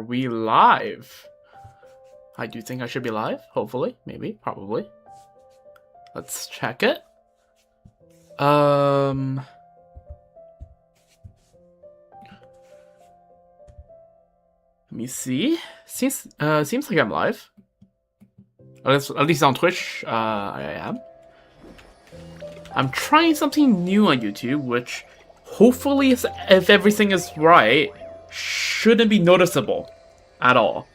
Are we live? I do think I should be live. Hopefully. Maybe. Probably. Let's check it. Let me see. Seems like I'm live. At least on Twitch, I am. I'm trying something new on YouTube, which hopefully, if everything is right, shouldn't be noticeable at all.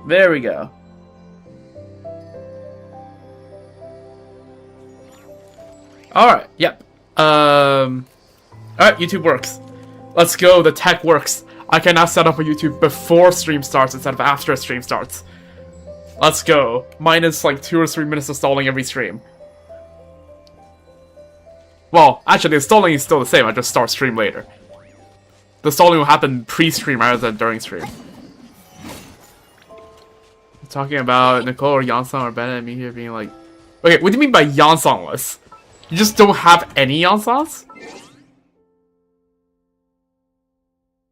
There we go. Alright, yep. Alright, YouTube works. Let's go, the tech works. I can now set up a YouTube before stream starts instead of after stream starts. Let's go. Minus like 2 or 3 minutes of stalling every stream. Well, actually the stalling is still the same, I just start stream later. The stalling will happen pre-stream rather than during stream. I'm talking about Nicole or Yansong or Bennett and me here being like... Okay, what do you mean by Yansongless? You just don't have any Yansons?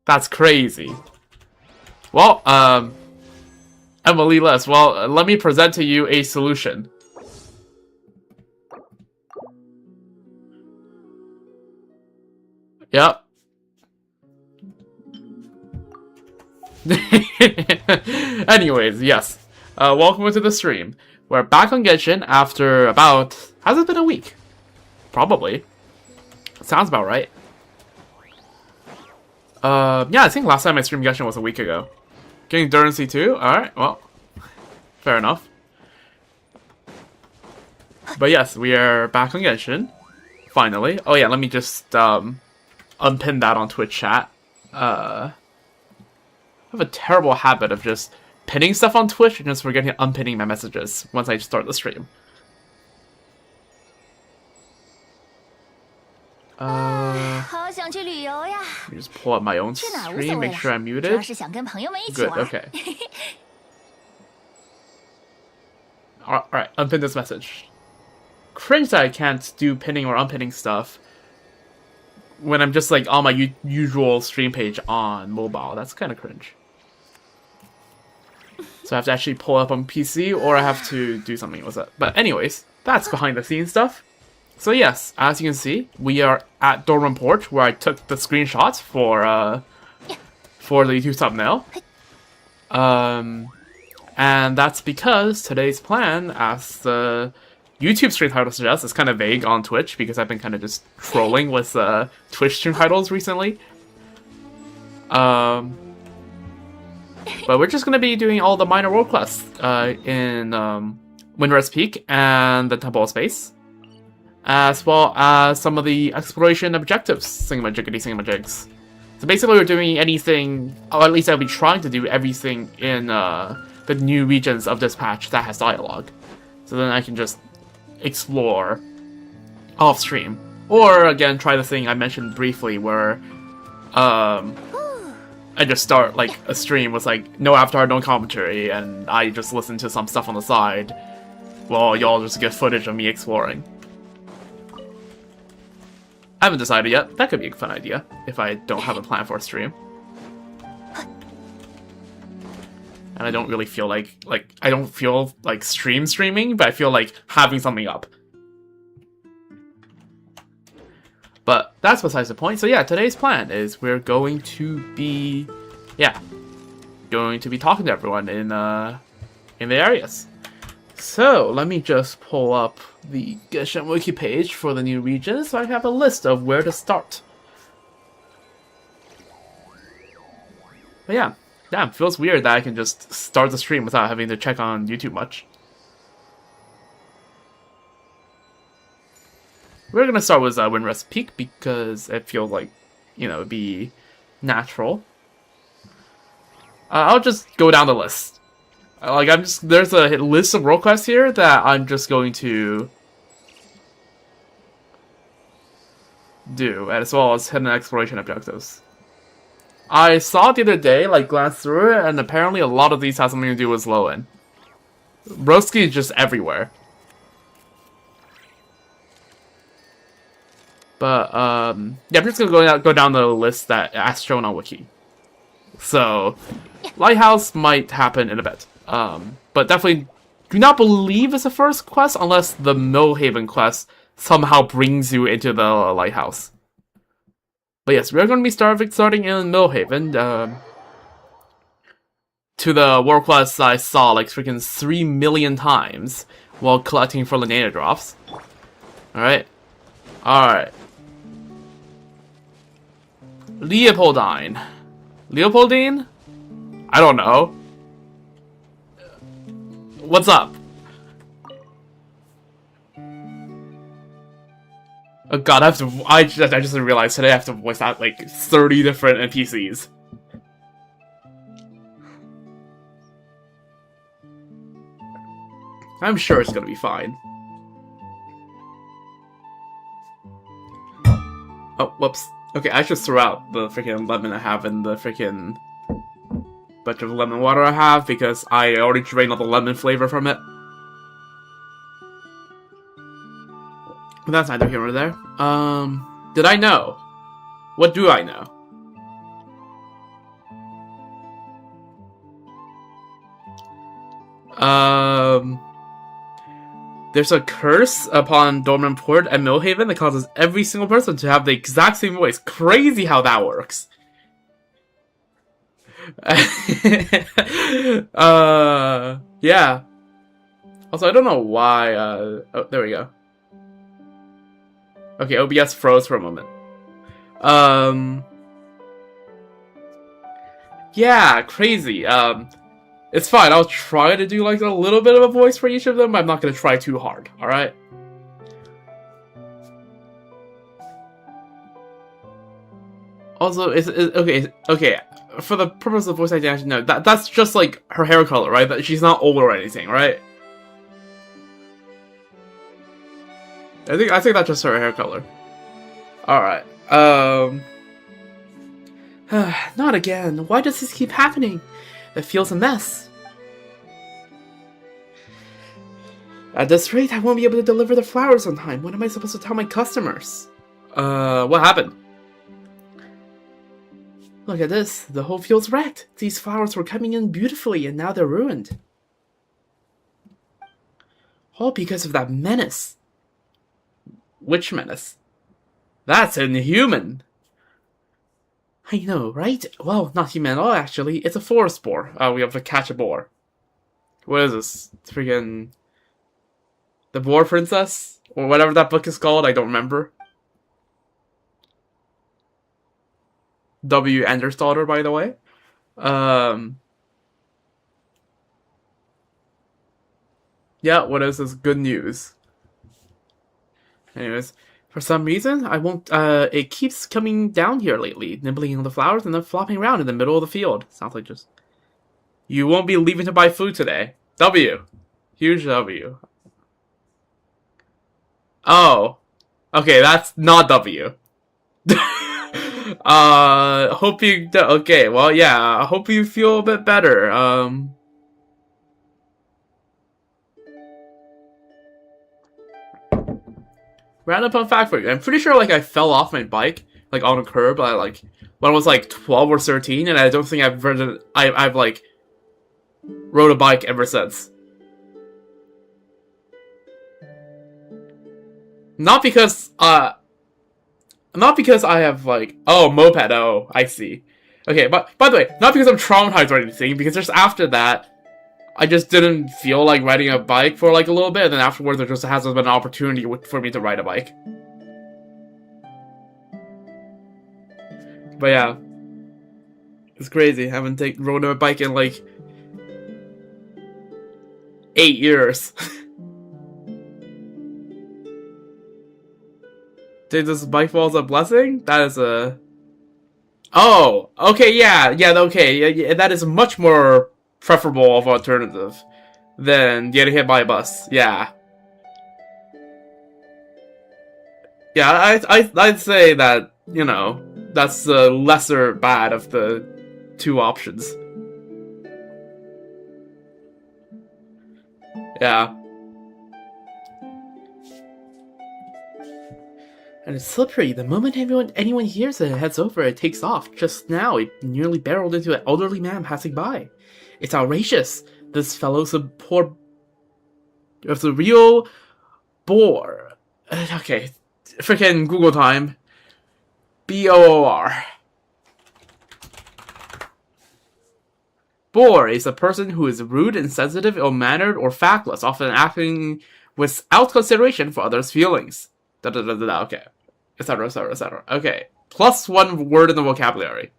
That's crazy. Well, Emily Les, well, let me present to you a solution. Yep. Anyways, yes. Welcome to the stream. We're back on Genshin after about... Has it been a week? Probably. Sounds about right. Yeah, I think last time I streamed Genshin was a week ago. Getting Durance too? Alright, well. Fair enough. But yes, we are back on Genshin. Finally. Oh yeah, let me just, unpin that on Twitch chat. I have a terrible habit of just pinning stuff on Twitch and just forgetting unpinning my messages once I start the stream. Let me just pull up my own stream, make sure I'm muted. Good, okay. Alright, unpin this message. Cringe that I can't do pinning or unpinning stuff when I'm just like on my usual stream page on mobile. That's kind of cringe. So I have to actually pull up on PC or I have to do something with it. But anyways, that's behind the scenes stuff. So yes, as you can see, we are at Dorman Port, where I took the screenshots for the YouTube thumbnail. And that's because today's plan, as the YouTube stream title suggests, is kind of vague on Twitch, because I've been kind of just trolling with Twitch stream titles recently. But we're just going to be doing all the minor world quests in Windrest Peak and the Temple of Space, as well as some of the exploration objectives, thingamajiggity-thingamajigs. So basically we're doing anything, or at least I'll be trying to do everything in the new regions of this patch that has dialogue. So then I can just explore off-stream. Or, again, try the thing I mentioned briefly where I just start like a stream with like no avatar, no commentary, and I just listen to some stuff on the side while y'all just get footage of me exploring. I haven't decided yet. That could be a fun idea if I don't have a plan for a stream. And I don't really feel like I don't feel like streaming, but I feel like having something up. But that's besides the point. So yeah, today's plan is we're going to be, going to be talking to everyone in the areas. So let me just pull up the Genshin wiki page for the new regions, so I have a list of where to start. But yeah, damn, feels weird that I can just start the stream without having to check on YouTube much. We're gonna start with Windrest Peak because it feels like, you know, it'd be natural. I'll just go down the list. Like, there's a list of world quests here that I'm just going to do, as well as hidden exploration objectives. I saw it the other day, like, glanced through it, and apparently a lot of these have something to do with Lowen. Broski is just everywhere. But yeah, I'm just gonna go down the list that as shown on Wiki. So, Lighthouse might happen in a bit. But definitely do not believe it's the first quest unless the Millhaven quest somehow brings you into the Lighthouse. But yes, we're going to be starting in Millhaven. To the world quest I saw like freaking 3 million times while collecting for Lanena drops. Alright. Alright. Leopoldine. Leopoldine? I don't know. What's up? Oh god, I just realized today I have to voice out like 30 different NPCs. I'm sure it's gonna be fine. Oh, whoops. Okay, I just threw out the freaking lemon I have in the freaking bunch of lemon water I have because I already drained all the lemon flavor from it. But that's neither here nor there. Did I know? What do I know? There's a curse upon Dormant Port at Millhaven that causes every single person to have the exact same voice. Crazy how that works. Yeah. Also, I don't know why, oh, there we go. Okay, OBS froze for a moment. Yeah, crazy. It's fine, I'll try to do like a little bit of a voice for each of them, but I'm not gonna try too hard, alright? Also, okay, for the purpose of voice identity, no, that's just like her hair color, right? That she's not old or anything, right? I think that's just her hair color. Alright, not again. Why does this keep happening? It feels a mess. At this rate, I won't be able to deliver the flowers on time. What am I supposed to tell my customers? What happened? Look at this. The whole field's wrecked. These flowers were coming in beautifully, and now they're ruined. All because of that menace. Which menace? That's inhuman. I know, right? Well, not human at all, actually. It's a forest boar. We have to catch a boar. What is this? It's freaking... The Boar Princess? Or whatever that book is called, I don't remember. W. Ender's daughter, by the way. Yeah, what is this? Good news. Anyways, for some reason, I won't, it keeps coming down here lately, nibbling on the flowers and then flopping around in the middle of the field. Sounds like just... You won't be leaving to buy food today. W. Huge W. Oh. Okay, that's not W. Hope you... Okay, well, yeah, I hope you feel a bit better. Random fun fact for you. I'm pretty sure, like, I fell off my bike, like, on a curb, like, when I was, like, 12 or 13, and I don't think I've like, rode a bike ever since. Not because I have, like... Oh, moped, oh, I see. Okay, but, by the way, not because I'm traumatized or anything, because just after that, I just didn't feel like riding a bike for, like, a little bit, and then afterwards there just hasn't been an opportunity for me to ride a bike. But yeah. It's crazy, I haven't rode a bike in, like... 8 years. Did this bike falls a blessing? That is a... Oh! Okay, yeah, okay, yeah, that is much more preferable of an alternative than getting hit by a bus, yeah. Yeah, I'd say that, you know, that's the lesser bad of the two options. Yeah. And it's slippery. The moment anyone hears it and heads over, it takes off. Just now, it nearly barreled into an elderly man passing by. It's outrageous. This fellow's a it's a real bore. Okay, freaking Google time. B-O-O-R. Bore is a person who is rude, insensitive, ill-mannered, or factless, often acting without consideration for others' feelings. Okay. Etc, etc, etc. Okay. Plus one word in the vocabulary.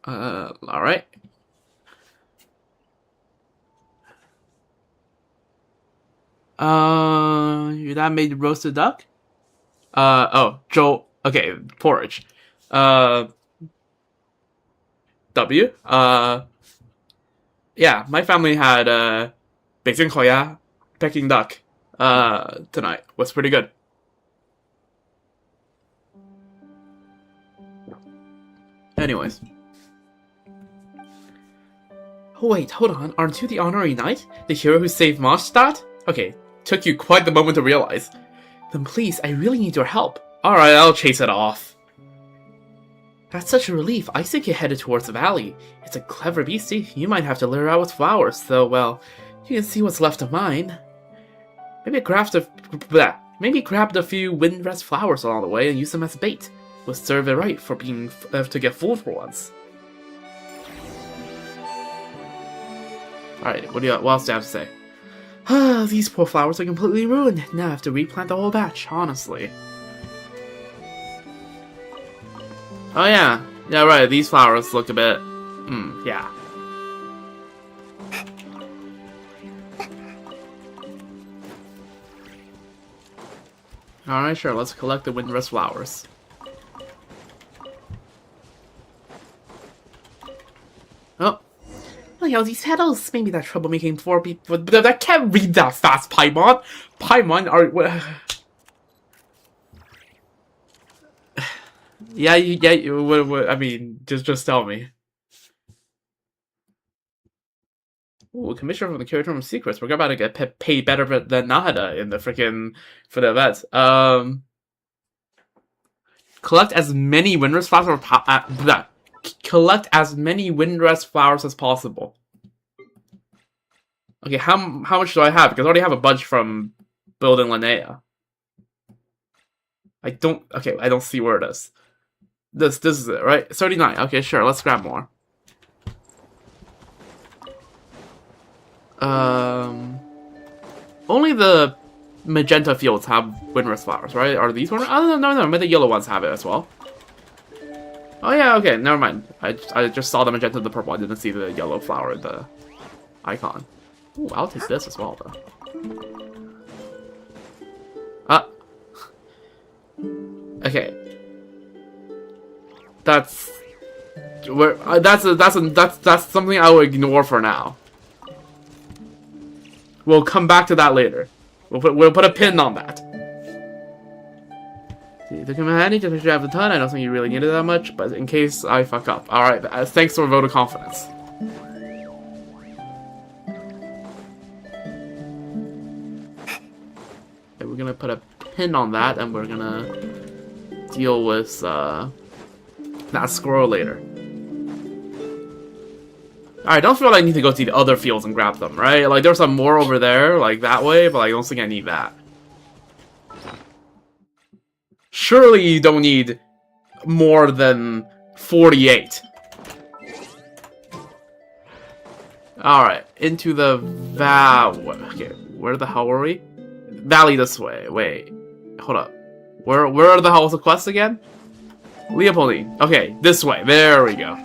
Alright. That made roasted duck? Oh, Joel. Okay, porridge. W. Yeah, my family had, 北京烤鸭, Peking duck, tonight. Was pretty good. Anyways. Oh wait, hold on. Aren't you the honorary knight? The hero who saved Mondstadt? Okay, took you quite the moment to realize. Then please, I really need your help. Alright, I'll chase it off. That's such a relief. Isaac headed towards the valley. It's a clever beastie. You might have to lure it out with flowers, though, well, you can see what's left of mine. Maybe grabbed a few Windrest flowers along the way and use them as bait. We'll serve it right for being to get fooled for once. Alright, what else do you have to say? These poor flowers are completely ruined. Now I have to replant the whole batch, honestly. Oh yeah. Yeah, right, these flowers look a bit... yeah. Alright, sure, let's collect the Windrest flowers. Oh. Oh, yeah, these petals. Maybe that troublemaking four people. But I can't read that fast, Paimon. Paimon are. Yeah, I mean, just tell me. Ooh, commissioner from the Curatorium of Secrets. We're about to get paid better than Nahada in the freaking for the event. Collect as many Windrest flowers collect as many Windrest flowers as possible. Okay, how much do I have? Because I already have a bunch from building Linnea. I don't see where it is. This is it, right? 39. Okay, sure. Let's grab more. Only the magenta fields have Windrest flowers, right? Are these ones? Oh, no. Maybe the yellow ones have it as well. Oh yeah, okay, never mind. I just saw the magenta and the purple. I didn't see the yellow flower in the icon. Ooh, I'll take this as well, though. Okay. That's something I will ignore for now. We'll come back to that later. We'll put a pin on that. To come handy, just make sure you have a ton. I don't think you really needed that much, but in case I fuck up. Alright, thanks for a vote of confidence. Okay, we're gonna put a pin on that, and we're gonna deal with that squirrel later. Alright, don't feel like I need to go to the other fields and grab them, right? Like, there's some more over there, like that way, but I don't think I need that. Surely you don't need more than 48. Alright, into the okay, where the hell were we? Valley this way. Wait, hold up. Where are the hell's the quests again? Leopoldine. Okay, this way. There we go.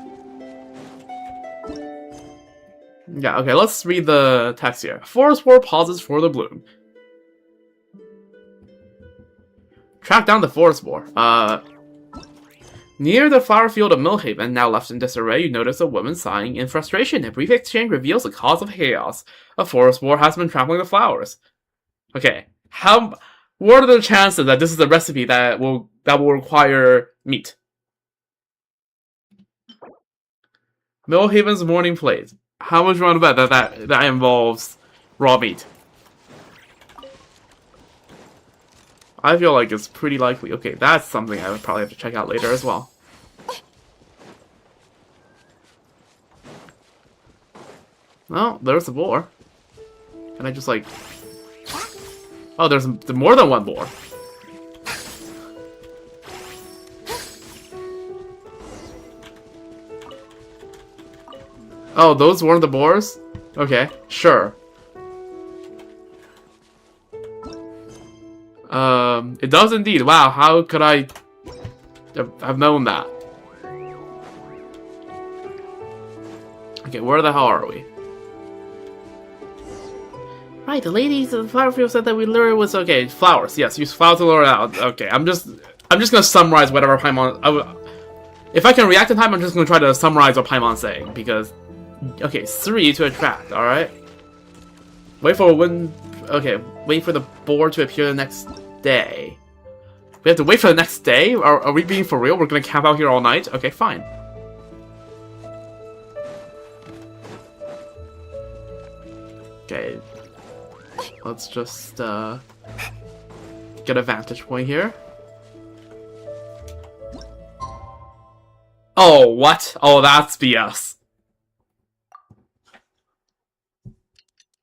Yeah, okay, let's read the text here. Forest War pauses for the bloom. Track down the Forest Boar. Near the flower field of Millhaven, now left in disarray, you notice a woman sighing in frustration. A brief exchange reveals the cause of chaos. A forest boar has been trampling the flowers. Okay, what are the chances that this is a recipe that will require meat? Millhaven's morning plate. How much do you want to bet that involves raw meat? I feel like it's pretty likely. Okay, that's something I would probably have to check out later as well. Oh, there's a boar. Can I just like... Oh, there's more than one boar. Oh, those weren't the boars? Okay, sure. It does indeed. Wow, how could I have known that? Okay, where the hell are we? Right, the ladies of the flower field said that we lure it was okay. Flowers, yes, use flowers to lure it out. Okay, I'm just gonna summarize whatever Paimon. If I can react in time, I'm just gonna try to summarize what Paimon's saying because. Okay, 3 to attract. All right. Wait for Okay, wait for the board to appear the next day. We have to wait for the next day? Are we being for real? We're gonna camp out here all night? Okay, fine. Okay. Let's just, get a vantage point here. Oh, what? Oh, that's BS.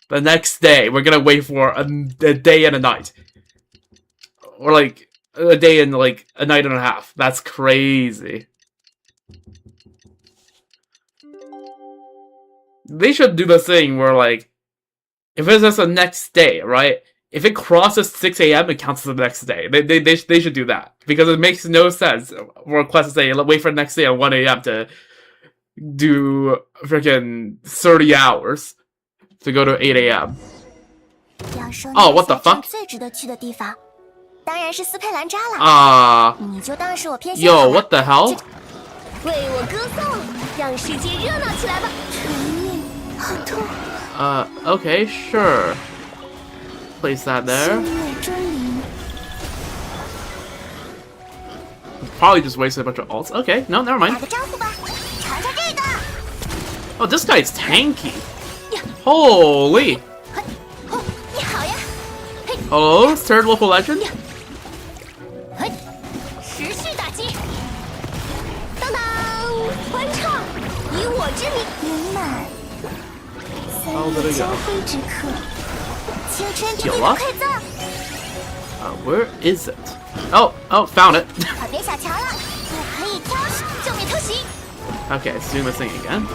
The next day, we're gonna wait for a day and a night. Or like, a day and like, a night and a half. That's crazy. They should do the thing where like, if it's just the next day, right? If it crosses 6 AM, it counts as the next day. They should do that. Because it makes no sense for a quest to say, wait for the next day at 1 AM to do freaking 30 hours. To go to 8 AM. Oh, what the fuck? Yo, what the hell? Okay, sure. Place that there. Probably just wasted a bunch of ults. Okay, no, never mind. Oh, this guy's tanky. Holy! Hello, third local legend? Oh, there we go. Heal up? Where is it? Oh, found it. Okay, let's do this thing again.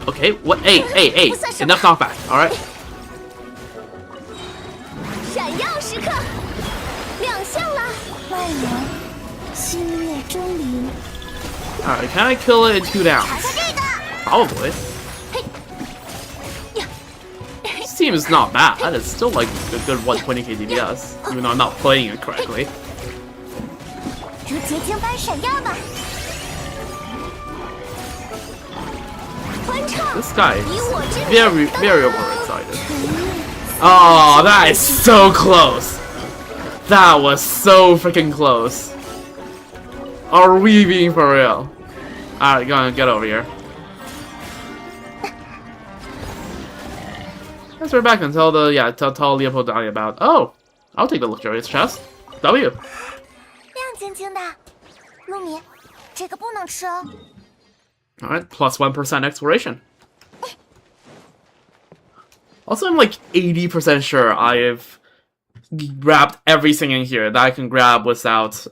Okay, what? Hey, enough knockback, alright? Alright, can I kill it in 2 downs? Probably. This team is not bad, it's still like a good 120k DPS, even though I'm not playing it correctly. This guy is very, very overexcited. Oh, that is so close! That was so freaking close. Are we being for real? Alright, go on, get over here. Guess we're back and tell tell Leopold about. Oh, I'll take the luxurious chest. W. Alright, plus 1% exploration. Also, I'm like 80% sure I have grabbed everything in here that I can grab without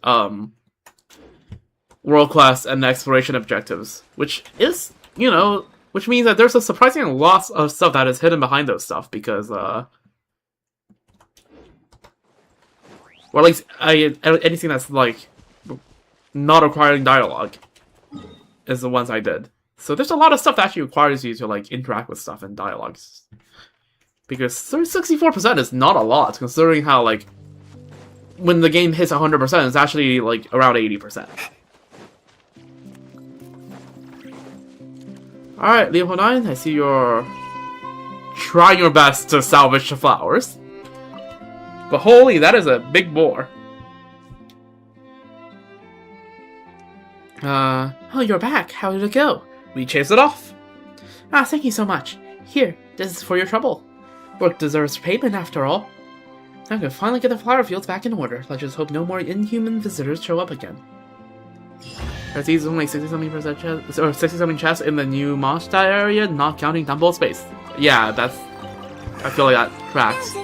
world class and exploration objectives, which is, you know, which means that there's a surprising lot of stuff that is hidden behind those stuff because or at least anything that's like not requiring dialogue is the ones I did. So there's a lot of stuff that actually requires you to like interact with stuff in dialogues. Because 64% is not a lot, considering how like when the game hits 100%, it's actually like around 80%. Alright, Leopold 9, I see you're trying your best to salvage the flowers. But holy, that is a big boar. Oh, you're back. How did it go? We chased it off. Ah, thank you so much. Here, this is for your trouble. Work deserves payment after all. I can finally get the flower fields back in order. Let's just hope no more inhuman visitors show up again. There's easily only 60-something% chest, or 60-something chests in the new Mondstadt area, not counting Temple Space. Yeah, that's... I feel like that tracks.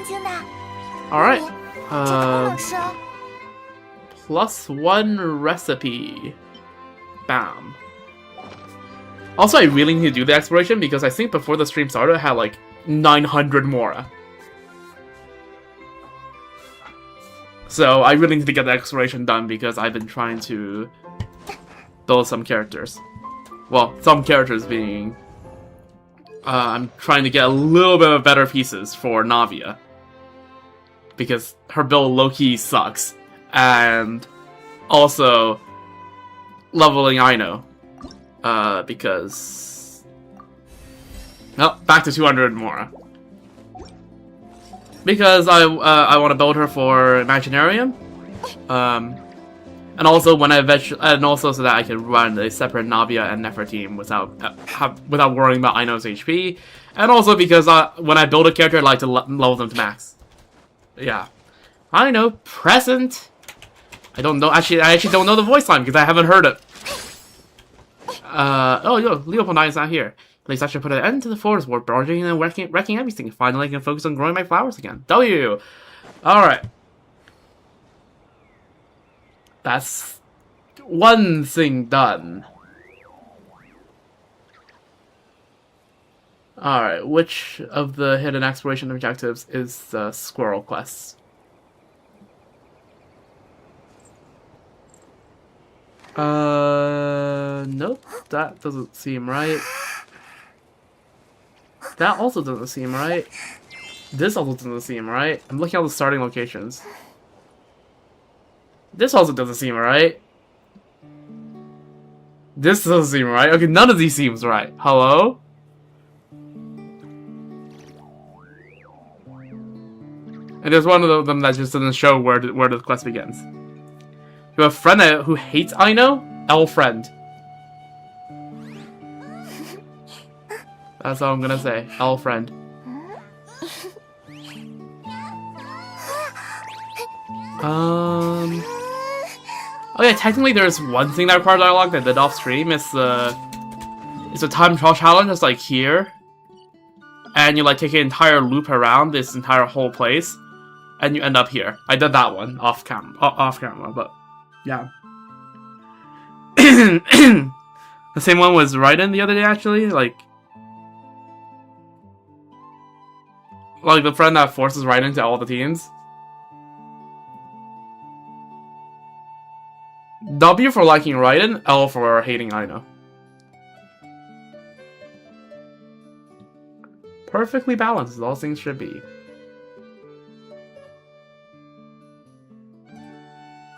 Alright. +1 recipe. Bam. Also, I really need to do the exploration because I think before the stream started, I had like 900 Mora. So I really need to get the exploration done because I've been trying to build some characters. Well, some characters being... I'm trying to get a little bit of better pieces for Navia. Because her build low-key sucks. And also leveling Aino. Because... Well, back to 200 Mora. Because I want to build her for Imaginarium. And also when and also so that I can run a separate Navia and Nefertiti without worrying about Aino's HP, and also because when I build a character, I like to level them to max. Yeah, Aino present. I don't know. Actually, I don't know the voice line because I haven't heard it. Oh, yo, Leopoldine is not here. At least I should put an end to the forest war, barging and wrecking everything. Finally, I can focus on growing my flowers again. W. All right. That's one thing done. Alright, which of the hidden exploration objectives is the squirrel quest? Nope, that doesn't seem right. That also doesn't seem right. This also doesn't seem right. I'm looking at the starting locations. This also doesn't seem right. This doesn't seem right. Okay, none of these seems right. Hello? And there's one of them that just doesn't show where the quest begins. You have a friend who hates Aino? L friend. That's all I'm gonna say. L friend. Oh yeah, technically there's one thing that requires dialogue that I did off stream. It's a time trial challenge. It's like here, and you like take an entire loop around this entire whole place, and you end up here. I did that one off camera, but yeah. The same one was Raiden the other day actually, like the friend that forces Raiden to all the teams. W for liking Raiden, L for hating Aino. Perfectly balanced as all things should be.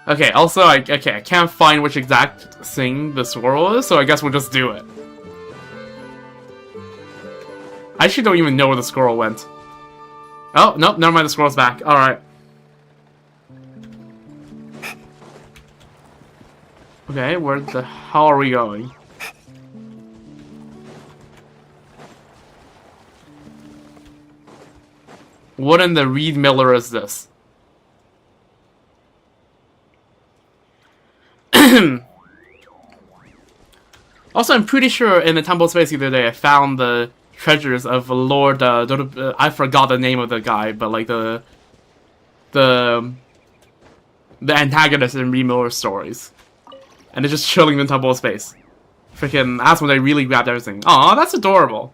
Okay, also, I can't find which exact thing the squirrel is, so I guess we'll just do it. I actually don't even know where the squirrel went. Oh, nope, never mind, the squirrel's back. Alright. Okay, where the hell are we going? What in the Reed Miller is this? Also, I'm pretty sure in the Temple Space the other day I found the treasures of Lord, I forgot the name of the guy, but like the antagonist in Reed Miller's stories. And they're just chilling in Temple Space. Freaking, that's when they really grabbed everything. Aw, that's adorable.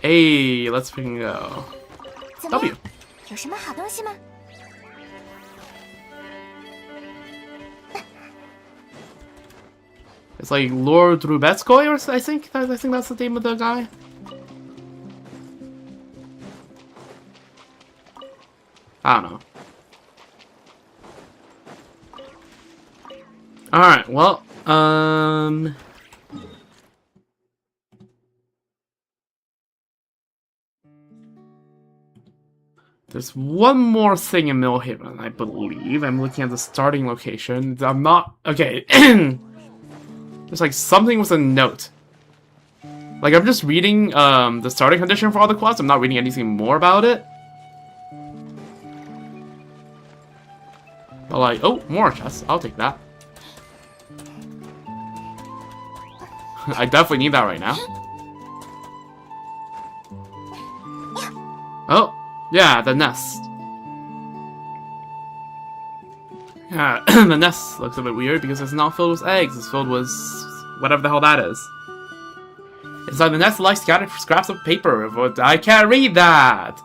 Hey, let's freaking go. W. It's like Lord Rubetskoy, or I think that's the name of the guy. I don't know. Alright, well, there's one more thing in Millhaven, I believe. I'm looking at the starting location. I'm not... Okay. There's like something with a note. Like, I'm just reading the starting condition for all the quests. I'm not reading anything more about it. But like, oh, more chests. I'll take that. I definitely need that right now. Oh, yeah, the nest. Yeah, the nest looks a bit weird because it's not filled with eggs. It's filled with whatever the hell that is. Inside the nest lie scattered scraps of paper. But I can't read that!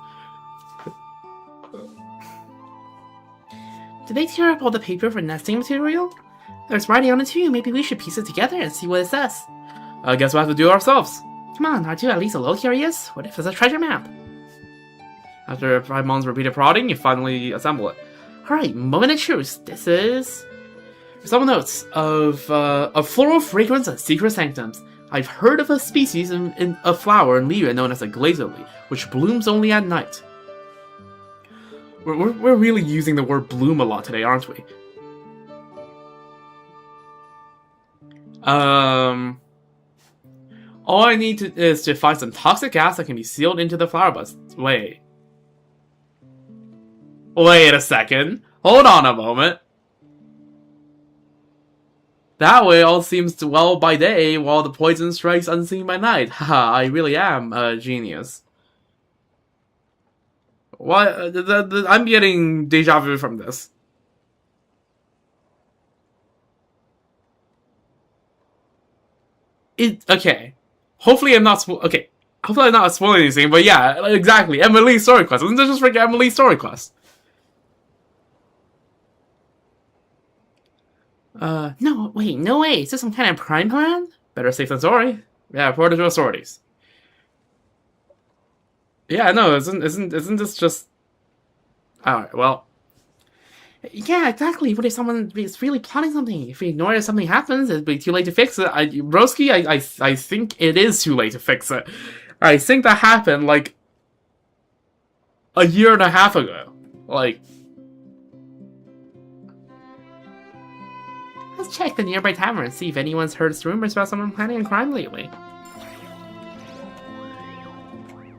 Did they tear up all the paper for nesting material? There's writing on it too. Maybe we should piece it together and see what it says. I guess we'll have to do it ourselves. Come on, aren't you at least a little curious? What if it's a treasure map? After 5 months repeated prodding, you finally assemble it. Alright, moment of truth. This is... Some notes of floral fragrance and secret sanctums. I've heard of a species of flower in Liyue known as a glazer lily, which blooms only at night. We're really using the word bloom a lot today, aren't we? All I need is to find some toxic gas that can be sealed into the flower buds. Wait a second. Hold on a moment. That way all seems well by day, while the poison strikes unseen by night. Haha, I really am a genius. What? I'm getting deja vu from this. Okay. Hopefully I'm not okay. Hopefully I'm not spoiling anything, but yeah, exactly. Emily's story quest. Isn't this just freaking Emily's story quest? No, wait, no way. Is this some kind of crime plan? Better safe than sorry. Yeah, report it to authorities. Yeah, no, isn't this just... Alright, well... Yeah, exactly. What if someone is really plotting something? If we ignore it, something happens, it'd be too late to fix it. Broski, I think it is too late to fix it. I think that happened, like... a year and a half ago. Like... Let's check the nearby tavern and see if anyone's heard rumors about someone planning a crime lately.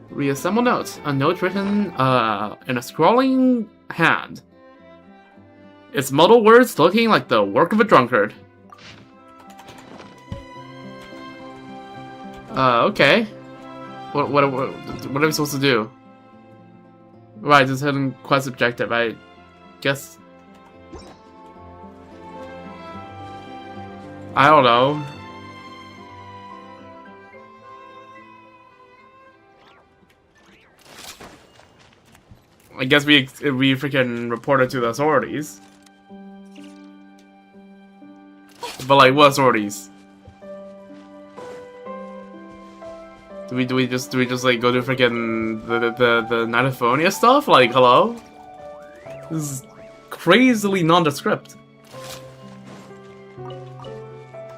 Reassemble notes. A note written in a scrawling hand. Its muddled words looking like the work of a drunkard. Okay. What are we supposed to do? Right, this hidden quest objective. I guess... I don't know. I guess we freaking reported to the authorities. But like, what authorities? Do we just like go to freaking the Nightophonia stuff? Like, hello? This is crazily nondescript.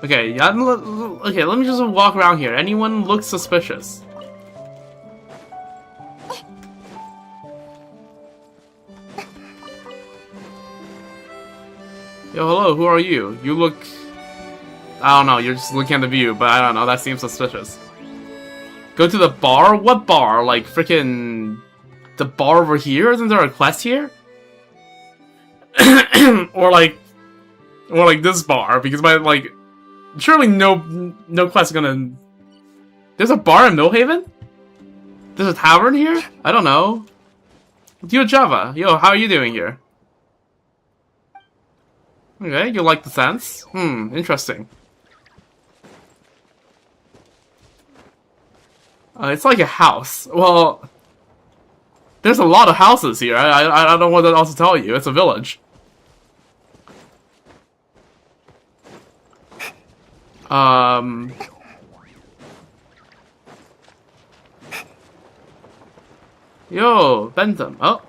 Okay, yeah, okay, let me just walk around here. Anyone look suspicious? Yo, hello, who are you? You look... I don't know, you're just looking at the view, but I don't know, that seems suspicious. Go to the bar? What bar? Like, freaking... the bar over here? Isn't there a quest here? or like this bar, because my, like... Surely no quest is gonna... There's a bar in Millhaven? There's a tavern here? I don't know. Yo, Java. Yo, how are you doing here? Okay, you like the sense? Interesting. It's like a house. Well... There's a lot of houses here. I don't know what else to tell you. It's a village. Yo, Bentham. Oh.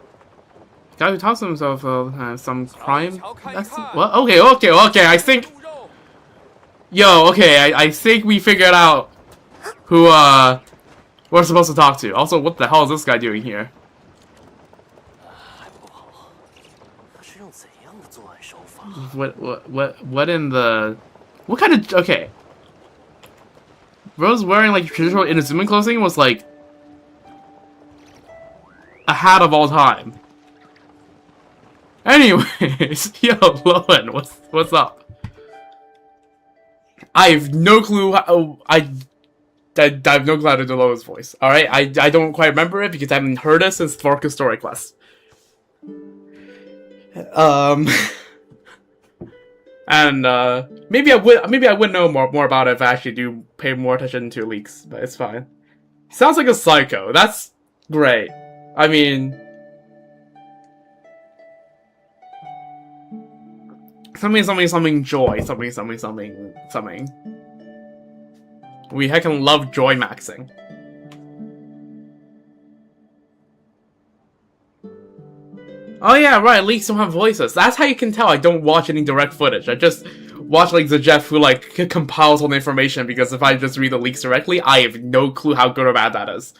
Guy who talks to himself has some crime. That's what? Okay, I think... Yo, okay, I think we figured out who, we're supposed to talk to. Also, what the hell is this guy doing here? What in the... What kind of... Okay. Rose wearing like traditional Inazuma clothing was like a hat of all time. Anyways, yo, Lowen, what's up? I have no clue how I have no clue how to do Lowen's voice. Alright? I don't quite remember it because I haven't heard it since Vorka's Story Quest. And maybe I would know more about it if I actually do pay more attention to leaks, but it's fine. Sounds like a psycho. That's great. I mean, something joy, something. We heckin' love joy maxing. Oh yeah, right, leaks don't have voices. That's how you can tell I don't watch any direct footage. I just watch like the Jeff who like compiles all the information, because if I just read the leaks directly, I have no clue how good or bad that is.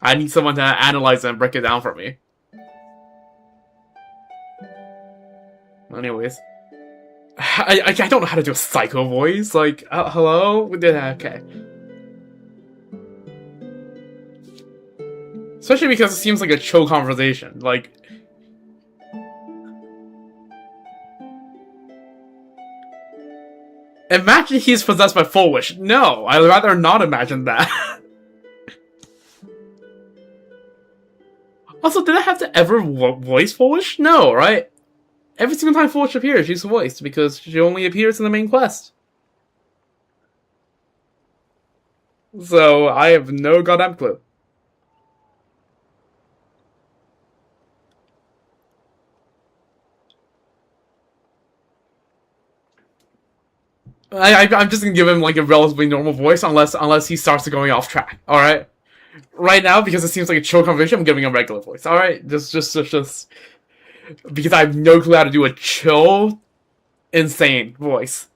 I need someone to analyze it and break it down for me. Anyways. I don't know how to do a psycho voice. Like, hello? Okay. Especially because it seems like a chill conversation. Like, imagine he's possessed by Full Wish. No, I'd rather not imagine that. Also, did I have to ever voice Full Wish? No, right? Every single time Full Wish appears, she's voiced, because she only appears in the main quest. So, I have no goddamn clue. I'm just gonna give him like a relatively normal voice unless he starts going off track. All right, right now because it seems like a chill conversation, I'm giving him a regular voice. All right, just because I have no clue how to do a chill, insane voice.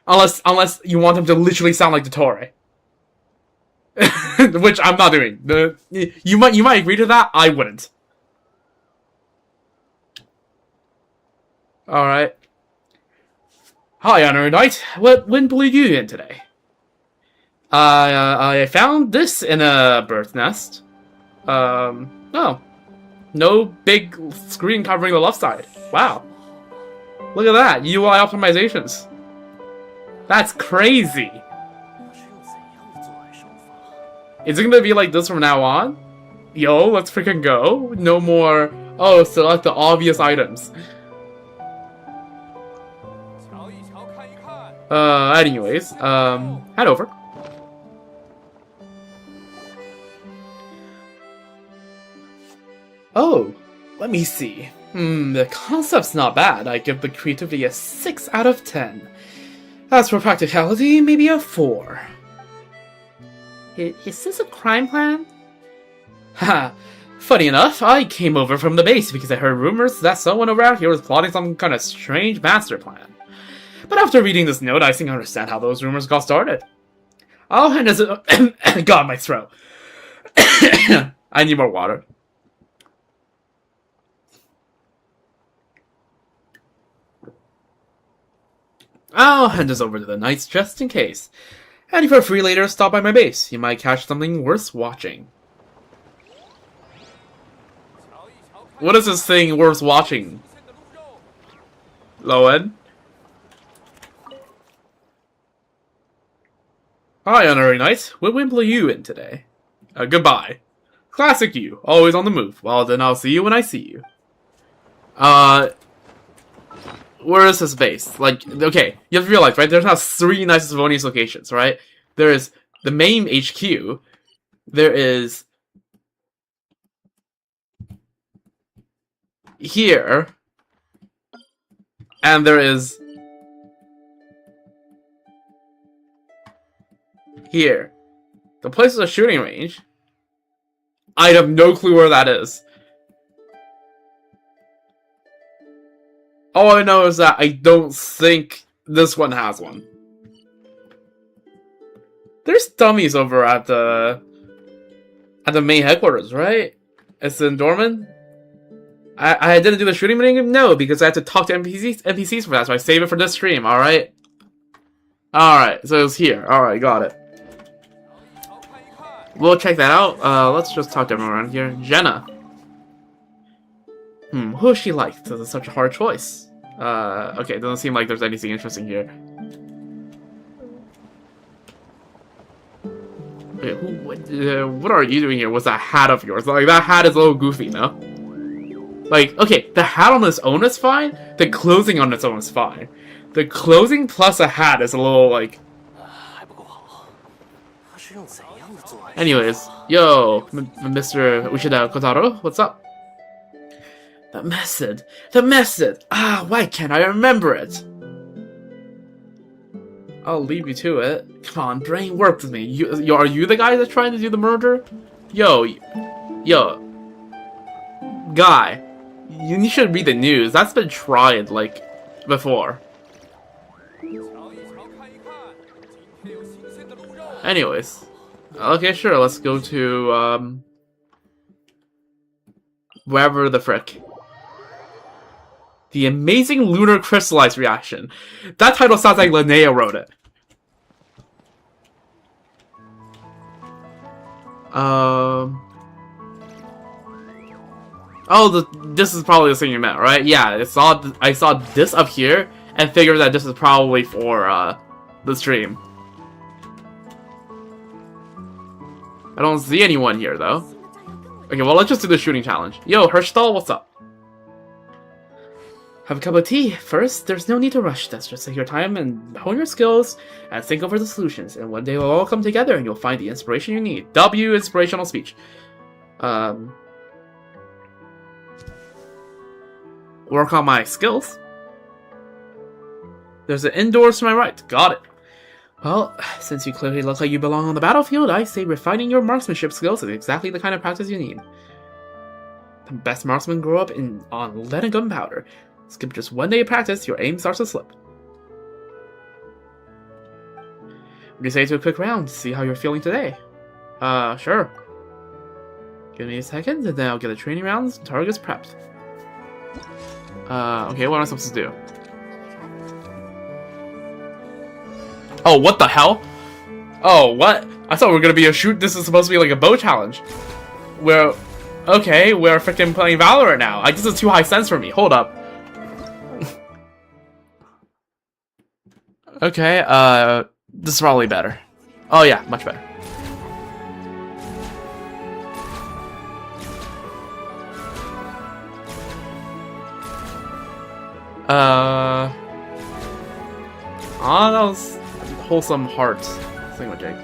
Unless you want him to literally sound like Dottore, which I'm not doing. You might agree to that. I wouldn't. All right. Hi, Honor Knight. What wind blew you in today? I found this in a bird's nest. Oh. No big screen covering the left side. Wow. Look at that. UI optimizations. That's crazy. Is it gonna be like this from now on? Yo, let's freaking go. No more, oh, select the obvious items. Anyways, head over. Oh, let me see. The concept's not bad. I give the creativity a 6 out of 10. As for practicality, maybe a 4. Is this a crime plan? Haha, funny enough, I came over from the base because I heard rumors that someone around here was plotting some kind of strange master plan. But after reading this note, I think I understand how those rumors got started. I'll hand this... God, my throat. I need more water. I'll hand this over to the knights just in case. And if you're free later, stop by my base. You might catch something worth watching. What is this thing worth watching? Lowen? Hi, Honorary Knight. What wind blew you in today? Goodbye. Classic you, always on the move. Well, then I'll see you when I see you. Where is this base? Like, okay, you have to realize, right? There's now 3 Knights of Savonius locations, right? There is the main HQ. There is... here. And there is... here. The place is a shooting range. I have no clue where that is. All I know is that I don't think this one has one. There's dummies over at the main headquarters, right? It's in Dorman. I didn't do the shooting meeting? No, because I had to talk to NPCs for that, so I save it for this stream, alright? Alright, so it's here. Alright, got it. We'll check that out. Let's just talk to everyone around here. Jenna. Who is she like? This is such a hard choice. Okay, it doesn't seem like there's anything interesting here. Okay, what are you doing here? What's that hat of yours? Like, that hat is a little goofy, no? Like, okay, the hat on its own is fine. The clothing on its own is fine. The clothing plus a hat is a little, like... Anyways, yo, Mr. Ushida Kotaro, what's up? The method! The method! Ah, why can't I remember it? I'll leave you to it. Come on, brain, work with me. Are you the guy that's trying to do the murder? Yo, guy, you should read the news. That's been tried, like, before. Anyways. Okay, sure, let's go to, wherever the frick. The Amazing Lunar Crystallized Reaction. That title sounds like Linnea wrote it. Oh, this is probably the thing you meant, right? Yeah, I saw this up here, and figured that this is probably for, the stream. I don't see anyone here, though. Okay, well, let's just do the shooting challenge. Yo, Hirschstall, what's up? Have a cup of tea. First, there's no need to rush this. Just take your time and hone your skills and think over the solutions. And one day it'll all come together and you'll find the inspiration you need. W, inspirational speech. Work on my skills. There's an indoors to my right. Got it. Well, since you clearly look like you belong on the battlefield, I say refining your marksmanship skills is exactly the kind of practice you need. The best marksmen grow up on lead and gunpowder. Skip just one day of practice, your aim starts to slip. What do you say to a quick round to see how you're feeling today? Sure. Give me a second, and then I'll get the training rounds and targets prepped. Okay, what am I supposed to do? Oh, what the hell? Oh, what? I thought we were gonna be a shoot. This is supposed to be like a bow challenge. Okay, we're freaking playing Valorant now. This is too high sense for me. Hold up. Okay, this is probably better. Oh yeah, much better. That was wholesome heart thingamajig.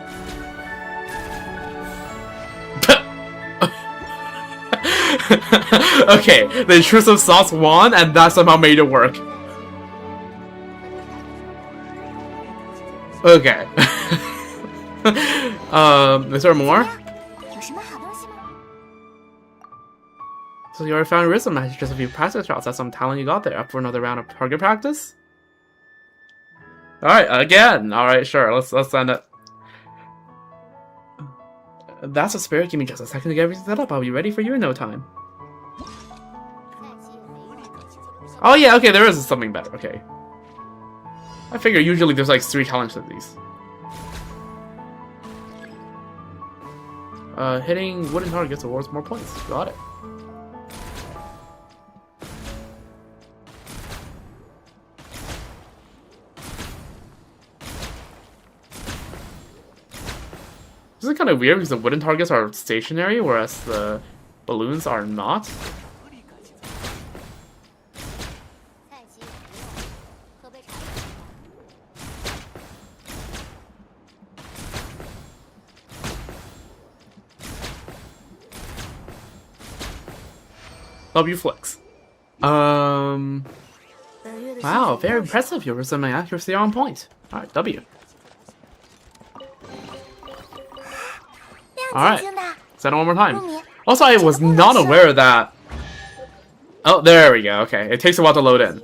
Okay, the intrusive sauce won, and that somehow made it work. Okay. Is there more? So you already found rhythm match, just a few practice rounds. That's some talent you got there. Up for another round of target practice? Alright, again. Alright, sure. Let's end it. That's a spirit. Give me just a second to get everything set up. I'll be ready for you in no time. Oh yeah, okay, there is something better. Okay. I figure usually there's like 3 challenges of these. Hitting wooden targets awards more points. Got it. This is kind of weird because the wooden targets are stationary, whereas the balloons are not. W flex. Wow, very impressive. Your wisdom and accuracy are on point. Alright, W. Alright, say it one more time. Also, I was not aware that... Oh, there we go, okay. It takes a while to load in.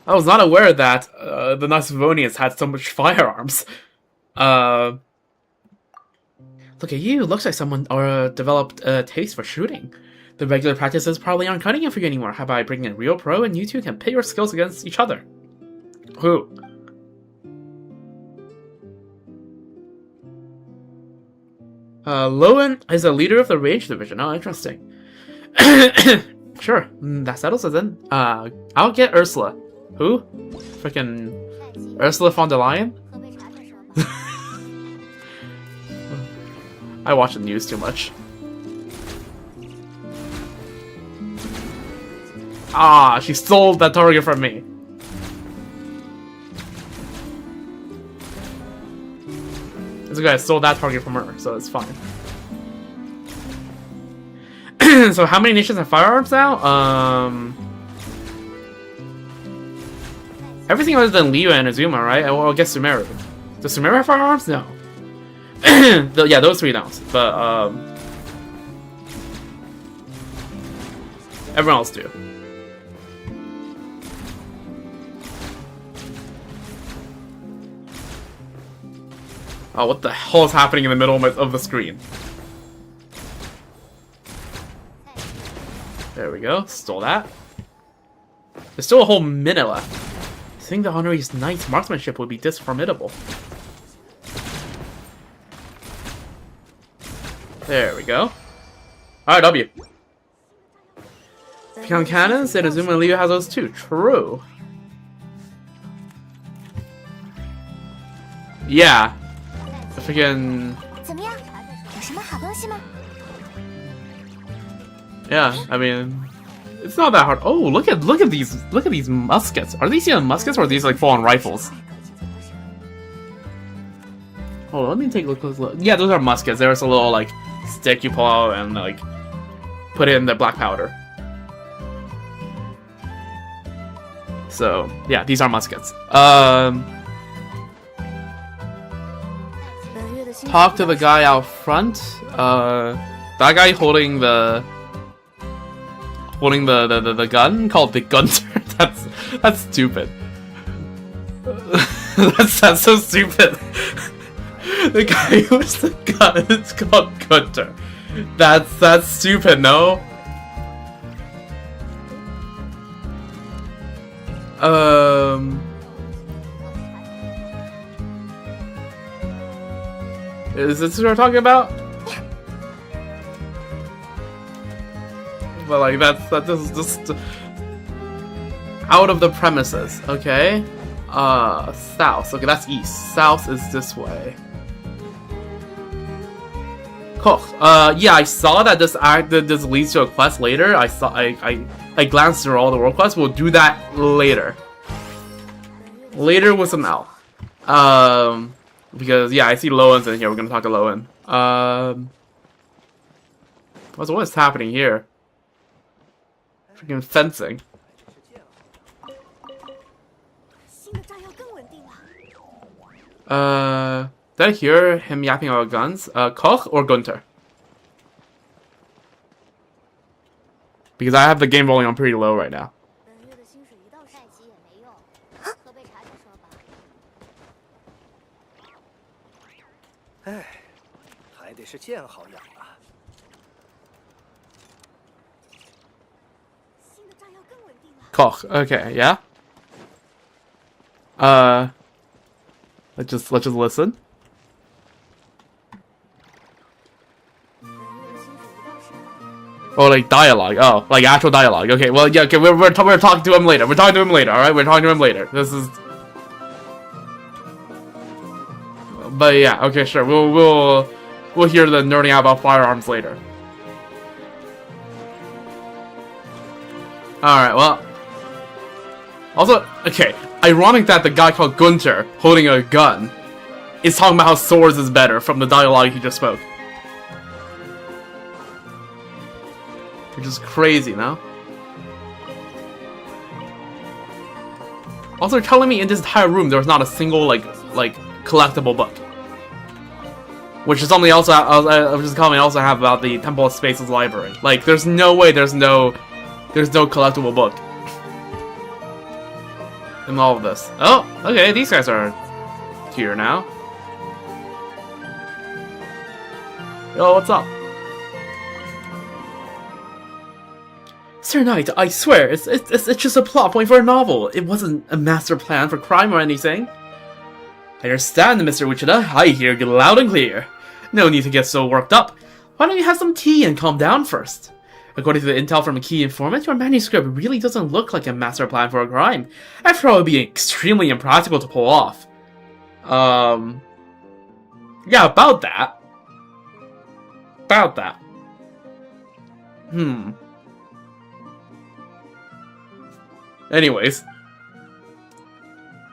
I was not aware that the Nasivonians had so much firearms. Look at you, looks like someone developed a taste for shooting. The regular practices probably aren't cutting it for you anymore. How about I bring in a real pro and you two can pit your skills against each other? Who? Lowen is a leader of the Rage Division. Oh, interesting. Sure, that settles it then. I'll get Ursula. Who? Freaking Ursula von der Leyen? I watch the news too much. Ah, she stole that target from me. This guy stole that target from her, so it's fine. So how many nations have firearms now? Everything other than Liu and Azuma, right? Well, I guess Sumeru. Does Sumeru have firearms? No. Yeah, those three don't. But everyone else do. Oh, what the hell is happening in the middle of the screen? There we go. Stole that. There's still a whole minute left. I think the Honoree's knight's marksmanship would be this formidable. There we go. Alright, W. Pecan cannons and Azuma and Liu has those too. True. Yeah. The freaking... Yeah, I mean, it's not that hard. Oh, look at these muskets. Are these even muskets or are these like full-on rifles? Oh, let me take a look. Yeah, those are muskets. There's a little like stick you pull out and like put it in the black powder. So yeah, these are muskets. Talk to the guy out front. That guy holding the gun called the Gunter. That's stupid. that's so stupid. The guy who has the gun is called Gunter. That's stupid. No. Is this what we're talking about? But like that is just out of the premises. Okay. South. Okay, that's east. South is this way. Cool. Yeah, I saw that this leads to a quest later. I glanced through all the world quests. We'll do that later. Later with some L. Because yeah, I see Lowen's in here. We're gonna talk to Lowen. What's happening here? Freaking fencing. Did I hear him yapping about guns? Koch or Gunter? Because I have the game rolling on pretty low right now. Koch, okay, yeah. Let's just listen. Oh, like dialogue. Oh, like actual dialogue. Okay, well, yeah. Okay, we're talking to him later. We're talking to him later. All right, we're talking to him later. This is. But yeah, okay, sure. We'll hear the nerding out about firearms later. All right. Well. Also, okay. Ironic that the guy called Gunter, holding a gun, is talking about how swords is better from the dialogue he just spoke. Which is crazy, no? Also, they're telling me in this entire room there was not a single like collectible book. Which is something else which is a comment I also have about the Temple of Space's library. Like, there's no way there's no collectible book in all of this. Oh, okay, these guys are here now. Yo, what's up? Sir Knight, I swear, it's just a plot point for a novel. It wasn't a master plan for crime or anything. I understand, Mr. Wichita. I hear you loud and clear. No need to get so worked up. Why don't you have some tea and calm down first? According to the intel from a key informant, your manuscript really doesn't look like a master plan for a crime. After all, it would be extremely impractical to pull off. Yeah, about that. Anyways.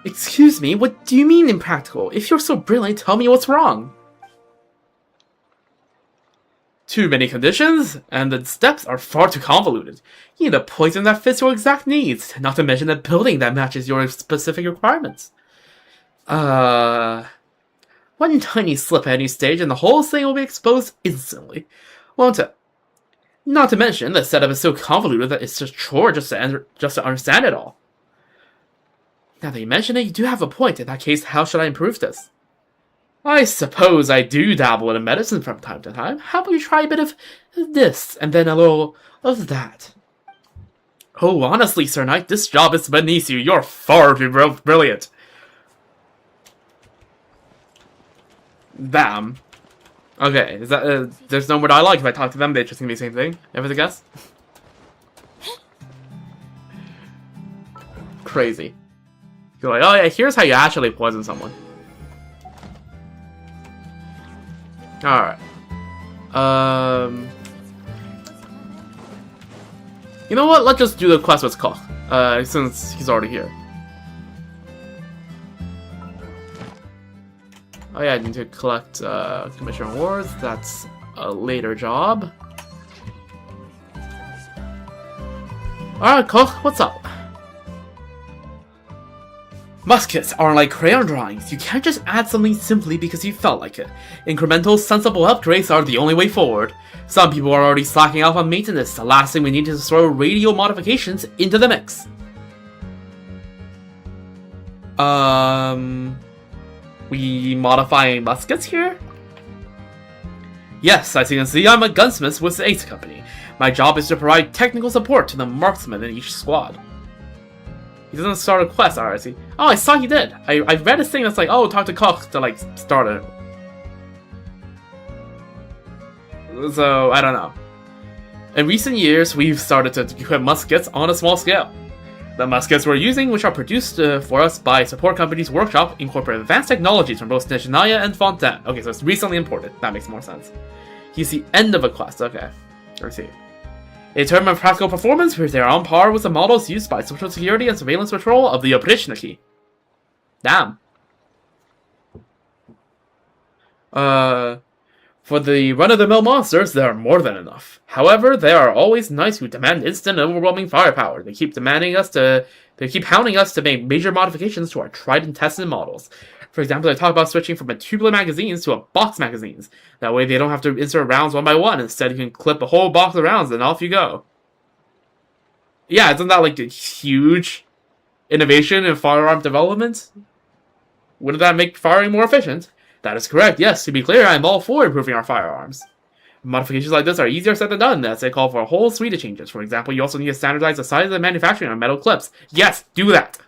Excuse me, what do you mean impractical? If you're so brilliant, tell me what's wrong. Too many conditions, and the steps are far too convoluted. You need a poison that fits your exact needs, not to mention a building that matches your specific requirements. One tiny slip at any stage and the whole thing will be exposed instantly, won't it? Not to mention, the setup is so convoluted that it's just a chore just to understand it all. Now that you mention it, you do have a point. In that case, how should I improve this? I suppose I do dabble in medicine from time to time. How about you try a bit of this, and then a little of that? Oh, honestly, Sir Knight, this job is beneath you. You're far too brilliant. Bam. Okay, is that, there's no word I like. If I talk to them, they're just gonna be the same thing. Ever guess? Crazy. You're like, oh yeah, here's how you actually poison someone. Alright. You know what? Let's just do the quest with Koch, since he's already here. Oh yeah, I need to collect commission rewards. That's a later job. Alright, Koch, what's up? Muskets aren't like crayon drawings. You can't just add something simply because you felt like it. Incremental, sensible upgrades are the only way forward. Some people are already slacking off on maintenance. The last thing we need is to throw radio modifications into the mix. We modifying muskets here? Yes, as you can see, I'm a gunsmith with the Ace Company. My job is to provide technical support to the marksmen in each squad. He doesn't start a quest, I see. Oh, I saw he did. I read a thing that's like, oh, talk to Koch to like start it. So, I don't know. In recent years, we've started to equip muskets on a small scale. The muskets we're using, which are produced for us by support companies' workshop, incorporate advanced technologies from both Snezhnaya and Fontaine. Okay, so it's recently imported. That makes more sense. He's the end of a quest. Okay, let's see. In terms of practical performance, they're on par with the models used by Social Security and Surveillance Patrol of the Oprichniki. Damn. For the run-of-the-mill monsters, there are more than enough. However, there are always knights who demand instant and overwhelming firepower. They keep hounding us to make major modifications to our tried and tested models. For example, they talk about switching from a tubular magazines to a box magazines. That way they don't have to insert rounds one by one. Instead, you can clip a whole box of rounds and off you go. Yeah, isn't that like a huge innovation in firearm development? Wouldn't that make firing more efficient? That is correct, yes. To be clear, I am all for improving our firearms. Modifications like this are easier said than done, as they call for a whole suite of changes. For example, you also need to standardize the size of the manufacturing of metal clips. Yes, do that!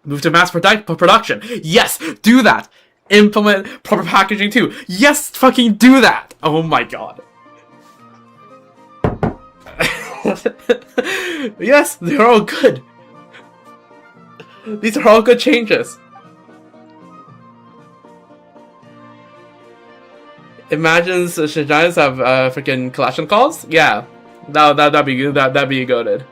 Move to mass production. Yes, do that. Implement proper packaging too. Yes, fucking do that. Oh my god. Yes, they're all good. These are all good changes. Imagine Snezhnaya's have freaking Kalashnikovs? Yeah, that'd be good. That'd be goated.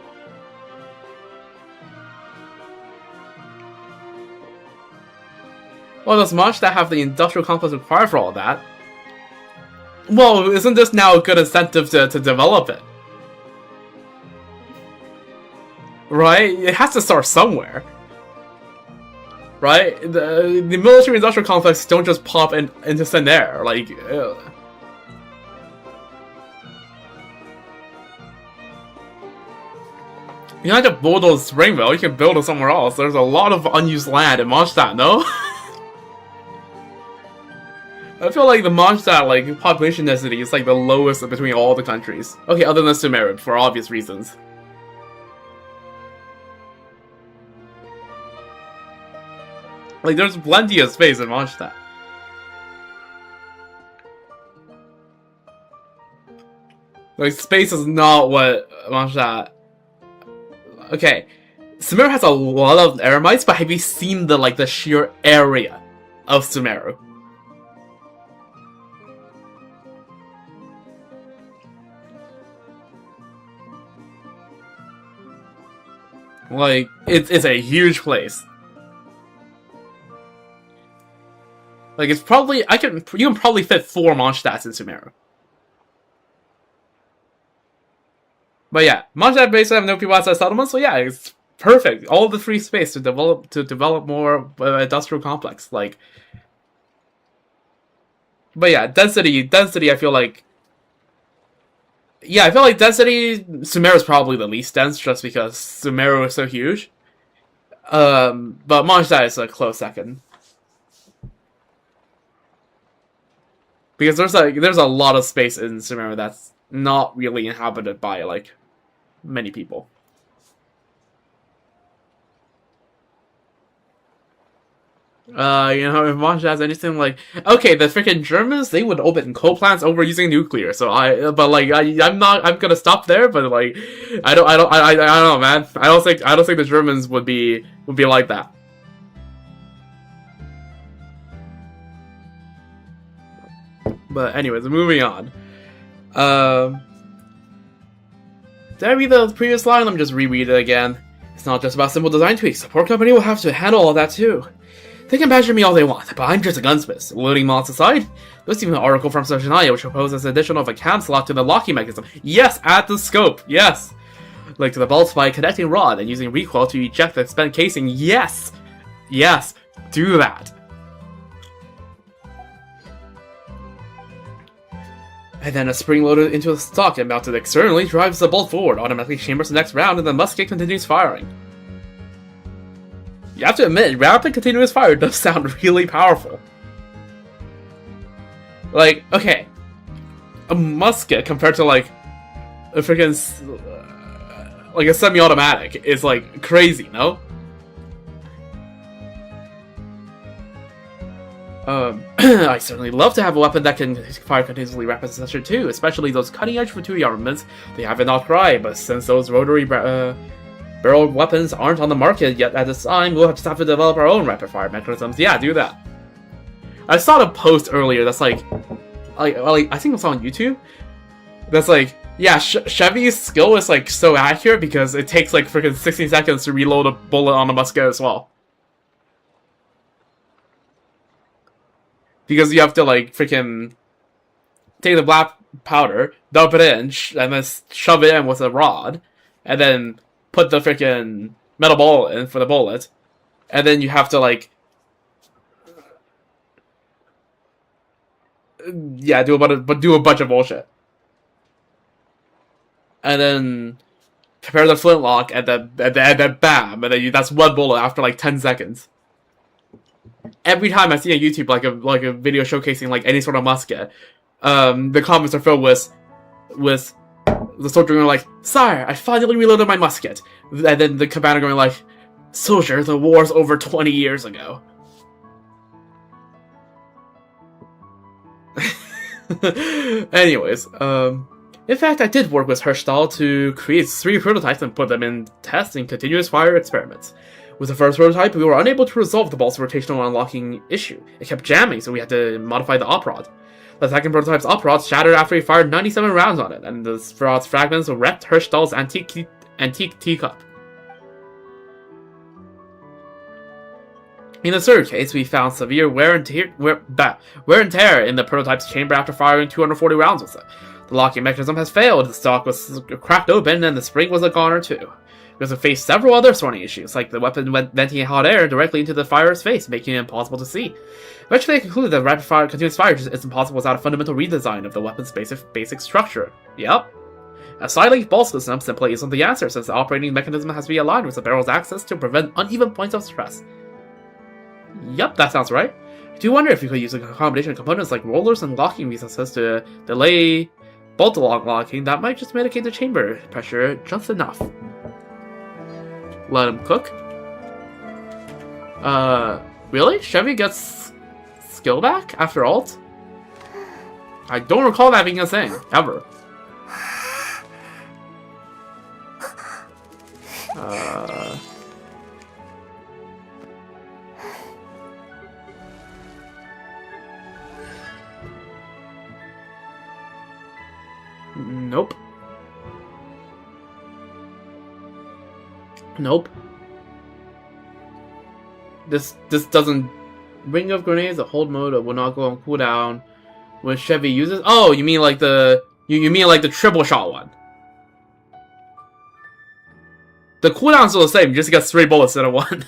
Well, does Mondstadt have the industrial complex required for all that? Well, isn't this now a good incentive to develop it? Right? It has to start somewhere. Right? The military industrial complex don't just pop into thin air. Like, ugh. You don't have to build a Springville, you can build it somewhere else. There's a lot of unused land in Mondstadt, no? I feel like the Mondstadt, like, population density is, like, the lowest between all the countries. Okay, other than Sumeru, for obvious reasons. Like, there's plenty of space in Mondstadt. Like, space is not what Mondstadt... Okay, Sumeru has a lot of eremites, but have you seen the, like, the sheer area of Sumeru? Like, it's a huge place. Like, it's probably, you can probably fit 4 Mondstadts in Sumeru. But yeah, Mondstadt basically have no people outside settlements, so yeah, it's perfect. All the free space to develop more industrial complex. Like, but yeah, density. I feel like, yeah, I feel like density. Sumeru is probably the least dense, just because Sumeru is so huge. But Mondstadt is a close second. Because there's a lot of space in Sumeru that's not really inhabited by, like, many people. You know, if Mondstadt has anything like... Okay, the freaking Germans, they would open coal plants over using nuclear, so I'm gonna stop there, but, like, I don't know, man. I don't think the Germans would be like that. But anyways, moving on. Did I read the previous line? Let me just reread it again. It's not just about simple design tweaks. The poor company will have to handle all that too. They can badger me all they want, but I'm just a gunsmith. Loading mods aside, there's even an article from Sojanaya which proposes addition of a cam slot to the locking mechanism. Yes, add the scope. Yes. Like to the bolts by connecting rod and using recoil to eject the spent casing. Yes. Yes. Do that. And then a spring loaded into the stock and mounted externally drives the bolt forward, automatically chambers the next round, and the musket continues firing. You have to admit, rapid continuous fire does sound really powerful. Like, okay, a musket compared to like a freaking like a semi-automatic is like crazy, no? I certainly love to have a weapon that can fire continuously rapid succession too, especially those cutting-edge Futui armaments. They have an outcry, but since those rotary barrel weapons aren't on the market yet at this time, we'll just have to develop our own rapid-fire mechanisms. Yeah, do that. I saw a post earlier that's like I think it was on YouTube. That's like, yeah, Chevy's skill is like so accurate because it takes like freaking 16 seconds to reload a bullet on a musket as well. Because you have to, like, freaking take the black powder, dump it in, and then shove it in with a rod, and then put the freaking metal ball in for the bullet, and then you have to, like, yeah, do a bunch of bullshit. And then prepare the flintlock, and then bam, and then that's one bullet after, like, 10 seconds. Every time I see on YouTube like a video showcasing like any sort of musket, the comments are filled with the soldier going like, "Sire, I finally reloaded my musket," and then the commander going like, "Soldier, the war's over 20 years ago." Anyways, in fact, I did work with Hirschtal to create 3 prototypes and put them in test in continuous fire experiments. With the first prototype, we were unable to resolve the bolt's rotational unlocking issue. It kept jamming, so we had to modify the op rod. The second prototype's op rod shattered after we fired 97 rounds on it, and the rod's fragments wrecked Hirschtal's antique teacup. In the third case, we found severe wear and tear in the prototype's chamber after firing 240 rounds with it. The locking mechanism has failed, the stock was cracked open, and the spring was a goner too. We also faced several other sorting issues, like the weapon venting hot air directly into the firer's face, making it impossible to see. Eventually, I concluded that rapid fire continuous fire is impossible without a fundamental redesign of the weapon's basic structure. Yep. A side-link ball system simply isn't the answer, since the operating mechanism has to be aligned with the barrel's axis to prevent uneven points of stress. Yep, that sounds right. Do wonder if you could use a combination of components like rollers and locking recesses to delay bolt locking. That might just mitigate the chamber pressure just enough. Let him cook. Really? Chevy gets skill back after ult? I don't recall that being a thing, ever. Nope. Nope. This doesn't... Ring of grenades, the hold mode will not go on cooldown when Chevy uses... Oh, you mean like the... You mean like the triple shot one. The cooldown's still the same, you just get 3 bullets instead of 1.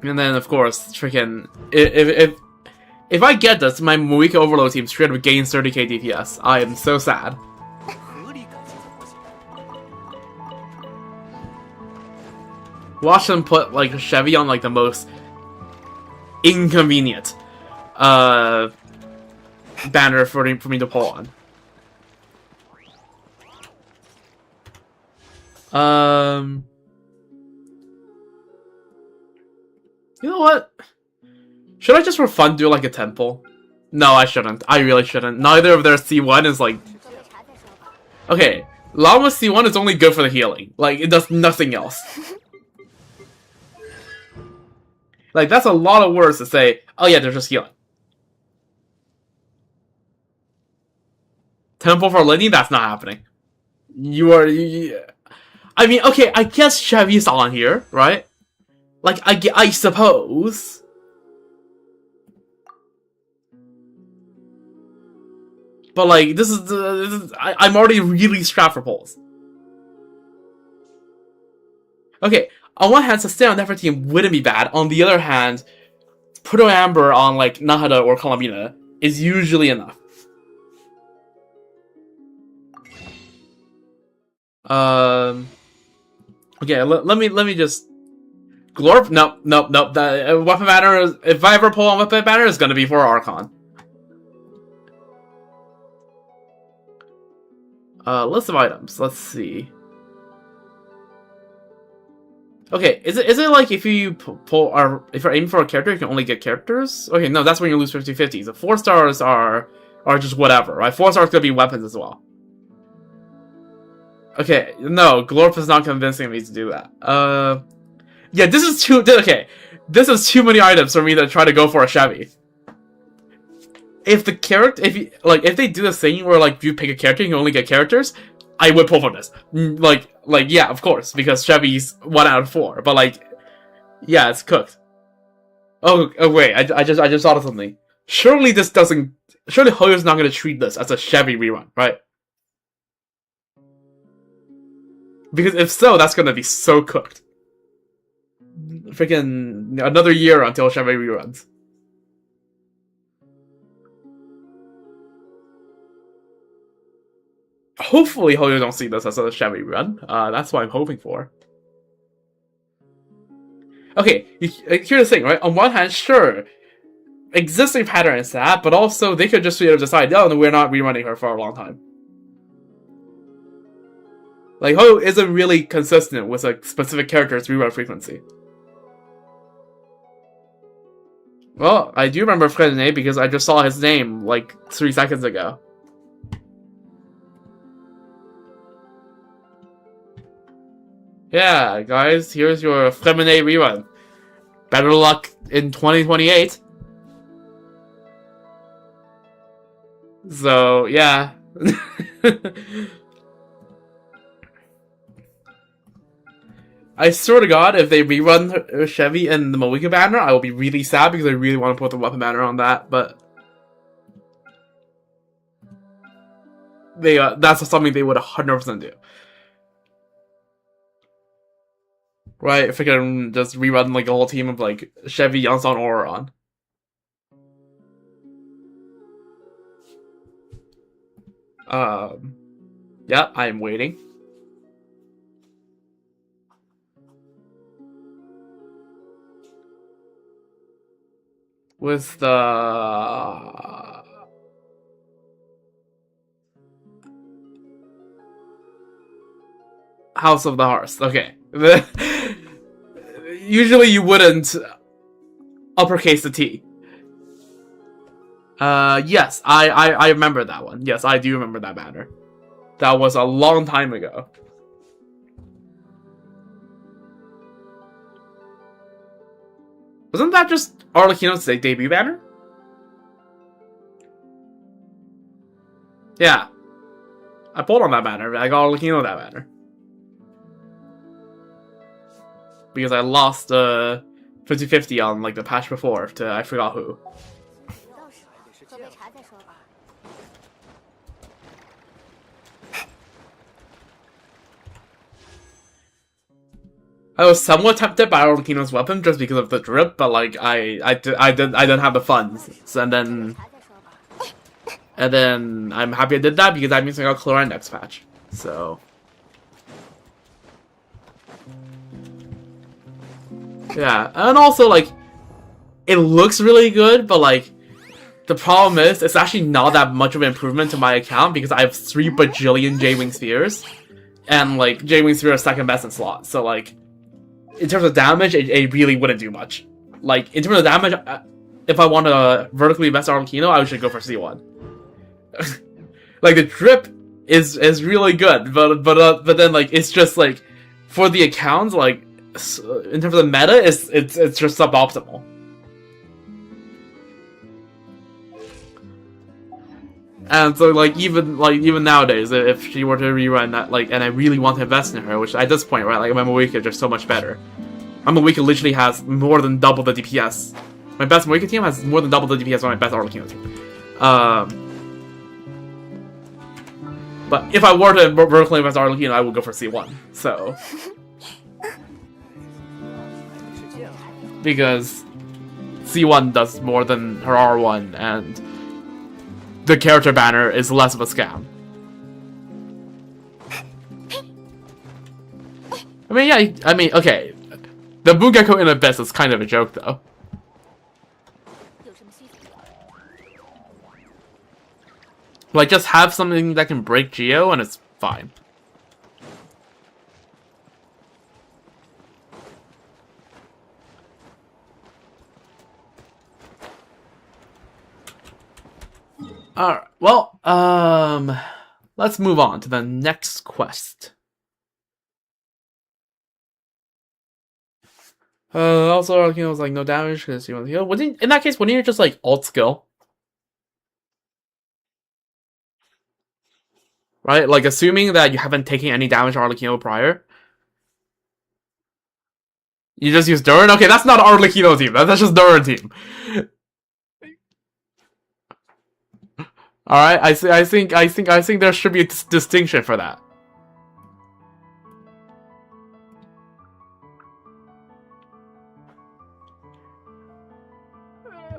And then, of course, freaking... If I get this, my Moika Overload team straight up gains 30k DPS. I am so sad. Watch them put, like, Chevy on, like, the most inconvenient banner for me to pull on. You know what? Should I just for fun do, like, a temple? No, I shouldn't. I really shouldn't. Neither of their C1 is, like... Okay, Llama's C1 is only good for the healing. Like, it does nothing else. Like, that's a lot of words to say, oh yeah, they're just healing. Temple for Lenny? That's not happening. I mean, okay, I guess Chevy's on here, right? Like, I suppose. But, like, I'm already really strapped for polls. Okay, on one hand, sustain on effort team wouldn't be bad. On the other hand, Proto Amber on, like, Nahada or Columbina is usually enough. Okay, let me just... Glorp? Nope. The weapon banner is... If I ever pull on weapon banner, it's gonna be for Archon. List of items. Let's see. Okay, is it like if you if you're aiming for a character, you can only get characters? Okay, no, that's when you lose 50-50s. The 4 stars are just whatever, right? 4 stars could be weapons as well. Okay, no, Glorp is not convincing me to do that. Yeah, this is too... Okay, this is too many items for me to try to go for a Chevy. If the character... If they do this thing where, like, you pick a character and you only get characters, I would pull for this. Like, yeah, of course, because Chevy's 1 out of 4. But, like, yeah, it's cooked. Oh wait, I just thought of something. Surely this doesn't... Surely Hoyo's not going to treat this as a Chevy rerun, right? Because if so, that's going to be so cooked. Freaking another year until Chevy reruns. Hopefully Hoyo don't see this as a Chevy run. That's what I'm hoping for. Okay, here's the thing, right? On one hand, sure, existing pattern is that, but also they could just decide, oh, no, we're not rerunning her for a long time. Like, Hoyo isn't really consistent with a specific character's rerun frequency. Well, I do remember Fredene because I just saw his name, like, 3 seconds ago. Yeah, guys, here's your Femine rerun. Better luck in 2028. So, yeah. I swear to God, if they rerun Chevy and the Moika banner, I will be really sad because I really want to put the weapon banner on that, but... that's something they would 100% do. Right, if I can just rerun like a whole team of like Chevy, Yansan, Oron. Yeah, I'm waiting. with the House of the Hearts. Okay. Usually you wouldn't uppercase the T. Yes, I remember that one. Yes, I do remember that banner. That was a long time ago. Wasn't that just Arlecchino's debut banner? Yeah. I pulled on that banner, but I got Arlecchino that banner. Because I lost 50-50 on like the patch before to I forgot who. I was somewhat tempted by Arlecchino's weapon just because of the drip, but like I didn't have the funds, so, and then I'm happy I did that because that means I got Chlorine next patch. So yeah, and also like it looks really good, but like the problem is it's actually not that much of an improvement to my account because I have 3 bajillion J-Wing Spheres, and like J-Wing Sphere is second best in slot, so like. In terms of damage, it really wouldn't do much. Like, in terms of damage, if I want to vertically invest Arlecchino, I should go for C1. Like, the drip is really good, but then, like, it's just, like, for the accounts, like, in terms of the meta, it's just suboptimal. And so, like, even nowadays, if she were to rerun that, like, and I really want to invest in her, which at this point, right, like, my Moika is just so much better. My Moika literally has more than double the DPS. My best Moika team has more than double the DPS on my best Arlecchino team. But if I were to vertically invest Arlecchino, I would go for C1. So. Because C1 does more than her R1, and the character banner is less of a scam. I mean, yeah, I mean, okay. The Bugekko in Abyss is kind of a joke, though. Like, just have something that can break Geo, and it's fine. Alright, well, let's move on to the next quest. Also, Arlecchino was like, no damage, because you want to heal. In that case, wouldn't you just, like, alt skill? Right? Like, assuming that you haven't taken any damage to Arlecchino prior. You just use Durin? Okay, that's not Arlecchino team, that's just Durin team. Alright, I think there should be a distinction for that.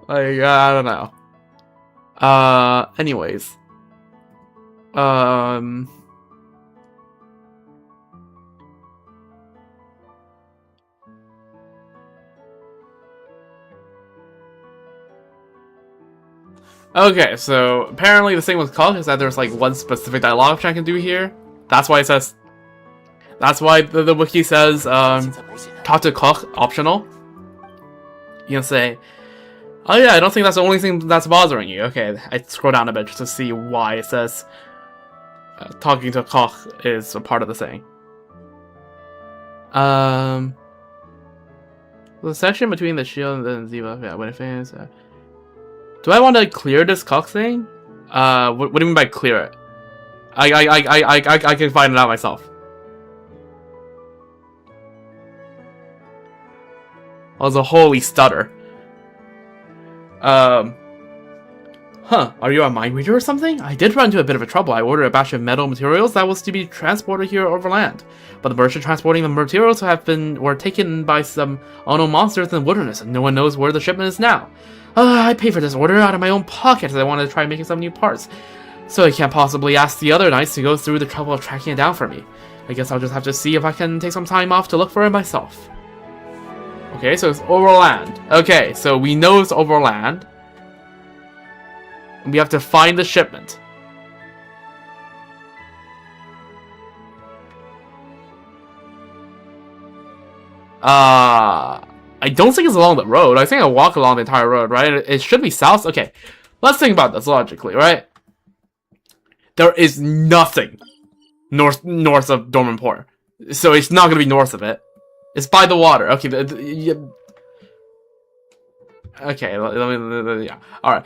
Like, I don't know. Anyways. Okay, so apparently the thing with Koch is that there's like one specific dialogue option I can do here. That's why it says. That's why the wiki says talk to Koch optional. You can say, oh yeah, I don't think that's the only thing that's bothering you. Okay, I scroll down a bit just to see why it says talking to Koch is a part of the thing. The section between the shield and the Ziva, yeah, when it finishes. Do I want to clear this Koch thing? What do you mean by clear it? I can find it out myself. Also, holy stutter. Are you a mind reader or something? I did run into a bit of a trouble. I ordered a batch of metal materials that was to be transported here over land. But the merchant transporting the materials were taken by some unknown monsters in the wilderness, and no one knows where the shipment is now. I paid for this order out of my own pocket as I wanted to try making some new parts. So I can't possibly ask the other knights to go through the trouble of tracking it down for me. I guess I'll just have to see if I can take some time off to look for it myself. Okay, so it's over land. Okay, so we know it's over land. We have to find the shipment. I don't think it's along the road. I think I walk along the entire road, right? It should be south. Okay, let's think about this logically, right? There is nothing north of Dormant Port, so it's not gonna be north of it. It's by the water. Okay, okay. Let me. Yeah. All right.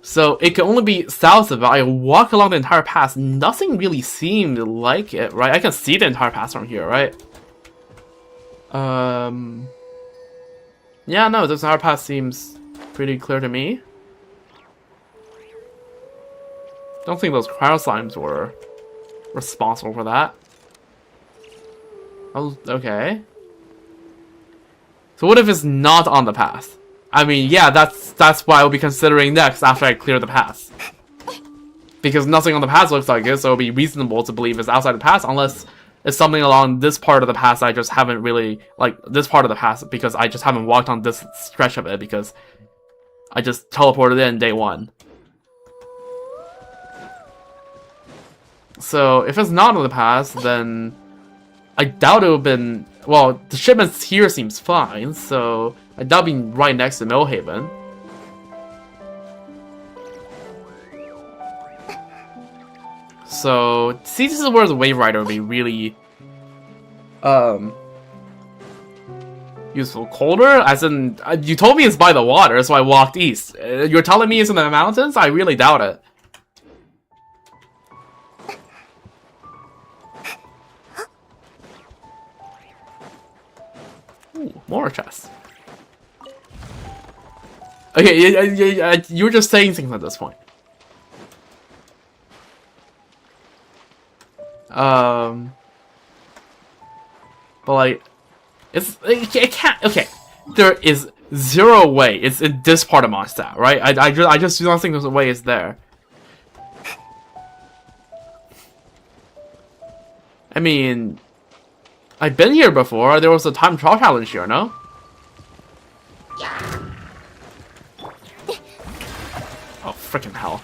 So it can only be south of it. I walk along the entire pass. Nothing really seemed like it, right? I can see the entire pass from here, right? Yeah, no, this entire pass seems pretty clear to me. Don't think those cryo slimes were responsible for that. Oh, okay. So what if it's not on the path? I mean, yeah, that's what I'll be considering next after I clear the pass. Because nothing on the pass looks like it, so it'll be reasonable to believe it's outside the pass, unless it's something along this part of the pass I just haven't really, like, this part of the pass, because I just haven't walked on this stretch of it, because I just teleported in day one. So, if it's not on the pass, then I doubt it would have been... Well, the shipments here seems fine, so I doubt being right next to Millhaven. So, see, this is where the Wave Rider would be really useful. Colder? As in, you told me it's by the water, so I walked east. You're telling me it's in the mountains? I really doubt it. Ooh, more chests. Okay, you were just saying things at this point. But like, it can't. Okay, there is zero way it's in this part of Mondstadt, right? I just don't think there's a way it's there. I mean, I've been here before. There was a time trial challenge here, no? Oh, freaking hell.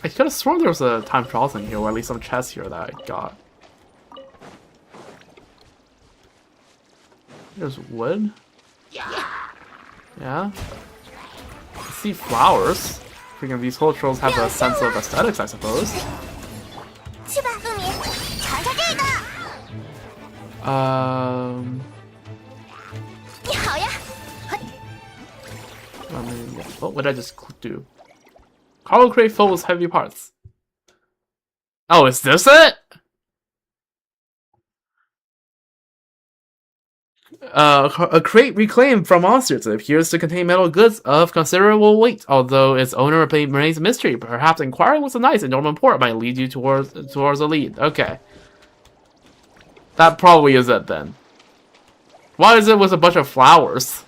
I could have sworn there was a time trial thing here, or at least some chests here that I got. There's wood. Yeah. I see flowers. Freaking these cultures have a sense of aesthetics, I suppose. I mean, what did I just do? Cargo crate full with heavy parts. Oh, is this it? A crate reclaimed from monsters. It appears to contain metal goods of considerable weight, although its owner remains a mystery. Perhaps inquiring with the knights in Dormant Port might lead you towards a lead. Okay. That probably is it then. Why is it with a bunch of flowers?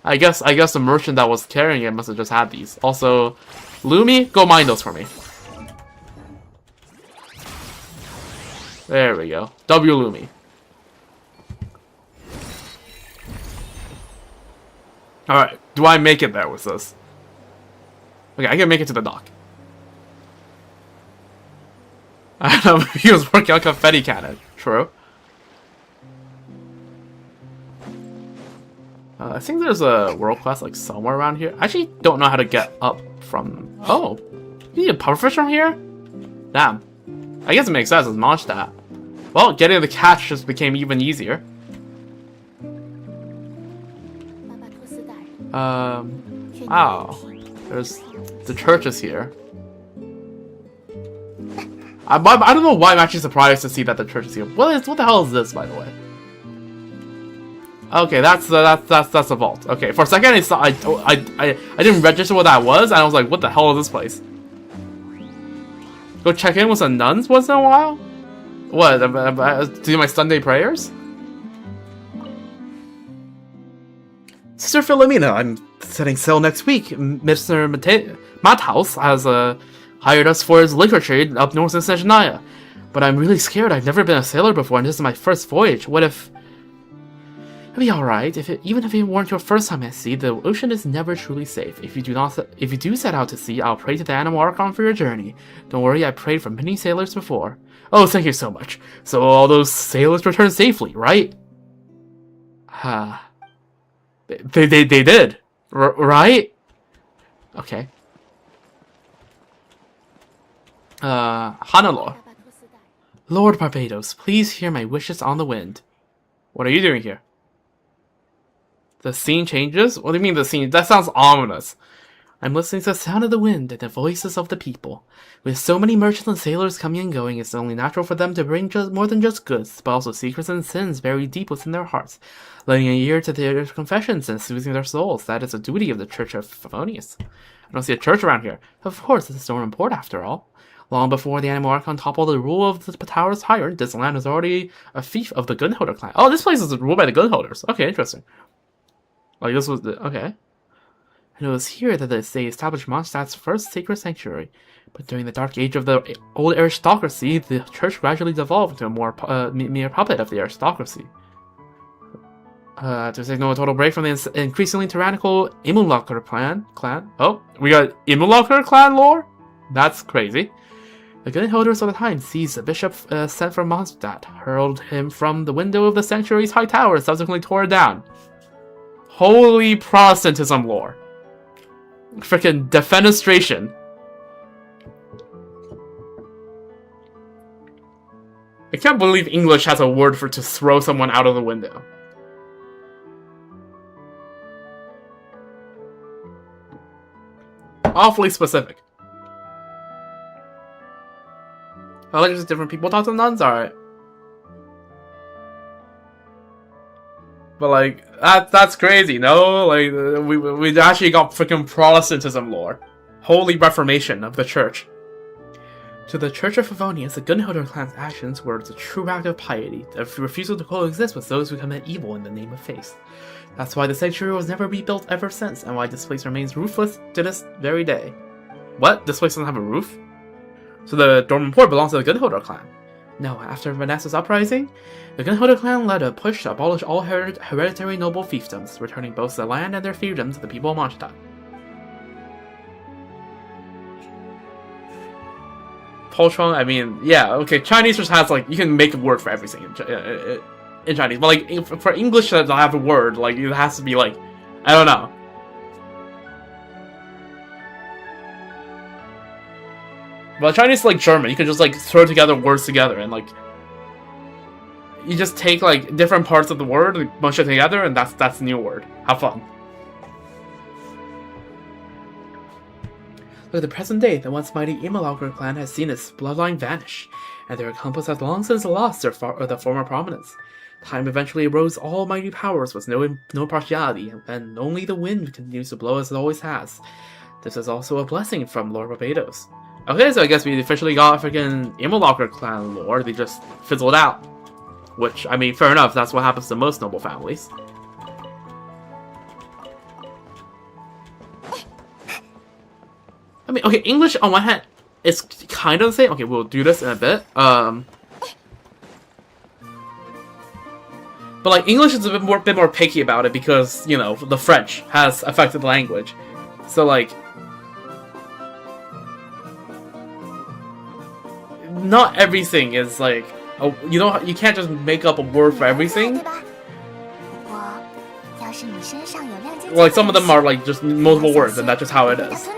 I guess the merchant that was carrying it must have just had these. Also, Lumi, go mine those for me. There we go. W Lumi. Alright, do I make it there with this? Okay, I can make it to the dock. I don't know if he was working on confetti cannon. True. I think there's a world class like somewhere around here. I actually don't know how to get up from... Oh! You need a pufferfish from here? Damn. I guess it makes sense, it's Mondstadt. Well, getting the catch just became even easier. Wow. There's... The church is here. I don't know why I'm actually surprised to see that the church is here. What the hell is this, by the way? Okay, that's a vault. Okay, for a second I didn't register what that was, and I was like, what the hell is this place? Go check in with some nuns once in a while? What, do my Sunday prayers? Mr. Philomena, I'm setting sail next week. Mr. Mathaus has hired us for his liquor trade up north in Snezhnaya. But I'm really scared. I've never been a sailor before, and this is my first voyage. What if... It'll be alright. Even if it weren't your first time at sea, the ocean is never truly safe. If you do set out to sea, I'll pray to the Animal Archon for your journey. Don't worry, I prayed for many sailors before. Oh, thank you so much. So all those sailors returned safely, right? They did. Right? Okay. Hannelore. Lord Barbados, please hear my wishes on the wind. What are you doing here? The scene changes? What do you mean the scene? That sounds ominous. I'm listening to the sound of the wind and the voices of the people. With so many merchants and sailors coming and going, it's only natural for them to bring more than just goods, but also secrets and sins buried deep within their hearts. Lending an ear to their confessions and soothing their souls, that is a duty of the Church of Favonius. I don't see a church around here. Of course, it's a storm port after all. Long before the Animal Archon toppled the rule of the Tower's tyrant, this land was already a fief of the Gunholder clan. Oh, this place is ruled by the Gunholders. Okay, interesting. Like, this was the... Okay. And it was here that they established Mondstadt's first sacred sanctuary. But during the dark age of the old aristocracy, the church gradually devolved into a more mere puppet of the aristocracy. To signal a total break from the increasingly tyrannical Imulaker clan. Oh, we got Imulaker clan lore? That's crazy. The Gunholders of the time seized the bishop sent from Mondstadt, hurled him from the window of the sanctuary's high tower, and subsequently tore it down. Holy Protestantism lore. Frickin' defenestration. I can't believe English has a word for to throw someone out of the window. Awfully specific. I like just different people talk to nuns, alright. But like, that's crazy, no? Like, we actually got freaking Protestantism lore. Holy Reformation of the Church. To the Church of Favonius, the Gunholder clan's actions were the true act of piety, a refusal to coexist with those who commit evil in the name of faith. That's why the sanctuary was never rebuilt ever since, and why this place remains roofless to this very day. What? This place doesn't have a roof? So the dormant port belongs to the Gunholder clan. No, after Vanessa's uprising, the Gunholder clan led a push to abolish all hereditary noble fiefdoms, returning both the land and their fiefdom to the people of Mondstadt. Poltron, I mean, yeah, okay, Chinese just has, like, you can make a word for everything in Chinese, but, like, for English to have a word, like, it has to be, like, I don't know. But Chinese is like German, you can just, like, throw together words together, and, like, you just take, like, different parts of the word, like, bunch it together, and that's the new word. Have fun. Look at the present day, the once mighty Imulaker clan has seen its bloodline vanish, and their accomplices have long since lost their former prominence. Time eventually arose almighty powers with no partiality, and only the wind continues to blow as it always has. This is also a blessing from Lord Barbados. Okay, so I guess we officially got freaking Imulaker clan lore, they just fizzled out. Which, I mean, fair enough, that's what happens to most noble families. I mean, okay, English on one hand is kind of the same. Okay, we'll do this in a bit. But like English is a bit more picky about it because, you know, the French has affected the language. So like, not everything is like, you know, you can't just make up a word for everything. Like some of them are like just multiple words, and that's just how it is.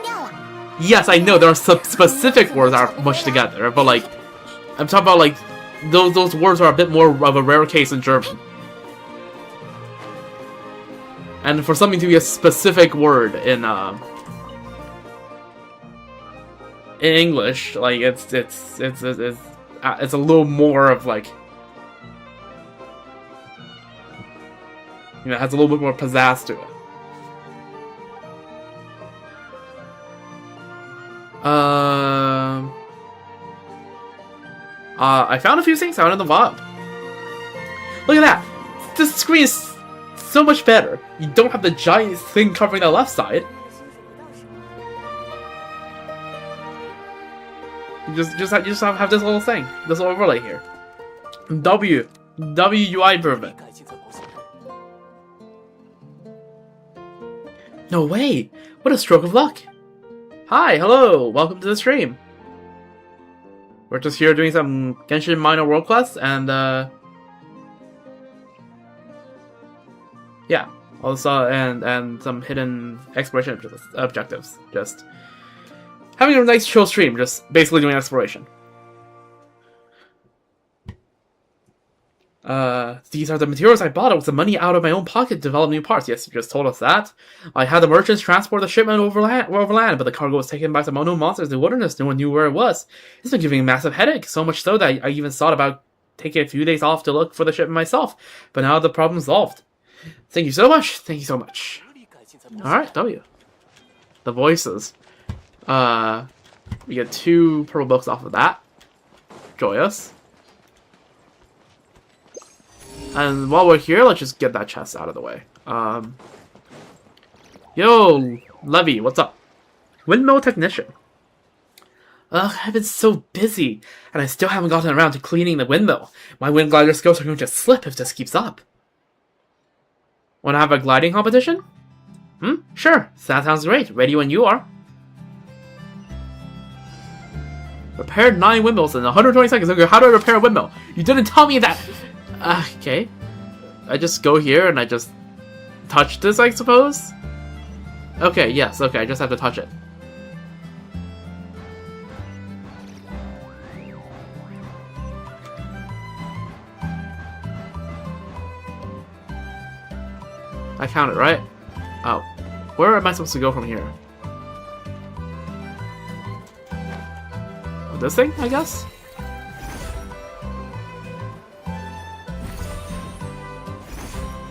Yes, I know there are some specific words that are mushed together, but like, I'm talking about like those words are a bit more of a rare case in German. And for something to be a specific word in English, like it's a little more of like, you know, it has a little bit more pizzazz to it. I found a few things out in the VOD. Look at that! This screen is so much better. You don't have the giant thing covering the left side. You just have this little thing, this little overlay here. W UI improvement. No way! What a stroke of luck! Hi, hello, welcome to the stream. We're just here doing some Genshin minor world quests and yeah, also and some hidden exploration objectives. Just having a nice chill stream, just basically doing exploration. These are the materials I bought with the money out of my own pocket to develop new parts. Yes, you just told us that. I had the merchants transport the shipment overland, but the cargo was taken by some unknown monsters in the wilderness. No one knew where it was. It's been giving me a massive headache, so much so that I even thought about taking a few days off to look for the shipment myself. But now the problem's solved. Thank you so much. Thank you so much. Alright, W. The voices. We get 2 purple books off of that. Joyous. And while we're here, let's just get that chest out of the way. Yo, Levy, what's up? Windmill technician. Ugh, I've been so busy, and I still haven't gotten around to cleaning the windmill. My wind glider skills are going to slip if this keeps up. Wanna have a gliding competition? Sure, that sounds great. Ready when you are. Repaired 9 windmills in 120 seconds. Okay, how do I repair a windmill? You didn't tell me that! Okay. I just go here and I just touch this, I suppose? Okay, yes, okay, I just have to touch it. I counted, right? Oh. Where am I supposed to go from here? This thing, I guess?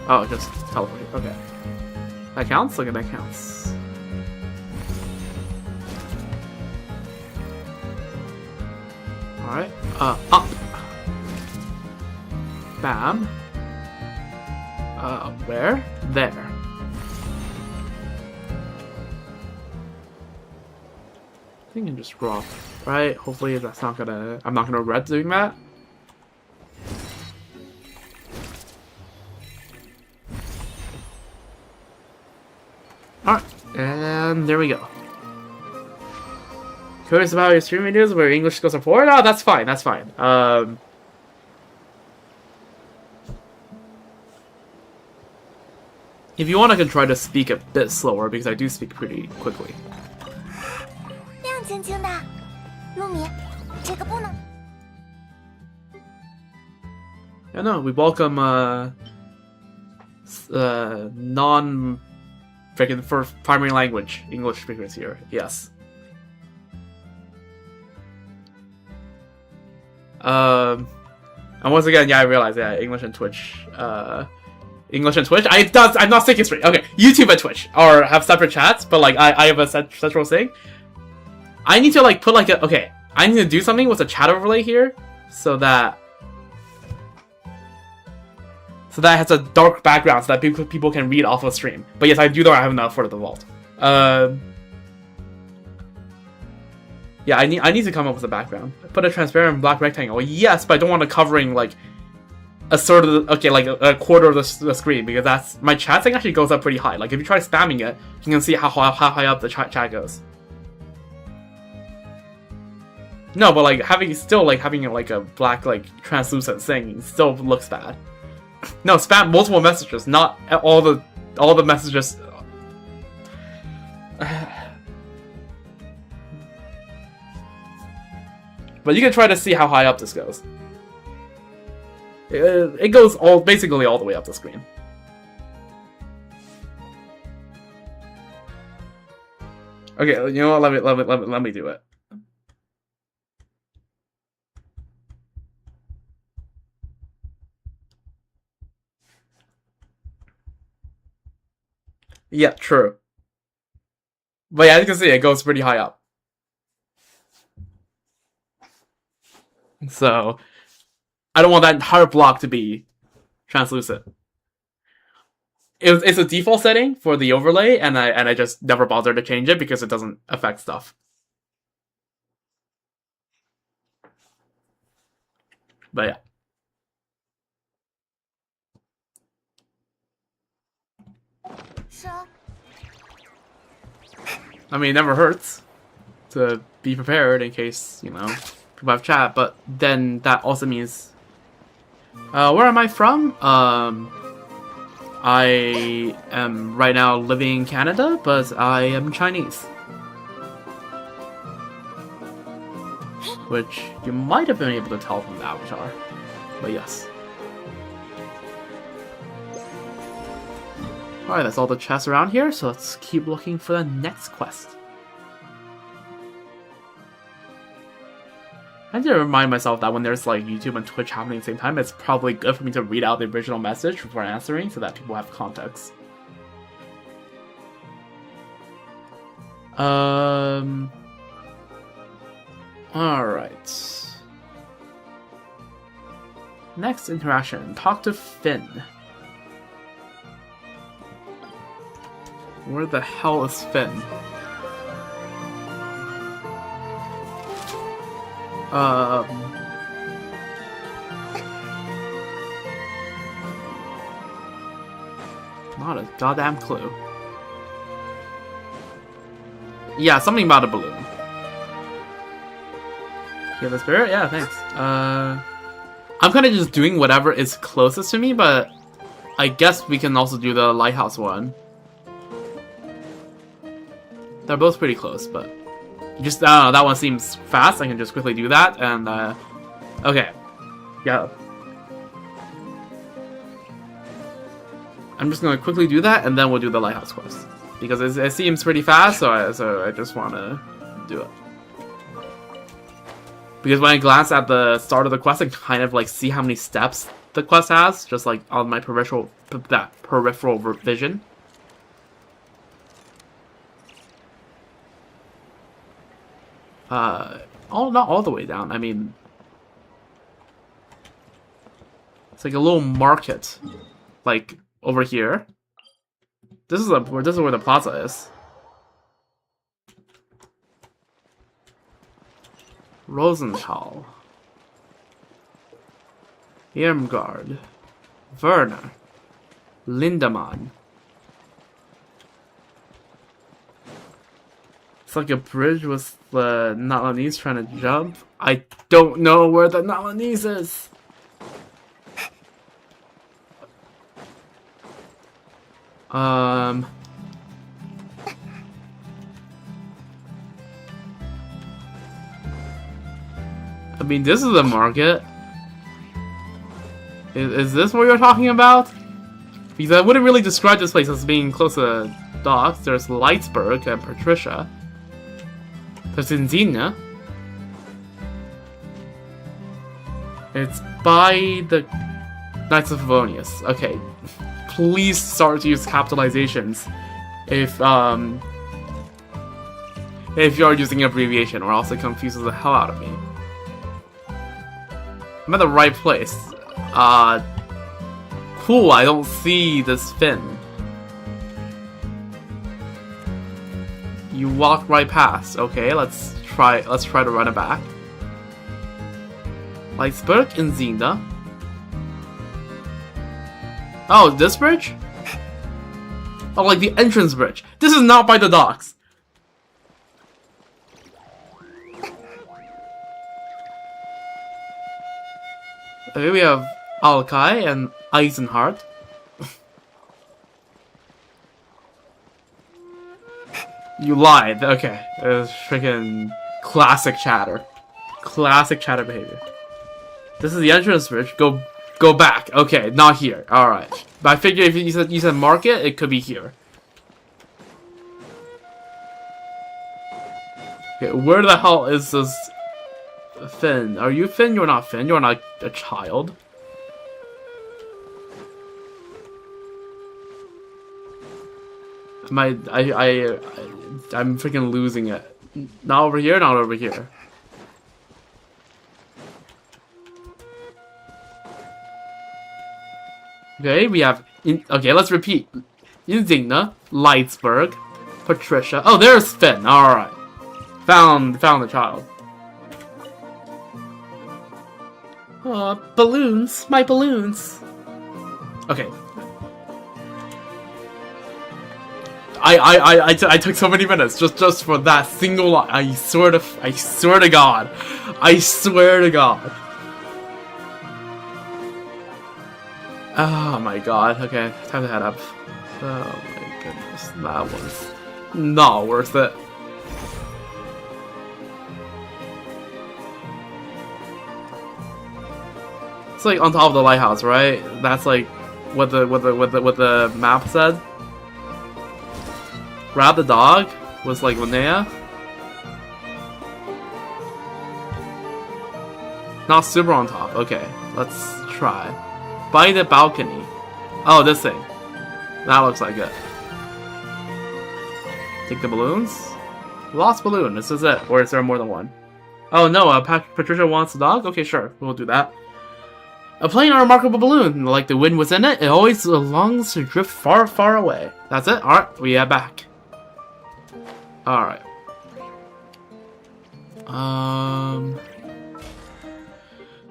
Oh, just teleport. Okay. That counts? Look at that counts. Alright. Up. Bam. Where? There. I think I can just drop. Right? Hopefully that's not gonna... I'm not gonna regret doing that. Alright, and there we go. Curious about your stream videos where English skills are forward? Oh, that's fine, that's fine. If you want, I can try to speak a bit slower, because I do speak pretty quickly. Yeah, no, we welcome, freaking for primary language English speakers here. Yes. And once again, yeah, I realize, yeah, English and Twitch. English and Twitch. I'm not thinking straight. Okay, YouTube and Twitch or have separate chats, but like I have a central thing. I need to like put like a okay. I need to do something with a chat overlay here, so that it has a dark background so that people can read off of stream. But yes, I do know I have enough for the vault. Yeah, I need to come up with a background. Put a transparent black rectangle. Yes, but I don't want it covering like a third of the, okay, like a quarter of the screen, because that's my chat thing actually goes up pretty high. Like if you try spamming it, you can see how high up the chat goes. No, but like having like a black like translucent thing still looks bad. No, spam multiple messages, not all the messages. But you can try to see how high up this goes. It goes basically all the way up the screen. Okay, you know what? Let me do it. Yeah, true. But yeah, as you can see, it goes pretty high up. So I don't want that entire block to be translucent. it's a default setting for the overlay, and I just never bothered to change it because it doesn't affect stuff. But yeah. I mean, it never hurts to be prepared in case, you know, people have chat, but then that also means... where am I from? I am right now living in Canada, but I am Chinese. Which you might have been able to tell from the avatar, but yes. Alright, that's all the chests around here, so let's keep looking for the next quest. I need to remind myself that when there's like YouTube and Twitch happening at the same time, it's probably good for me to read out the original message before answering so that people have context. Alright. Next interaction. Talk to Finn. Where the hell is Finn? Not a goddamn clue. Yeah, something about a balloon. You have a spirit? Yeah, thanks. I'm kind of just doing whatever is closest to me, but I guess we can also do the lighthouse one. They're both pretty close, but just, I don't know, that one seems fast. I can just quickly do that, and, okay. Yeah. I'm just gonna quickly do that, and then we'll do the lighthouse quest. Because it seems pretty fast, so I just wanna do it. Because when I glance at the start of the quest, I kind of, like, see how many steps the quest has, just, like, on my peripheral vision. Not all the way down. I mean, it's like a little market, like over here. This is where the plaza is. Rosenthal, Irmgard, Werner, Lindemann. It's like a bridge with the Nalanese trying to jump. I don't know where the Nalanese is. I mean, this is a market. Is this what you're talking about? Because I wouldn't really describe this place as being close to docks. There's Lightsburg and Patricia. There's Inzina. It's by the Knights of Favonius. Okay. Please start to use capitalizations if you're using an abbreviation, or else it confuses the hell out of me. I'm at the right place. Cool, I don't see this Finn. You walked right past. Okay, let's try to run it back. Lightsburg and Zinda. Oh, this bridge? Oh, like the entrance bridge. This is not by the docks. Okay, we have Alkai and Eisenhardt. You lied. Okay. It was freaking classic chatter. Classic chatter behavior. This is the entrance bridge. Go back. Okay, not here. Alright. But I figure if you said market, it could be here. Okay, where the hell is this Finn? Are you Finn? You're not Finn. You're not a child. I'm freaking losing it. Not over here, not over here. Okay, we have Okay, let's repeat. Indigna, Lightsburg, Patricia. Oh, there's Finn. Alright. Found the child. Balloons. My balloons. Okay. I took so many minutes just for that single line. I swear to God. I swear to God. Oh my god. Okay, time to head up. Oh my goodness. That was not worth it. It's like on top of the lighthouse, right? That's like what the map said. Grab the dog was like Linnea. Not super on top. Okay, let's try. By the balcony. Oh, this thing. That looks like it. Take the balloons. Lost balloon. This is it. Or is there more than one? Oh no, Patricia wants the dog? Okay, sure. We'll do that. A plain and remarkable balloon. Like the wind was in it, it always longs to drift far, far away. That's it? Alright, we are back. Alright.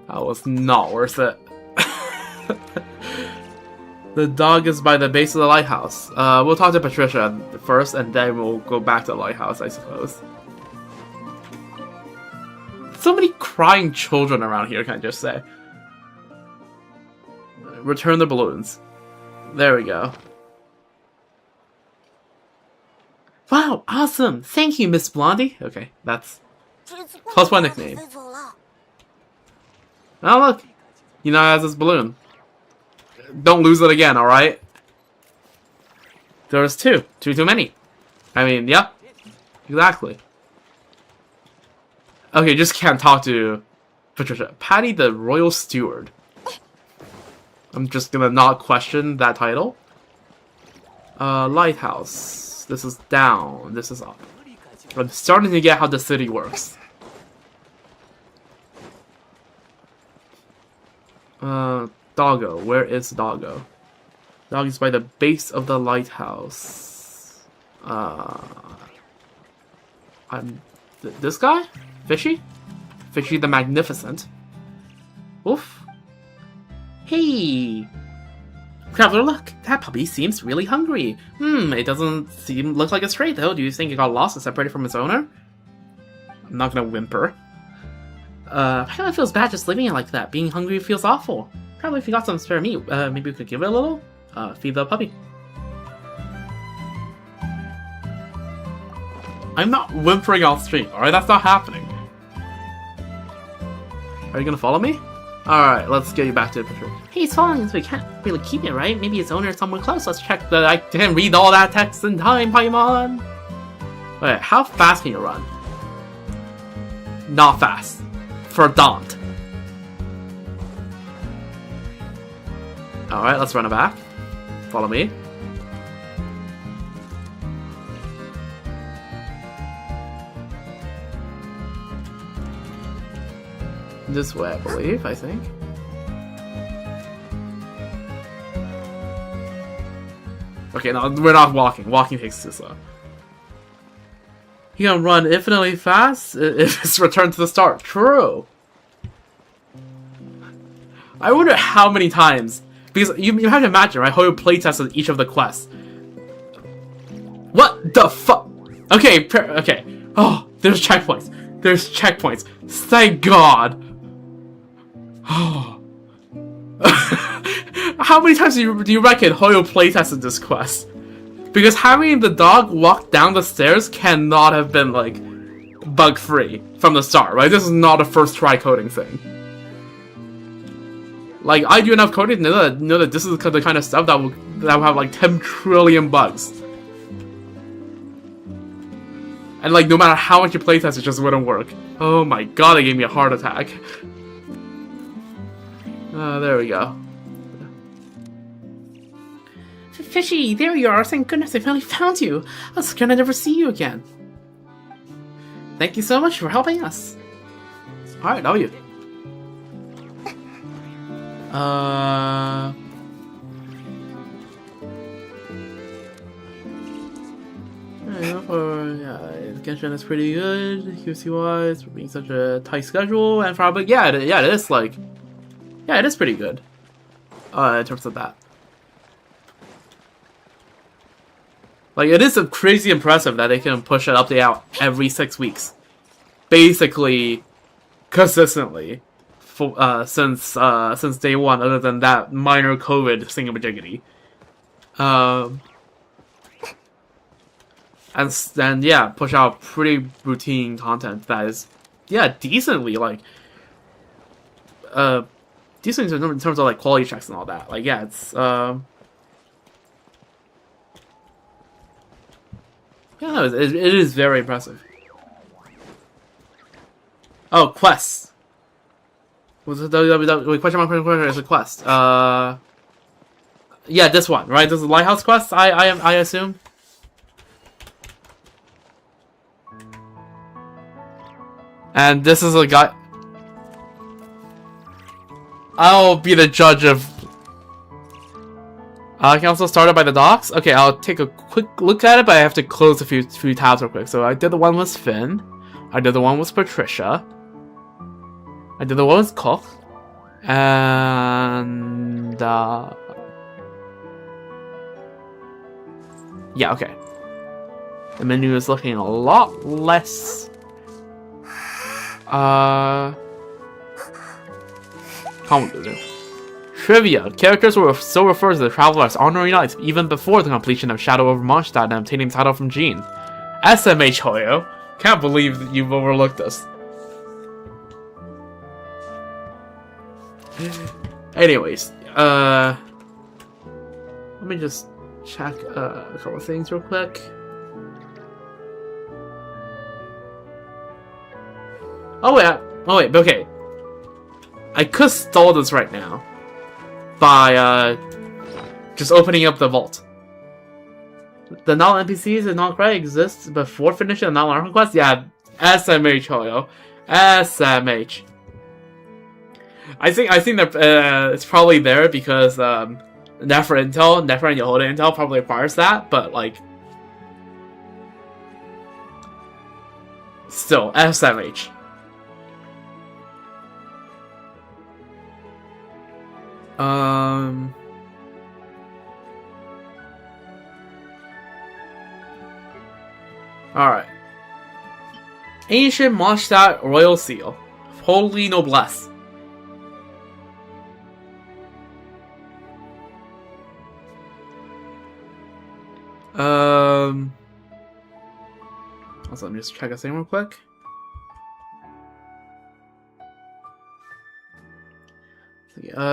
That was not worth it. The dog is by the base of the lighthouse. We'll talk to Patricia first, and then we'll go back to the lighthouse, I suppose. So many crying children around here, can I just say. Return the balloons. There we go. Wow, awesome! Thank you, Miss Blondie. Okay, that's +1 nickname. Oh look, he now has this balloon. Don't lose it again, alright? There's two. Too many. I mean, yep. Exactly. Okay, just can't talk to Patricia. Patty the Royal Steward. I'm just gonna not question that title. Lighthouse. This is down. This is up. I'm starting to get how the city works. Doggo. Where is Doggo? Dog is by the base of the lighthouse. This guy? Fishy? Fishy the Magnificent. Oof. Hey! Traveler, look! That puppy seems really hungry. It doesn't look like a stray though. Do you think it got lost and separated from its owner? I'm not gonna whimper. I kind of feels bad just leaving it like that. Being hungry feels awful. Probably if you got some spare meat, maybe we could give it a little? Feed the puppy. I'm not whimpering off stream, alright? That's not happening. Are you gonna follow me? Alright, let's get you back to the picture. Hey, he's following us. We can't really keep it, right? Maybe its owner is somewhere close. Let's check that I can read all that text in time, Paimon. Wait, how fast can you run? Not fast. For Daunt. Alright, let's run it back. Follow me. This way, I believe, I think. Okay, no, we're not walking. Walking takes too slow. You can run infinitely fast if it's returned to the start. True. I wonder how many times, because you have to imagine, right? How you playtested each of the quests. What the fuck? Okay, okay. Oh, there's checkpoints. There's checkpoints. Thank God. Oh. How many times do you reckon Hoyo playtested this quest? Because having the dog walk down the stairs cannot have been, like, bug-free from the start, right? This is not a first try coding thing. Like, I do enough coding to know that this is the kind of stuff that will have, like, 10 trillion bugs. And, like, no matter how much you playtest, it just wouldn't work. Oh my god, it gave me a heart attack. There we go. Fishy, there you are. Thank goodness I finally found you. I was gonna never see you again. Thank you so much for helping us. Alright, W. Genshin is pretty good QC wise for being such a tight schedule, and probably it is like it is pretty good in terms of that. Like, it is crazy impressive that they can push an update out every 6 weeks, basically consistently, since day one. Other than that minor COVID thingamajiggy. And then push out pretty routine content that is decently like decent in terms of like quality checks and all that. Like it's it is very impressive. Oh, quests. Was it wait, question mark is a quest. Yeah, this one, right? This is a lighthouse quest, I assume. And this is a guy. I'll be the judge of. I can also start it by the docks. Okay, I'll take a quick look at it, but I have to close a few tabs real quick. So I did the one with Finn. I did the one with Patricia. I did the one with Cook. And yeah, okay. The menu is looking a lot less complicated. Trivia. Characters were so referred to the Traveler as honorary knights even before the completion of Shadow over Mondstadt and obtaining the title from Jean. SMH Hoyo. Can't believe that you've overlooked this. Anyways, let me just check a couple of things real quick. Oh wait, okay. I could stall this right now by just opening up the vault. The non-NPCs and non-credit exists before finishing the non-learning quest? Yeah, SMH Hoyo. SMH. I think that it's probably there because Nefer and Yehoda Intel probably requires that, but like still SMH. Alright. Ancient Mondstadt Royal Seal. Holy Noblesse. Also, let me just check a thing real quick.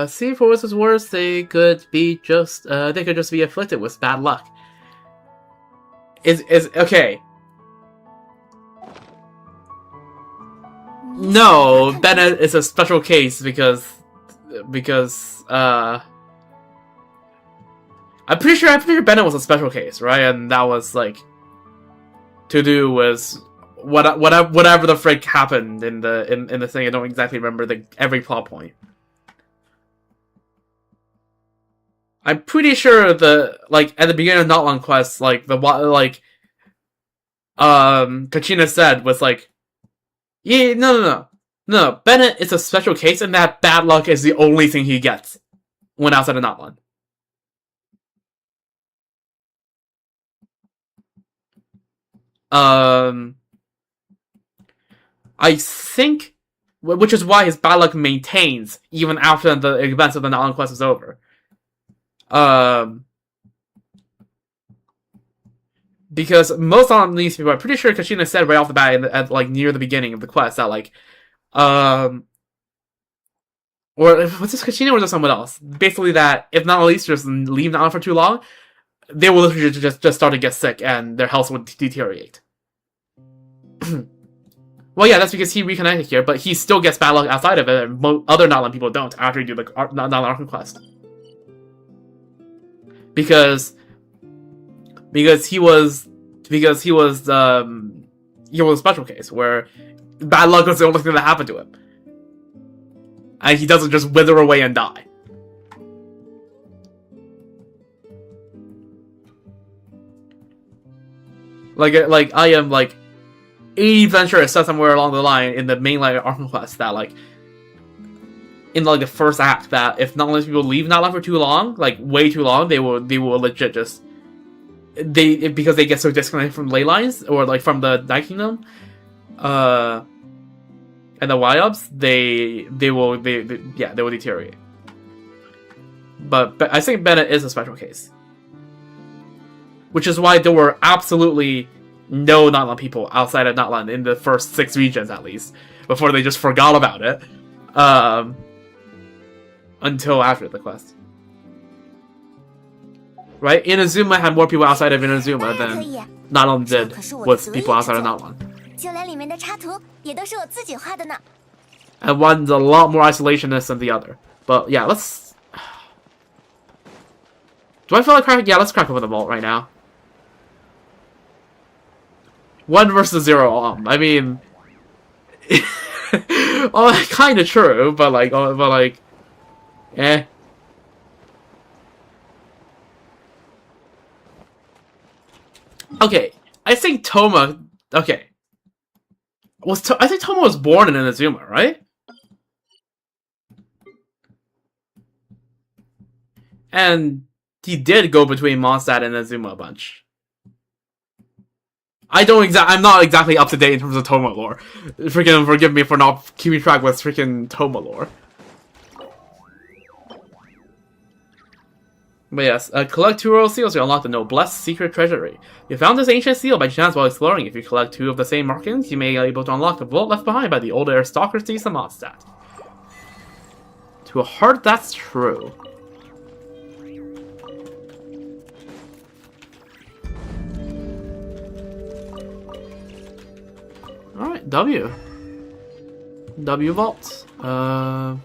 See, for what's worse, they could just be afflicted with bad luck. Is okay. No, Bennett is a special case because I'm pretty sure Bennett was a special case, right? And that was like to do with whatever the frick happened in the thing. I don't exactly remember every plot point. I'm pretty sure at the beginning of Not Long Quest, Kachina said was like, yeah, no. Bennett is a special case, and that bad luck is the only thing he gets when outside of Not Long. I think, which is why his bad luck maintains even after the events of the Not Long Quest is over. Because most of these people, I'm pretty sure Kachina said right off the bat at near the beginning of the quest that or was this Kachina or was it someone else? Basically that if not at least just leave Nala for too long, they will literally just start to get sick and their health would deteriorate. Well, yeah, that's because he reconnected here, but he still gets bad luck outside of it, and other Nala people don't after you do the Nala quest. Because he was a special case where bad luck was the only thing that happened to him, and he doesn't just wither away and die. Like I am like 80% sure it says somewhere along the line in the mainline arc quest that like in like the first act that if not only people leave Nightline for too long, like way too long, they will legit just because they get so disconnected from ley lines or like from the Night Kingdom, and the YOPs, they will deteriorate. But I think Bennett is a special case, which is why there were absolutely no Nightline people outside of Nightline in the first 6 regions at least before they just forgot about it, until after the quest. Right? Inazuma had more people outside of Inazuma than Nightline did with people outside of Nightline. And one's a lot more isolationist than the other. But yeah, let's... Do I feel like cracking? Yeah, let's crack open the vault right now. 1 versus 0. I mean... oh, kind of true, but like... eh. Okay, I think Toma... Okay. I think Toma was born in Inazuma, right? And he did go between Mondstadt and Inazuma a bunch. I'm not exactly up to date in terms of Toma lore. Freaking forgive me for not keeping track with freaking Toma lore. But yes, collect 2 royal seals to unlock the Noblesse secret treasury. You found this ancient seal by chance while exploring. If you collect 2 of the same markings, you may be able to unlock the vault left behind by the old aristocracies of Mondstadt. To a heart, that's true. Alright, W. W vault. Toma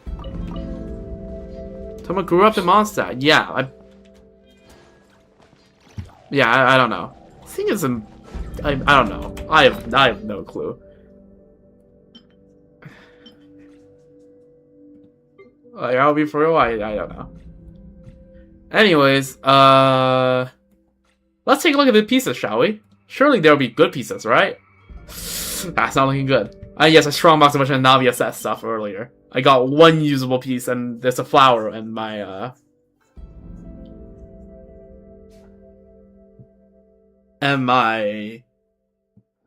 grew up in Mondstadt. Yeah, I don't know. I think it's I don't know. I have no clue. Like, I'll be for real, I don't know. Anyways, let's take a look at the pieces, shall we? Surely there'll be good pieces, right? That's not looking good. Yes, I strongboxed a bunch of Navi Assess stuff earlier. I got 1 usable piece, and there's a flower in my, And my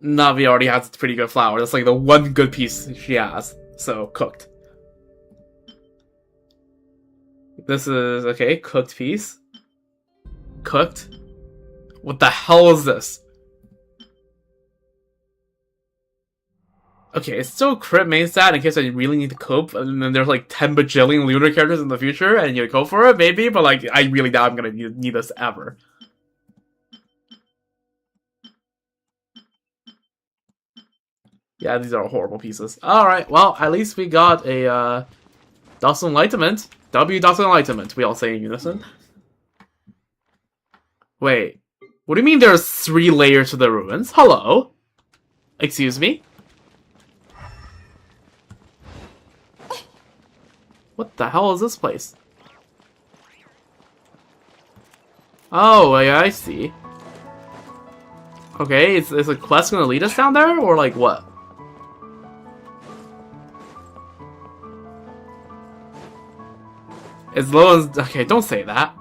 Navi already has a pretty good flower. That's like the 1 good piece she has. So, cooked. This is, okay, cooked piece. Cooked. What the hell is this? Okay, it's still crit main stat in case I really need to cope, and then there's like 10 bajillion lunar characters in the future, and you go for it, maybe, but like, I really doubt I'm gonna need this ever. Yeah, these are horrible pieces. Alright, well, at least we got a, Docile Enlightenment. W Docile Enlightenment, we all say in unison. Wait, what do you mean there's 3 layers to the ruins? Hello? Excuse me? What the hell is this place? Oh, yeah, I see. Okay, is a quest gonna lead us down there, or like what? As low as... Okay, don't say that.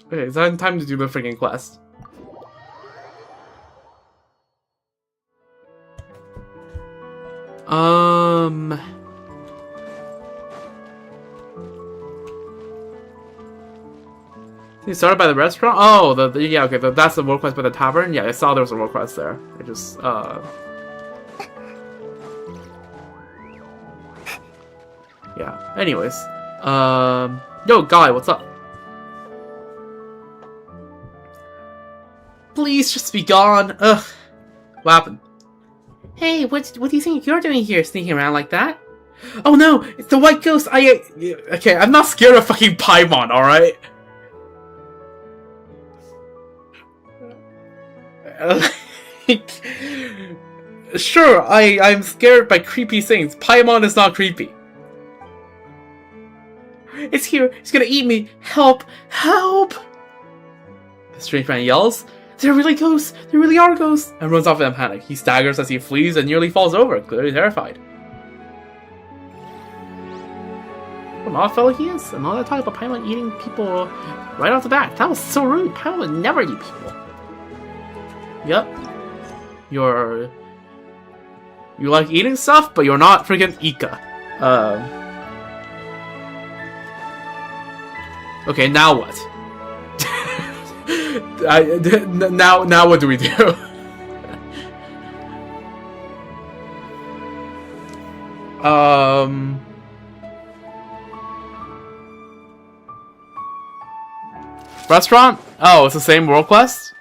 Okay, it's time to do the freaking quest. You started by the restaurant? Oh, yeah, okay, that's the world quest by the tavern? Yeah, I saw there was a world quest there. I just, yeah, anyways. Yo, Guy, what's up? Please just be gone. Ugh. What happened? Hey, what do you think you're doing here, sneaking around like that? Oh no, it's the white ghost. Okay, I'm not scared of fucking Paimon, alright? Sure, I'm scared by creepy things. Paimon is not creepy. It's here. It's gonna eat me. Help! Help! Strange man yells, "They're really ghosts! They really are ghosts!" and runs off in a panic. He staggers as he flees and nearly falls over, clearly terrified. What an odd fellow he is, and all that talk about Paimon eating people right off the bat. That was so rude. Paimon would never eat people. Yep. You like eating stuff, but you're not freaking Ika. Okay, now what? Now what do we do? Restaurant? Oh, it's the same world quest?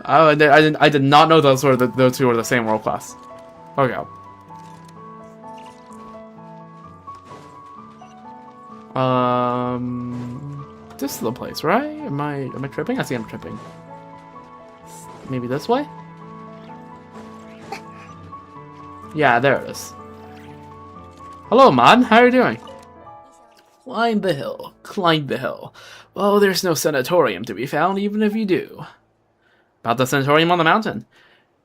I did not know those two were the same world quest. Okay. This is the place, right? Am I tripping? I see I'm tripping. Maybe this way? Yeah, there it is. Hello, man. How are you doing? Climb the hill. Climb the hill. Well, there's no sanatorium to be found, even if you do. About the sanatorium on the mountain.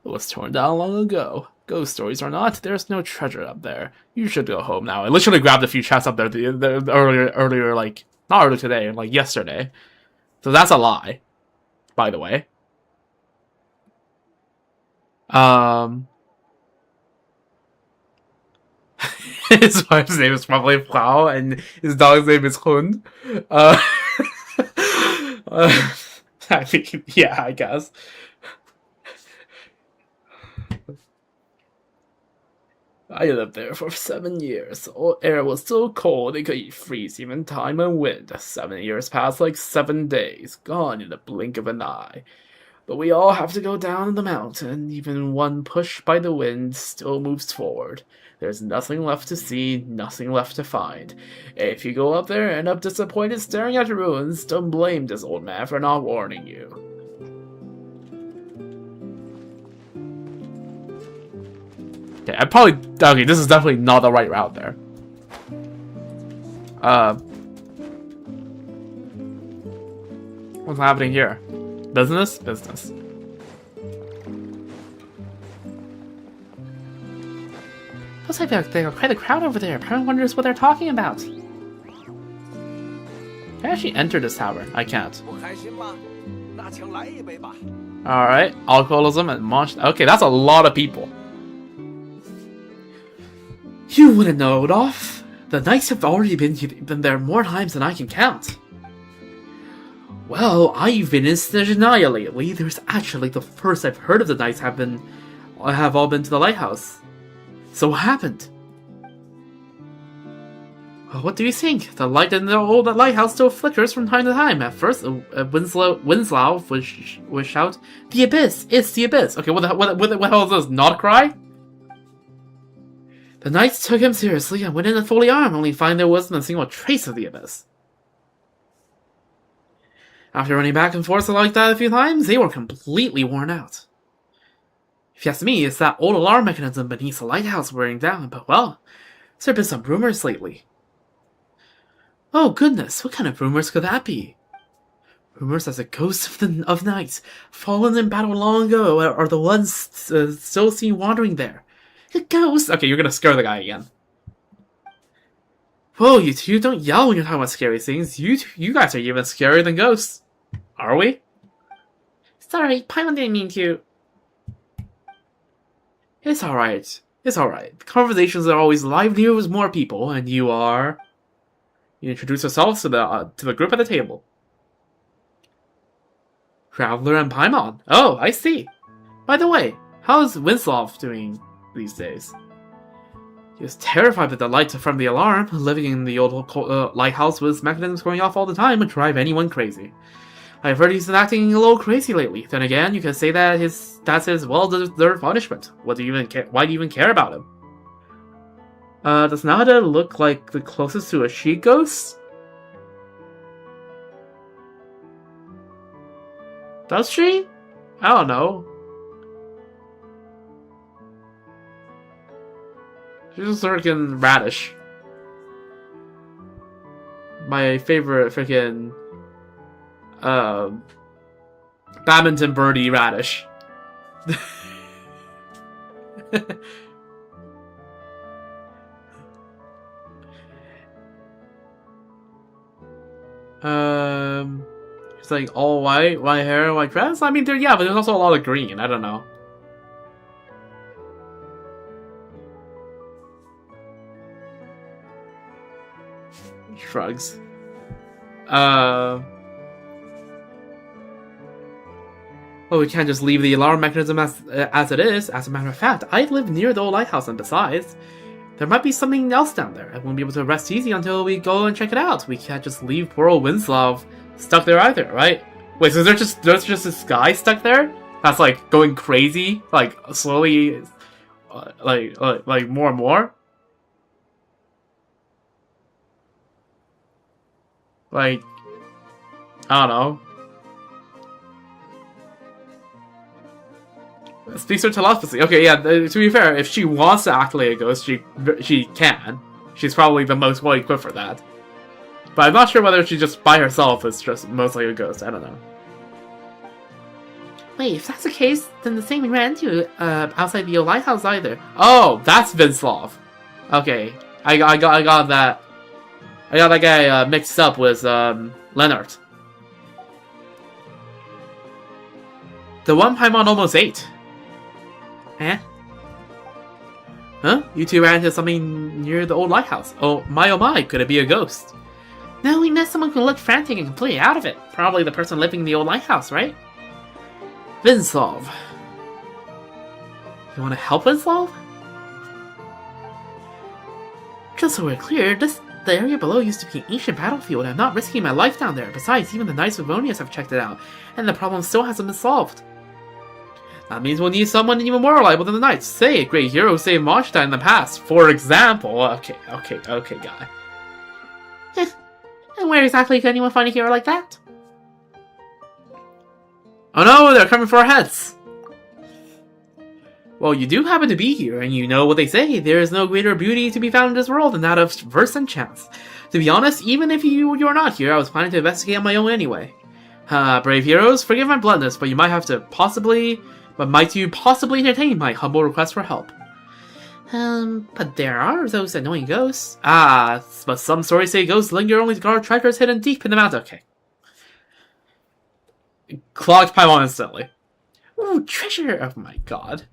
It was torn down long ago. Ghost stories or not, there's no treasure up there. You should go home now. I literally grabbed a few chests up there earlier, like, not earlier today, like yesterday. So that's a lie, by the way. His wife's name is probably Frau, and his dog's name is Hund. I mean, yeah, I guess. I lived there for 7 years. The air was so cold it could freeze even time and wind. 7 years passed like 7 days, gone in the blink of an eye. But we all have to go down the mountain. Even one pushed by the wind still moves forward. There's nothing left to see, nothing left to find. If you go up there and end up disappointed staring at the ruins, don't blame this old man for not warning you. Okay, okay, this is definitely not the right route there. What's happening here? Business? Business. Looks like they got quite a crowd over there. Everyone wonders what they're talking about. Can I actually enter this tavern? I can't. Alright, alcoholism and munch. Okay, that's a lot of people. You wouldn't know, Olaf. The knights have already been there more times than I can count. Well, I've been in Snezhnaya lately. There's actually the first I've heard of the knights have all been to the lighthouse. So what happened? Well, what do you think? The light in the old lighthouse still flickers from time to time. At first, Winslow would shout, "The abyss! It's the abyss!" Okay, what the hell is this? Not a cry? The knights took him seriously and went in fully armed, only to find there wasn't a single trace of the abyss. After running back and forth like that a few times, they were completely worn out. If you ask me, it's that old alarm mechanism beneath the lighthouse wearing down, but well, there have been some rumors lately. Oh goodness, what kind of rumors could that be? Rumors that the ghosts of knights fallen in battle long ago are the ones still seen wandering there. A ghost? Okay, you're gonna scare the guy again. Whoa, you two don't yell when you're talking about scary things. You guys are even scarier than ghosts. Are we? Sorry, Paimon didn't mean to. It's alright. It's alright. Conversations are always livelier with more people, and you are... You introduce yourselves to the group at the table. Traveler and Paimon. Oh, I see. By the way, how's Winslow doing these days? He was terrified by the lights from the alarm. Living in the old lighthouse with mechanisms going off all the time would drive anyone crazy. I've heard he's been acting a little crazy lately. Then again, you can say that that's his well-deserved punishment. What do you even care? Why do you even care about him? Does Nada look like the closest to a she ghost? Does she? I don't know. She's just looking radish. my favorite freaking badminton birdie radish. It's like all white hair, white dress. I mean, yeah, but there's also a lot of green. I don't know. Shrugs. Well, we can't just leave the alarm mechanism as it is. As a matter of fact, I live near the old lighthouse, and besides, there might be something else down there. I won't be able to rest easy until we go and check it out. We can't just leave poor old Winslow stuck there either, right? Wait, so there's just this guy stuck there that's like going crazy, like slowly, like more and more. Like, I don't know. Speaks her telepathy. Okay, yeah, to be fair, if she wants to act like a ghost, she can. She's probably the most well equipped for that. But I'm not sure whether she just by herself is just most like a ghost. I don't know. Wait, if that's the case, then the same we ran into outside the old lighthouse either. Oh, that's Vinslov. Okay, I got that. I got that guy mixed up with Leonard. The one Paimon almost ate. Eh? Huh? You two ran into something near the old lighthouse. Oh my, could it be a ghost? No, we met someone who looked frantic and completely out of it. Probably the person living in the old lighthouse, right? Vinslov. You want to help Vinslov? Just so we're clear, the area below used to be an ancient battlefield. I'm not risking my life down there. Besides, even the Knights of Vonius have checked it out, and the problem still hasn't been solved. That means we'll need someone even more reliable than the Knights. Say, a great hero saved Mondstadt in the past, for example. Okay, guy. And where exactly can anyone find a hero like that? Oh no, they're coming for our heads! Well, you do happen to be here, and you know what they say. There is no greater beauty to be found in this world than that of verse and chance. To be honest, even if you're not here, I was planning to investigate on my own anyway. Brave heroes, forgive my bluntness, but might you possibly entertain my humble request for help? But there are those annoying ghosts. But some stories say ghosts linger only to guard treasures hidden deep in the mountain. Okay. Clogged Paimon instantly. Ooh, treasure! Oh my god.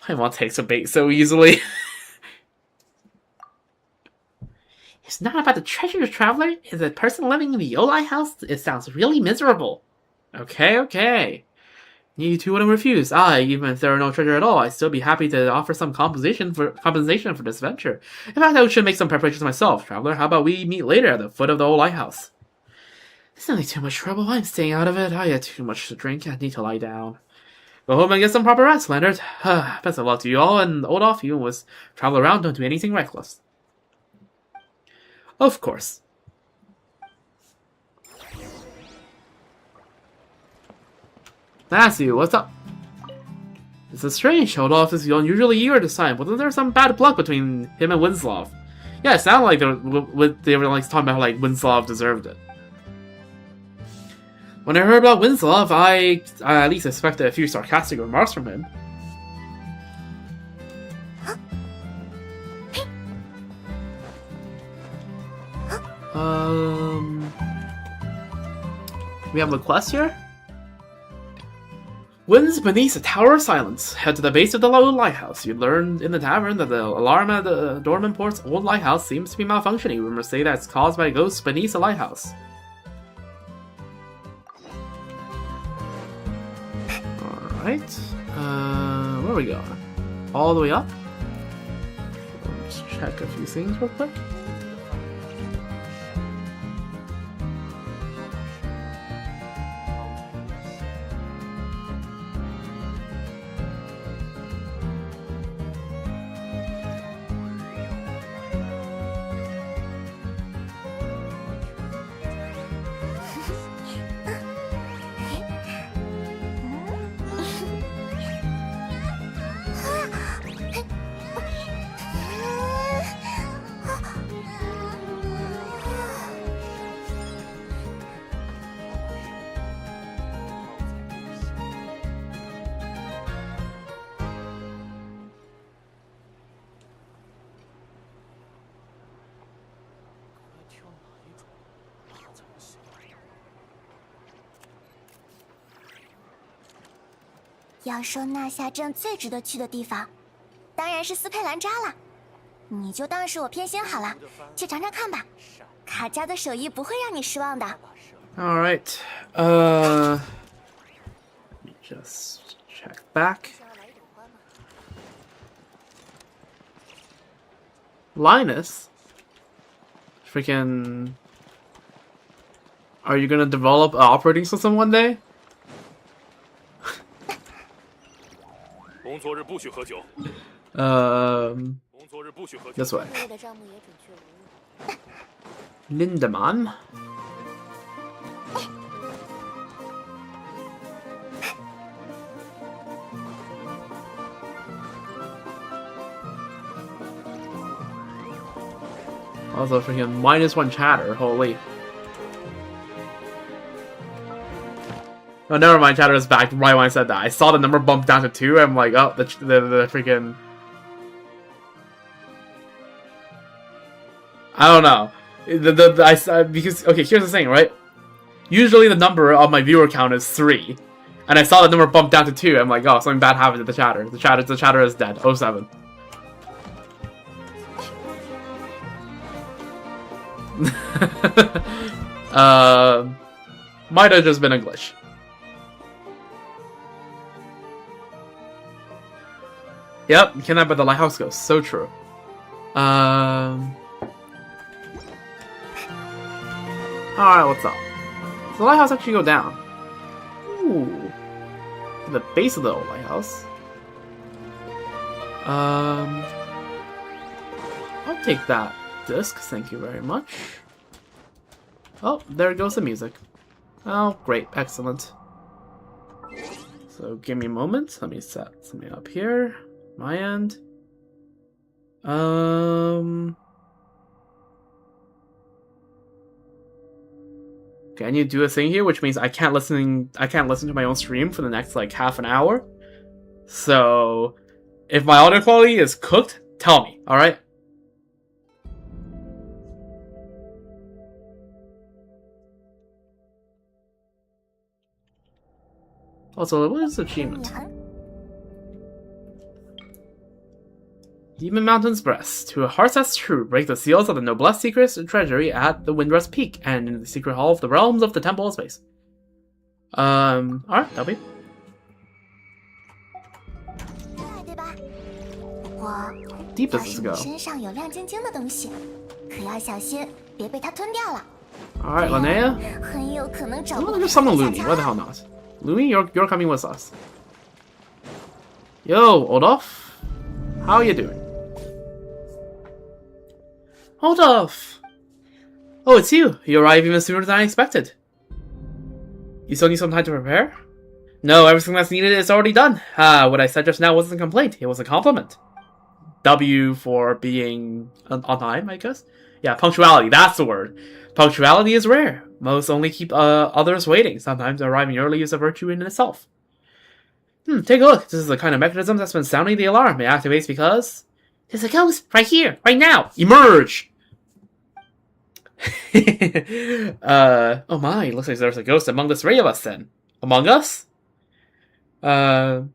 Paimon takes a bait so easily. It's not about the treasure, traveler. It's a person living in the old lighthouse. It sounds really miserable. Okay. You two wouldn't refuse. Even if there are no treasure at all, I'd still be happy to offer some compensation for this venture. In fact, I should make some preparations myself. Traveler, how about we meet later at the foot of the old lighthouse? It's not too much trouble. I'm staying out of it. I had too much to drink. I need to lie down. Go home and get some proper rest, Leonard. Best of luck to you all, and Olaf, you must travel around. Don't do anything reckless. Of course. That's you. What's up? This is strange. Olaf is unusually eager this time. Wasn't there some bad blood between him and Winslow? Yeah, it sounded like they were like talking about how like Winslow deserved it. When I heard about Winslow, I at least expected a few sarcastic remarks from him. We have a quest here? Winds beneath a tower of silence. Head to the base of the old lighthouse. You learned in the tavern that the alarm at the dormant port's old lighthouse seems to be malfunctioning. Rumors say that it's caused by ghosts beneath the lighthouse. Alright. Where are we going? All the way up? Let's check a few things real quick. 要说纳夏镇最值得去的地方，当然是斯佩兰扎了。你就当是我偏心好了，去尝尝看吧。卡家的手艺不会让你失望的。All right. Let me just check back. Linus? Freaking... Are you gonna develop an operating system one day? This way. Lindemann? Also freaking -1 chatter, holy. Oh, never mind, chatter is back right when I said that. I saw the number bump down to 2, I'm like, oh, the freaking... I don't know. Because, okay, here's the thing, right? Usually the number of my viewer count is 3. And I saw the number bump down to 2, I'm like, oh, something bad happened to the chatter. The chatter is dead. 07. Might have just been a glitch. Yep, kidnapped by the lighthouse ghost. So true. Alright, what's up? Does the lighthouse actually go down? Ooh. To the base of the old lighthouse. I'll take that disc, thank you very much. Oh, there goes the music. Oh, great, excellent. So give me a moment, let me set something up here. My end. Okay, I need to do a thing here, which means I can't listen to my own stream for the next like half an hour. So if my audio quality is cooked, tell me, alright? Also, what is the achievement? Demon Mountain's Breast. To a heart that's true, break the seals of the noblesse secrets and treasury at the Windrest Peak and in the secret hall of the realms of the Temple of Space. Alright, that'll be. Deep does this go? Alright, Linnea. I'm gonna just summon Lumi, why the hell not? Lumi, you're coming with us. Yo, Olaf. How you doing? Olaf! Oh, it's you! You arrived even sooner than I expected. You still need some time to prepare? No, everything that's needed is already done. What I said just now wasn't a complaint, it was a compliment. W for being on time, I guess? Yeah, punctuality, that's the word. Punctuality is rare. Most only keep others waiting. Sometimes arriving early is a virtue in itself. Take a look. This is the kind of mechanism that's been sounding the alarm. It activates because... There's a ghost! Right here! Right now! Emerge! Oh my, looks like there's a ghost among the 3 of us then. Among us? It's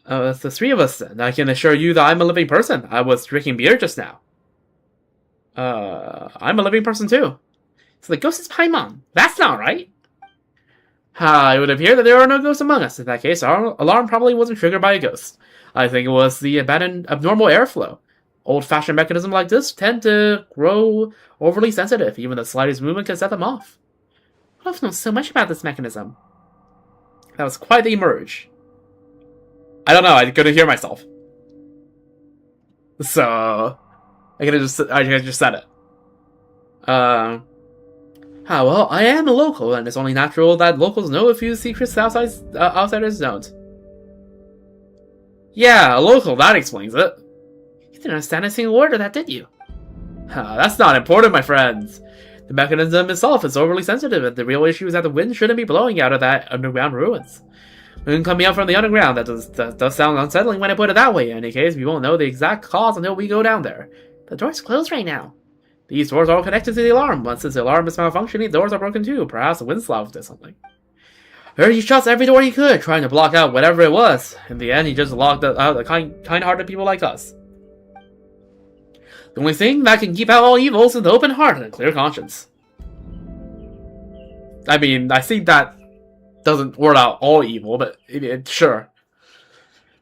the 3 of us then. I can assure you that I'm a living person. I was drinking beer just now. I'm a living person too. So the ghost is Paimon. That's not right. It would appear that there are no ghosts among us. In that case, our alarm probably wasn't triggered by a ghost. I think it was the abnormal airflow. Old-fashioned mechanisms like this tend to grow overly sensitive. Even the slightest movement can set them off. I've known so much about this mechanism. That was quite the emerge. I don't know, I couldn't hear myself. So... I just said it. Well, I am a local, and it's only natural that locals know a few secrets outsiders don't. Yeah, a local, that explains it. You didn't understand a single word of that, did you? That's not important, my friends. The mechanism itself is overly sensitive, and the real issue is that the wind shouldn't be blowing out of that underground ruins. Wind coming out from the underground, that does sound unsettling when I put it that way. In any case, we won't know the exact cause until we go down there. The door's closed right now. These doors are all connected to the alarm. Once the alarm is malfunctioning, the doors are broken too. Perhaps the wind slough did something. He shuts every door he could, trying to block out whatever it was. In the end, he just locked out the kind-hearted people like us. The only thing that can keep out all evil is an open heart and a clear conscience. I mean, I think that doesn't word out all evil, but sure.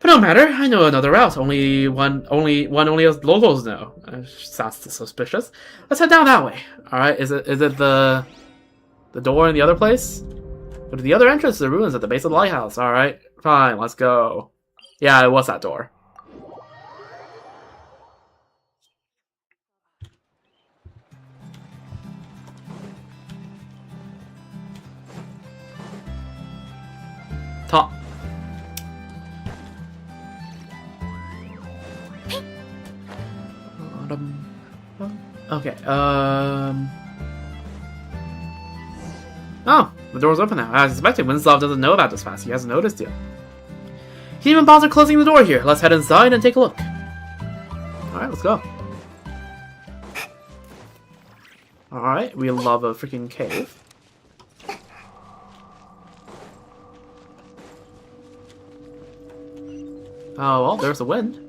But no matter, I know another route. Only us locals know. Sounds suspicious. Let's head down that way. All right, is it the door in the other place? Go to the other entrance to the ruins at the base of the lighthouse. All right, fine, let's go. Yeah, it was that door. Top. Okay, Oh, the door's open now. As expected, Winslow doesn't know about this fast. He hasn't noticed yet. He didn't even bother closing the door here. Let's head inside and take a look. Alright, let's go. Alright, we love a freaking cave. Oh, well, there's the wind.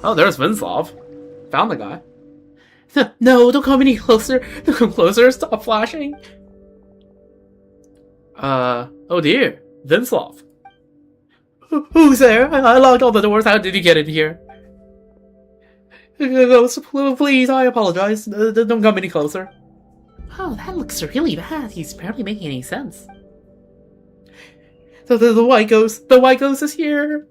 Oh, there's Winslow. Found the guy. No, don't come any closer. Don't come closer. Stop flashing. Oh dear. Winslow. Who's there? I locked all the doors. How did you get in here? Please, I apologize. Don't come any closer. Oh, that looks really bad. He's barely making any sense. The white ghost. The white ghost is here.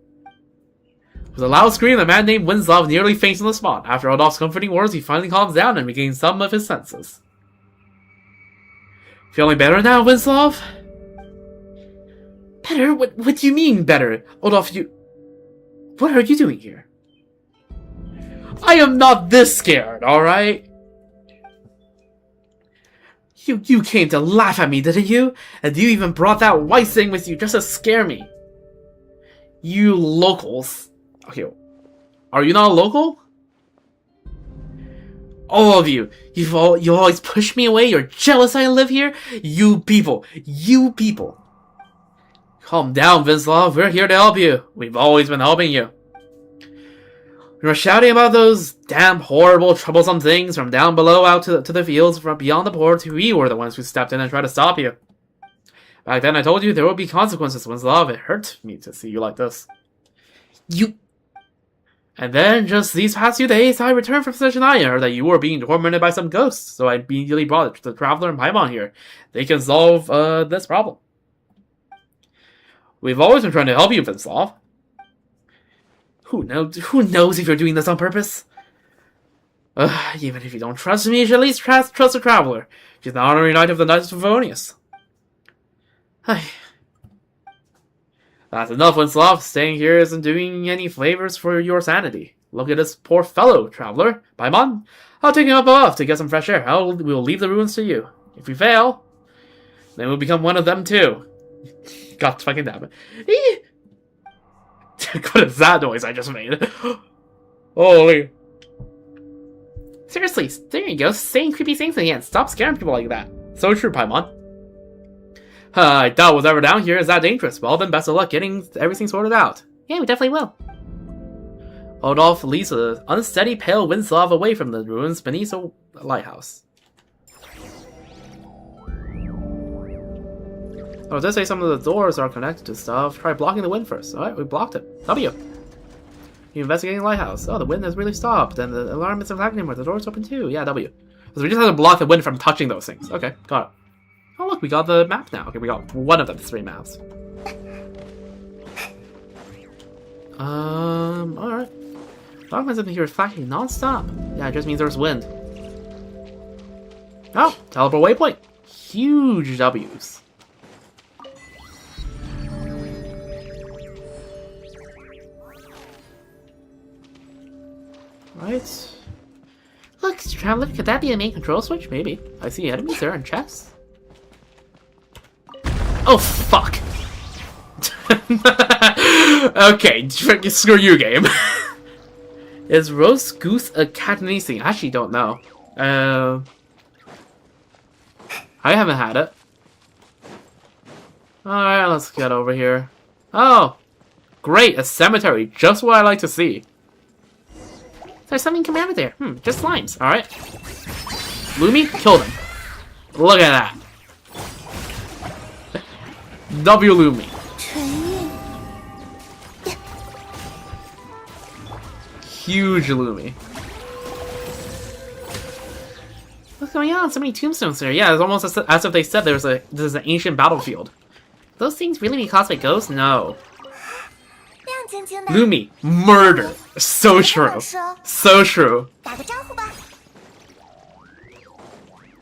With a loud scream, the man named Winslow nearly faints on the spot. After Adolph's comforting words, he finally calms down and regains some of his senses. Feeling better now, Winslow? Better? What do you mean, better? Adolph, what are you doing here? I am not this scared, alright? You came to laugh at me, didn't you? And you even brought that white thing with you just to scare me. You locals. Okay, are you not a local? All of you. You always push me away. You're jealous I live here. You people. Calm down, Winslow. We're here to help you. We've always been helping you. We were shouting about those damn horrible, troublesome things from down below out to the fields from beyond the port. We were the ones who stepped in and tried to stop you. Back then I told you there would be consequences, Winslow. It hurt me to see you like this. And then, just these past few days, I returned from such an I heard that you were being tormented by some ghosts, so I immediately brought the Traveler and Paimon here. They can solve, this problem. We've always been trying to help you, Winslow. Who knows if you're doing this on purpose? Even if you don't trust me, you should at least trust the Traveler. She's the honorary knight of the Knights of Favonius. That's enough, Winslow. Staying here isn't doing any favors for your sanity. Look at this poor fellow, Traveler. Paimon, I'll take him up above to get some fresh air. We'll leave the ruins to you. If we fail, then we'll become one of them too. God fucking damn it. What is that noise I just made? Holy. Seriously, there you go. Saying creepy things again. Stop scaring people like that. So true, Paimon. I doubt what's ever down here is that dangerous. Well, then best of luck getting everything sorted out. Yeah, we definitely will. Adolph leads an unsteady pale Winslow away from the ruins beneath the lighthouse. Oh, it does say some of the doors are connected to stuff. Try blocking the wind first. Alright, we blocked it. W. You investigating the lighthouse. Oh, the wind has really stopped. And the alarm isn't acting anymore. The door's open too. Yeah, W. So we just have to block the wind from touching those things. Okay, got it. Oh look, we got the map now. Okay, we got one of the 3 maps. Alright. Darkness up here is flashing non-stop. Yeah, it just means there's wind. Oh, teleport waypoint. Huge W's. Right. Look, Traveler, could that be a main control switch? Maybe. I see enemies there and chests. Oh, fuck! Okay, screw you, game. Is roast goose a cat thing? I actually don't know. I haven't had it. Alright, let's get over here. Oh! Great, a cemetery. Just what I like to see. There's something commanded there. Just slimes. Alright. Lumi, killed him. Look at that. W Lumi. Huge Lumi. What's going on? So many tombstones here. Yeah, it's almost as if they said this is an ancient battlefield. Those things really be caused by ghosts? No. Lumi, murder. So true. So true.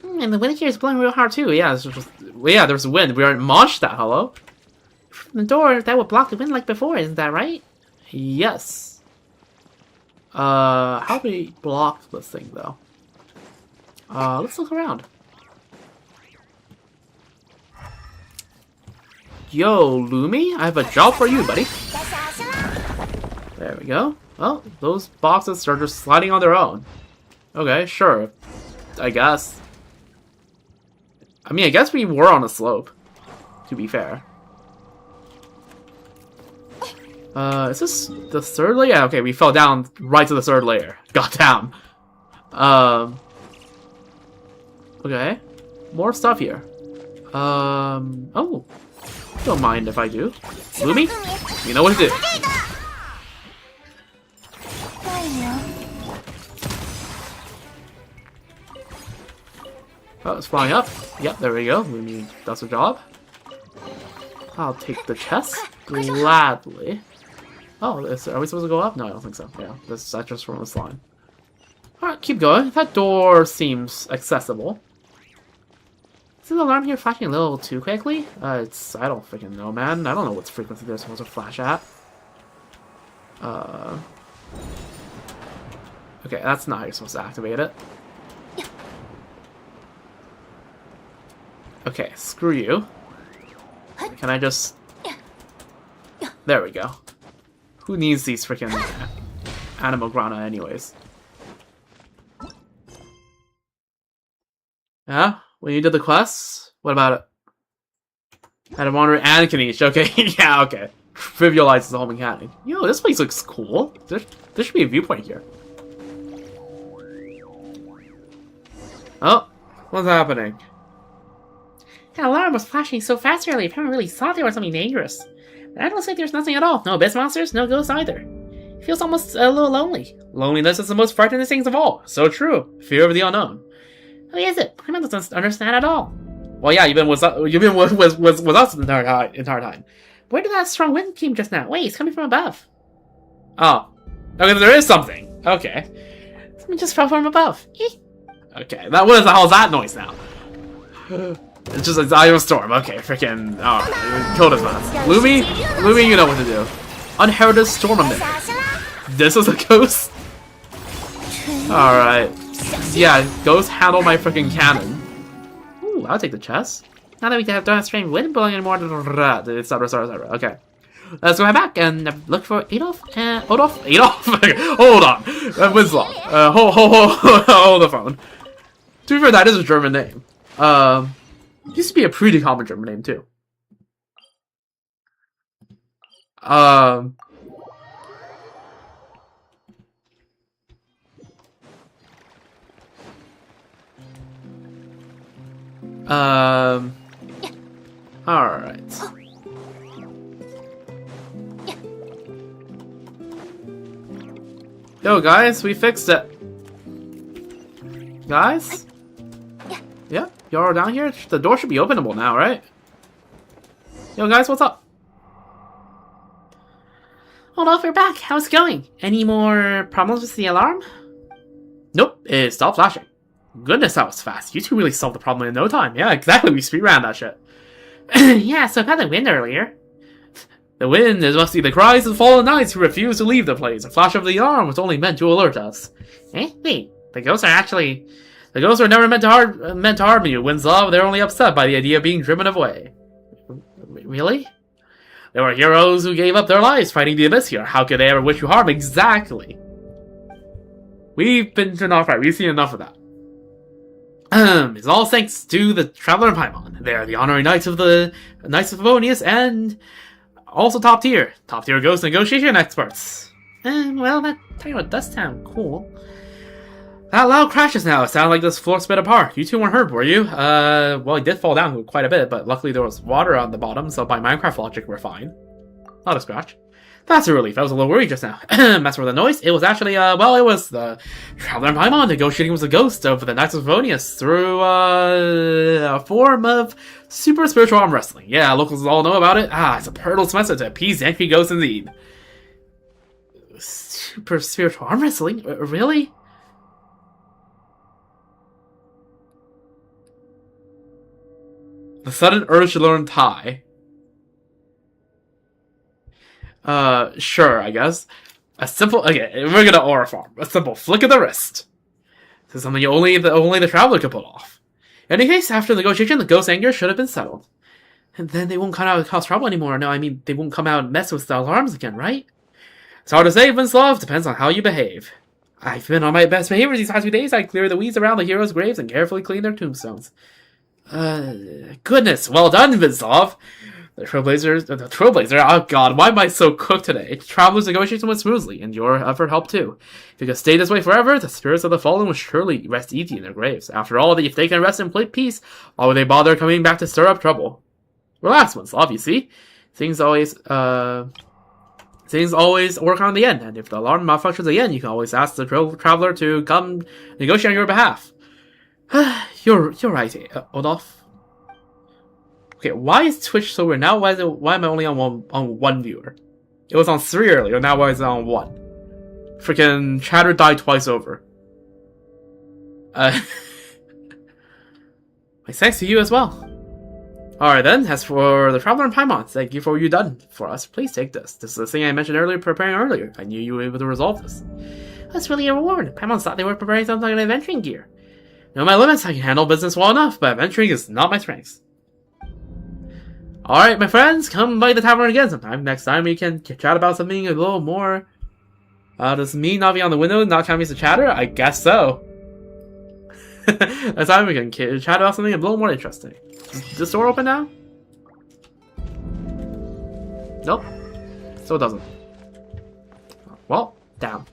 And the wind here is blowing real hard too. Yeah, there's wind. We aren't Mondstadt, hello? The door that would block the wind like before, isn't that right? Yes. How do we block this thing though? Let's look around. Yo, Lumi, I have a job for you, buddy. There we go. Well, those boxes are just sliding on their own. Okay, sure. I guess. I mean, I guess we were on a slope, to be fair. Is this the third layer? Yeah, okay, we fell down right to the third layer. Goddamn. Okay. More stuff here. Oh. Don't mind if I do. Lumi, you know what to do. Oh, it's flying up. Yep, there we go. Lumi does her job. I'll take the chest gladly. Oh, are we supposed to go up? No, I don't think so. Yeah, that's just from this line. Alright, keep going. That door seems accessible. Is the alarm here flashing a little too quickly? I don't freaking know, man. I don't know what frequency they're supposed to flash at. Okay, that's not how you're supposed to activate it. Okay, screw you. Can I just... There we go. Who needs these freaking animal grana anyways? Yeah? When you did the quests? What about it? Had a wanderer and Kanish. Okay, yeah, okay. Trivializes the whole mechanic. Yo, this place looks cool. There should be a viewpoint here. Oh, what's happening? That alarm was flashing so fast earlier, I really thought there was something dangerous. But I don't think there's nothing at all. No abyss monsters, no ghosts either. It feels almost a little lonely. Loneliness is the most frightening things of all. So true. Fear of the unknown. Who is it? I don't understand at all. Well, yeah, you've been with us the entire time. Where did that strong wind come just now? Wait, it's coming from above. Oh. Okay, there is something. Okay. Something just fell from above. Okay, what the hell is that noise now? It's just a Io storm. Okay, freaking. Oh, killed his boss. Lumi, you know what to do. Unheralded storm emitter. This is a ghost? Alright. Yeah, ghost handle my freaking cannon. Ooh, I'll take the chest. Now that we don't have strange wind blowing anymore, etc. Okay. Let's go back and look for Adolf. Adolf? Hold on. Winslow. Hold the phone. To be fair, that is a German name. Used to be a pretty common German name too. Alright. Yo, guys, we fixed it. Guys? Yeah, y'all down here? The door should be openable now, right? Yo, guys, what's up? Hold off, we're back. How's it going? Any more problems with the alarm? Nope, it stopped flashing. Goodness, that was fast. You two really solved the problem in no time. Yeah, exactly, we speedran that shit. Yeah, so about the wind earlier. The wind is must be the cries of fallen knights who refuse to leave the place. A flash of the alarm was only meant to alert us. Wait, the ghosts are never meant to harm you, Winslow. They're only upset by the idea of being driven away. Really? They were heroes who gave up their lives fighting the abyss here. How could they ever wish you harm? Exactly. We've been turned off right. We've seen enough of that. It's all thanks to the Traveler and Paimon. They are the honorary Knights of Favonius and also top tier ghost negotiation experts. Well, that does sound cool. That loud crashes now. It sounded like this floor split apart. You two weren't hurt, were you? Well, it did fall down quite a bit, but luckily there was water on the bottom, so by Minecraft logic, we're fine. Not a scratch. That's a relief. I was a little worried just now. Messing with the noise. It was actually, well, it was the Traveler and Paimon negotiating with the ghost of the Knights of Favonius through, a form of super spiritual arm wrestling. Yeah, locals all know about it. It's a Pirtle's method to appease angry ghosts indeed. Super spiritual arm wrestling? Really? The sudden urge to learn Thai. Sure, I guess. Okay, we're gonna aura farm. A simple flick of the wrist. This is something only the Traveler could pull off. In any case, after negotiation, the ghost's anger should have been settled. And then they won't come out and cause trouble anymore. No, I mean, they won't come out and mess with the alarms again, right? It's hard to say, Vinslav. Depends on how you behave. I've been on my best behavior these past few days. I clear the weeds around the heroes' graves and carefully clean their tombstones. Goodness, well done, Vinslav. The Trailblazer, oh god, why am I so cooked today? Traveler's negotiation went smoothly, and your effort helped too. If you could stay this way forever, the spirits of the fallen will surely rest easy in their graves. After all, if they can rest in peace, why would they bother coming back to stir up trouble? Relax, Vinslav, you see? Things always work out in the end, and if the alarm malfunctions again, you can always ask the Traveler to come negotiate on your behalf. You're right, Odolph. Okay, why is Twitch so weird? Now why am I only on one viewer? It was on 3 earlier, now why is it on 1? Freaking chatter died twice over. My thanks to you as well. Alright then, as for the Traveler and Paimon, thank you for what you done for us. Please take this. This is the thing I mentioned preparing earlier. I knew you were able to resolve this. That's really a reward. Paimon thought they were preparing something like an adventuring gear. Know my limits, I can handle business well enough, but adventuring is not my strength. Alright, my friends, come by the tavern again sometime. Next time we can chat about something a little more... does me not be on the window not count me as a chatter? I guess so. Next time we can chat about something a little more interesting. Is this door open now? Nope. Still doesn't. Well, damn.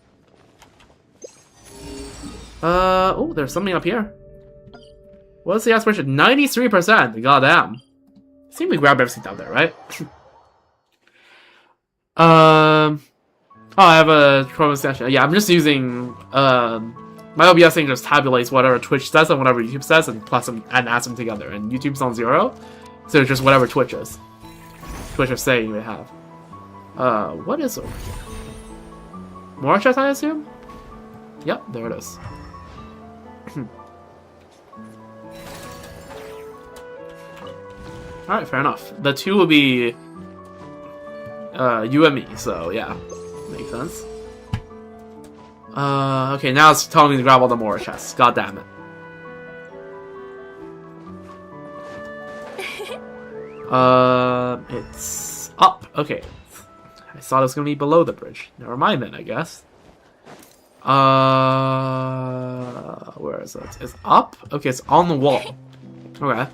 Oh, there's something up here. What's the aspiration? 93%! Goddamn. I think we grab everything down there, right? Oh, I have a Chrome extension. Yeah, I'm just using, my OBS thing just tabulates whatever Twitch says and whatever YouTube says and plus them and adds them together. And YouTube's on 0, so it's just whatever Twitch is. Twitch is saying they have. What is over here? More chests, I assume? Yep, there it is. Alright, fair enough. The 2 will be you and me, so yeah. Makes sense. Okay, now it's telling me to grab all the more chests. God damn it. It's up. Okay. I thought it was gonna be below the bridge. Never mind then, I guess. Where is it? It's up? Okay, it's on the wall. Okay.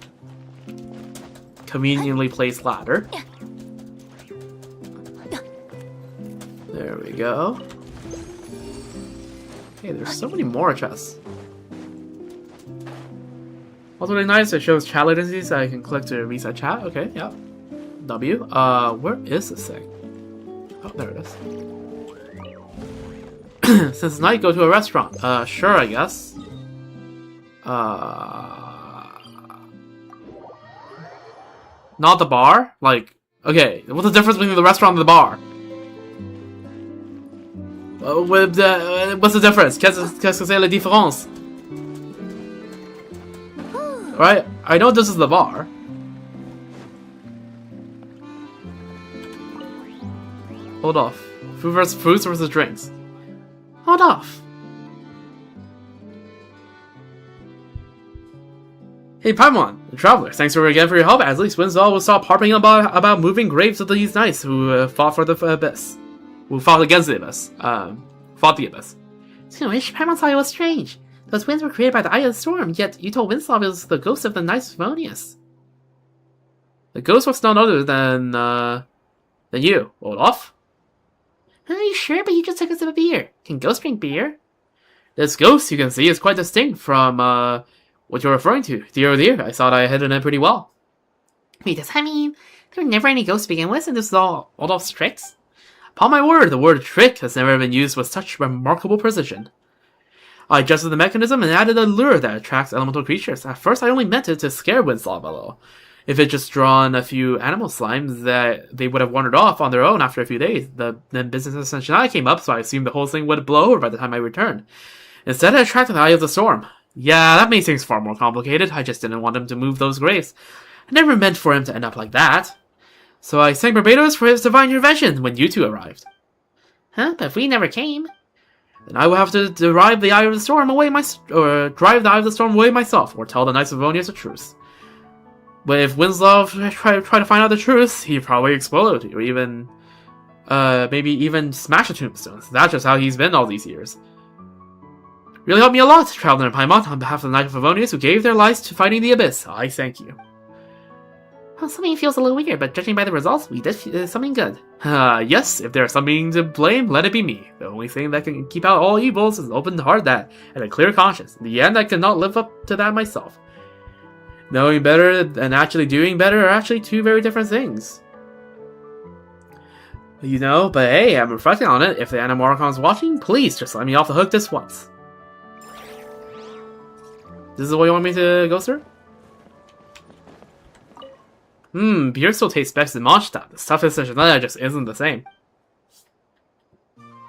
Conveniently placed ladder. There we go. Okay, there's so many more chests. Also really nice, it shows chat latencies I can click to reset chat. Okay, yeah. W. Where is this thing? Oh, there it is. Since night, go to a restaurant. Sure, I guess. Not the bar? Like, okay, what's the difference between the restaurant and the bar? What's the difference? Qu'est-ce que c'est la différence? Right? I know this is the bar. Hold off. Fruits versus drinks. Hold off. Hey Paimon, the Traveler, thanks again for your help. At least Winslow will stop harping about moving graves of these knights who fought for the abyss. Who fought against the abyss. Fought the abyss. I wish Paimon thought it was strange. Those winds were created by the Eye of the Storm, yet you told Winslow it was the ghost of the Knights of Favonius. The ghost was none other than you, Olaf. Are you sure? But you just took a sip of beer. Can ghosts drink beer? This ghost, you can see, is quite distinct from what you're referring to. Dear, I thought I hidden it pretty well. Wait, does that mean there were never any ghosts to begin with, and this is all Olaf's tricks? Upon my word, the word trick has never been used with such remarkable precision. I adjusted the mechanism and added a lure that attracts elemental creatures. At first, I only meant it to scare Winslow a little. If it just drawn a few animal slimes, that they would have wandered off on their own after a few days. Then business ascension I came up, so I assumed the whole thing would blow over by the time I returned. Instead, it attracted the Eye of the Storm. Yeah, that made things far more complicated. I just didn't want him to move those graves. I never meant for him to end up like that. So I sang Barbados for his divine intervention when you two arrived. Huh? But if we never came, then I will have to drive the Eye of the Storm away myself, or tell the Knights of Favonius the truth. But if Winslow tried to find out the truth, he'd probably explode, or even, maybe even smash the tombstones. That's just how he's been all these years. Really helped me a lot, Traveler in Paimon, on behalf of the Knights of Favonius who gave their lives to fighting the Abyss. I thank you. Well, something feels a little weird, but judging by the results, we did something good. Yes, if there's something to blame, let it be me. The only thing that can keep out all evils is an open heart and a clear conscience. In the end, I cannot live up to that myself. Knowing better and actually doing better are actually two very different things. You know, but hey, I'm reflecting on it. If the Animorcon's watching, please just let me off the hook this once. This is what you want me to go through? Beer still tastes best than Mondstadt. The stuff in Cincinnati just isn't the same.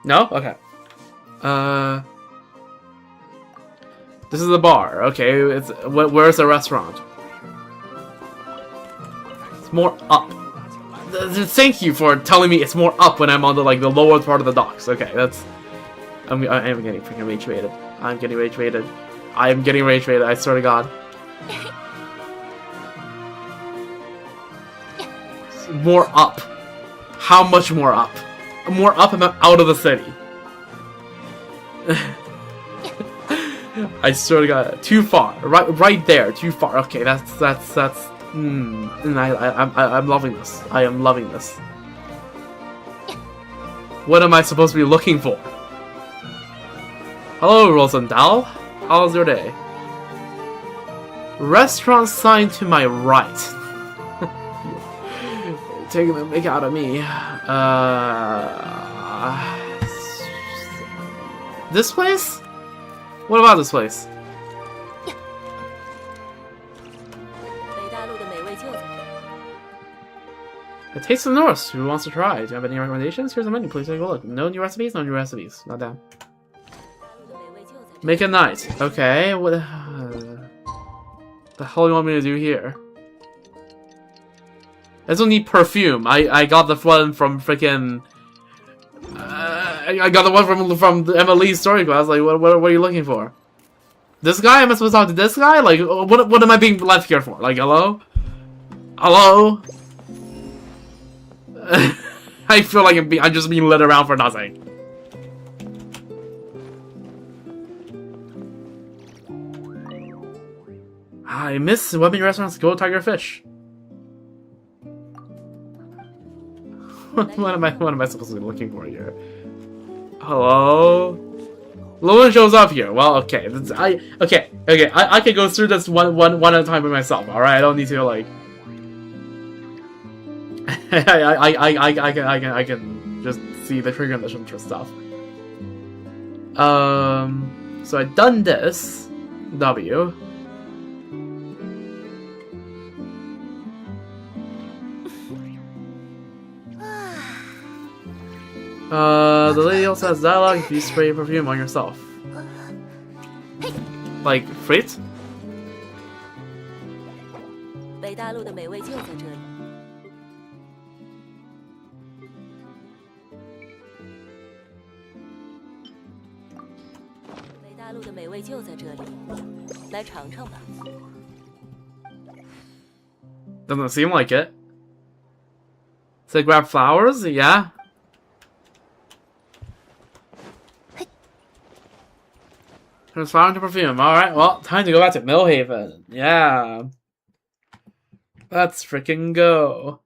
No? Okay. This is the bar. Okay, where's the restaurant? It's more up. Thank you for telling me it's more up when I'm on the lower part of the docks. Okay, that's... I am getting freaking rage baited. I'm getting rage baited. I am getting rage baited, I swear to God. More up. How much more up? More up and out of the city. I swear to God, too far. Right there, too far. Okay, that's. I'm loving this. I am loving this. What am I supposed to be looking for? Hello, Rosendahl. How's your day? Restaurant sign to my right. Taking the mick out of me. This place? What about this place? A Taste of the North. Who wants to try? Do you have any recommendations? Here's a menu. Please take a look. No new recipes? No new recipes. Not down. Make a night. Okay. What the hell do you want me to do here? I don't need perfume. I got the one from freaking. I got the one from the Emily's story class. Like, what are you looking for? This guy? Am I supposed to talk to this guy? Like, what am I being left here for? Like, hello? Hello? I feel like I'm just being led around for nothing. I miss Weapon Restaurant's Gold Tiger Fish. What am I supposed to be looking for here? Hello? No one shows up here. Well, okay. I can go through this one at a time by myself. All right, I don't need to like. I can just see the trigger conditions for stuff. So I've done this. W. The lady also has dialogue if you spray perfume on yourself. Like, Frit? Doesn't seem like it. So grab flowers? Yeah. Transform to perfume. Alright, well, time to go back to Millhaven. Yeah. Let's freaking go.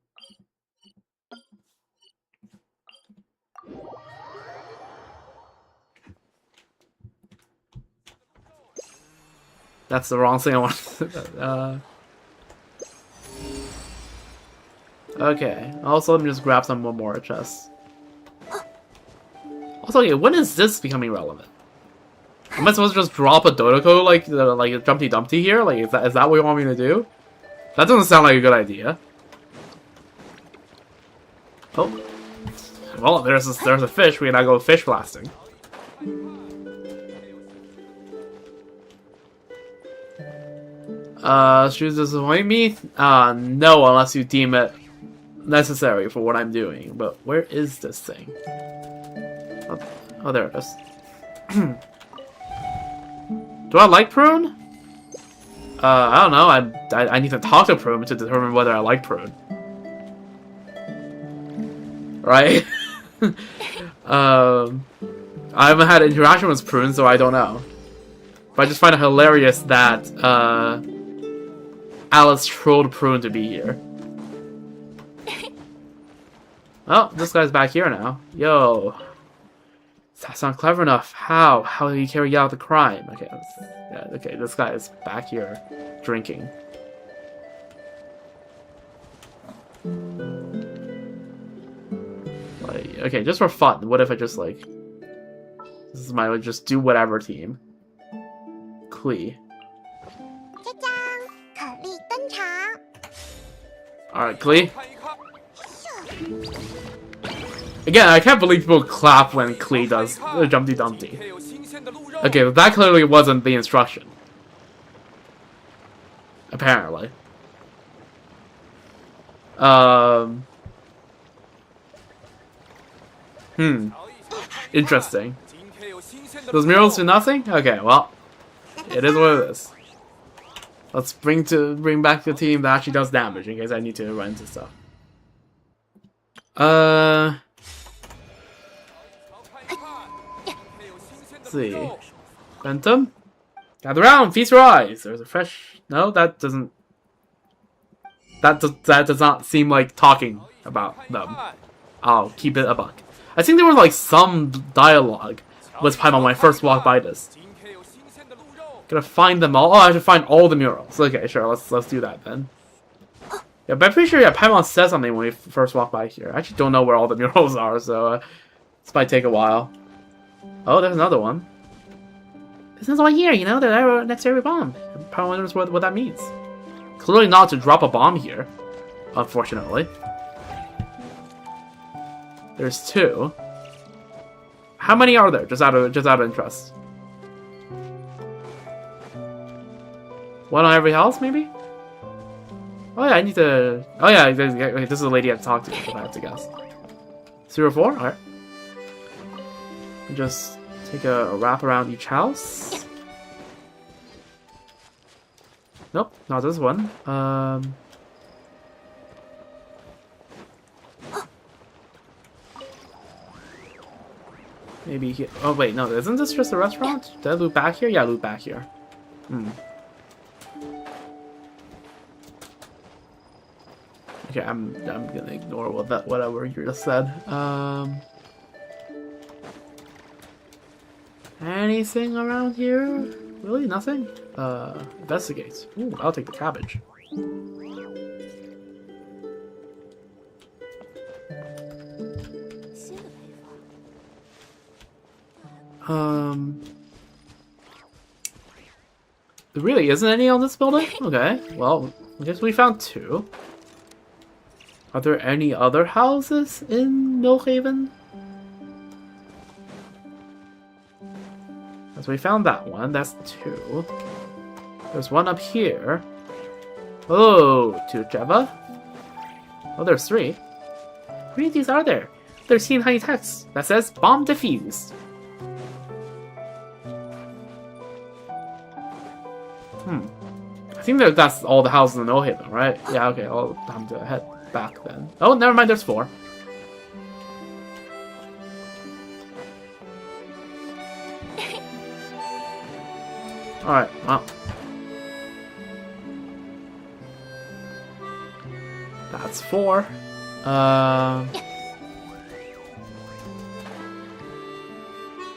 That's the wrong thing I wanted. Okay. Also, let me just grab some more chests. Also, okay, when is this becoming relevant? Am I supposed to just drop a Dodoko like a Jumpty Dumpty here? Like, is that what you want me to do? That doesn't sound like a good idea. Oh. Well, there's a fish. We gotta go fish blasting. Should disappoint me? No, unless you deem it necessary for what I'm doing. But where is this thing? Oh, there it is. Do I like Prune? I don't know. I need to talk to Prune to determine whether I like Prune. Right? I haven't had interaction with Prune, so I don't know. But I just find it hilarious that Alice trolled Prune to be here. Oh, this guy's back here now. Yo. That's not clever enough. How? How did he carry out the crime? Okay, yeah, okay, this guy is back here drinking. Like, okay, just for fun, what if I just like... This is my just do whatever team. Klee. Alright, Klee. Again, I can't believe people clap when Klee does the Jumpty Dumpty. Okay, but that clearly wasn't the instruction. Apparently. Interesting. Those murals do nothing? Okay, well. It is what it is. Let's bring back the team that actually does damage in case I need to run into stuff. Let's see. Phantom? Gather round, feast your eyes. There's a fresh... No, that doesn't... That does not seem like talking about them. I'll keep it a buck. I think there was like some dialogue with Paimon when I first walked by this. Gotta find them all. Oh, I have to find all the murals. Okay, sure, let's do that then. Yeah, but I'm pretty sure, yeah, Paimon said something when we first walked by here. I actually don't know where all the murals are, so this might take a while. Oh, there's another one. This is one here, you know, they're next to every bomb. Paimon wonders what that means. Clearly not to drop a bomb here, unfortunately. There's two. How many are there? Just out of interest. One on every house, maybe? Oh yeah, I need to... Oh yeah, this is a lady I have to talk to, if I have to guess. 3 or 4? Alright. Just take a wrap around each house. Nope, not this one. Maybe here. Oh wait, no, isn't this just a restaurant? Did I loop back here? Yeah, loop back here. Okay, I'm gonna ignore whatever you just said. Anything around here? Really? Nothing? Investigate. Ooh, I'll take the cabbage. There really isn't any on this building? Okay, well, I guess we found 2. Are there any other houses in Millhaven? So we found that one, that's 2. There's one up here. Oh, 2 Jeva. Oh, there's 3. How many of these are there? There's tiny text that says bomb defused. I think that's all the houses in Millhaven, right? Yeah, okay, I'll time to head back then. Oh, never mind, there's 4. Alright, well. That's 4.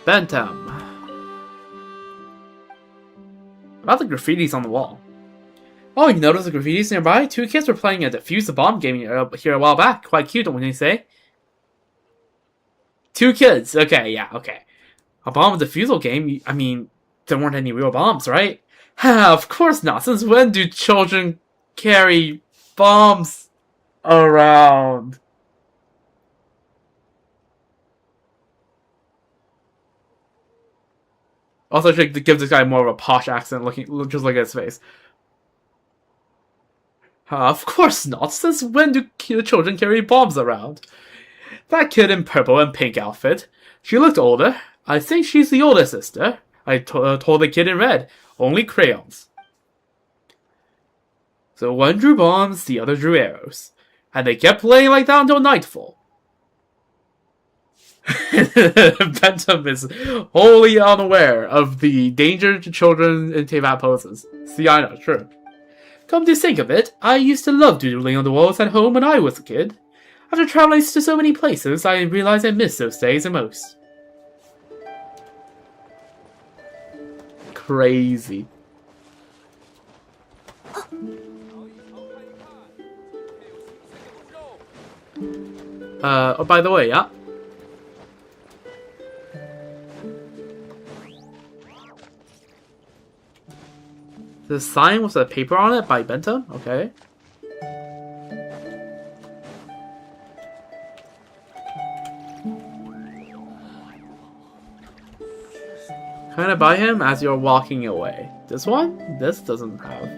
Bentham. About the graffitis on the wall. Oh, you notice the graffitis nearby? 2 kids were playing a defuse the bomb game here a while back. Quite cute, don't you say? 2 kids. Okay, yeah, okay. A bomb defusal game? I mean, there weren't any real bombs, right? Of course not. Since when do children carry bombs around? Also, I should give this guy more of a posh accent, just look at his face. Of course not. Since when do children carry bombs around? That kid in purple and pink outfit. She looked older. I think she's the older sister. I told the kid in red. Only crayons. So one drew bombs, the other drew arrows. And they kept playing like that until nightfall. Bentham is wholly unaware of the danger to children in Tevat poses. See, I know, true. Come to think of it, I used to love doodling on the walls at home when I was a kid. After traveling to so many places, I realized I miss those days the most. Crazy. Oh, by the way, yeah. The sign with a paper on it by Bentham? Okay. Kinda by him as you're walking away. This one? This doesn't have.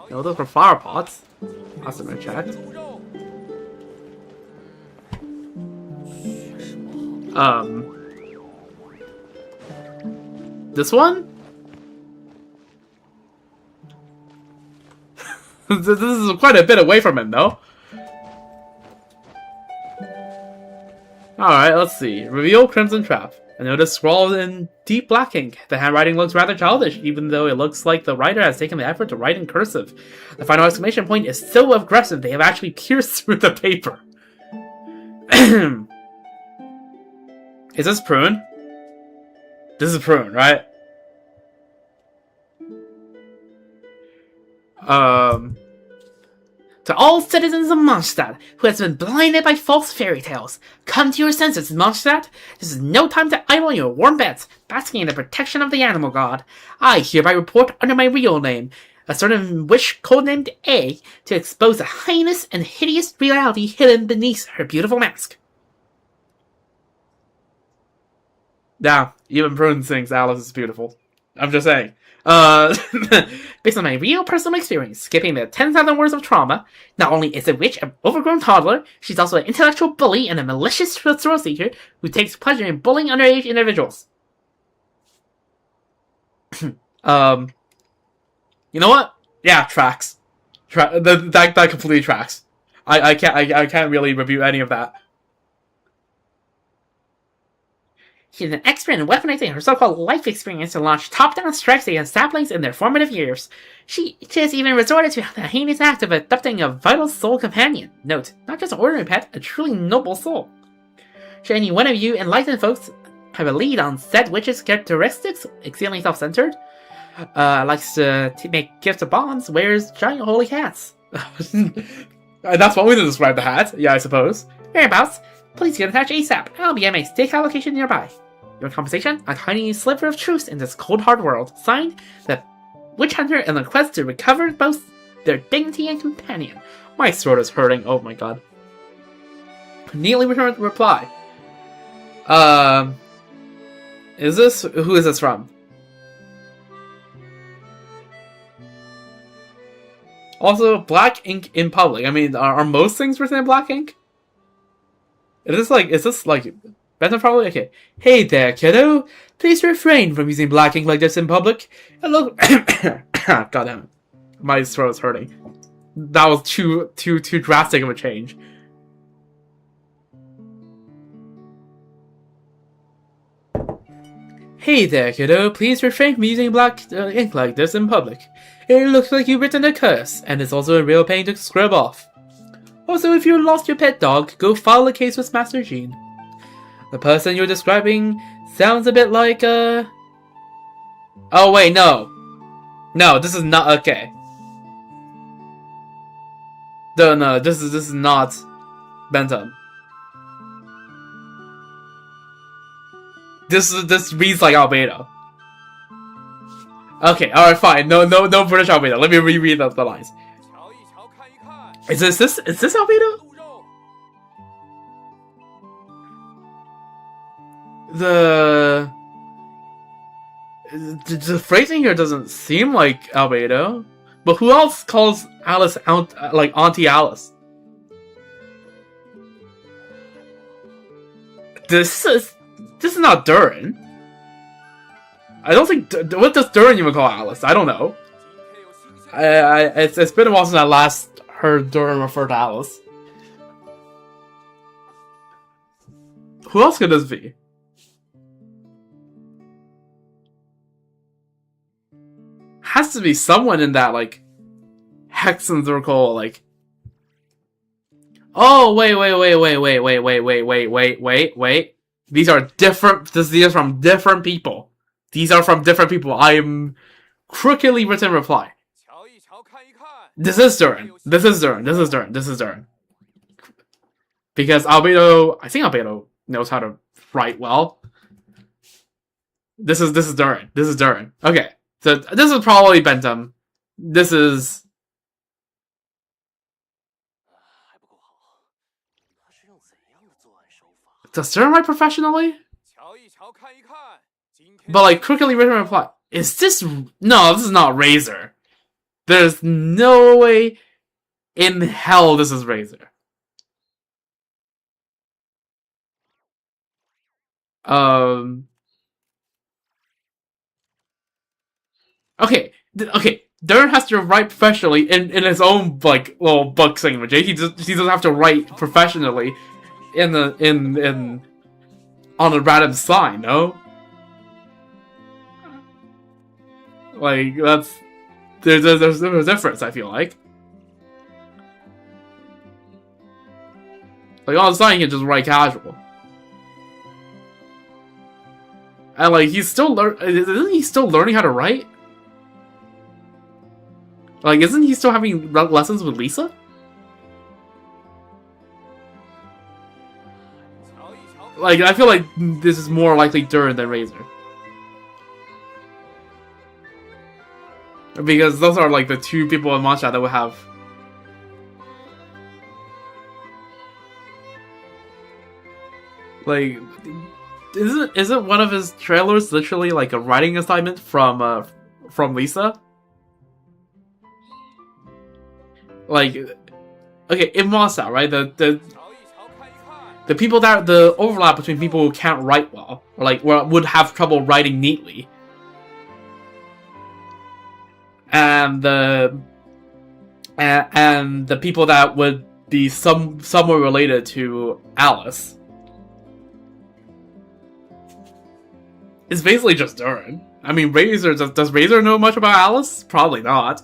No, those are flower pots. Last time I checked. This one? This is quite a bit away from him, though. Alright, let's see. Reveal Crimson Trap. I noticed scrawled in deep black ink. The handwriting looks rather childish, even though it looks like the writer has taken the effort to write in cursive. The final exclamation point is so aggressive they have actually pierced through the paper. Is this Prune? This is Prune, right? To all citizens of Mondstadt who has been blinded by false fairy tales, come to your senses, Mondstadt. This is no time to idle in your warm beds, basking in the protection of the animal god. I hereby report under my real name, a certain witch codenamed A, to expose the heinous and hideous reality hidden beneath her beautiful mask. Yeah, even Prune thinks Alice is beautiful. I'm just saying. Based on my real personal experience, skipping the 10,000 words of trauma, not only is a witch an overgrown toddler, she's also an intellectual bully and a malicious thrill seeker who takes pleasure in bullying underage individuals. You know what? Yeah, tracks. That completely tracks. I can't really review any of that. She's an expert in weaponizing her so-called life experience to launch top-down strikes against saplings in their formative years. She has even resorted to the heinous act of adopting a vital soul companion. Note, not just an ordinary pet, a truly noble soul. Should any one of you enlightened folks have a lead on said witch's characteristics, exceedingly self-centered, likes to make gifts of bonds, wears giant holy hats. That's one way to describe the hat, yeah, I suppose. Whereabouts, please get in touch ASAP. I'll be at my steakhouse location nearby. Your compensation, a tiny sliver of truth in this cold hard world. Signed, the witch hunter and the quest to recover both their dignity and companion. My throat is hurting, oh my god. Neatly returned reply. Who is this from? Also, black ink in public. I mean, are most things written in black ink? Is this like, better probably? Okay. Hey there, kiddo. Please refrain from using black ink like this in public. Hello. God damn it. My throat is hurting. That was too drastic of a change. Hey there, kiddo. Please refrain from using black ink like this in public. It looks like you've written a curse, and it's also a real pain to scrub off. Also, if you lost your pet dog, go file a case with Master Jean. The person you're describing sounds a bit like, Oh wait, no. No, this is not okay. No, this is not Bentham. This reads like Albedo. Okay, alright, fine. No British Albedo. Let me reread the lines. Is this Albedo? The phrasing here doesn't seem like Albedo. But who else calls Alice like Auntie Alice? This is not Durin. I don't think. What does Durin even call Alice? I don't know. It's been a while since I last heard Durin refer to Alice. Who else could this be? Has to be someone in that like Hexen circle, like. Oh wait. These are different. These are from different people. These are from different people. I am crookedly written reply. This is Durin. This is Durin. Because Albedo, I think Albedo knows how to write well. This is Durin. This is Durin. Okay. So this is probably Bentham. This is. Does Durin write professionally? But like crookedly written reply. Is this? No, this is not Razor. There's no way in hell this is Razor. Okay. Durin has to write professionally in his own like little book language. He doesn't have to write professionally in on a random sign, no? Like that's there's a difference. I feel like on the sign you can just write casual, and like isn't he still learning how to write? Like, isn't he still having lessons with Lisa? Like, I feel like this is more likely Durin than Razor. Because those are, like, the two people in Mondstadt that would have... Like, isn't one of his trailers literally, like, a writing assignment from Lisa? Like, okay, in Mondstadt, right? The people that the overlap between people who can't write well, or like would have trouble writing neatly, and the people that would be somewhat related to Alice, is basically just Durin. I mean, Razor does Razor know much about Alice? Probably not.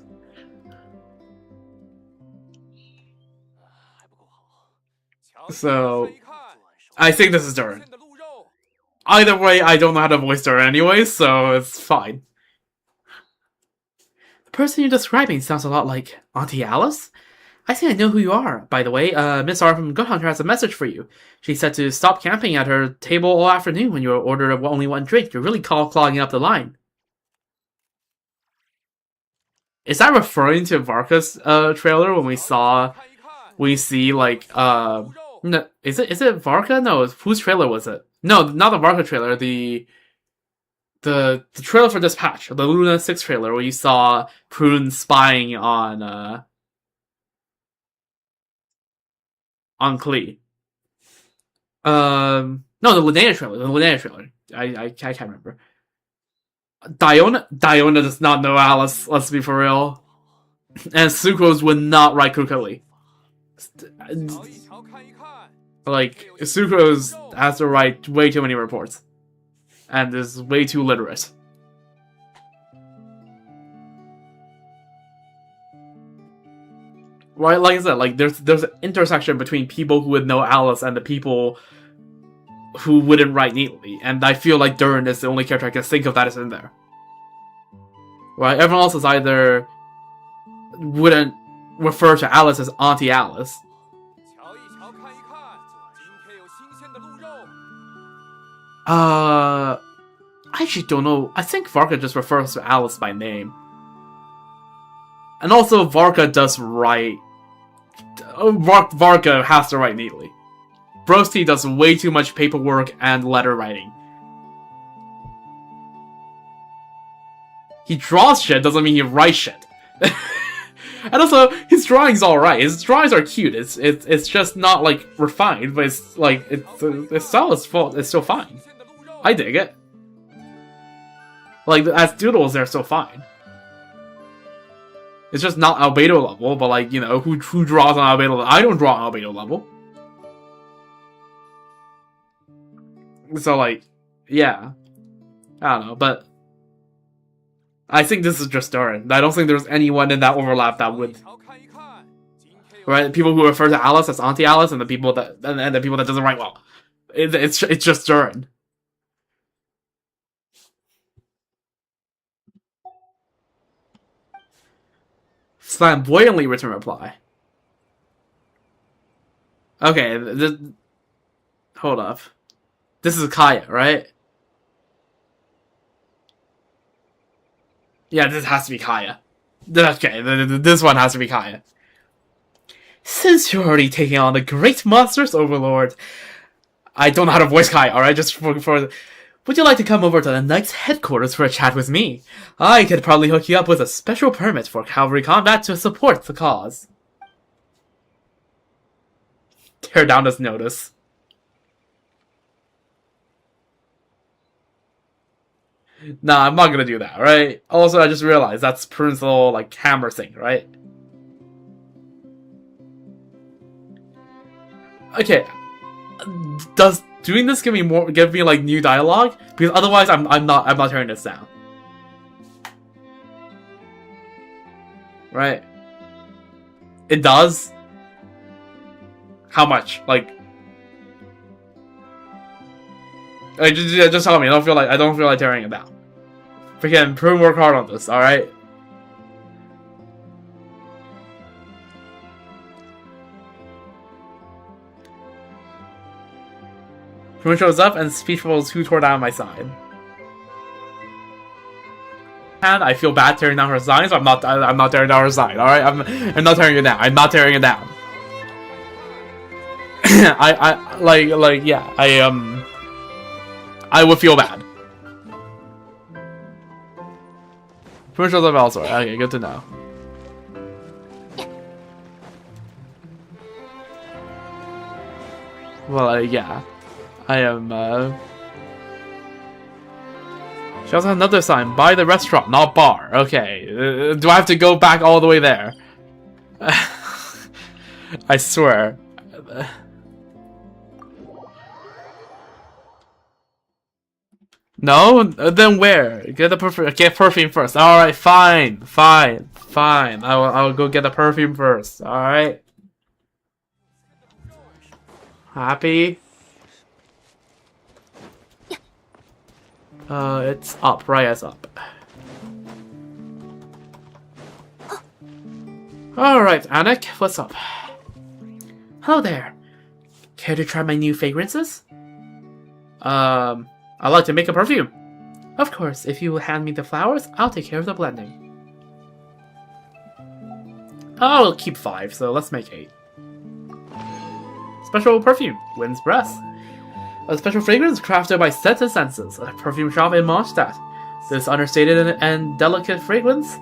So, I think this is Durin. Either way, I don't know how to voice Durin anyway, so it's fine. The person you're describing sounds a lot like Auntie Alice? I think I know who you are, by the way. Miss R from Good Hunter has a message for you. She said to stop camping at her table all afternoon when you ordered only one drink. You're really clogging up the line. Is that referring to Varka's trailer when we see like no, is it Varka? No, whose trailer was it? No, not the Varka trailer. The trailer for Dispatch, the Luna 6 trailer, where you saw Prune spying on Klee. No, the Linnea trailer. I can't remember. Diona does not know Alice. Let's be for real. And Sucrose would not write crookedly. Like, Sucrose has to write way too many reports. and is way too literate. Right, like I said, like there's an intersection between people who would know Alice and the people who wouldn't write neatly, and I feel like Durin is the only character I can think of that is in there. Right, everyone else is either wouldn't refer to Alice as Auntie Alice. I actually don't know. I think Varka just refers to Alice by name. And also, Varka does write... Varka has to write neatly. Broski does way too much paperwork and letter writing. He draws shit, doesn't mean he writes shit. And also, his drawing's alright. His drawings are cute. It's just not, like, refined, but it's, like, his style is still fine. I dig it. Like, as doodles, they're still fine. It's just not albedo level, but like, you know, who draws on albedo level? I don't draw on albedo level. So like, yeah. I don't know, but I think this is just Durin. I don't think there's anyone in that overlap that would... Right? People who refer to Alice as Auntie Alice and the people that and the people that doesn't write well. It's just Durin. Flamboyantly written reply. Okay, hold up. This is Kaya, right? Yeah, this has to be Kaya. Okay, this one has to be Kaya. Since you're already taking on the great monsters overlord, I don't know how to voice Kaya, alright? Just for would you like to come over to the Knight's headquarters for a chat with me? I could probably hook you up with a special permit for cavalry combat to support the cause. Tear down this notice. Nah, I'm not gonna do that, right? Also, I just realized that's Prune's little, like, hammer thing, right? Okay. Does doing this give me like new dialogue? Because otherwise I'm not tearing this down. Right? It does? How much? Like just tell me. I don't feel like tearing it down. Freaking Prune work hard on this, alright? Prune shows up and speech bubbles who tore down my sign. And I feel bad tearing down her sign, so I'm not tearing down her sign, alright? I'm not tearing it down. I'm not tearing it down. I would feel bad. Prune shows up elsewhere. Okay, good to know. Well, yeah. I am, She also has another sign. By the restaurant, not bar. Okay. Do I have to go back all the way there? I swear. No? Then where? Get perfume first. Alright, fine. I'll go get the perfume first. Alright. Happy? It's up. Right as up. Alright, Anik, what's up? Hello there. Care to try my new fragrances? I'd like to make a perfume. Of course, if you will hand me the flowers, I'll take care of the blending. I'll keep 5, so let's make 8. Special perfume, Wind's Breath. A special fragrance crafted by Sense and Senses, a perfume shop in Mondstadt. This understated and delicate fragrance,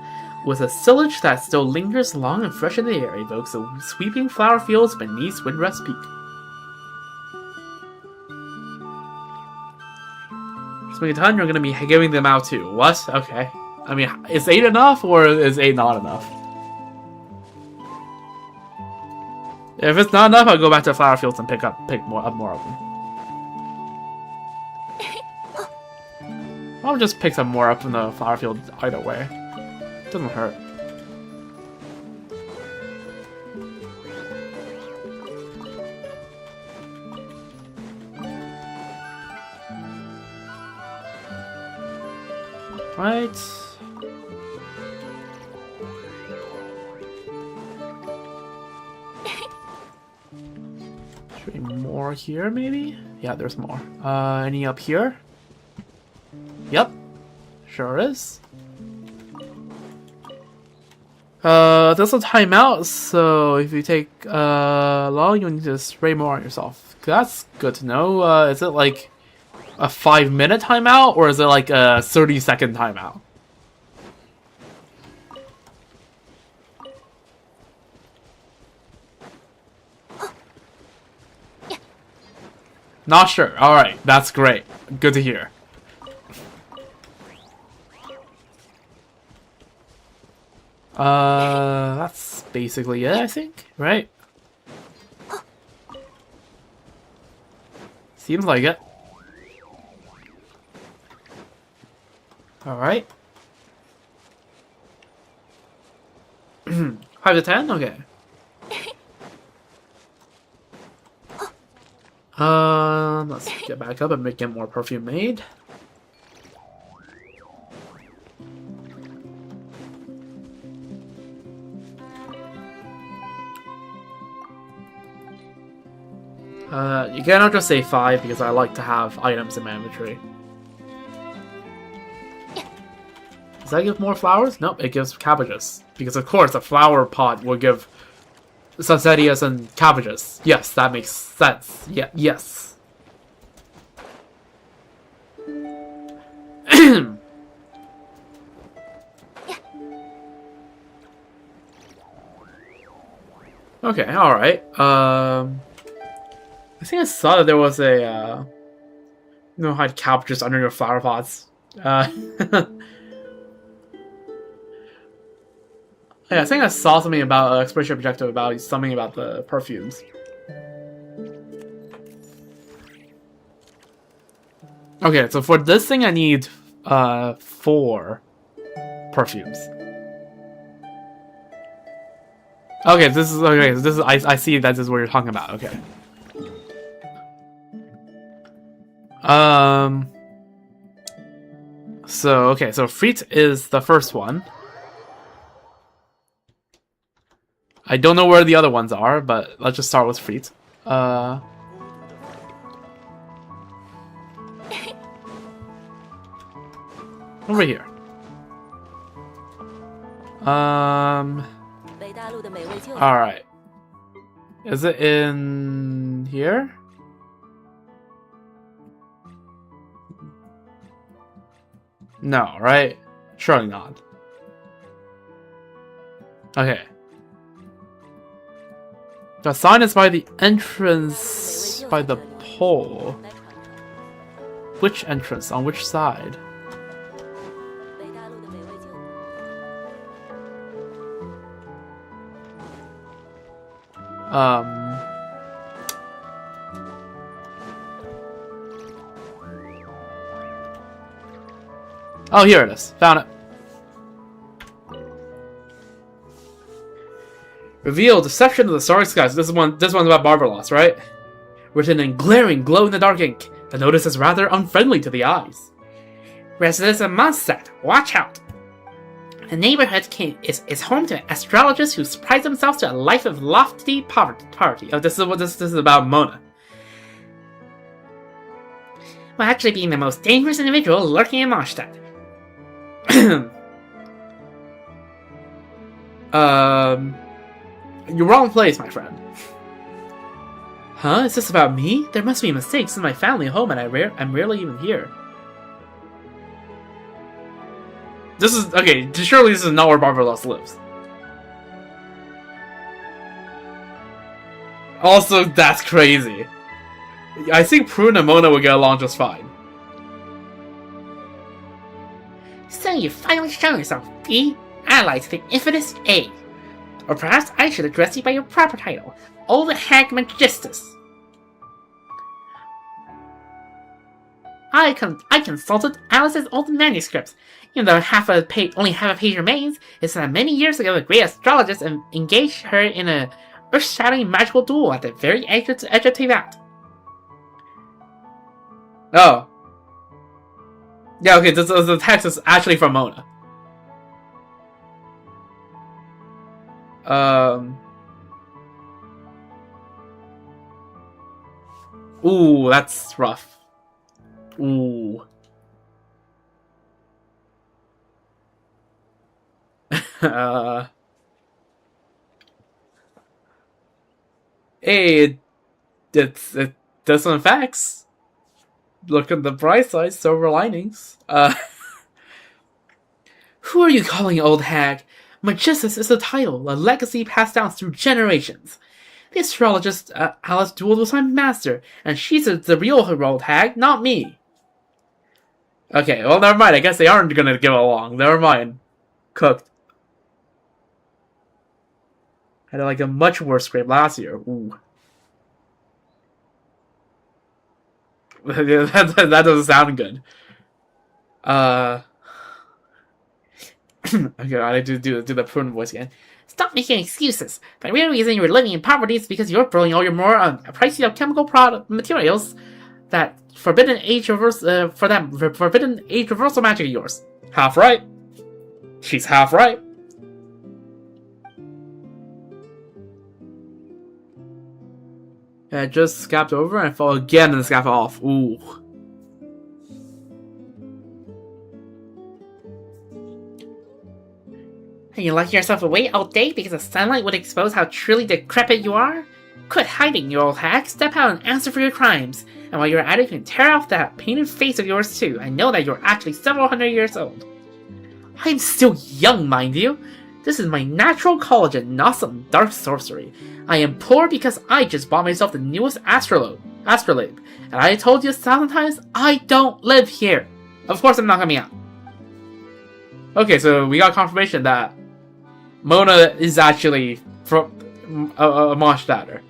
with a sillage that still lingers long and fresh in the air, evokes the sweeping flower fields beneath Windrest Peak. Swing a ton, you're going to be giving them out too. What? Okay. I mean, is 8 enough, or is 8 not enough? If it's not enough, I'll go back to flower fields and pick up more of them. I'll just pick some more up in the flower field either way. Doesn't hurt. Right. 3 more here, maybe? Yeah, there's more. Any up here? Yep. Sure is. There's a timeout, so if you take long, you need to spray more on yourself. That's good to know. Is it like a 5-minute timeout, or is it like a 30-second timeout? Not sure. Alright, that's great. Good to hear. That's basically it, I think, right? Seems like it. Alright. 5 to 10? Okay. Let's get back up and get more perfume made. You cannot just say 5 because I like to have items in my inventory. Does that give more flowers? Nope, it gives cabbages. Because of course a flower pot will give sunsettias and cabbages. Yes, that makes sense. Yeah, yes. Okay, alright. I think I saw that there was a, you know, hide cabbages under your flower pots. Yeah, I think I saw something about exploration objective about something about the perfumes. Okay, so for this thing I need 4 perfumes. Okay, this is okay. So this is I see that this is what you're talking about. Okay. So okay, so Freet is the first one. I don't know where the other ones are, but let's just start with Freet. Over here. Alright. Is it in here? No, right? Surely not. Okay. The sign is by the entrance by the pole. Which entrance? On which side? Oh, here it is. Found it. Reveal deception of the starry skies. This one's about Barbaros, right? Written in glaring, glow-in-the-dark ink. The notice is rather unfriendly to the eyes. Residents of Mondstadt, watch out! The neighborhood is home to astrologers who prize themselves to a life of lofty poverty. Oh, this is about Mona. While actually being the most dangerous individual lurking in Mondstadt. You're wrong place, my friend. Huh? Is this about me? There must be a mistake. This is my family home, and I'm rarely even here. This is okay. Surely this is not where Barbaros lives. Also, that's crazy. I think Prune and Mona would get along just fine. So you finally shown yourself, B, allied to the infamous A. Or perhaps I should address you by your proper title, Old Hag Magistus. I consulted Alice's old manuscripts. Even though only half a page remains, it's that many years ago the great astrologist engaged her in a earth-shattering magical duel at the very edge of Teyvat. Oh. Yeah, okay, the text is actually from Mona. Ooh, that's rough. Ooh. Hey, it does some facts. Look at the bright side, silver linings. Who are you calling, old hag? Magistus is a title, a legacy passed down through generations. The astrologist Alice dueled with my master, and she's the real old hag, not me. Okay, well, never mind. I guess they aren't gonna get along. Never mind. Cooked. I had like a much worse scrape last year. Ooh. that doesn't sound good. Okay, I need to do the prudent voice again. Stop making excuses. The real reason you're living in poverty is because you're throwing all your more pricey chemical materials that forbidden age reversal magic of yours. Half right. She's half right. I just scabbed over and fell again and scabbed off. Ooh. And you lock yourself away all day because the sunlight would expose how truly decrepit you are? Quit hiding, you old hag. Step out and answer for your crimes. And while you're at it, you can tear off that painted face of yours too. I know that you're actually several hundred years old. I'm still young, mind you. This is my natural collagen, not some dark sorcery. I am poor because I just bought myself the newest astrolabe. And I told you 1,000 times, I don't live here. Of course I'm not coming out. Okay, so we got confirmation that Mona is actually from a Mondstadt,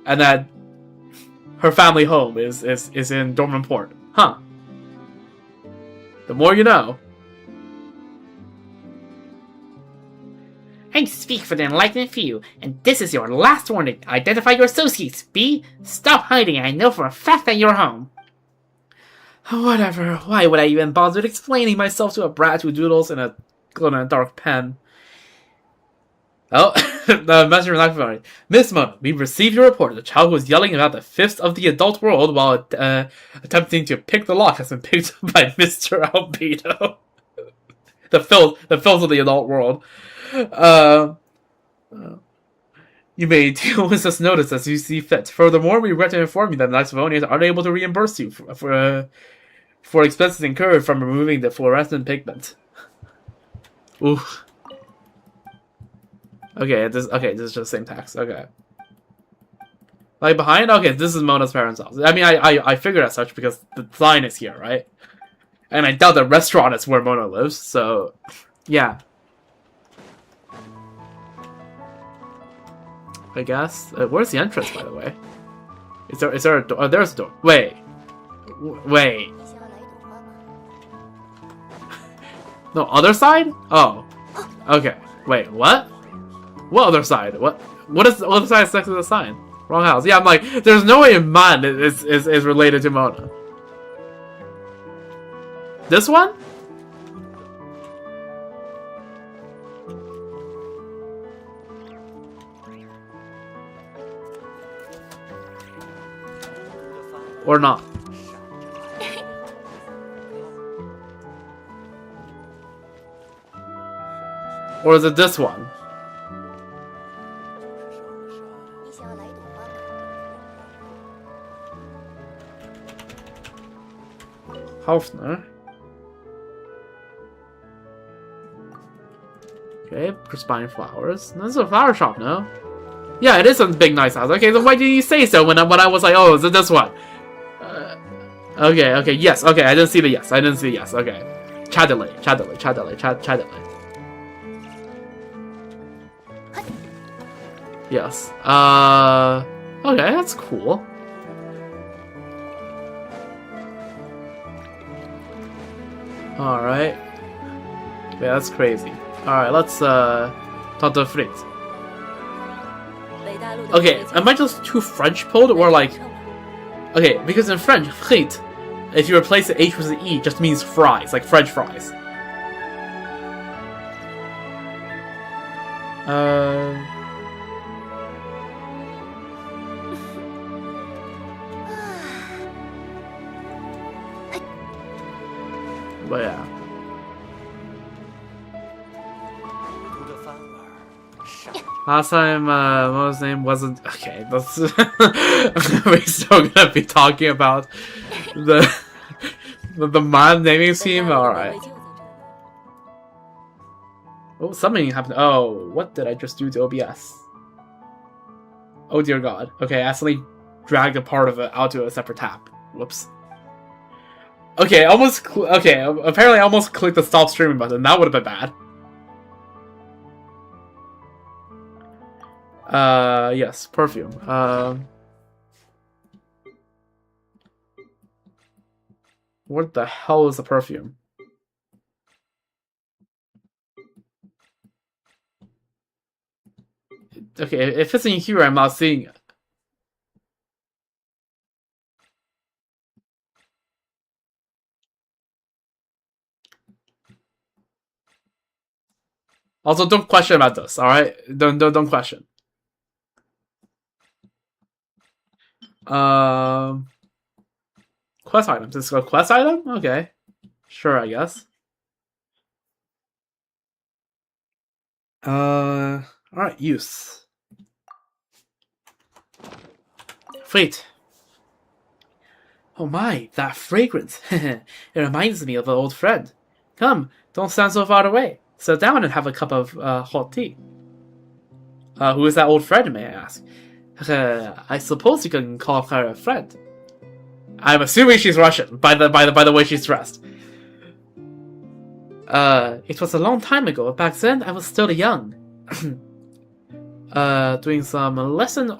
and that her family home is in Dortmund Port. Huh. The more you know. I speak for the enlightened few, and this is your last warning. Identify your associates, B. Stop hiding, I know for a fact that you're home. Whatever, why would I even bother explaining myself to a brat who doodles in a glow-in-the-dark pen? Oh, the messenger is not phone. Miss Mona, we received your report. The child who was yelling about the fifths of the adult world while attempting to pick the lock has been picked up by Mr. Albedo. the filth of the adult world. You may deal with this notice as you see fit. Furthermore, we regret to inform you that the Knights of Onias are unable to reimburse you for expenses incurred from removing the fluorescent pigment. Oof. Okay, this is just the same text. Okay. Like behind? Okay, this is Mona's parents' house. I mean, I figured as such because the sign is here, right? And I doubt the restaurant is where Mona lives, so yeah. I guess. Where's the entrance, by the way? Is there a door? Oh, there's a door. Wait. No, other side? Oh. Okay. Wait, what? What other side? What is the other side next to the sign? Wrong house. Yeah, I'm like, there's no way Man is related to Mona. This one? Or not? Or is it this one? Hofner. Okay, Crispine Flowers. This is a flower shop, no? Yeah, it is a big nice house. Okay, then why did you say so when I was like, oh, is it this one? Okay, yes, okay, I didn't see the yes, okay. Chadley. Yes, okay, that's cool. Alright. Yeah, that's crazy. Alright, let's talk to Fritz. Okay, am I just too French pulled or like... Okay, because in French, frites, if you replace the H with the E, just means fries, like French fries. But yeah. Last time, Mo's name wasn't... Okay, that's... We're still gonna be talking about the man naming scheme? Alright. Oh, something happened. Oh, what did I just do to OBS? Oh dear god. Okay, I accidentally dragged a part of it out to a separate tab. Whoops. Okay, apparently I almost clicked the stop streaming button. That would have been bad. Yes, perfume. What the hell is a perfume? Okay, if it's in here, I'm not seeing it. Also, don't question about this, alright? Don't question. Quest items. This is a quest item? Okay. Sure, I guess. Alright, use. Wait. Oh my, that fragrance. It reminds me of an old friend. Come, don't stand so far away. Sit down and have a cup of hot tea. Who is that old friend, may I ask? I suppose you can call her a friend. I'm assuming she's Russian by the way she's dressed. It was a long time ago. Back then, I was still young. Doing some less than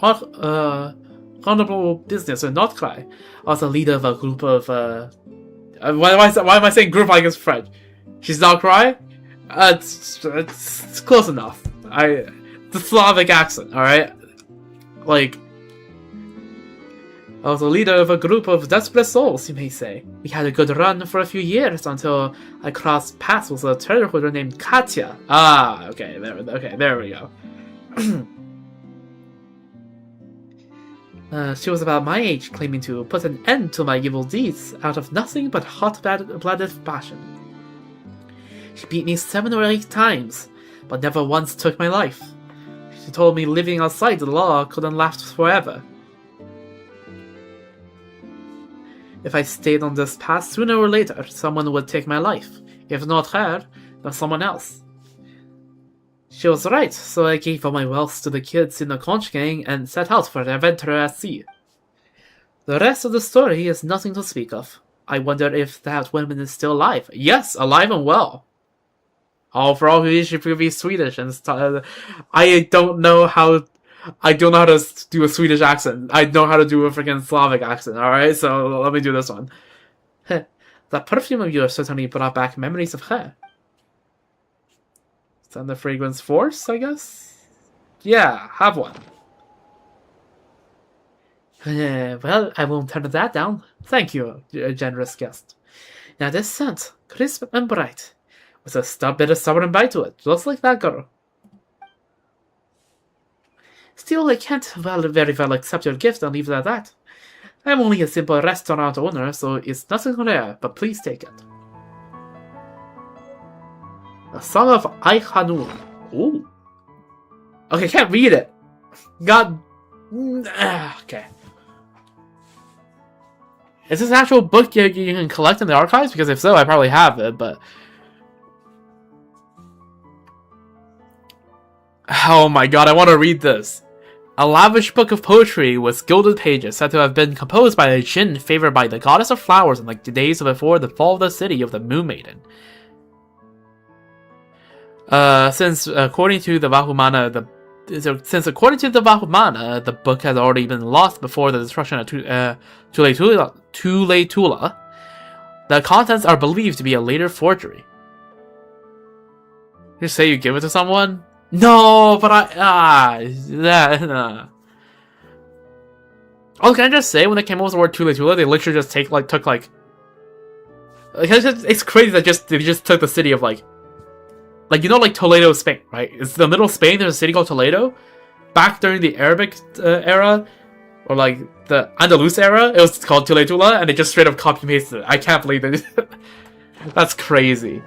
honorable business in Nordkrai. I was a leader of a group of why am I saying group like it's French? She's Nordkrai? It's close enough. The Slavic accent, alright? Like, I was a leader of a group of desperate souls, you may say. We had a good run for a few years until I crossed paths with a treasure hunter named Katya. Ah, okay, there we go. She was about my age, claiming to put an end to my evil deeds out of nothing but hot-blooded passion. She beat me 7 or 8 times, but never once took my life. She told me living outside the law couldn't last forever. If I stayed on this path, sooner or later, someone would take my life. If not her, then someone else. She was right, so I gave all my wealth to the kids in the conch gang and set out for an adventure at sea. The rest of the story is nothing to speak of. I wonder if that woman is still alive. Yes, alive and well. Oh, for all who is, she could be Swedish and I don't know how to do a Swedish accent. I know how to do a freaking Slavic accent, alright? So let me do this one. That perfume of yours certainly brought back memories of her. Is that the fragrance force, I guess? Yeah, have one. Well, I won't turn that down. Thank you, generous guest. Now this scent, crisp and bright, with a bit of stubborn bite to it, just like that girl. Still, I can't very well accept your gift and leave it at that. I'm only a simple restaurant owner, so it's nothing rare, but please take it. A Song of Aihanur. Ooh. Okay, can't read it. God. Okay. Is this an actual book you can collect in the archives? Because if so, I probably have it, but... Oh my god, I want to read this. A lavish book of poetry with gilded pages said to have been composed by a jinn favored by the goddess of flowers in the days before the fall of the city of the Moon Maiden. Since according to the Vahumana, the book had already been lost before the destruction of Tule Tula, The contents are believed to be a later forgery. You say you give it to someone? No, but Oh, can I just say, when they came up with the word Tula Tula, they literally just took it's crazy that they just took the city of like Toledo, Spain, right? It's the middle of Spain. There's a city called Toledo. Back during the Arabic era, or like the Andalus era, it was called Tula Tula, and they just straight up copy pasted it. I can't believe that. That's crazy.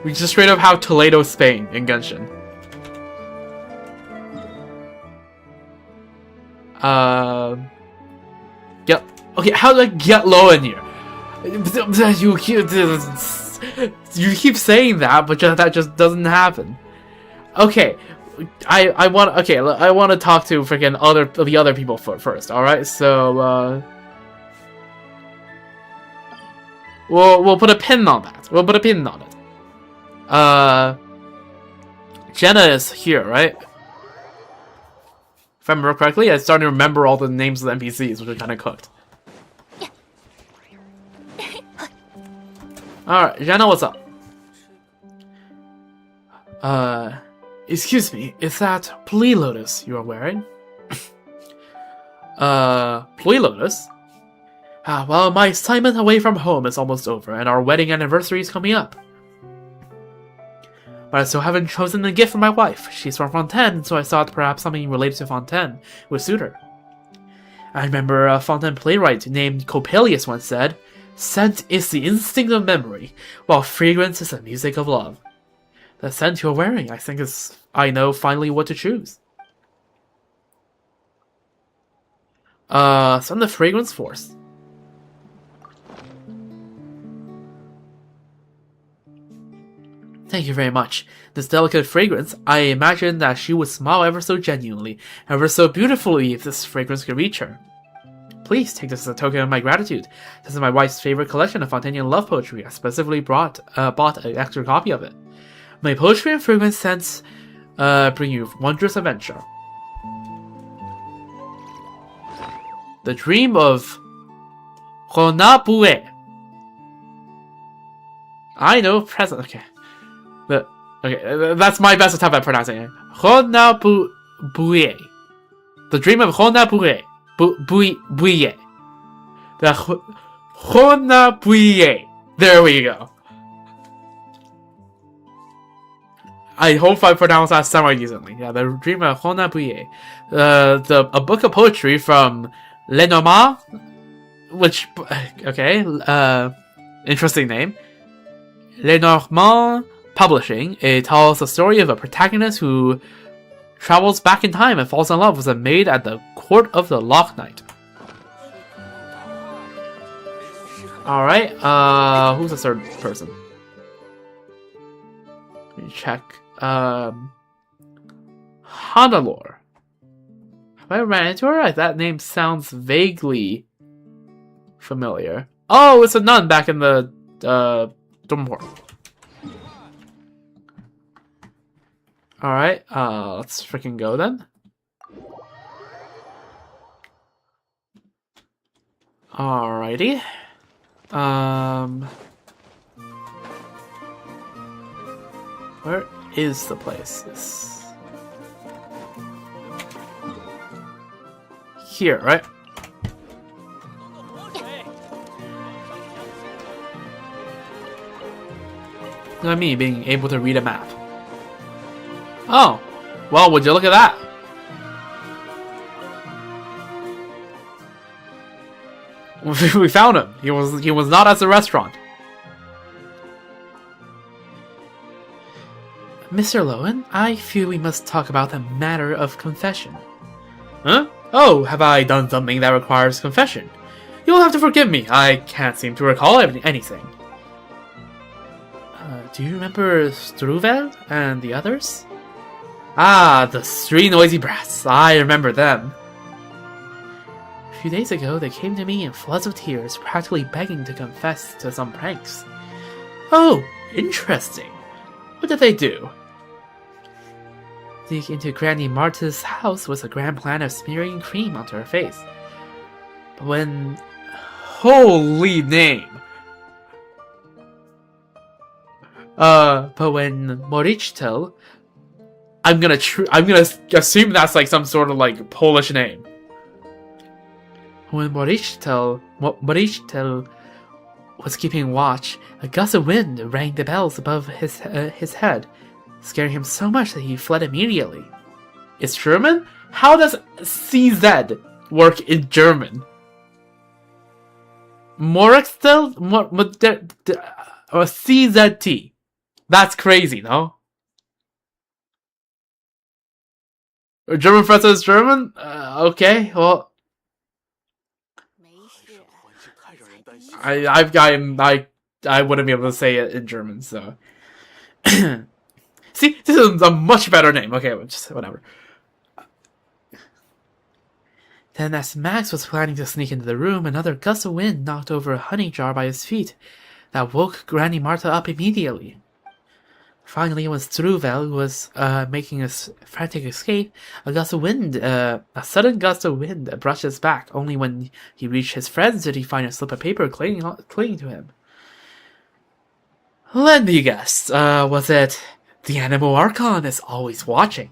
We just straight up have Toledo, Spain in Genshin. Okay, how do I get low in here? You keep saying that, but that just doesn't happen. Okay, I want to talk to freaking the other people first. All right, so we'll put a pin on that. We'll put a pin on it. Jenna is here, right? If I remember correctly, I'm starting to remember all the names of the NPCs, which are kind of cooked. Alright, Jenna, what's up? Excuse me, is that Plea Lotus you are wearing? Plea Lotus? Well, my assignment away from home is almost over, and our wedding anniversary is coming up. But I still haven't chosen a gift for my wife. She's from Fontaine, so I thought perhaps something related to Fontaine would suit her. I remember a Fontaine playwright named Coppelius once said, "Scent is the instinct of memory, while fragrance is the music of love." The scent you're wearing, I think, I know finally what to choose. Send the fragrance force. Thank you very much. This delicate fragrance, I imagine that she would smile ever so genuinely, ever so beautifully if this fragrance could reach her. Please take this as a token of my gratitude. This is my wife's favorite collection of Fontanian love poetry. I specifically bought an extra copy of it. My poetry and fragrance scents bring you wondrous adventure. The Dream of Honabue. I know present. Okay. That's my best attempt at pronouncing it. Honabue. The Dream of Honabue. Buye. The Honabue. There we go. I hope I pronounced that somewhat decently. Yeah, The Dream of Honabue. A book of poetry from Lenormand, which, okay, interesting name. Lenormand Publishing. It tells the story of a protagonist who travels back in time and falls in love with a maid at the court of the Lock Knight. Alright, who's the third person? Let me check. Hanalor. Have I ran into her? That name sounds vaguely familiar. Oh, it's a nun back in the dorm. Alright, let's freaking go then. Alrighty. Where is the place? Here, right? Look at me being able to read a map. Oh, well, would you look at that? We found him. He was not at the restaurant. Mr. Lowen, I feel we must talk about the matter of confession. Huh? Oh, have I done something that requires confession? You'll have to forgive me. I can't seem to recall anything. Do you remember Struvel and the others? Ah, the three noisy brats. I remember them. A few days ago, they came to me in floods of tears, practically begging to confess to some pranks. Oh, interesting. What did they do? Sneak into Granny Marta's house with a grand plan of smearing cream onto her face. But when... Holy name. But when Morichtel, I'm gonna assume that's like some sort of like Polish name. when Morichtel was keeping watch, a gust of wind rang the bells above his head, scaring him so much that he fled immediately. It's German? How does CZ work in German? Morextel? Or CZT? That's crazy, no? German professor is German? Okay, well... I wouldn't be able to say it in German, so... See, this is a much better name. Okay, just whatever. Then, as Max was planning to sneak into the room, another gust of wind knocked over a honey jar by his feet. That woke Granny Marta up immediately. Finally, when Struvel was making a frantic escape, a sudden gust of wind brushed his back. Only when he reached his friends did he find a slip of paper clinging to him. Let me guess, was it... The Animal Archon is always watching.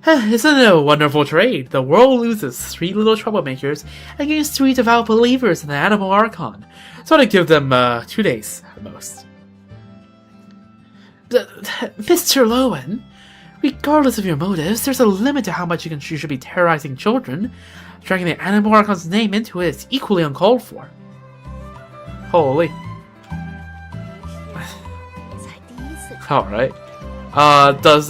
Isn't it a wonderful trade? The world loses 3 little troublemakers and gains 3 devout believers in the Animal Archon. So to give them 2 days at most. Mr. Lowen, regardless of your motives, there's a limit to how much you should be terrorizing children. Dragging the Animal Archon's name into it is equally uncalled for. Holy. Alright. Does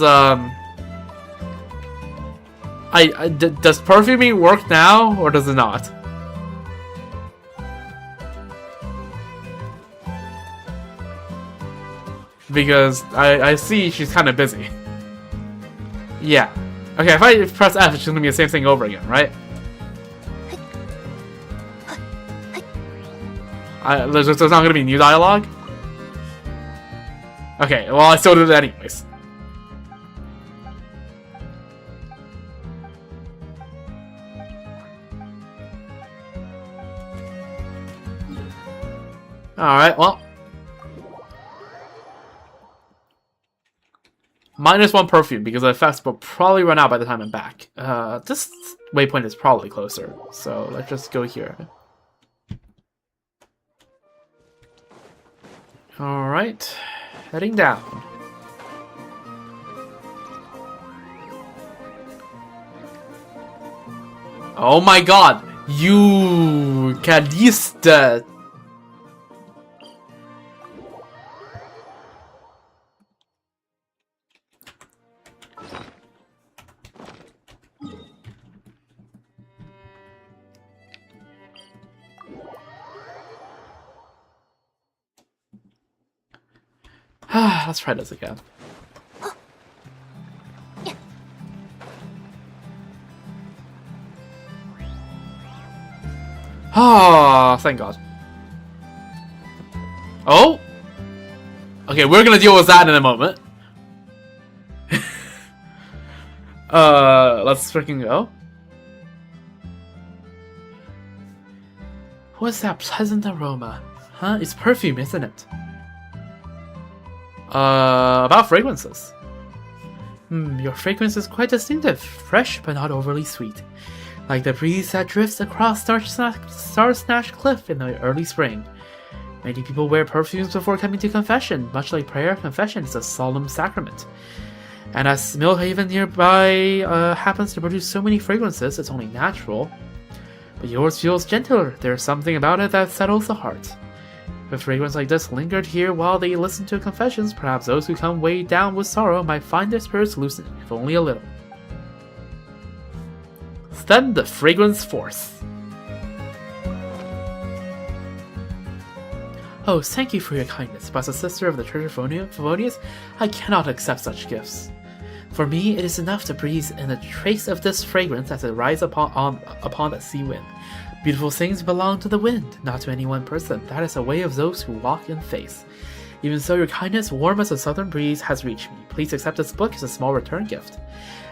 perfuming work now, or does it not? Because I see she's kind of busy. Yeah. Okay, if I press F, it's just gonna be the same thing over again, right? There's not gonna be new dialogue? Okay, well, I still did it anyways. Alright, well. -1 perfume, because the effects will probably run out by the time I'm back. This waypoint is probably closer, so let's just go here. Alright. Heading down. Oh my god! You Calista! Let's try this again. Oh, thank God. Oh! Okay, we're gonna deal with that in a moment. Let's freaking go. What's that pleasant aroma? Huh? It's perfume, isn't it? About fragrances. Your fragrance is quite distinctive, fresh but not overly sweet. Like the breeze that drifts across Star-Snatch Cliff in the early spring. Many people wear perfumes before coming to confession. Much like prayer, confession is a solemn sacrament. And as Millhaven nearby happens to produce so many fragrances, it's only natural. But yours feels gentler. There's something about it that settles the heart. If a fragrance like this lingered here while they listen to confessions, perhaps those who come weighed down with sorrow might find their spirits loosened, if only a little. Then the fragrance force. Oh, thank you for your kindness, but as a sister of the Church of Favonius, I cannot accept such gifts. For me, it is enough to breathe in a trace of this fragrance as it rises upon the sea wind. Beautiful things belong to the wind, not to any one person. That is the way of those who walk in faith. Even so, your kindness, warm as a southern breeze, has reached me. Please accept this book as a small return gift.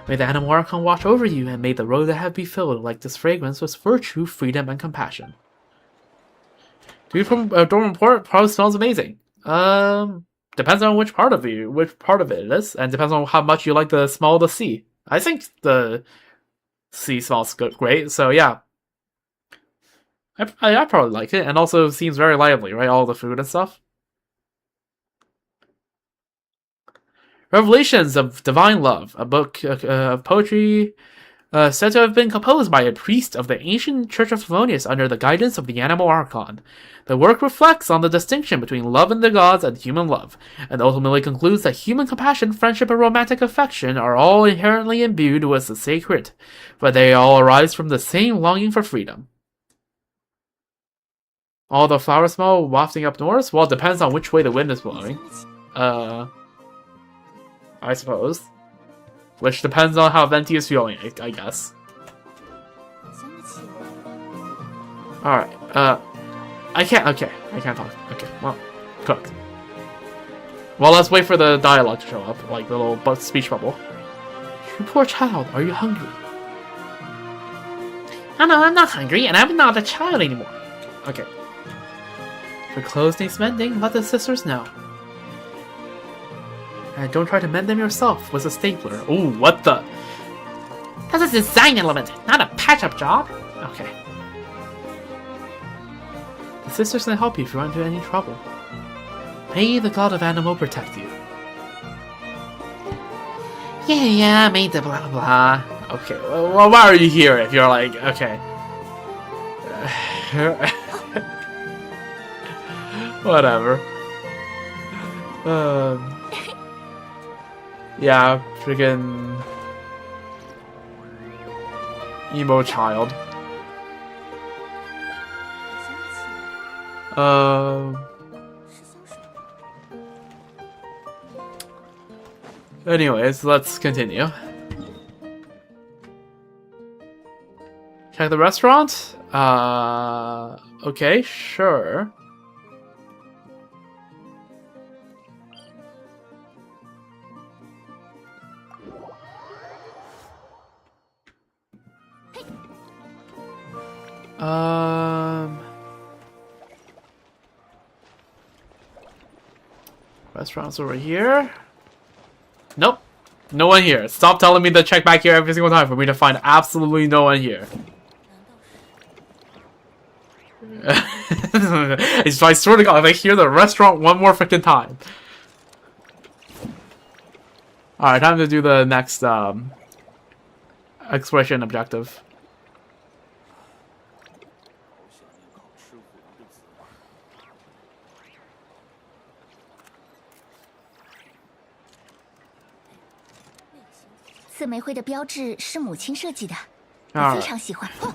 May the Animal Archon watch over you, and may the road ahead be filled like this fragrance with virtue, freedom, and compassion. Dude from Dorm Report probably smells amazing. Depends on which part of it is, and depends on how much you like the smell of the sea. I think the sea smells great, so yeah. I probably like it, and also seems very lively, right? All the food and stuff. Revelations of Divine Love, a book of poetry said to have been composed by a priest of the ancient Church of Favonius under the guidance of the Animal Archon. The work reflects on the distinction between love in the gods and human love, and ultimately concludes that human compassion, friendship, and romantic affection are all inherently imbued with the sacred, but they all arise from the same longing for freedom. All the flower smell wafting up north? Well, it depends on which way the wind is blowing. I suppose. Which depends on how Venti is feeling, I guess. Alright, I can't talk. Okay, well, cooked. Well, let's wait for the dialogue to show up, like the little speech bubble. You poor child, are you hungry? Oh no, I'm not hungry, and I'm not a child anymore. Okay. If your clothes need mending, let the sisters know. And don't try to mend them yourself with a stapler. Ooh, what the? That's a design element, not a patch-up job. Okay. The sisters can help you if you run into any trouble. May the god of animal protect you. Yeah, may the blah blah. Okay, well, why are you here if you're like, okay. Whatever. Yeah, friggin' emo child. Anyways, let's continue. Check the restaurant? Okay, sure. Restaurants over here. Nope. No one here. Stop telling me to check back here every single time for me to find absolutely no one here. I swear to God, if I hear the restaurant one more freaking time. Alright, time to do the next exploration objective.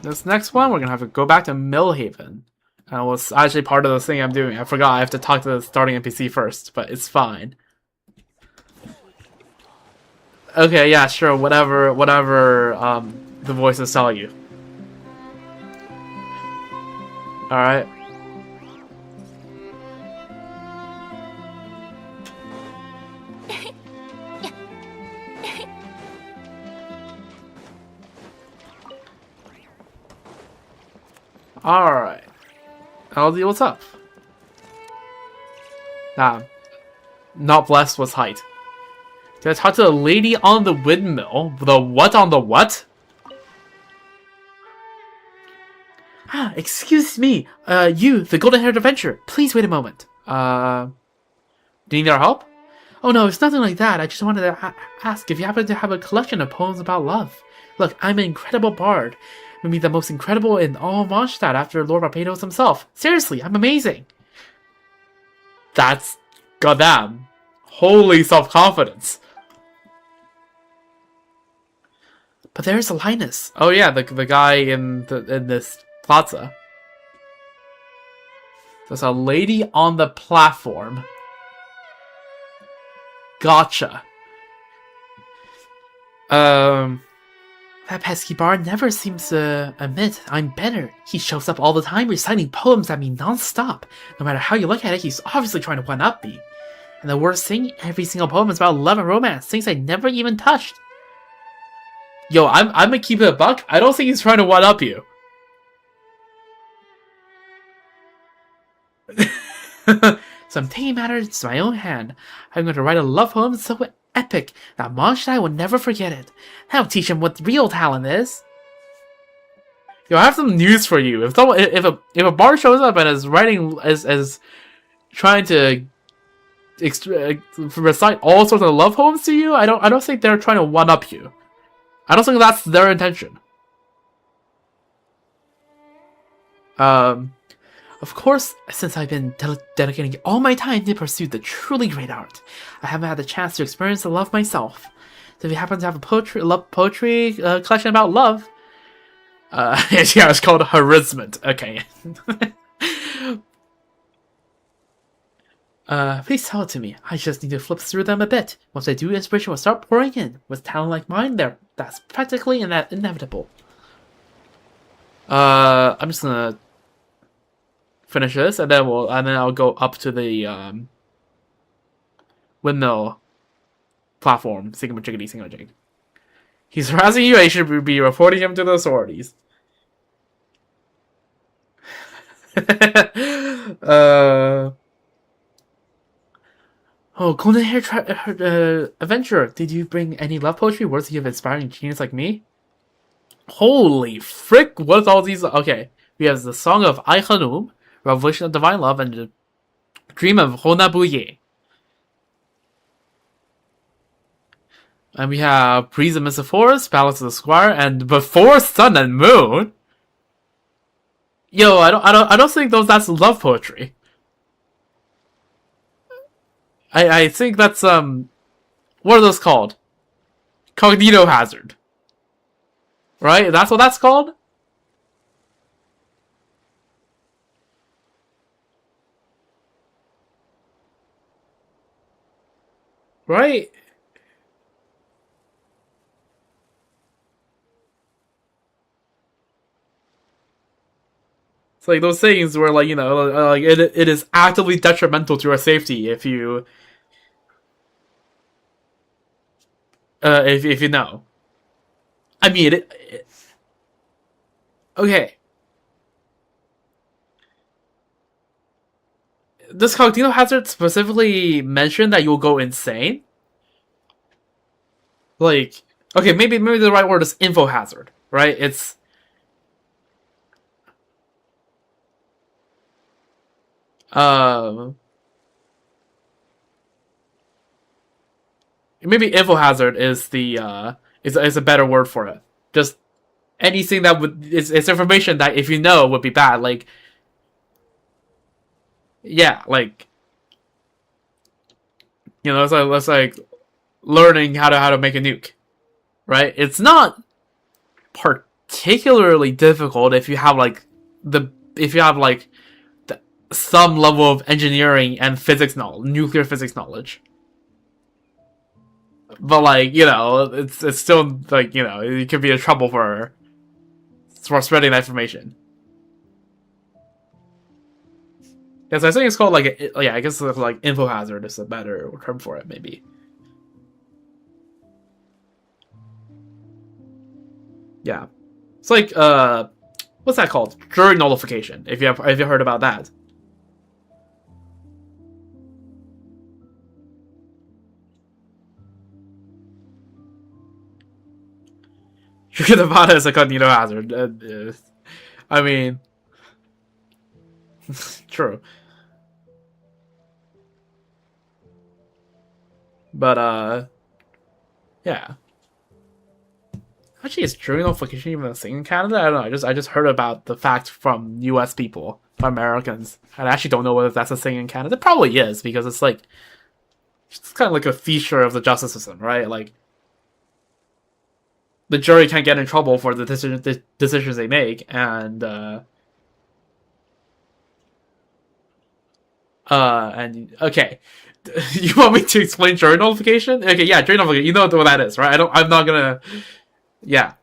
This next one, we're gonna have to go back to Millhaven. And it was actually part of the thing I'm doing. I forgot I have to talk to the starting NPC first, but it's fine. Okay, yeah, sure, whatever the voices tell you. Alright. Alright. LD, what's up? Not blessed with height. Did I talk to the lady on the windmill? The what on the what? Excuse me. You, the golden-haired adventurer. Please wait a moment. Do you need our help? Oh no, it's nothing like that. I just wanted to ask if you happen to have a collection of poems about love. Look, I'm an incredible bard. Maybe the most incredible in all Mondstadt after Lord Barbados himself. Seriously, I'm amazing. That's goddamn. Holy self-confidence. But there's Linus. Oh yeah, the guy in this plaza. There's a lady on the platform. Gotcha. That pesky bard never seems to admit I'm better. He shows up all the time reciting poems at me non-stop. No matter how you look at it, he's obviously trying to one-up me. And the worst thing, every single poem is about love and romance, things I never even touched. Yo, I'm gonna keep it a buck. I don't think he's trying to one-up you. So I'm taking matters into my own hand. I'm going to write a love poem so epic that Mondstadt will never forget it. That'll teach him what real talent is. Yo, I have some news for you. If a bard shows up and is writing as trying to recite all sorts of love poems to you, I don't think they're trying to one up you. I don't think that's their intention. Of course, since I've been dedicating all my time to pursue the truly great art, I haven't had the chance to experience the love myself. So if you happen to have a poetry collection about love, yeah, it's called Harassment. Okay. Please tell it to me. I just need to flip through them a bit. Once I do, inspiration will start pouring in. With talent like mine, that's practically inevitable. I'm just gonna finish this, and then I'll go up to the windmill platform. Sigma jiggity, sigma jig. He's harassing you. I should be reporting him to the authorities. Oh, Golden Hair Adventurer, did you bring any love poetry worthy of inspiring genius like me? Holy frick, what's all these? Okay, we have the Song of Ai Hanum, Revelation of Divine Love, and the Dream of Honabuye. And we have Breeze Amidst the Forest, Balance of the Squire, and Before Sun and Moon. Yo, I don't think that's love poetry. I think that's what are those called? Cognito hazard. Right? That's what that's called? Right? It's like those things where, like, you know, like it is actively detrimental to your safety if you if you know. I mean, okay. Does Cognito Hazard specifically mention that you'll go insane? Like, okay, maybe the right word is info hazard, right? It's maybe info hazard is the is a better word for it. Just anything that it's information that if you know would be bad. Like, yeah, like, you know, it's like learning how to make a nuke, right? It's not particularly difficult if you have like some level of engineering and physics knowledge, nuclear physics knowledge. But, like, you know, it's still, like, you know, it could be a trouble for spreading that information. Yes, I think it's called, like, yeah, I guess, like, info hazard is a better term for it, maybe. Yeah. It's like, what's that called? Jury nullification, if you heard about that. Nevada is a Cognito hazard. I mean, true. But yeah. Actually, is jury nullification even a thing in Canada? I don't know. I just heard about the fact from U.S. people, from Americans. I actually don't know whether that's a thing in Canada. It probably is because it's like it's kind of like a feature of the justice system, right? Like, the jury can't get in trouble for the decisions they make, and okay, you want me to explain jury nullification? Okay, yeah, jury nullification. You know what that is, right? I'm not gonna. Yeah,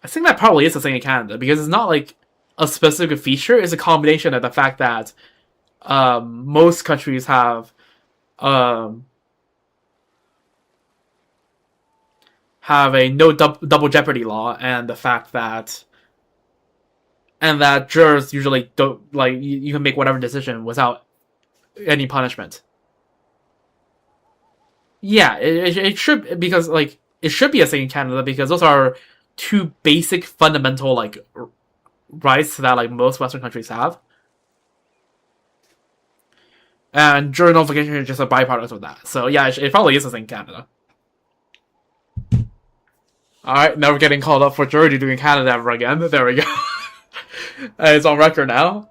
I think that probably is a thing in Canada because it's not like a specific feature. It's a combination of the fact that most countries have a no double jeopardy law, and the fact that and that jurors usually don't like you can make whatever decision without any punishment. Yeah, it should, because like it should be a thing in Canada, because those are two basic fundamental like rights that like most Western countries have, and jury nullification is just a byproduct of that. So yeah, it probably is a thing in Canada. All right, never getting called up for jury duty in Canada ever again. There we go. It's on record now.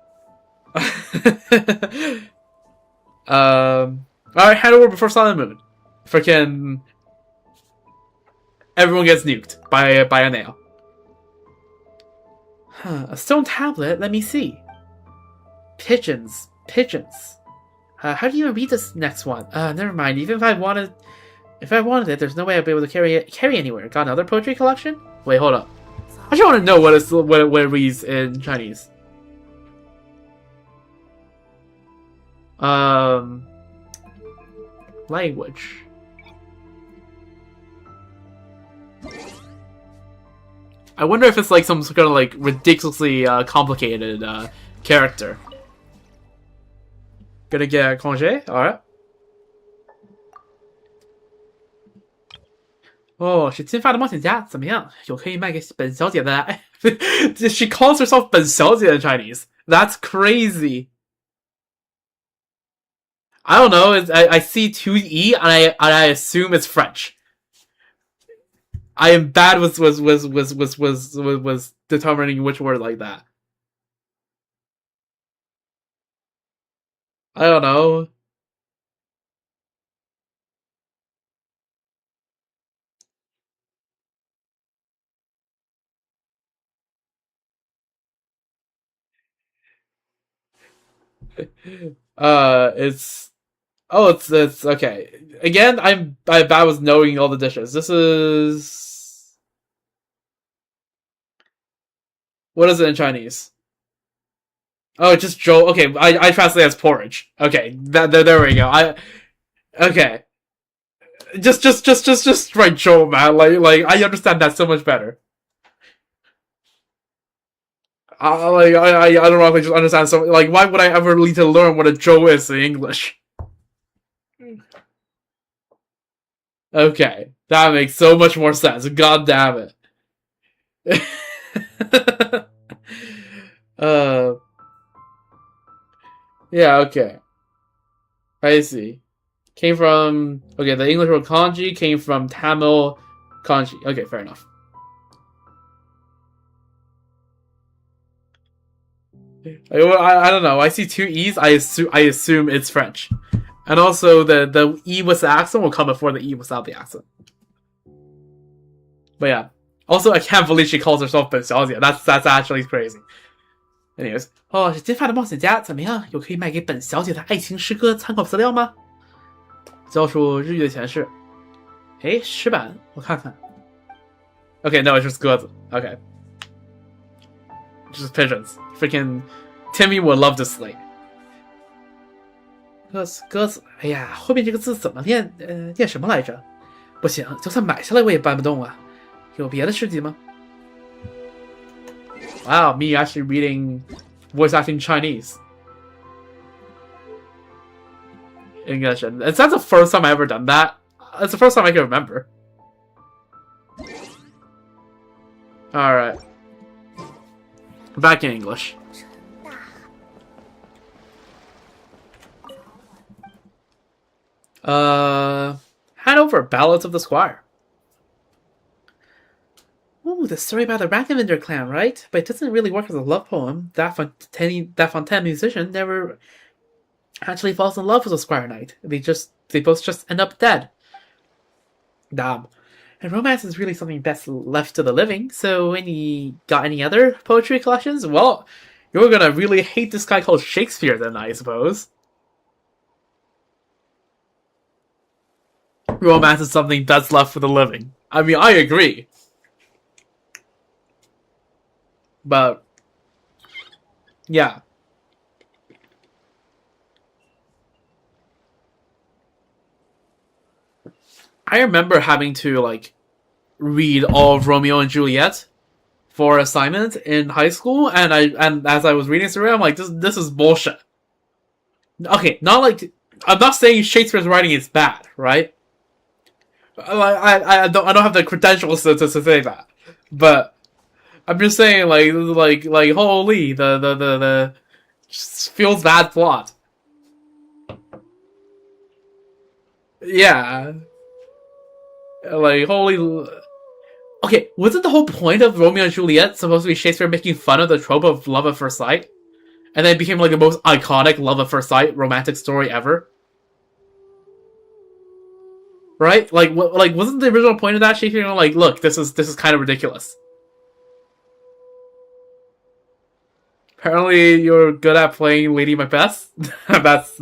All right, head over before Silent Moon. Freaking everyone gets nuked by a nail. A stone tablet. Let me see. Pigeons. How do you even read this next one? Never mind. Even if I wanted it, there's no way I'd be able to carry anywhere. Got another poetry collection? Wait, hold up. I just want to know what it reads in Chinese. Language. I wonder if it's like some kind of like ridiculously complicated character. Gonna get congé? Alright. Oh, 是金发的冒险家，怎么样？有可以卖给本小姐的？She calls herself 本小姐 in Chinese. That's crazy. I don't know. I see 2E and I assume it's French. I am bad with determining which word like that. I don't know. It's okay. Again, I'm bad with knowing all the dishes. This is, what is it in Chinese? Oh, just Joel. Okay, I translate as porridge. Okay, there we go. Okay. Just write Joel, man. Like I understand that so much better. I don't know if I just understand so. Like, why would I ever need to learn what a Joe is in English? Okay, that makes so much more sense. God damn it. Yeah, okay. I see. Came from, okay, the English word kanji came from Tamil kanji. Okay, fair enough. I don't know. I see 2 E's. I assume it's French. And also the E with the accent will come before the E without the accent. But yeah. Also, I can't believe she calls herself 本小姐. That's actually crazy. Anyways, 哦，是金发的冒险家，怎么样？有可以卖给本小姐的爱情诗歌参考资料吗？交出日语的钱是，诶，石板，我看看。Okay, no, it's just 鸽子。Okay, just pigeons. Freaking Timmy would love to slay. 鸽子，哎呀，后面这个字怎么念？念什么来着？不行，就算买下来我也搬不动啊。有别的事迹吗？ Wow, me actually reading voice acting Chinese. English. And that's the first time I ever done that. It's the first time I can remember. Alright. Back in English. Hand over Ballads of the Squire. Ooh, the story about the Rackenvinder clan, right? But it doesn't really work as a love poem. That Fontaine musician never actually falls in love with a Squire Knight. They both just end up dead. Damn. And romance is really something best left to the living. So, got any other poetry collections? Well, you're gonna really hate this guy called Shakespeare then, I suppose. Romance is something best left for the living. I mean, I agree. But, yeah. I remember having to, like, read all of Romeo and Juliet for assignment in high school, and as I was reading through it, I'm like, this is bullshit. Okay, not like I'm not saying Shakespeare's writing is bad, right? I don't have the credentials to say that, but I'm just saying like holy the just feels bad plot. Yeah, like holy. Okay, wasn't the whole point of Romeo and Juliet supposed to be Shakespeare making fun of the trope of love at first sight? And then it became like the most iconic love at first sight romantic story ever? Right? Like wasn't the original point of that Shakespeare like, look, this is kind of ridiculous. Apparently you're good at playing Lady Macbeth. That's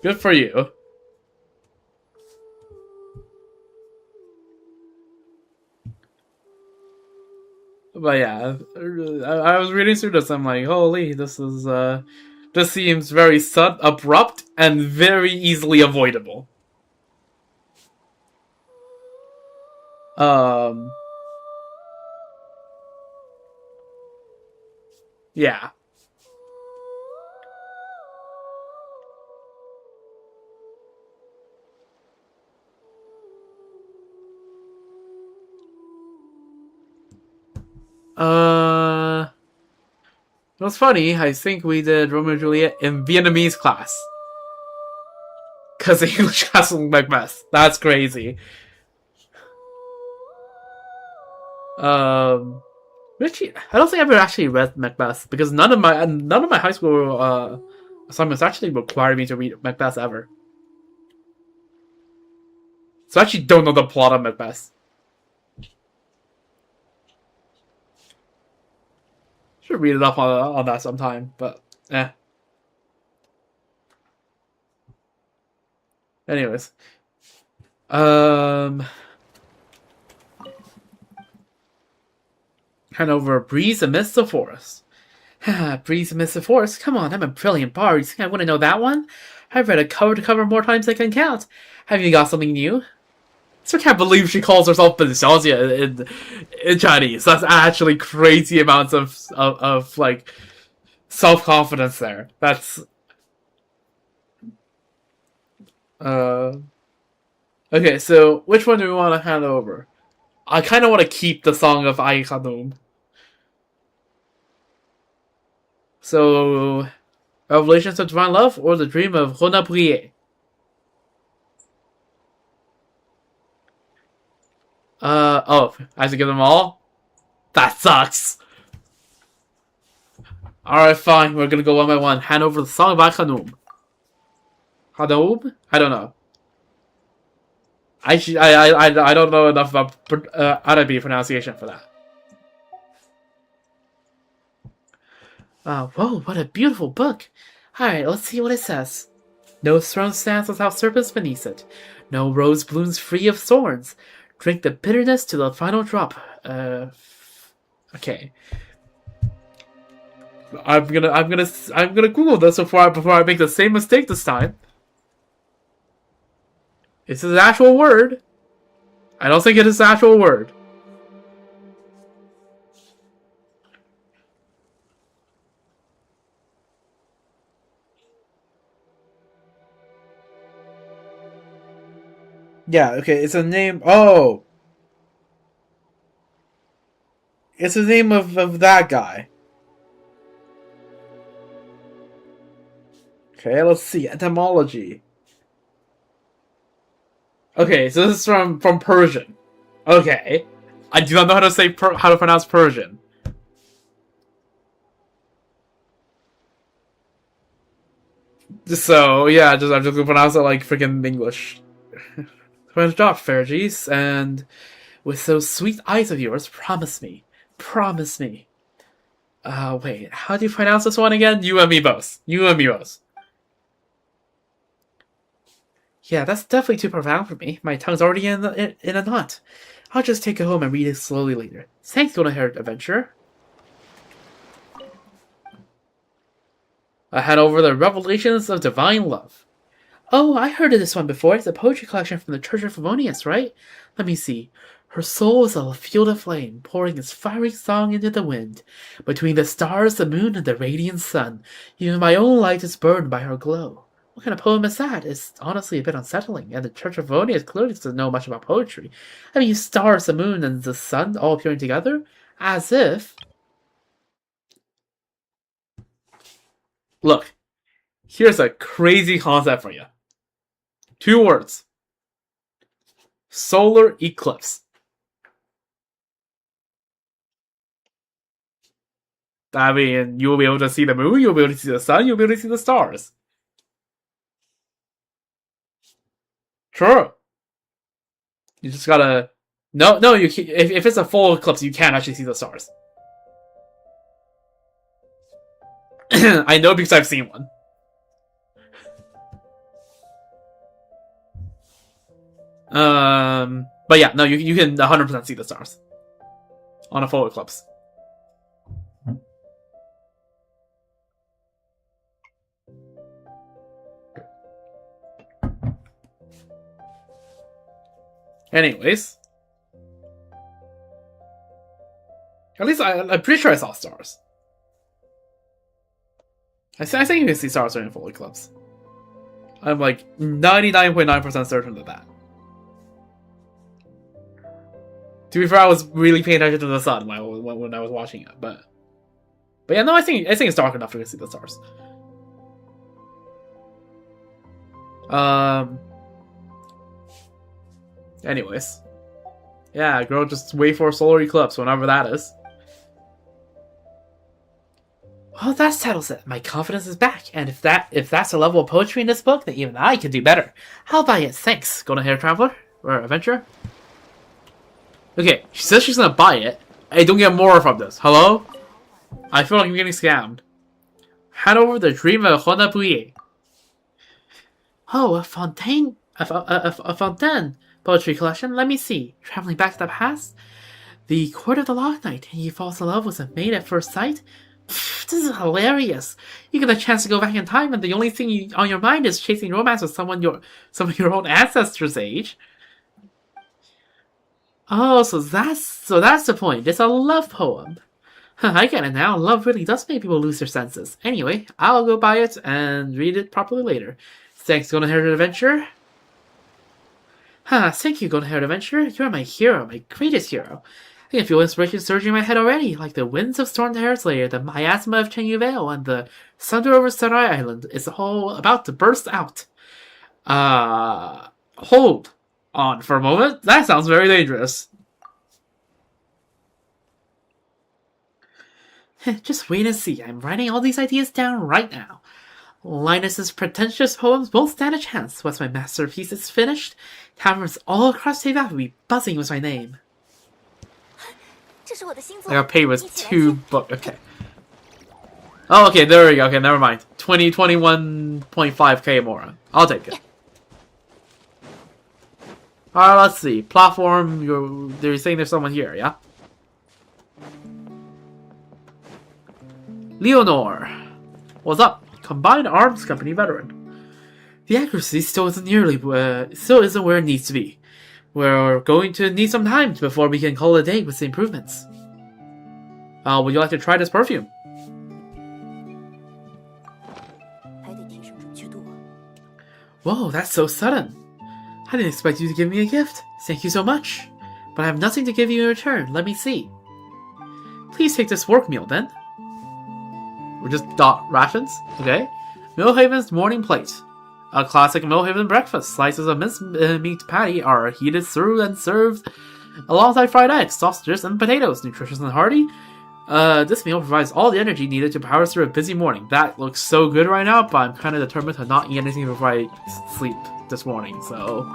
good for you. But yeah, I was reading through this. I'm like, holy, this seems very abrupt and very easily avoidable. Yeah. It was funny. I think we did Romeo and Juliet in Vietnamese class. Because the English class was Macbeth. That's crazy. Actually, I don't think I've ever actually read Macbeth because none of my high school assignments actually required me to read Macbeth ever. So I actually don't know the plot of Macbeth. Should read it up on that sometime, but Anyways, hand over Breeze Amidst the Forest. Breeze Amidst the Forest? Come on, I'm a brilliant bard. You think I wouldn't know that one? I've read it cover to cover more times than I can count. Have you got something new? So I can't believe she calls herself Benxiaojie in Chinese. That's actually crazy amounts of like self-confidence there. That's okay, so which one do we want to hand over? I kind of want to keep the Song of Ai Khanum. So, Revelations of Divine Love or the Dream of Renabrie? Oh, I have to give them all? That sucks! Alright, fine, we're gonna go one by one. Hand over the Song of Ai Khanum. Khanum? I don't know. I don't know enough about Arabic pronunciation for that. Whoa, what a beautiful book. Alright, let's see what it says. No throne stands without serpents beneath it. No rose blooms free of thorns. Drink the bitterness to the final drop. Okay. I'm gonna Google this before I make the same mistake this time. Is this an actual word? I don't think it is an actual word. Yeah, okay, it's a name. Oh! It's the name of that guy. Okay, let's see. Etymology. Okay, so this is from Persian. Okay. I do not know how to say how to pronounce Persian. So, yeah, I'm just gonna pronounce it like freaking English. Well, job, Fergus, and with those sweet eyes of yours, promise me. Promise me. Wait, how do you pronounce this one again? You and me both. You and me both. Yeah, that's definitely too profound for me. My tongue's already in a knot. I'll just take it home and read it slowly later. Thanks, Golden-haired adventurer. I had over the Revelations of Divine Love. Oh, I heard of this one before. It's a poetry collection from the Church of Favonius, right? Let me see. Her soul is a field of flame, pouring its fiery song into the wind. Between the stars, the moon, and the radiant sun, even my own light is burned by her glow. What kind of poem is that? It's honestly a bit unsettling, and the Church of Vonia clearly doesn't know much about poetry. I mean, stars, the moon, and the sun all appearing together? As if... Look, here's a crazy concept for you. 2 words. Solar eclipse. I mean, you'll be able to see the moon, you'll be able to see the sun, you'll be able to see the stars. True. You just gotta... No, you can't. If it's a full eclipse, you can't actually see the stars. I know because I've seen one. But yeah, no, you can 100% see the stars on a full eclipse. Anyways, at least I'm pretty sure I saw stars. I think you can see stars during a full eclipse. I'm like 99.9% certain of that. To be fair, I was really paying attention to the sun when I was watching it, but yeah, no, I think it's dark enough to see the stars. Anyways, yeah, girl, just wait for a solar eclipse whenever that is. Well, that settles it. My confidence is back, and if that's the level of poetry in this book, then even I can do better. I'll buy it. Thanks, Golden Hair Traveler or Adventurer. Okay, she says she's gonna buy it. Hey, don't get more from this. Hello? I feel like I'm getting scammed. Hand over the dream of Hona Puye. Oh, a fontaine poetry collection. Let me see. Traveling back to the past. The Court of the Lock Knight. He falls in love with a maid at first sight. Pfft, this is hilarious. You get a chance to go back in time, and the only thing on your mind is chasing romance with someone your own ancestors' age. Oh, so that's the point. It's a love poem. I get it now. Love really does make people lose their senses. Anyway, I'll go buy it and read it properly later. Thanks, Golden Haired Adventurer. Thank you, Golden Haired Adventurer. You're my hero, my greatest hero. I can feel inspiration surging in my head already, like the winds of Stormhair's Lair, the miasma of Chenyu Vale, and the thunder over Sarai Island is all about to burst out. Hold on for a moment. That sounds very dangerous. Just wait and see. I'm writing all these ideas down right now. Linus's pretentious poems won't stand a chance. Once my masterpiece is finished, taverns all across Teyvat will be buzzing with my name. I got paid with 2 books. Okay. Oh, okay, there we go. Okay, never mind. 21.5k more. I'll take it. Alright, let's see. Platform, they're saying there's someone here, yeah? Leonor. What's up? Combined Arms Company veteran. The accuracy still isn't where it needs to be. We're going to need some time before we can call it a day with the improvements. Would you like to try this perfume? Whoa, that's so sudden. I didn't expect you to give me a gift. Thank you so much. But I have nothing to give you in return. Let me see. Please take this work meal then. We're just rations? Okay. Millhaven's morning plate. A classic Millhaven breakfast. Slices of mincemeat patty are heated through and served alongside fried eggs, sausages, and potatoes. Nutritious and hearty. This meal provides all the energy needed to power through a busy morning. That looks so good right now, but I'm kind of determined to not eat anything before I sleep this morning, so...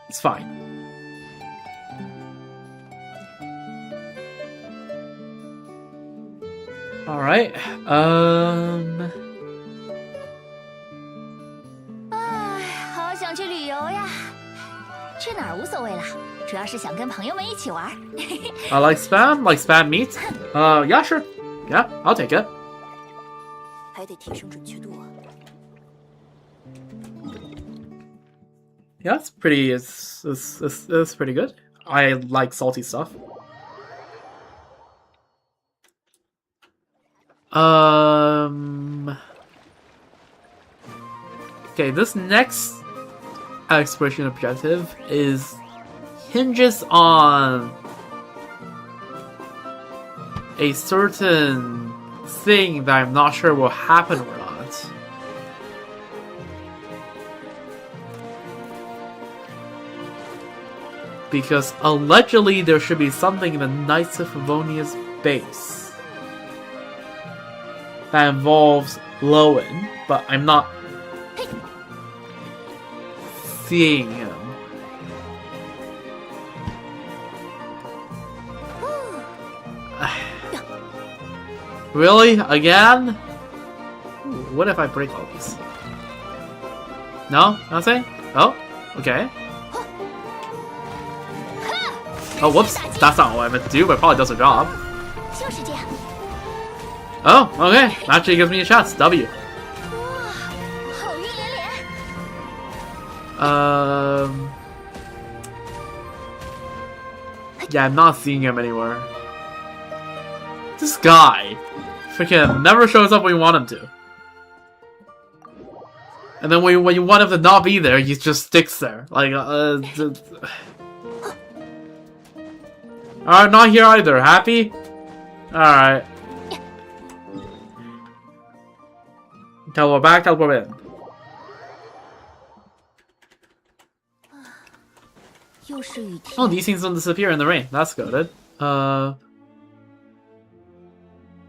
it's fine. Alright, 好想去旅游呀！去哪儿无所谓了，主要是想跟朋友们一起玩。I like spam meat. Yeah, sure. Yeah, I'll take it. 还得提升准确度啊。Yeah, it's pretty. It's pretty good. I like salty stuff. Okay, this next exploration objective hinges on a certain thing that I'm not sure will happen or not. Because allegedly there should be something in the Knights of Favonia's base that involves Lowen, but I'm not seeing him. Really? Again? Ooh, what if I break all these? No? Nothing? Oh, okay. Oh, whoops. That's not what I meant to do, but it probably does the job. Oh, okay. Actually gives me a chance. W. Yeah, I'm not seeing him anywhere. This guy freaking never shows up when you want him to. And then when you want him to not be there, he just sticks there. Like, Alright, not here either. Happy? Alright. Teleport back, teleport in. Oh, these things don't disappear in the rain. That's good.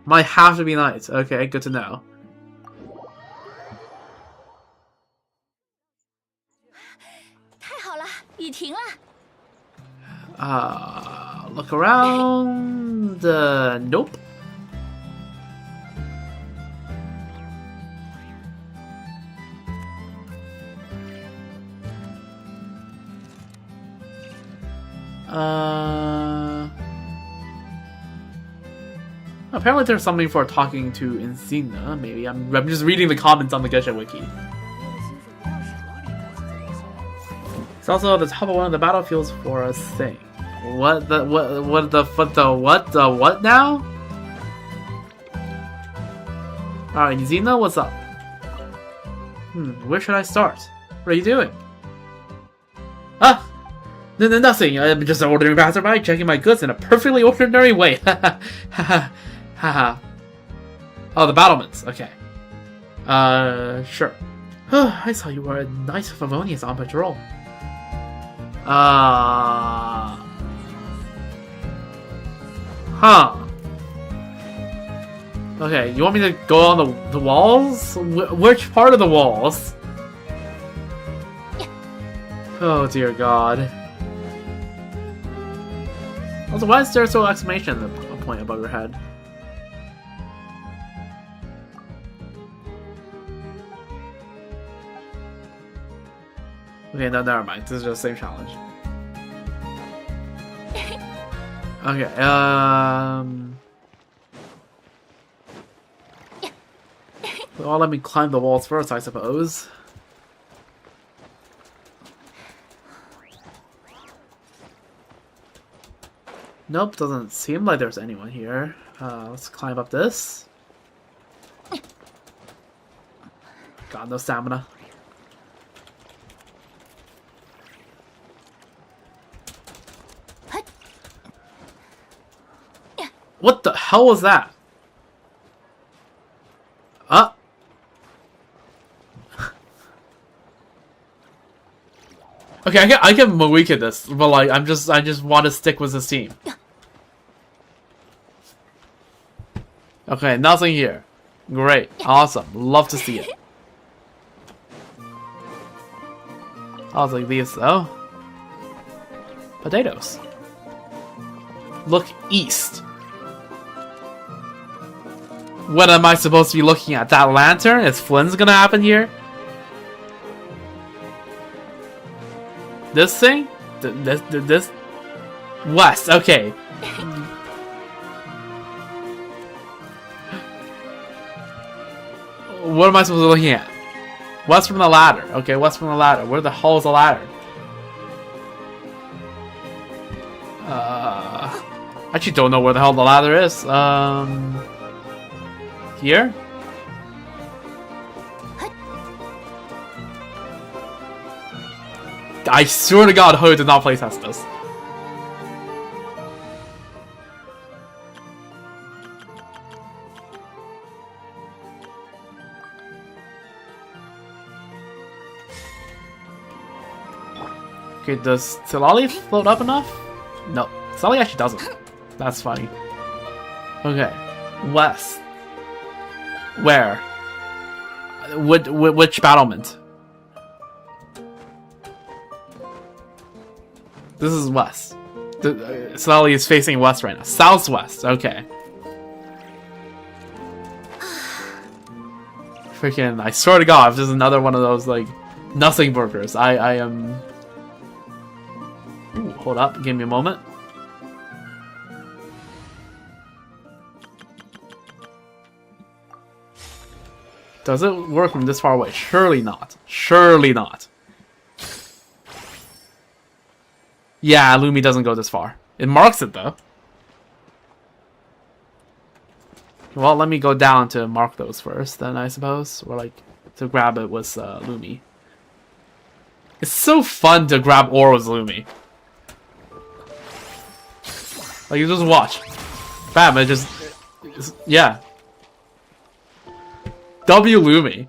Might have to be night. Okay, good to know. Look around. Nope. Apparently there's something for talking to Insina, maybe. I'm just reading the comments on the Genshin wiki. It's also at the top of one of the battlefields for a thing. What now? Alright, Insina, what's up? Where should I start? What are you doing? Ah! Nothing. I'm just an ordinary passerby checking my goods in a perfectly ordinary way. Haha. Oh, the battlements. Okay. Sure. I saw you were a Knight of Favonius on patrol. Huh. Okay, you want me to go on the walls? Which part of the walls? Oh dear God. Also, why is there still an exclamation point above your head? Okay, no, never mind. This is just the same challenge. Okay, well, let me climb the walls first, I suppose. Nope, doesn't seem like there's anyone here. Let's climb up this. Got no stamina. What the hell was that? Okay, I can weaken this, but like I just want to stick with this team. Okay, nothing here. Great, awesome, love to see it. I'll take these though. Potatoes. Look east. What am I supposed to be looking at? That lantern? Is Flynn's gonna happen here? This thing? This? West, okay. What am I supposed to be looking at? West from the ladder. Okay, west from the ladder. Where the hell is the ladder? I actually don't know where the hell the ladder is. Here? I swear to God, Ho did not playtest this. Okay, does Tilali float up enough? No, Tilali actually doesn't. That's funny. Okay, west. Where? Which battlement? This is west. Tilali is facing west right now. Southwest, okay. Freaking, I swear to God, if this is another one of those, like, nothing burgers, I am... Ooh, hold up, give me a moment. Does it work from this far away? Surely not. Surely not. Yeah, Lumi doesn't go this far. It marks it, though. Well, let me go down to mark those first, then, I suppose. Or, like, to grab it with Lumi. It's so fun to grab ore with Lumi. Like, you just watch. Bam, it just... yeah. W Lumi.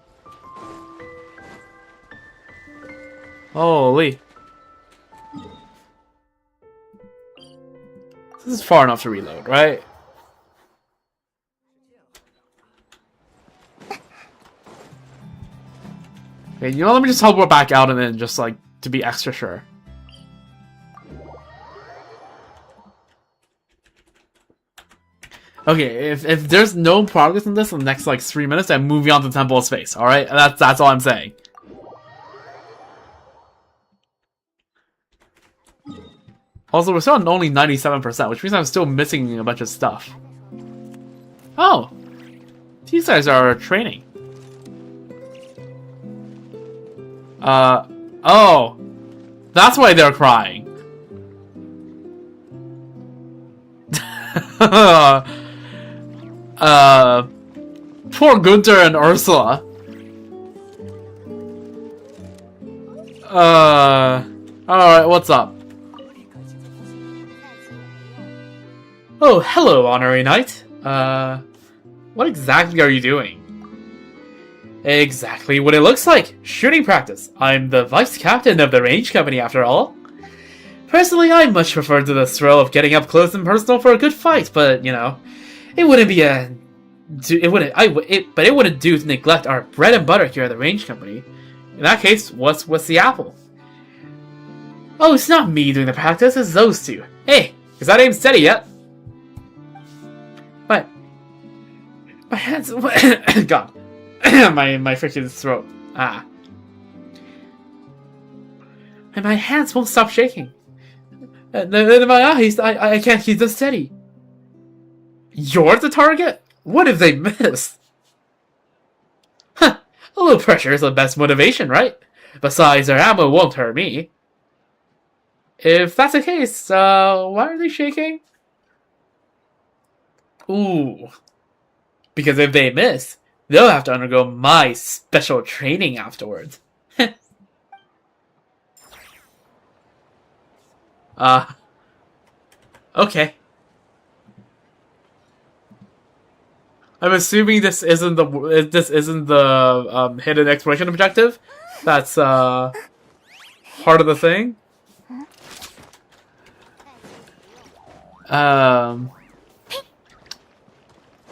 Holy. This is far enough to reload, right? Okay, you know, let me just teleport back out and then just, like, to be extra sure. Okay, if there's no progress in this in the next, like, 3 minutes, I'm moving on to Temple of Space, alright? That's all I'm saying. Also, we're still on only 97%, which means I'm still missing a bunch of stuff. Oh! These guys are training. Oh! That's why they're crying. Poor Gunther and Ursula. Alright, what's up? Oh, hello, Honorary Knight. What exactly are you doing? Exactly what it looks like. Shooting practice. I'm the vice captain of the range company, after all. Personally, I much prefer to the thrill of getting up close and personal for a good fight, but, you know, it wouldn't be a... it wouldn't do to neglect our bread and butter here at the range company. In that case, what's the apple? Oh, it's not me doing the practice, it's those two. Hey, is that aim steady yet? My hands... God. my freaking throat. Ah. And my hands won't stop shaking. And in my eyes, I can't keep them steady. You're the target? What if they miss? Huh. A little pressure is the best motivation, right? Besides, their ammo won't hurt me. If that's the case, why are they shaking? Ooh. Because if they miss, they'll have to undergo my special training afterwards. Okay. I'm assuming this isn't the hidden exploration objective. That's part of the thing.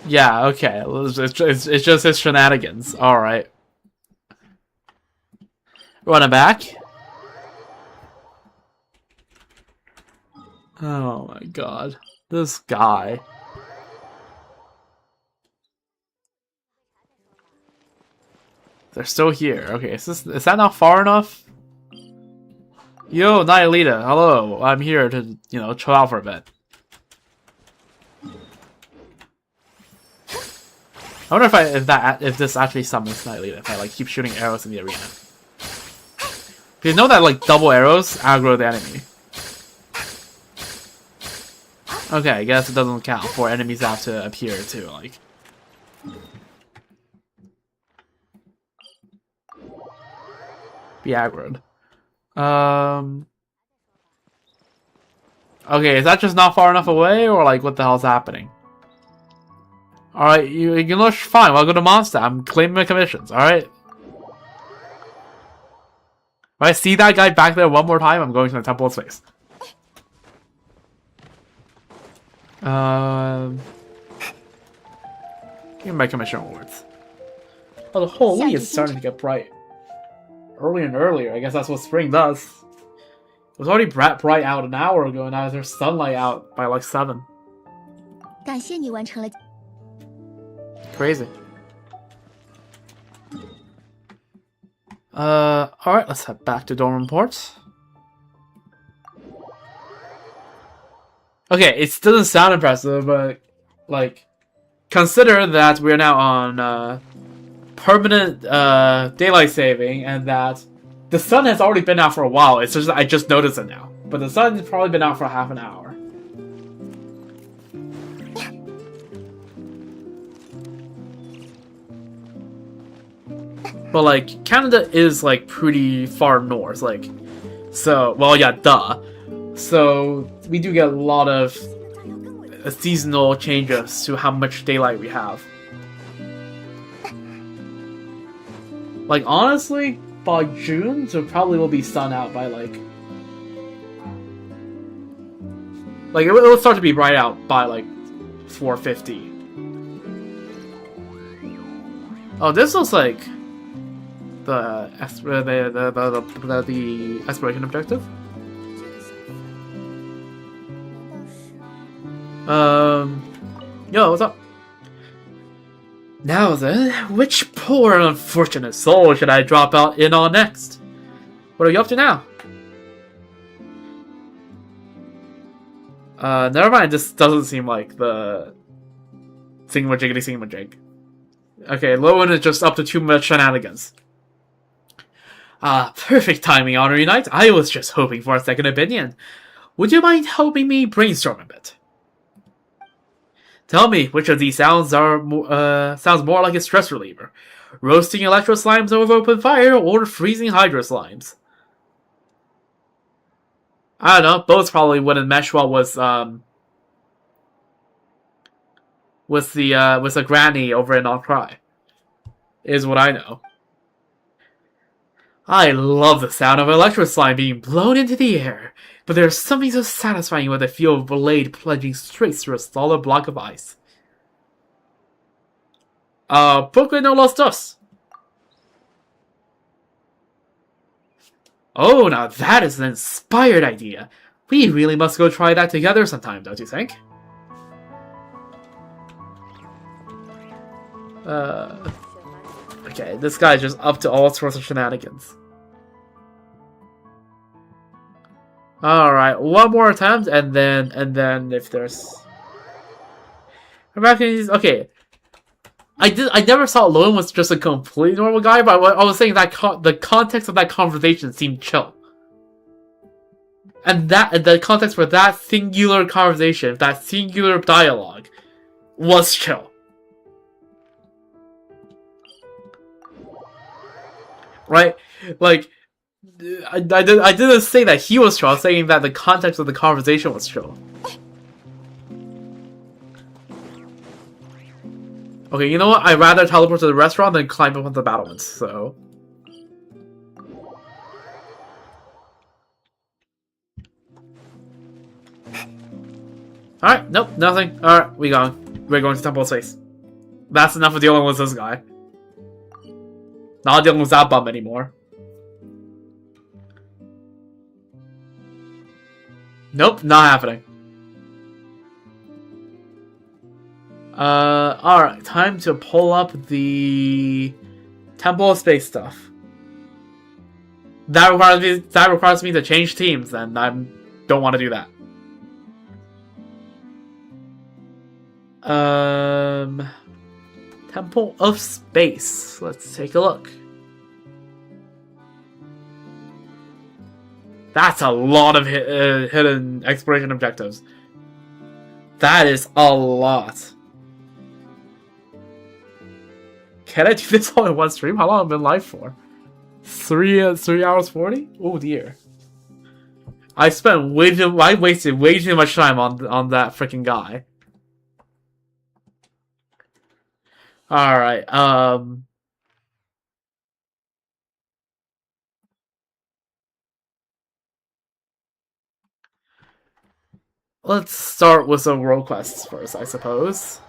Yeah, okay. It's just his shenanigans. Alright. Running back. Oh my god. This guy. They're still here. Okay, is that not far enough? Yo, Nihilita, hello. I'm here to, you know, chill out for a bit. I wonder if this actually summons Nihilita, if I like keep shooting arrows in the arena. Because you know that like double arrows aggro the enemy. Okay, I guess it doesn't count for enemies that have to appear to, like... be aggroed. Okay, is that just not far enough away, or like what the hell's happening? Alright, you look fine. Welcome to Monster. I'm claiming my commissions, alright? If I see that guy back there one more time, I'm going to the Temple of Space. Give me my commission awards. Oh, the whole leaf is starting to get bright. Earlier and earlier. I guess that's what spring does. It was already bright out an hour ago, and now there's sunlight out by like 7. 感谢你完成了。 Crazy. Alright, let's head back to dorm reports. Okay, it doesn't sound impressive, but, like, consider that we're now on, permanent, daylight saving, and that the sun has already been out for a while. It's just I just noticed it now. But the sun has probably been out for half an hour. But, like, Canada is, like, pretty far north, like, so, well, yeah, duh. So, we do get a lot of seasonal changes to how much daylight we have. Like, honestly, by June, so probably will be sun out by, like, it will start to be bright out by, like, 4:50. Oh, this looks like the exploration objective. Yo, what's up? Now then, which poor unfortunate soul should I drop out in on next? What are you up to now? Never mind, this doesn't seem like the thingamajiggy. Okay, Lowen is just up to too much shenanigans. Perfect timing, Honorary Knight. I was just hoping for a second opinion. Would you mind helping me brainstorm a bit? Tell me, which of these sounds sounds more like a stress reliever? Roasting electro slimes over open fire, or freezing hydro slimes? I don't know. Both probably wouldn't mesh well with the granny over in On Cry. Is what I know. I love the sound of electro slime being blown into the air, but there's something so satisfying with the feel of a blade plunging straight through a solid block of ice. Porque no los dos? Oh, now that is an inspired idea. We really must go try that together sometime, don't you think? Okay, this guy's just up to all sorts of shenanigans. Alright, one more attempt, and then if there's... Okay. I never saw Lowen was just a completely normal guy, but I was saying that the context of that conversation seemed chill. And the context for that singular conversation, that singular dialogue, was chill. Right? Like, I didn't say that he was chill, I was saying that the context of the conversation was chill. Okay, you know what? I'd rather teleport to the restaurant than climb up on the battlements, so... Alright, nope, nothing. Alright, we're going to Temple of Space. That's enough of dealing with this guy. Not dealing with that bum anymore. Nope, not happening. Alright, time to pull up the Temple of Space stuff. That requires me to change teams, and I don't want to do that. Temple of Space. Let's take a look. That's a lot of hidden exploration objectives. That is a lot. Can I do this all in one stream? How long have I been live for? 3 hours 40? Oh dear. I wasted way too much time on that freaking guy. Alright, let's start with some world quests first, I suppose.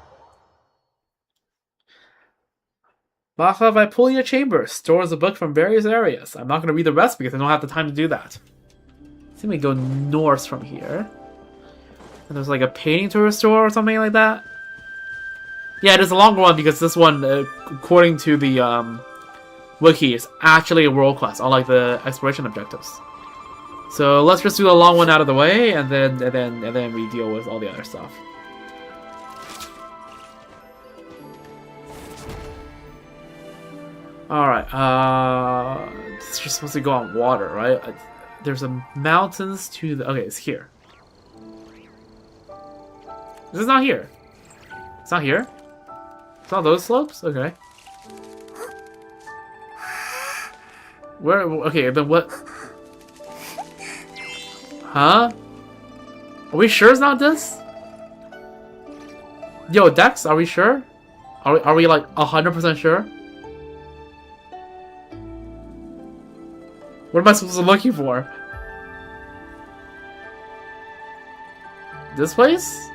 Mahavaipulia Chamber stores a book from various areas. I'm not going to read the rest because I don't have the time to do that. I think we go north from here. And there's like a painting to restore or something like that. Yeah, it is a longer one because this one, according to the wiki, is actually a world quest, unlike the exploration objectives. So let's just do the long one out of the way, and then we deal with all the other stuff. Alright, it's just supposed to go on water, right? There's a mountains to the... Okay, it's here. This is not here. It's not here? It's not those slopes? Okay. Where... Okay, then what... Huh? Are we sure it's not this? Yo, Dex, are we sure? Are we like 100% sure? What am I supposed to be looking for? This place?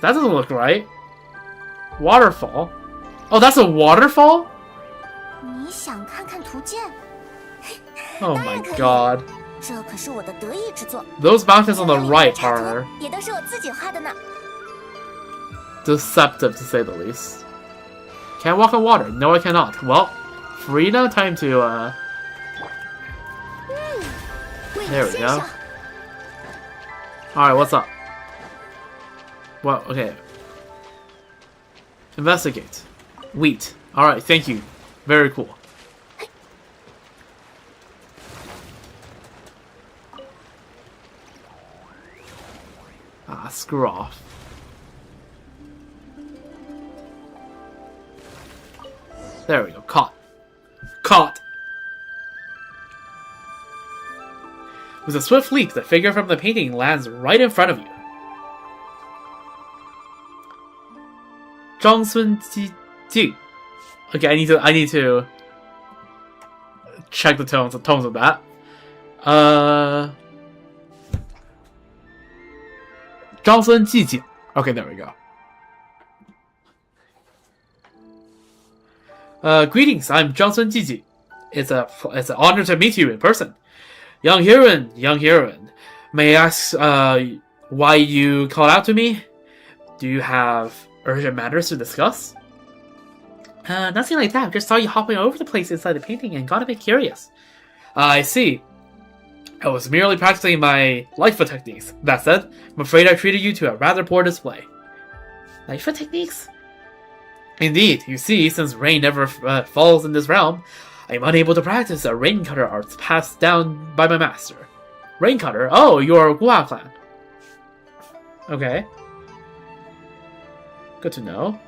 That doesn't look right. Waterfall. Oh, that's a waterfall? Oh my god. Those mountains on the right are deceptive, to say the least. Can't walk on water. No, I cannot. Well, Frida, time to, there we go. Alright, what's up? Well, okay. Investigate. Wheat. Alright, thank you. Very cool. Ah, screw off. There we go. Caught. Caught! With a swift leap, the figure from the painting lands right in front of you. Zhangsun Ji. Okay, I need to check the tones of that. Zhangsun Ji. Okay, there we go. Greetings, I'm Zhangsun Ji. It's an honor to meet you in person. Young heroine, may I ask why you called out to me? Do you have urgent matters to discuss? Nothing like that. Just saw you hopping over the place inside the painting and got a bit curious. I see. I was merely practicing my Lightfoot techniques. That said, I'm afraid I treated you to a rather poor display. Lightfoot techniques? Indeed, you see, since rain never falls in this realm, I am unable to practice a rain cutter arts passed down by my master. Rain cutter? Oh, you're Gua clan. Okay. Good to know.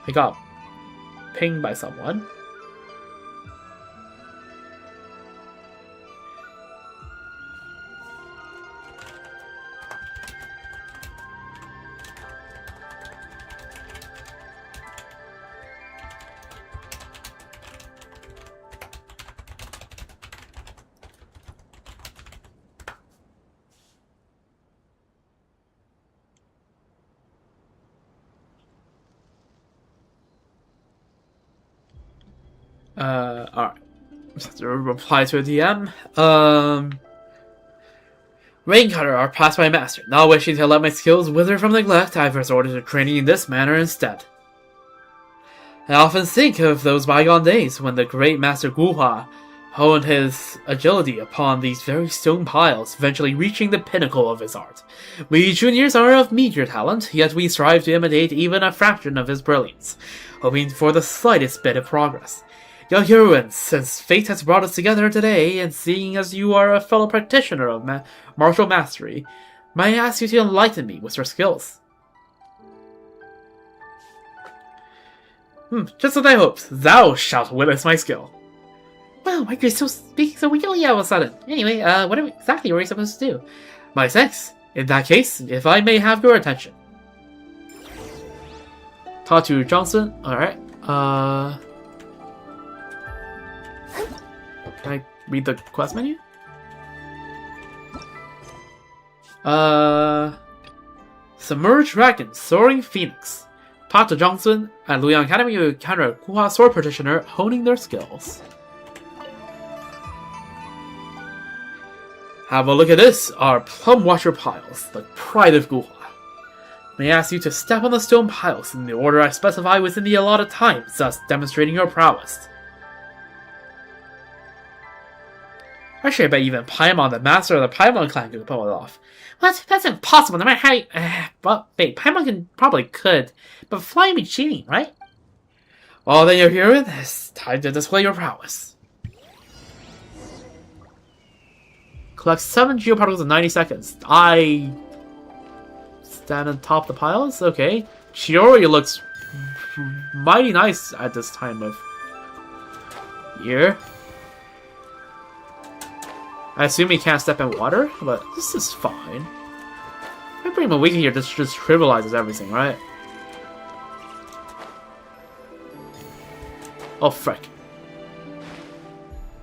I got pinged by someone. Alright. Just to reply to a DM. Rain cutter are passed by master. Not wishing to let my skills wither from neglect, I've resorted to training in this manner instead. I often think of those bygone days when the great master Guhua honed his agility upon these very stone piles, eventually reaching the pinnacle of his art. We juniors are of meager talent, yet we strive to imitate even a fraction of his brilliance, hoping for the slightest bit of progress. Young heroines, since fate has brought us together today, and seeing as you are a fellow practitioner of martial mastery, may I ask you to enlighten me with your skills? Just as I hoped. Thou shalt witness my skill. Wow, why are you speaking so weirdly all of a sudden? Anyway, what exactly were you supposed to do? My thanks. In that case, if I may have your attention. Talk to Johnson. Alright. Can I read the quest menu? Submerged Dragon, Soaring Phoenix. Talk to Johnson. At Luoyang Academy, you encounter a Guhua sword practitioner honing their skills. Have a look at this, our plum washer piles, the pride of Guhua. May I ask you to step on the stone piles in the order I specify within the allotted time, thus demonstrating your prowess. Actually, I bet even Paimon, the master of the Paimon clan, could pull it off. What? That's impossible, no matter how you... But wait, Paimon probably could, but flying would be cheating, right? Well, then you're here, it's time to display your prowess. Collect 7 geoparticles in 90 seconds. I stand on top of the piles? Okay. Chiori looks mighty nice at this time of year. I assume he can't step in water, but this is fine. I bring him a week here, this just trivializes everything, right? Oh, frick.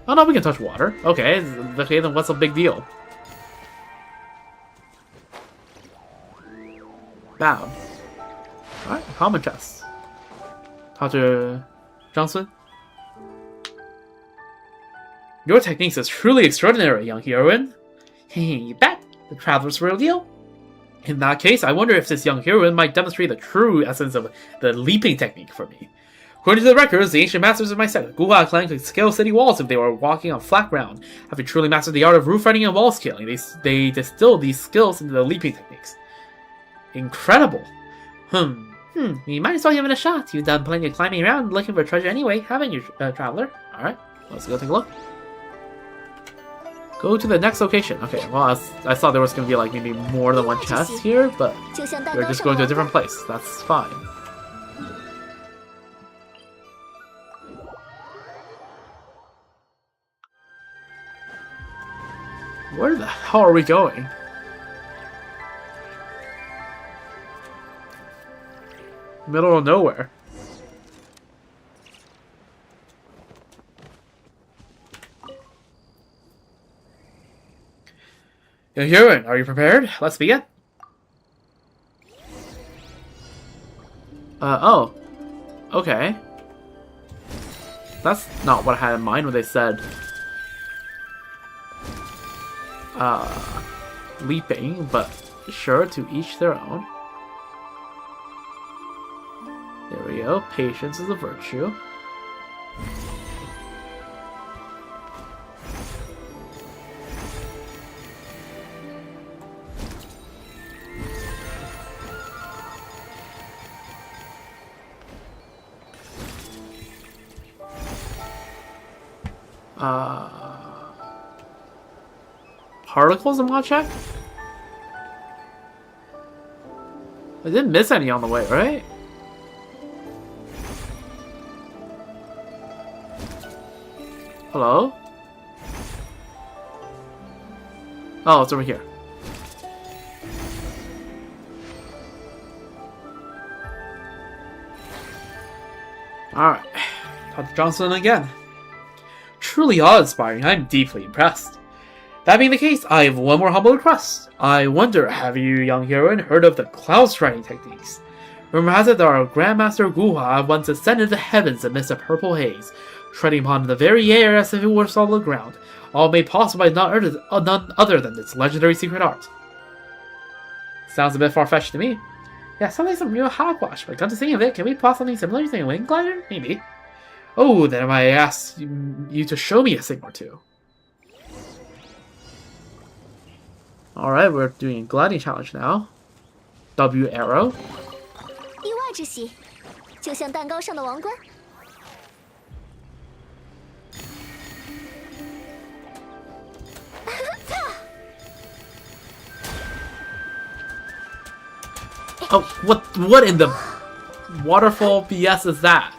Oh no, we can touch water. Okay, then what's the big deal? Bound. Alright, common chest. Talk to Johnson. Your techniques is truly extraordinary, young heroine. You bet. The traveler's real deal. In that case, I wonder if this young heroine might demonstrate the true essence of the leaping technique for me. According to the records, the ancient masters of my sect, Guhua clan, could scale city walls if they were walking on flat ground. Having truly mastered the art of roof riding and wall scaling, they distilled these skills into the leaping techniques. Incredible. You might as well give it a shot. You've done plenty of climbing around looking for treasure anyway, haven't you, traveler? Alright, let's go take a look. Go to the next location. Okay, well, I thought there was going to be like maybe more than one chest here, but we're just going to a different place. That's fine. Where the hell are we going? Middle of nowhere. Young heroine, are you prepared? Let's begin. Oh. Okay. That's not what I had in mind when they said leaping, but sure, to each their own. There we go. Patience is a virtue. Particles in mod check? I didn't miss any on the way, right? Hello? Oh, it's over here. Alright. Talk to Johnson again. Truly awe-inspiring. I'm deeply impressed. That being the case, I have one more humble request. I wonder, have you, young heroine, heard of the cloud striding techniques? Rumor has it that our Grandmaster Guhua once ascended the heavens amidst a purple haze, treading upon the very air as if it were solid ground, all made possible by none other than its legendary secret art. Sounds a bit far-fetched to me. Yeah, sounds like some real hogwash, but come to think of it, can we plot something similar using a wing glider? Maybe. Oh, then I might ask you to show me a thing or two. Alright, we're doing a gliding challenge now. W arrow. 意外之喜，就像蛋糕上的王冠。Oh, what in the waterfall BS is that?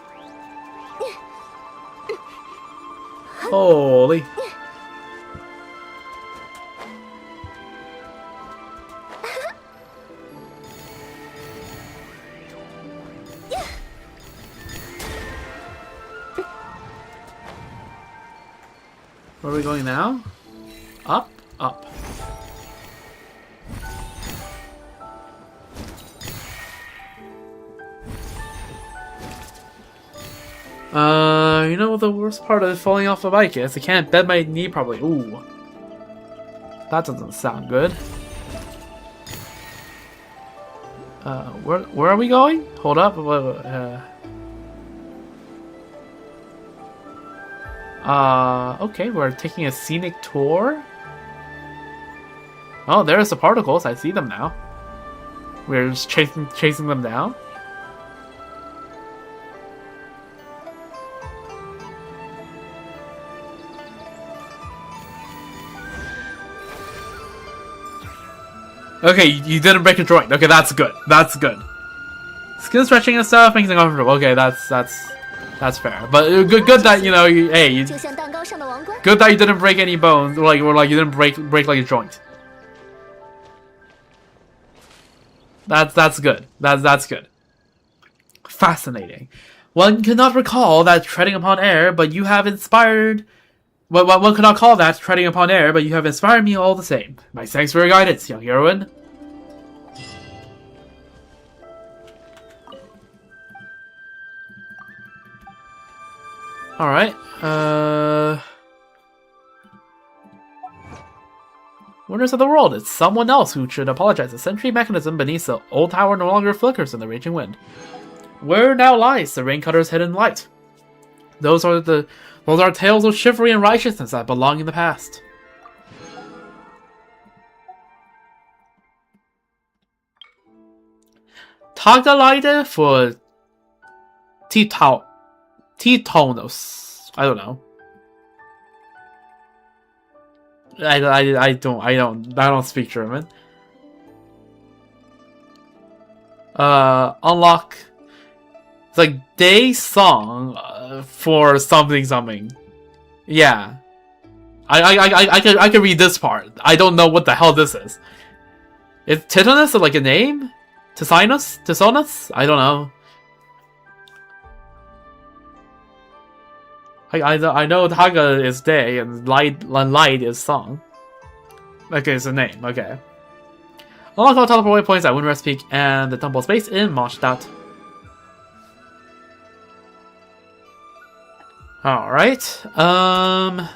Holy. Where are we going now? Up? Up. You know what the worst part of falling off a bike is? I can't bend my knee properly. Ooh. That doesn't sound good. Where are we going? Hold up. Okay, we're taking a scenic tour. Oh, there's the particles. I see them now. We're just chasing them down. Okay, you didn't break a joint. Okay, that's good. That's good. Skin stretching and stuff makes it uncomfortable. Okay, that's fair. But good that good that you didn't break any bones, or you didn't break like a joint. That's good. That's good. Fascinating. One cannot recall that treading upon air, but you have inspired. One cannot call that treading upon air, but you have inspired me all the same. My thanks for your guidance, young heroine. Alright, Wonders of the world, it's someone else who should apologize. The sentry mechanism beneath the old tower no longer flickers in the raging wind. Where now lies the raincutter's hidden light? Those are tales of chivalry and righteousness that belong in the past. Tagalaide for Titonos. I don't know. I don't speak German. Unlock. It's like day song for something. Yeah. I can read this part. I don't know what the hell this is. Is Titanus like a name? Tisonus? I don't know. I know Haga is day and light is song. Okay, it's a name. Okay. Unlock all teleport waypoints at Windrest Peak and the temple space in Mondstadt. Alright, how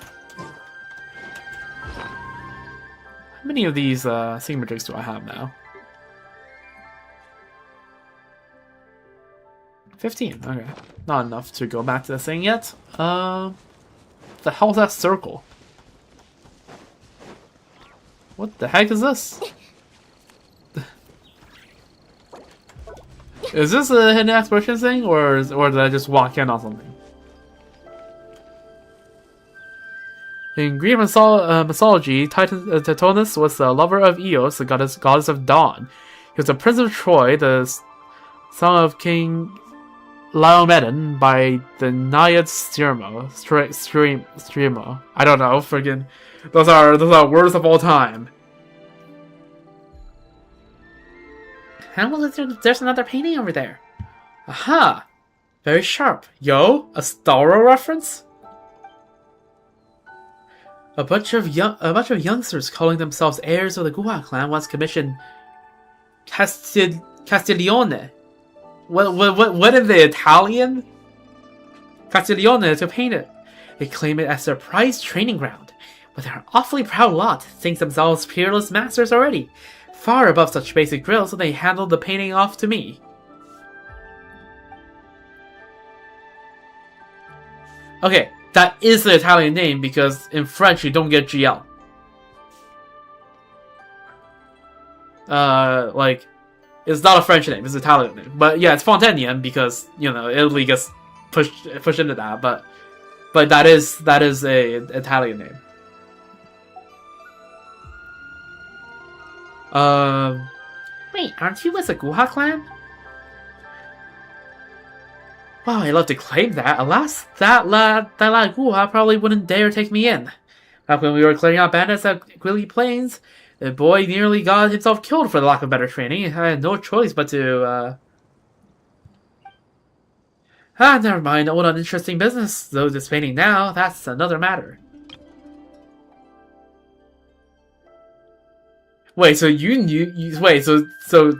many of these Sigma-Jigs do I have now? 15, okay. Not enough to go back to the thing yet. The hell's that circle? What the heck is this? Is this a hidden exploration thing, or did I just walk in on something? In Greek mythology, Titanus was the lover of Eos, the goddess of dawn. He was the prince of Troy, the son of King Laomedon by the Naiad Stremo. I don't know, friggin'. Those are words of all time. There's another painting over there. Aha! Very sharp. Yo, a Star Wars reference? A bunch of youngsters calling themselves heirs of the Guha clan once commissioned Castiglione. What in the Italian? Castiglione to paint it. They claim it as their prized training ground, but their awfully proud lot think themselves peerless masters already, far above such basic drills, so they handled the painting off to me. Okay. That is the Italian name because in French you don't get GL. It's not a French name, it's an Italian name. But yeah, it's Fontanian because, you know, Italy gets pushed into that, but that is a Italian name. Wait, aren't you with the Guha clan? Wow, I'd love to claim that. Alas, that lad Guha probably wouldn't dare take me in. Back when we were clearing out bandits at Gwilly Plains, the boy nearly got himself killed for the lack of better training. I had no choice but to, never mind. Old uninteresting business. Though dissipating now, that's another matter. Wait, so you knew... so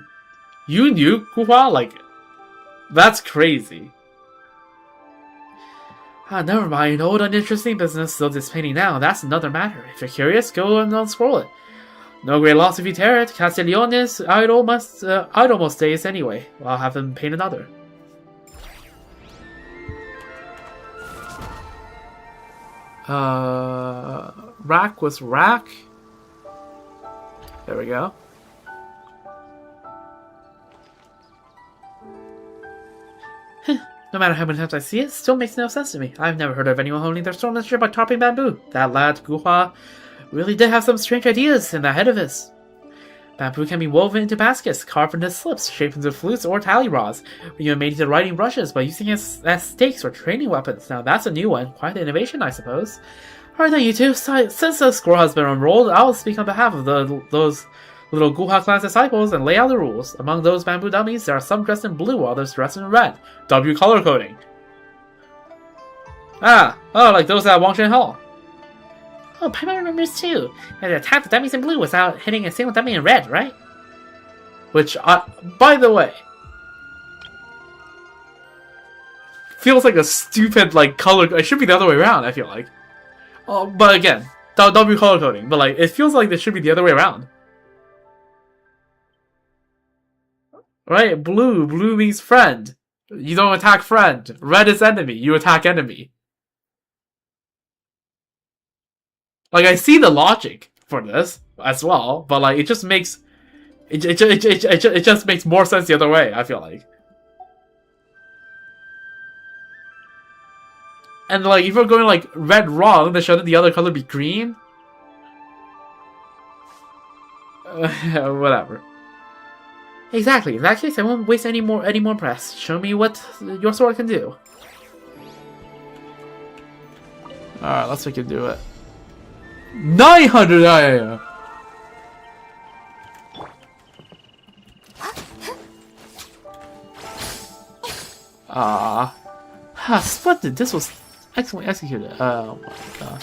you knew Guha? Like, that's crazy. Never mind. Old uninteresting business. Still dissipating now. That's another matter. If you're curious, go and unscroll it. No great loss if you tear it. Castiglione's idol most stays anyway. I'll have them paint another. Rack was rack. There we go. No matter how many times I see it, it still makes no sense to me. I've never heard of anyone holding their swordsmanship by chopping bamboo. That lad, Guha, really did have some strange ideas in the head of his. Bamboo can be woven into baskets, carved into slips, shaped into flutes or tally rods, or even made into riding brushes by using it as stakes or training weapons. Now that's a new one. Quite the innovation, I suppose. Alright then, you two. Since the scroll has been unrolled, I'll speak on behalf of those little Guha clan's disciples and lay out the rules. Among those bamboo dummies, there are some dressed in blue, while others dressed in red. W color coding. Like those at Wangshan Hall. Oh, Paimon remembers too. And attack the dummies in blue without hitting a single dummy in red, right? Which, by the way, feels like a stupid, like, color... It should be the other way around, I feel like. Oh, but again, W color coding. But, like, it feels like it should be the other way around. Right? Blue means friend. You don't attack friend. Red is enemy. You attack enemy. Like, I see the logic for this as well, but like it just makes it just makes more sense the other way, I feel like. And like if you're going like red wrong, then shouldn't the other color be green? Whatever. Exactly. In that case, I won't waste any more press. Show me what your sword can do. Alright, let's make it do it. 900! Splendid! This was excellently executed. Oh my god.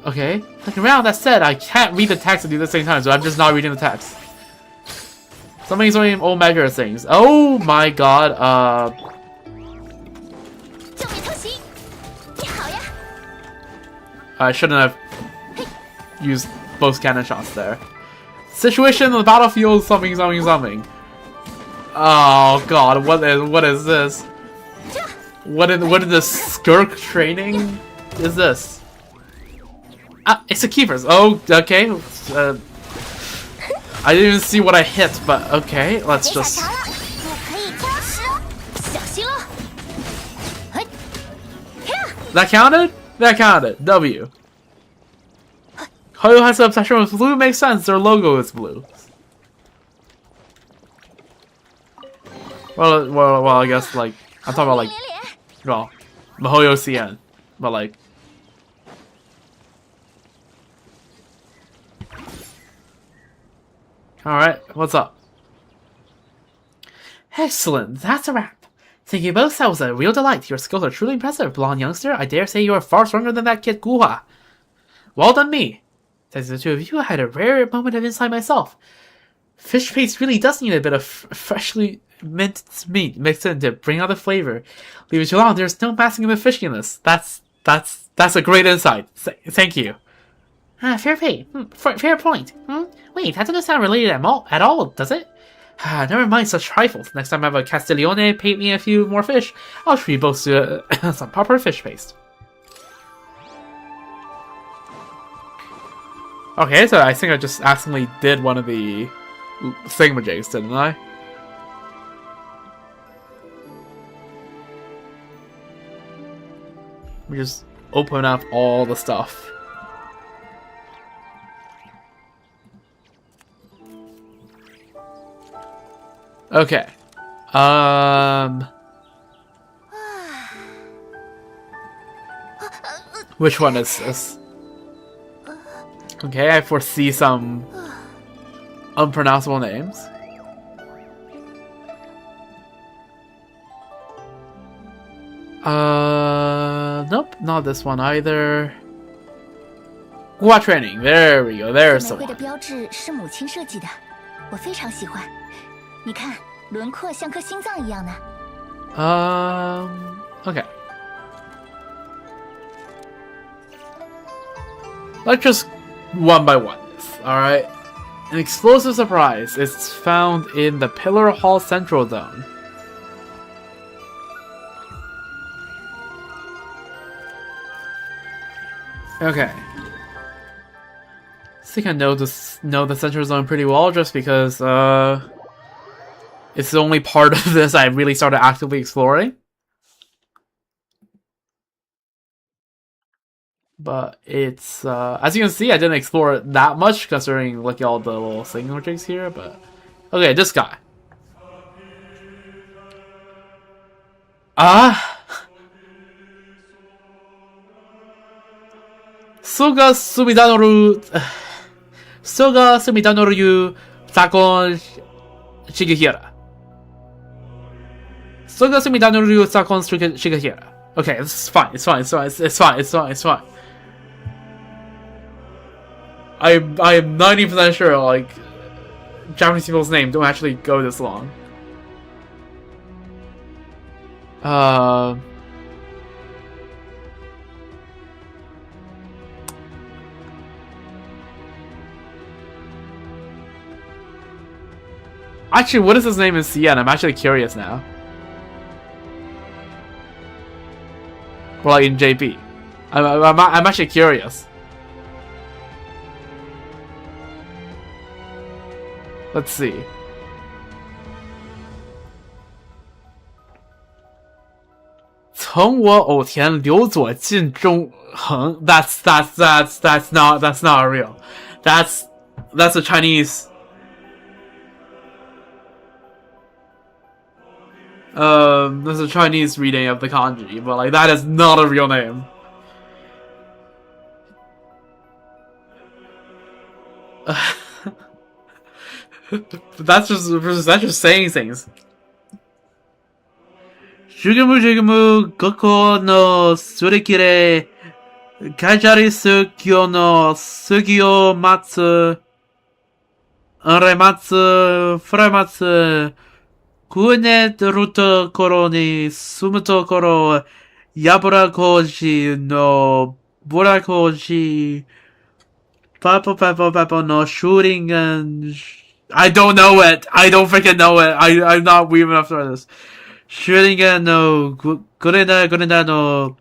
Okay. Looking around, that said, I can't read the text and do it at the same time, so I'm just not reading the text. Something's only old measure things. Oh my god, I shouldn't have used both cannon shots there. Situation on the battlefield, something. Oh god, what is this? What in the skirk training is this? It's a keepers. Oh, okay. I didn't even see what I hit, but okay, let's just... That counted? That counted. W. Hoyo has an obsession with blue, makes sense. Their logo is blue. Well, I guess, like, I'm talking about, like, well, Mihoyo CN. But, like... Alright, what's up? Excellent, that's a wrap. Thank you both, that was a real delight. Your skills are truly impressive, blonde youngster. I dare say you are far stronger than that kid Guha. Well done me. Thanks to the two of you, I had a rare moment of insight myself. Fish paste really does need a bit of freshly minced meat mixed in to bring out the flavor. Leave it too long, there's no masking the fishiness. That's a great insight. Thank you. Fair pay. Fair point. Wait, that doesn't sound related at all, does it? Never mind such trifles. Next time I have a Castiglione paint me a few more fish, I'll treat you both to some proper fish paste. Okay, so I think I just accidentally did one of the thingamajigs, didn't I? Let me just open up all the stuff. Okay. Which one is this? Okay, I foresee some unpronounceable names. Nope, not this one either. Gua training. There we go. There's 美 the 会的 one. 标志是母亲设计的，我非常喜欢。你看，轮廓像颗心脏一样呢。Okay. Let's just one by one. Alright. An explosive surprise is found in the Pillar Hall Central Zone. Okay. I think I know the Central Zone pretty well just because it's the only part of this I really started actively exploring. But it's, as you can see, I didn't explore it that much considering look at all the little signal jigs here, but... Okay, this guy. Soga Sumidanoru... Soga Sumidanoru Sakon Shigehira. Soga Sumidanoru Sakon Shigehira. Okay, it's fine, it's fine, it's fine. I am 90% sure, like, Japanese people's names don't actually go this long. Actually, what is his name in CN? I'm actually curious now. Or like in JP. I'm actually curious. Let's see. That's not real. That's a Chinese. There's a Chinese reading of the kanji, but like that is not a real name. That's just saying things. Shugumu Goko no Surikire Kaijari Sukyo no Sugyo Matsu Arematsu Furamatsu Kune Ruto Koro ni Sumuto Koro Yabura Koji no Burakoji Papo no shooting and I don't know it. I don't freaking know it. I'm not weaving enough for this. Shooting no Gurenda no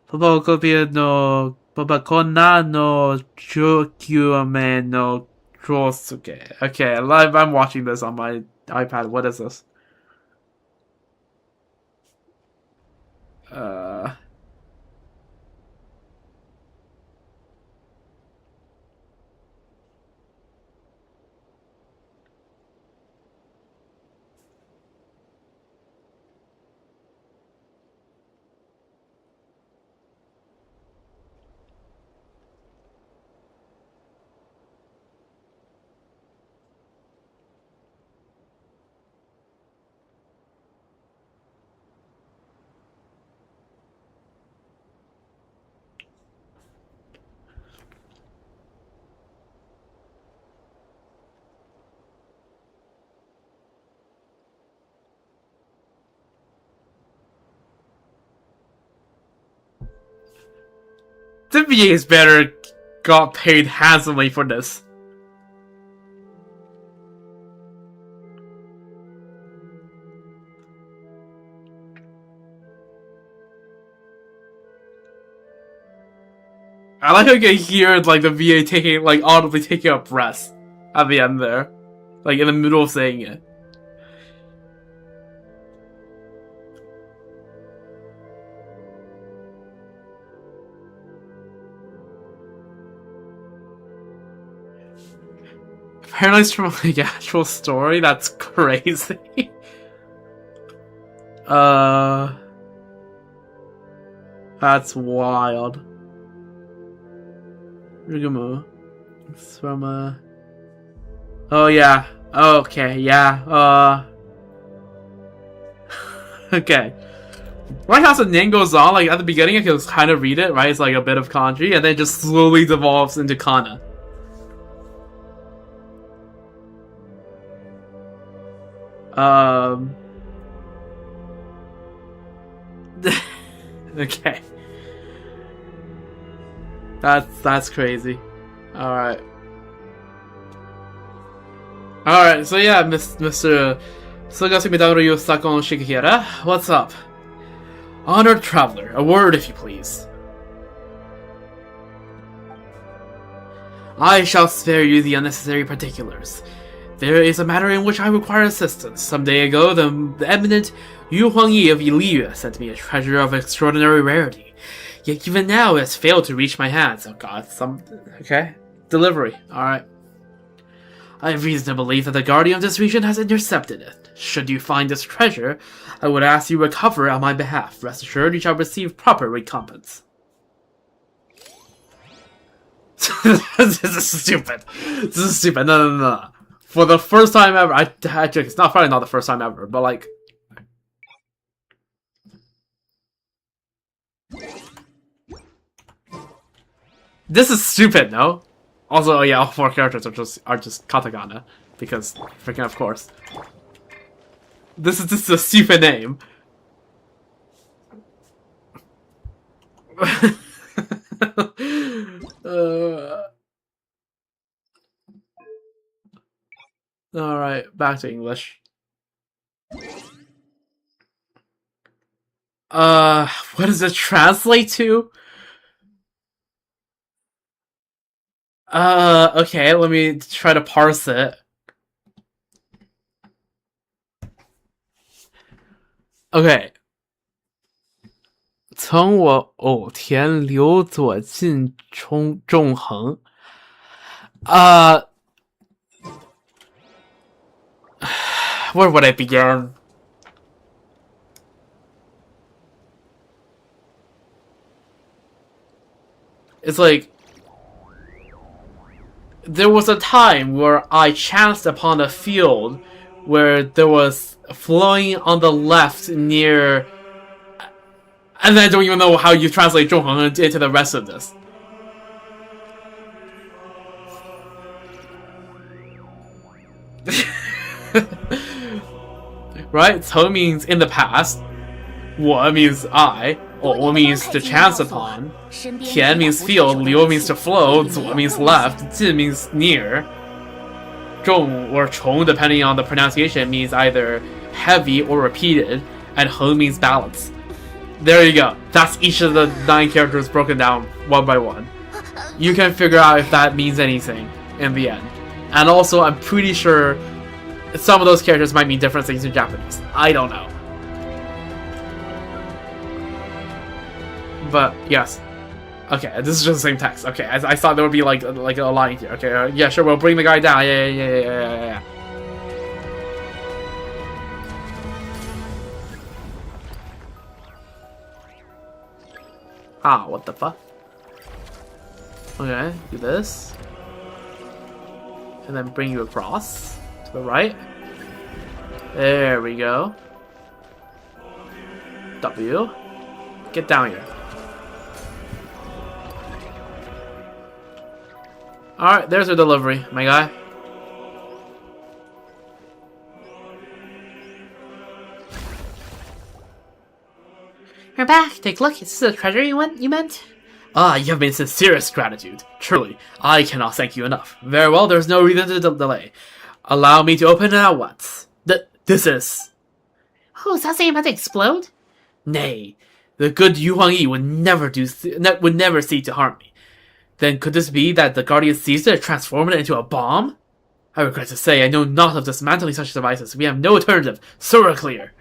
Papakopia no Papakona no Chokyuame no Krosuke. Okay, I'm watching this on my iPad. What is this? The VA's better got paid handsomely for this. I like how you can hear like the VA taking audibly taking a breath at the end there. Like in the middle of saying it. Apparently it's from like actual story. That's crazy. That's wild. Rugumu. It's from oh yeah. Okay, yeah. Okay. Right as the name goes on, like at the beginning I can kind of read it, right? It's like a bit of kanji, and then it just slowly devolves into kana. Okay. That's crazy. Alright. Alright, so yeah, Mr. Sugasumi Sakon Shikihira, what's up? Honored traveler, a word if you please. I shall spare you the unnecessary particulars. There is a matter in which I require assistance. Some day ago, the eminent Yu Huangyi of Iliu sent me a treasure of extraordinary rarity. Yet even now it has failed to reach my hands. Oh god, okay. Delivery, alright. I have reason to believe that the guardian of this region has intercepted it. Should you find this treasure, I would ask you recover it on my behalf. Rest assured you shall receive proper recompense. This is stupid. This is stupid. No. For the first time ever, it's probably not the first time ever, but like... This is stupid, no? Also, yeah, all 4 characters are just katakana, because freaking of course. This is a stupid name. Alright, back to English. What does it translate to? Okay, let me try to parse it. Okay. 从我偶田流左近纵横. Where would I begin? It's like, there was a time where I chanced upon a field where there was flowing on the left near... And then I don't even know how you translate 纵横 into the rest of this. Right? 曾 means in the past. 我 means I. 偶 means to chance upon. 田 means field. 流 means to flow. 左 means left. 近 means near. 重 or 重, depending on the pronunciation, means either heavy or repeated. And 横 means balance. There you go. That's each of the 9 characters broken down one by one. You can figure out if that means anything in the end. And also, I'm pretty sure some of those characters might mean different things in Japanese. I don't know. But, yes. Okay, this is just the same text. Okay, I thought there would be like a line here. Okay, yeah, sure, we'll bring the guy down. Yeah. Ah, what the fuck? Okay, do this. And then bring you across to the right. There we go. W. Get down here. Alright, there's your delivery, my guy. You're back. Take a look. Is this the treasure you meant? Ah, you have been sincerest gratitude. Truly, I cannot thank you enough. Very well, there's no reason to delay. Allow me to open it at once. This is... Oh, is that thing about to explode? Nay, the good Yu Huangyi would never seek to harm me. Then could this be that the Guardian seized it and transformed it into a bomb? I regret to say I know not of dismantling such devices. We have no alternative. So we're clear.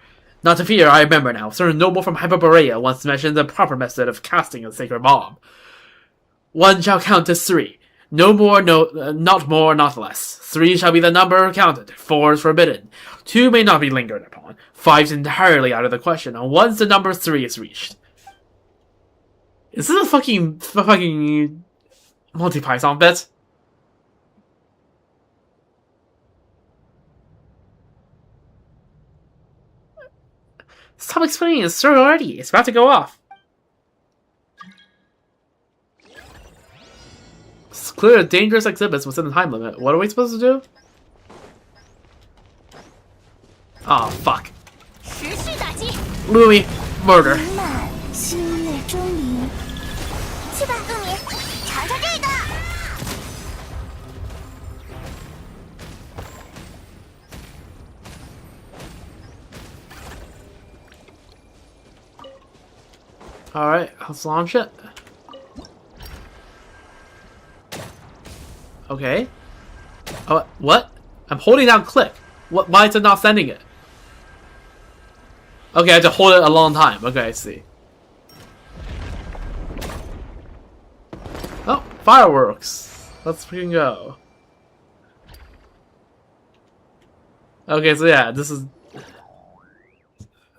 Not to fear, I remember now. Certain noble from Hyperborea once mentioned the proper method of casting a sacred bomb. 1 shall count to 3. No more, not more, not less. 3 shall be the number counted. 4 is forbidden. 2 may not be lingered upon. 5 is entirely out of the question. And once the number 3 is reached. Is this a fucking Monty Python bit? Stop explaining the story already. It's about to go off. Clear dangerous exhibits within the time limit. What are we supposed to do? Oh, fuck. Louis, murder. Alright, let's launch it. Okay. Oh, what? I'm holding down click. What? Why is it not sending it? Okay, I have to hold it a long time. Okay, I see. Oh, fireworks. Let's freaking go. Okay, so yeah, this is...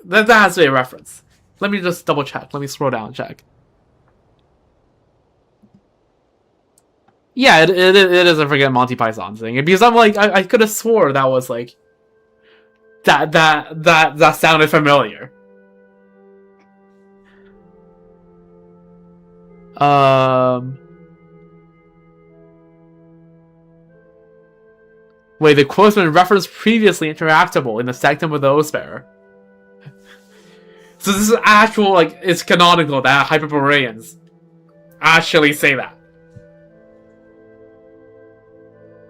That has to be a reference. Let me just double check. Let me scroll down and check. Yeah, it is a freaking Monty Python thing. Because I'm like, I could have swore that was like... That sounded familiar. Wait, the quote's been referenced previously interactable in the Sanctum of the Oathbearer. So this is actual, like, it's canonical that Hyperboreans actually say that.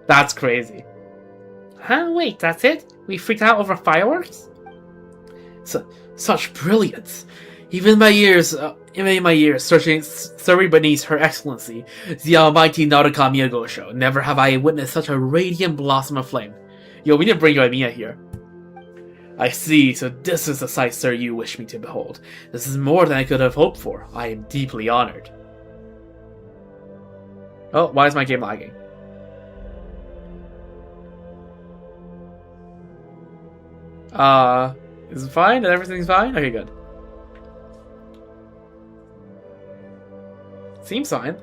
That's crazy. Huh? Wait, that's it? We freaked out over fireworks? Such brilliance. Even in my years, serving beneath Her Excellency, the almighty Naraka Miyagosho, never have I witnessed such a radiant blossom of flame. Yo, we didn't bring Yoimiya here. I see, so this is the sight, sir, you wish me to behold. This is more than I could have hoped for. I am deeply honored. Oh, why is my game lagging? Is it fine? Everything's fine? Okay, good. Seems fine.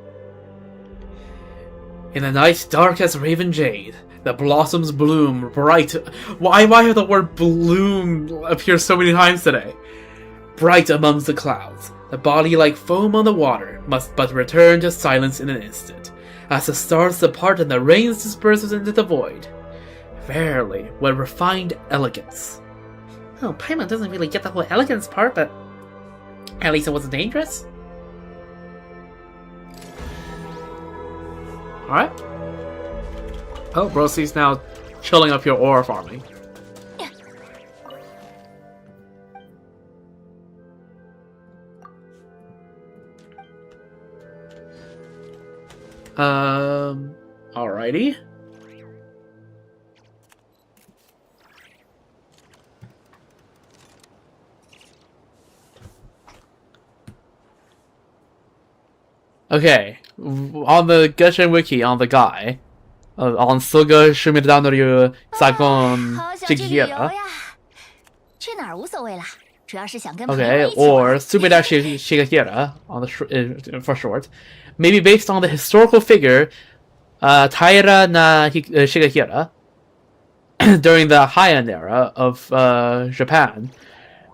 In the night dark as raven jade, the blossoms bloom bright. Why have the word bloom appear so many times today? Bright amongst the clouds, the body like foam on the water must but return to silence in an instant, as the stars depart and the rains disperses into the void. Verily, what refined elegance. Oh, Paimon doesn't really get the whole elegance part, but at least it wasn't dangerous. Alright. Oh, Brosy's now chilling up your ore farming. Alrighty. Okay, on the Genshin wiki, on the guy, on Suga Shumidanryu Sagon Shigeru. Okay, or Sumida Shigeru on the for short, maybe based on the historical figure Taira na Shigeru during the Heian era of Japan.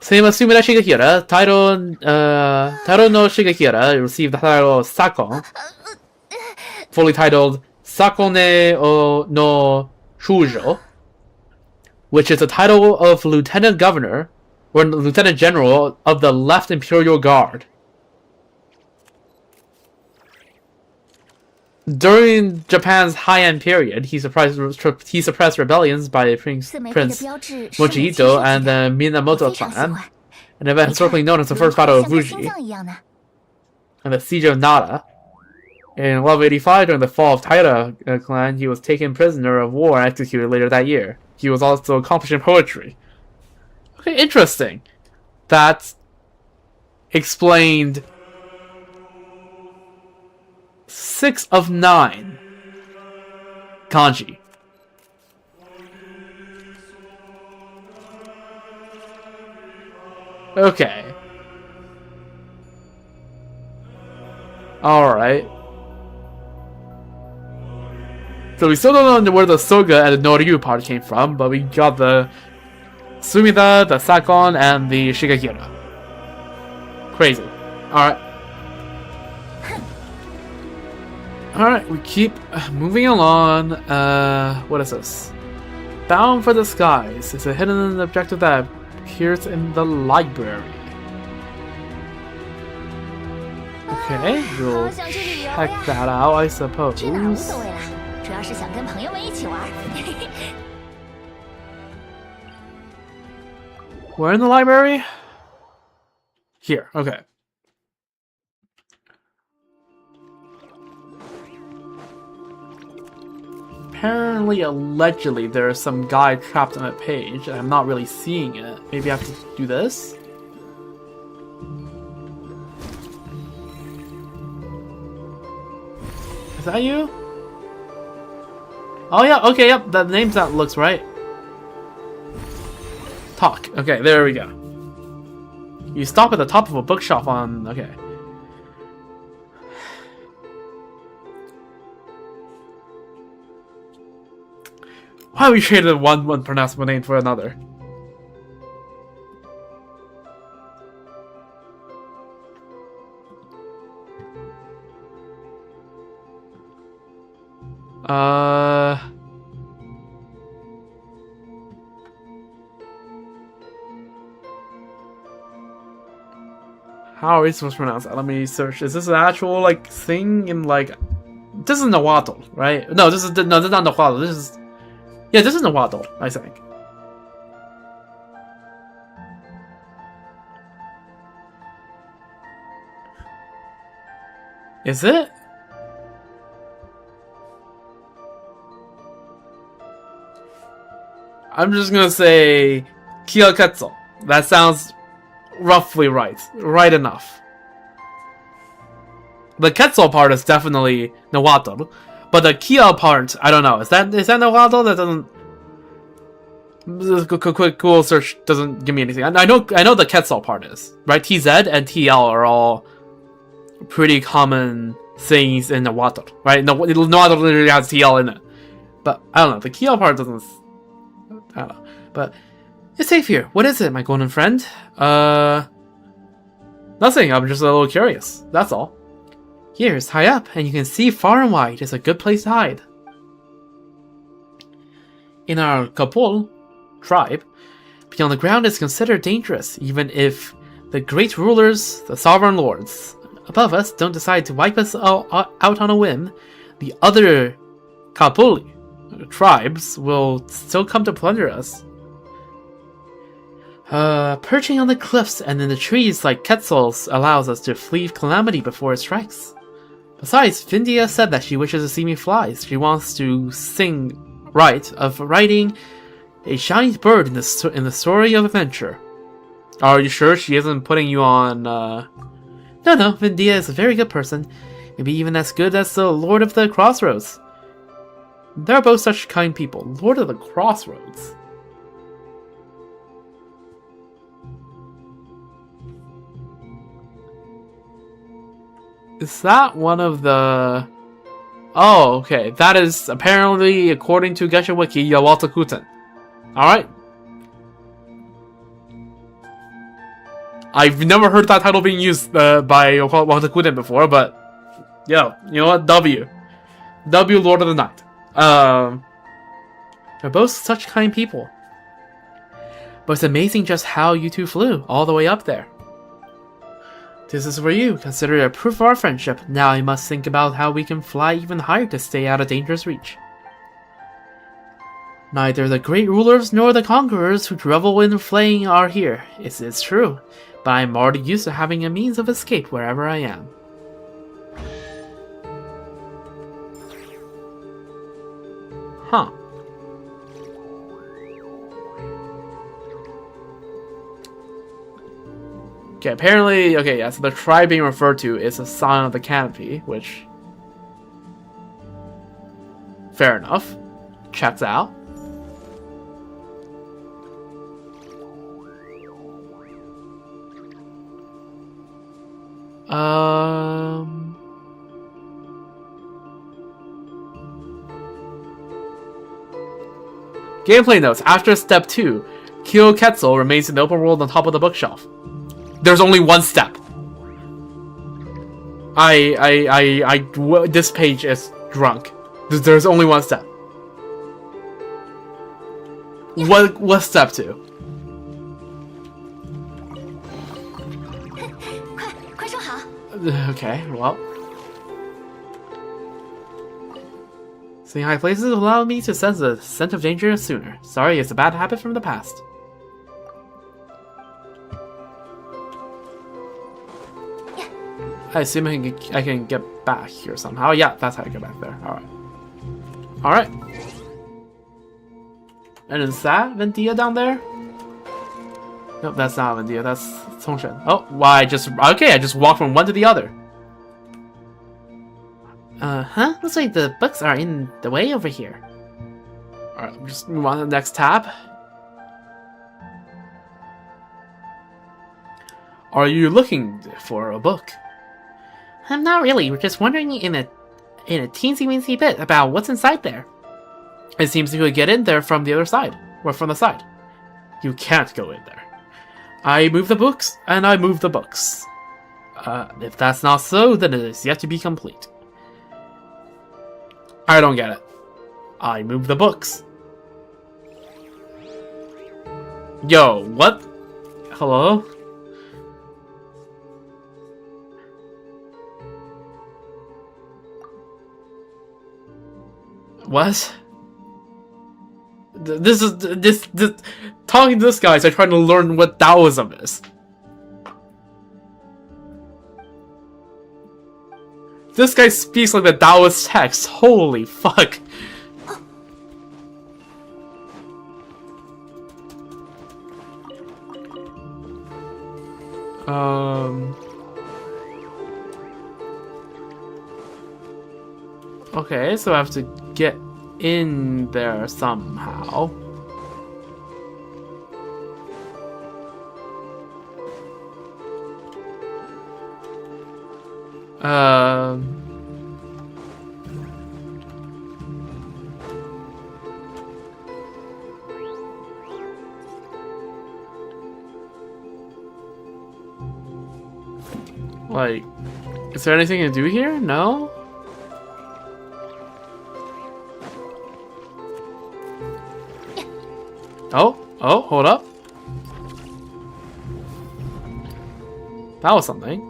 Same as Sumida Shigeru, Taro no Shigeru received the title of Sakon, fully titled Sakone no Shujo, which is the title of Lieutenant Governor or Lieutenant General of the Left Imperial Guard. During Japan's Heian period, he suppressed rebellions by Prince Mochihito and the Minamoto clan, an event historically known as the First Battle of Fuji, and the Siege of Nara. In 1185, during the fall of Taira clan, he was taken prisoner of war and executed later that year. He was also accomplished in poetry. Okay, interesting. That explained 6 of 9 kanji. Okay. Alright. So we still don't know where the Soga and the Noryu part came from, but we got the Sumida, the Sakon, and the Shigagira. Crazy. Alright. Alright, we keep moving along. What is this? Bound for the Skies. It's a hidden objective that appears in the library. Okay, we'll check that out, I suppose. 去哪儿无所谓啦，主要是想跟朋友们一起玩。 We're in the library? Here, okay. Apparently, allegedly, there's some guy trapped on a page, and I'm not really seeing it. Maybe I have to do this? Is that you? Oh yeah, okay, yep, the name's that looks right. Talk. Okay, there we go. You stop at the top of a bookshelf on... Okay. Why we traded one unpronounceable name for another? How are we supposed to pronounce that? Let me search. Is this an actual like thing in like? This is Nahuatl, right? No, this is not Nahuatl. This is this is Nahuatl, I think. Is it? I'm just gonna say Kyoketsu. That sounds roughly right. Right enough. The Quetzal part is definitely Nahuatl, but the Kia part, I don't know. Is that Nahuatl? That doesn't. This quick Google search doesn't give me anything. I know the Quetzal part is right. TZ and TL are all pretty common things in Nahuatl, right? Nahuatl literally has TL in it, but I don't know. The Kia part doesn't. I don't know, but it's safe here. What is it, my golden friend? Nothing. I'm just a little curious. That's all. Here, it's high up, and you can see far and wide. It's a good place to hide. In our Kapul tribe, being on the ground is considered dangerous, even if the great rulers, the sovereign lords above us, don't decide to wipe us out on a whim. The other Kapuli tribes will still come to plunder us. Perching on the cliffs and in the trees like Quetzals allows us to flee calamity before it strikes. Besides, Vindia said that she wishes to see me fly. She wants to sing of riding a shiny bird in the story of adventure. Are you sure she isn't putting you on, No, Vindia is a very good person. Maybe even as good as the Lord of the Crossroads. They're both such kind people. Lord of the Crossroads. Is that one of the... Oh, okay. That is apparently, according to Genshin Wiki, Yawata Kuten. Alright. I've never heard that title being used by Yawata Kuten before, but... Yeah, you know what? W, Lord of the Night. They're both such kind people. But it's amazing just how you two flew all the way up there. This is for you. Consider it a proof of our friendship. Now I must think about how we can fly even higher to stay out of dangerous reach. Neither the great rulers nor the conquerors who revel in flaying are here. It's true, but I'm already used to having a means of escape wherever I am. Huh. Okay, apparently, okay, yeah, so the tribe being referred to is a sign of the canopy, which... Fair enough. checks out. Gameplay notes. After step 2, Kyo Ketzel remains in the open world on top of the bookshelf. There's only one step. This page is drunk. There's only one step. What's step 2? 快收好。 Okay, well. Seeing high places will allow me to sense the scent of danger sooner. Sorry, it's a bad habit from the past. I assume I can get back here somehow. Yeah, that's how I get back there. Alright. Alright. And is that Vendia down there? Nope, that's not Vendia. That's Tongshen. Oh, why? I just walked from one to the other. Huh? Looks like the books are in the way over here. Alright, just move on to the next tab. Are you looking for a book? I'm not really. We're just wondering in a teensy-weensy bit about what's inside there. It seems you could get in there from the other side. Or from the side. You can't go in there. I move the books, and I move the books. If that's not so, then it is yet to be complete. I don't get it. I move the books. Yo, what? Hello? What? This talking to this guy is like trying to learn what Taoism is. This guy speaks like the Taoist text. Holy fuck. Okay, so I have to get in there somehow. Like, is there anything to do here? No? Oh, hold up. That was something.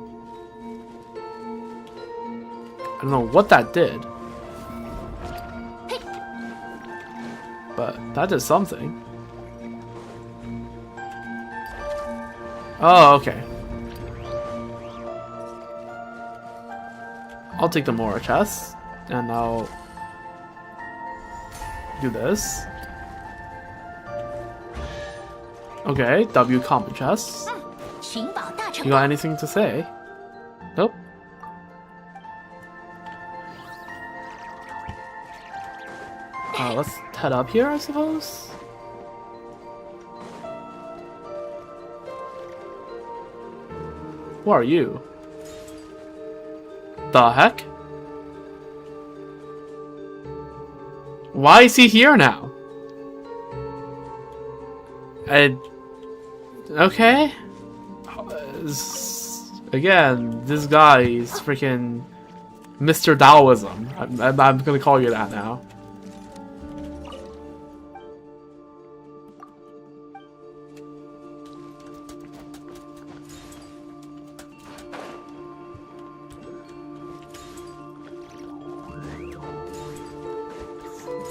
I don't know what that did. But that did something. Oh, okay. I'll take the Mora chest, and I'll do this. Okay, W common chest. You got anything to say? Nope. Let's head up here, I suppose. Who are you? The heck? Why is he here now? Okay. Again, this guy is freaking Mr. Taoism. I'm gonna call you that now.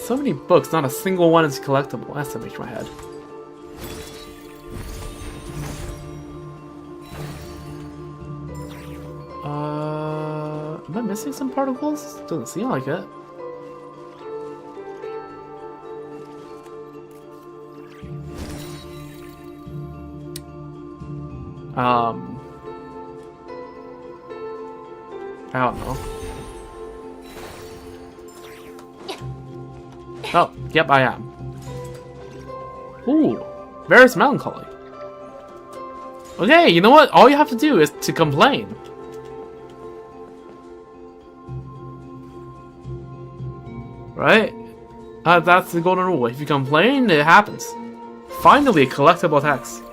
So many books, not a single one is collectible. That's to make my head. Am I missing some particles? Doesn't seem like it. I don't know. Oh, yep, I am. Ooh, Varus Melancholy. Okay, you know what? All you have to do is to complain. Right? That's the golden rule. If you complain, it happens. Finally, collectible text.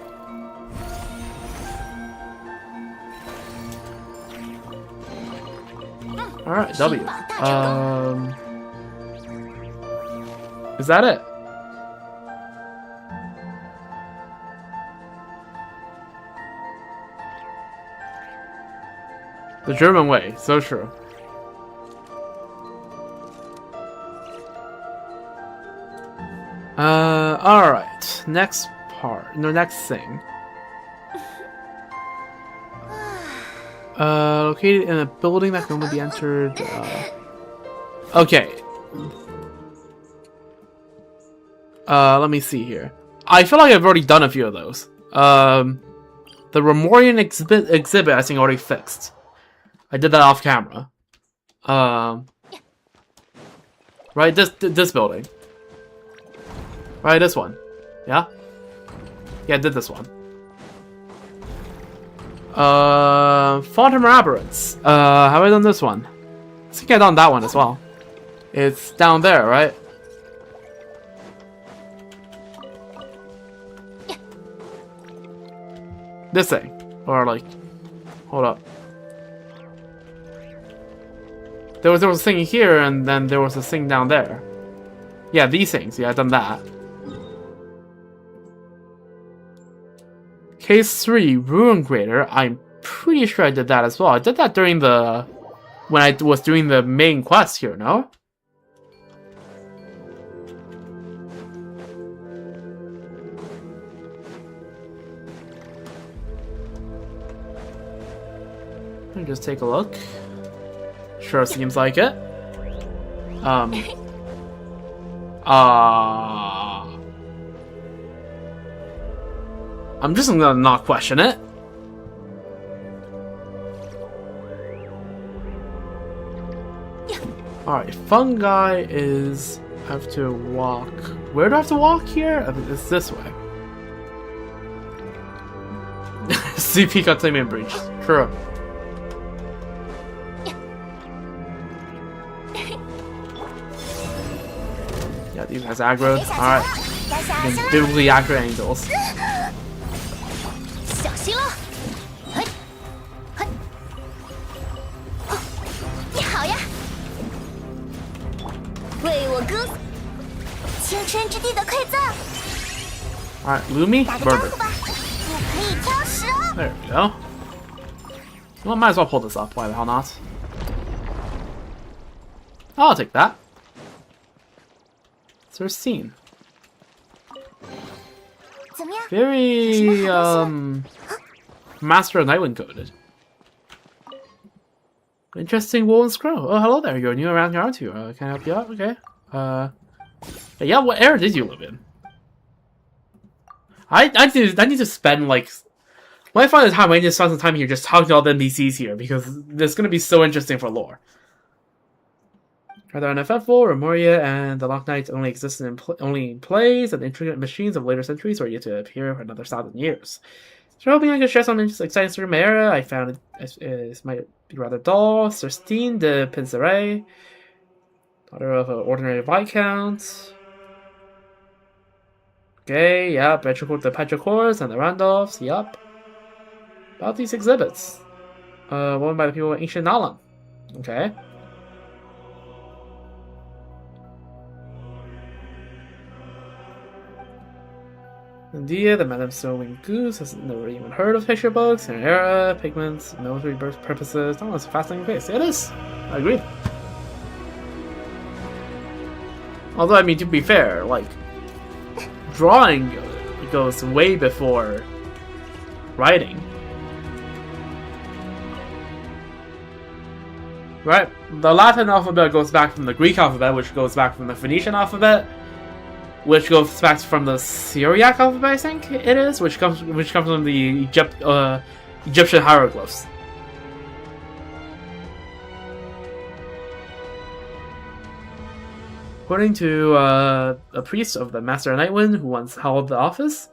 Alright, W. Is that it? The German way, so true. Alright. Next part. No, next thing. Located in a building that can only be entered. Okay. Let me see here. I feel like I've already done a few of those. The Remorian exhibit I think already fixed. I did that off camera. Right, this building. Right, this one. Yeah? Yeah, I did this one. Phantom Labyrinths. Have I done this one? I think I've done that one as well. It's down there, right? This thing. Or like... Hold up. There was a thing here, and then there was a thing down there. Yeah, these things. Yeah, I've done that. Case 3, Ruin Grader. I'm pretty sure I did that as well. I did that during the... when I was doing the main quest here, no? Let me just take a look. Sure seems like it. I'm just gonna not question it. Alright, fungi is... I have to walk... Where do I have to walk here? I think it's this way. CP containment breach. True. Yeah, these guys aggroed. Alright. Biblically accurate angels. 小心了！嘿，嘿，哦，你好呀！为我歌，青春之地的馈赠。 Alright, Lumi, 打个招 Berber. 呼吧，不可以挑食哦。 There we go. Well, might as well pull this up. Why the hell not? I'll take that. There's scene. 怎么样？ Very, Master of Nightwind coded. Interesting wool and scroll. Oh, hello there. You're new around here, aren't you? Can I help you out? Okay. Yeah, what era did you live in? I need to spend, like... When I find the time, I need to spend some time here just talking to all the NPCs here, because it's going to be so interesting for lore. Rather uneventful, Remoria and the Lock Knights only exist only in plays, and intricate machines of later centuries are yet to appear for another 1,000 years. So hoping I can share some exciting story from my era. I found it might be rather dull. Serstine de Pinseret, daughter of an ordinary viscount. Okay, yep, the Petrichors and the Randolphs, yep. About these exhibits. One by the people of ancient Nalan. Okay. India, the Madame Sewing Goose has never even heard of picture books in her era, pigments, military purposes. Oh, it's a fascinating place. It is. I agree. Although, I mean, to be fair, like, drawing goes way before writing. Right? The Latin alphabet goes back from the Greek alphabet, which goes back from the Phoenician alphabet, which goes back from the Syriac alphabet, I think it is, which comes from the Egyptian hieroglyphs. According to a priest of the Master of Nightwind who once held the office,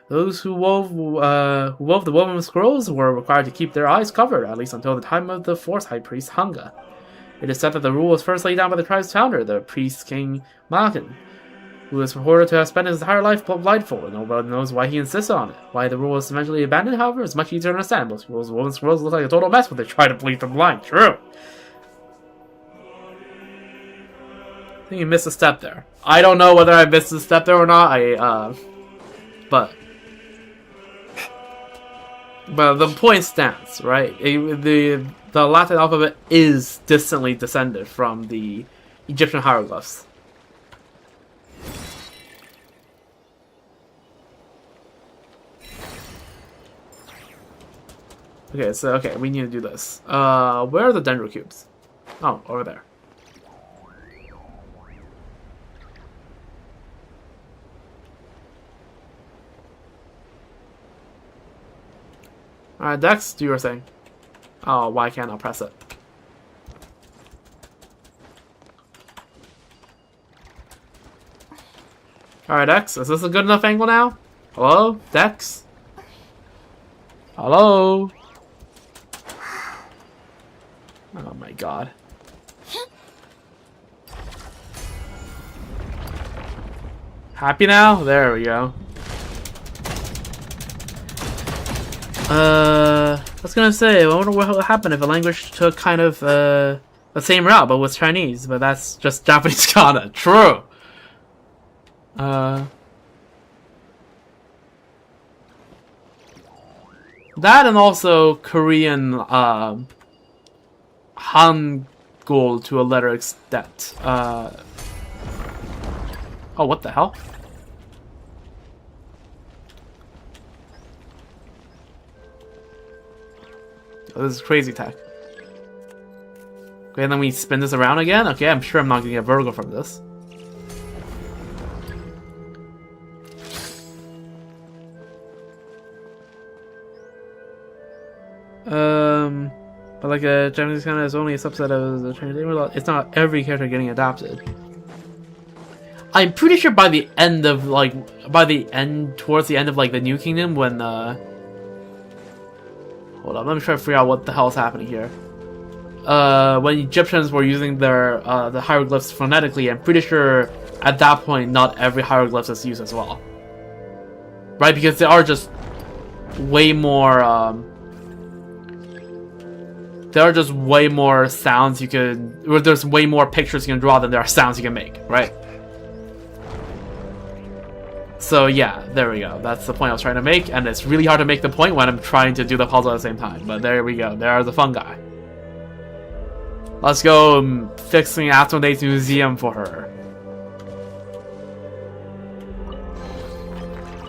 those who wove the woven scrolls were required to keep their eyes covered, at least until the time of the fourth high priest, Hanga. It is said that the rule was first laid down by the tribe's founder, the priest King Malkin, who is reported to have spent his entire life blindfolded. Nobody knows why he insisted on it. Why the rule was eventually abandoned, however, is much easier to understand. Most people's woven scrolls look like a total mess when they try to bleed them blind. True. I think you missed a step there. I don't know whether I missed a step there or not. But the point stands, right? The Latin alphabet is distantly descended from the Egyptian hieroglyphs. Okay, we need to do this. Where are the dendro cubes? Oh, over there. Alright, Dex, do your thing. Oh, why can't I press it? Alright, Dex, is this a good enough angle now? Hello? Dex? Hello? Oh my god. Happy now? There we go. I was gonna say, I wonder what would happen if a language took kind of, the same route, but with Chinese, but that's just Japanese kana. True! That and also Korean, Hangul to a lesser extent. Oh, what the hell? Oh, this is crazy tech. Okay, and then we spin this around again? Okay, I'm sure I'm not gonna get vertigo from this. But like a Japanese kana is only a subset of the Chinese language. It's not every character getting adapted. I'm pretty sure by the end of towards the end of like the New Kingdom, when hold on, let me try to figure out what the hell is happening here. When Egyptians were using their the hieroglyphs phonetically, I'm pretty sure at that point not every hieroglyph is used as well, right? Because there are just way more. There are just way more sounds you could, or there's way more pictures you can draw than there are sounds you can make, right? So yeah, there we go. That's the point I was trying to make, and it's really hard to make the point when I'm trying to do the puzzle at the same time. But there we go. There are the fungi. Let's go fixing Asmondate's museum for her.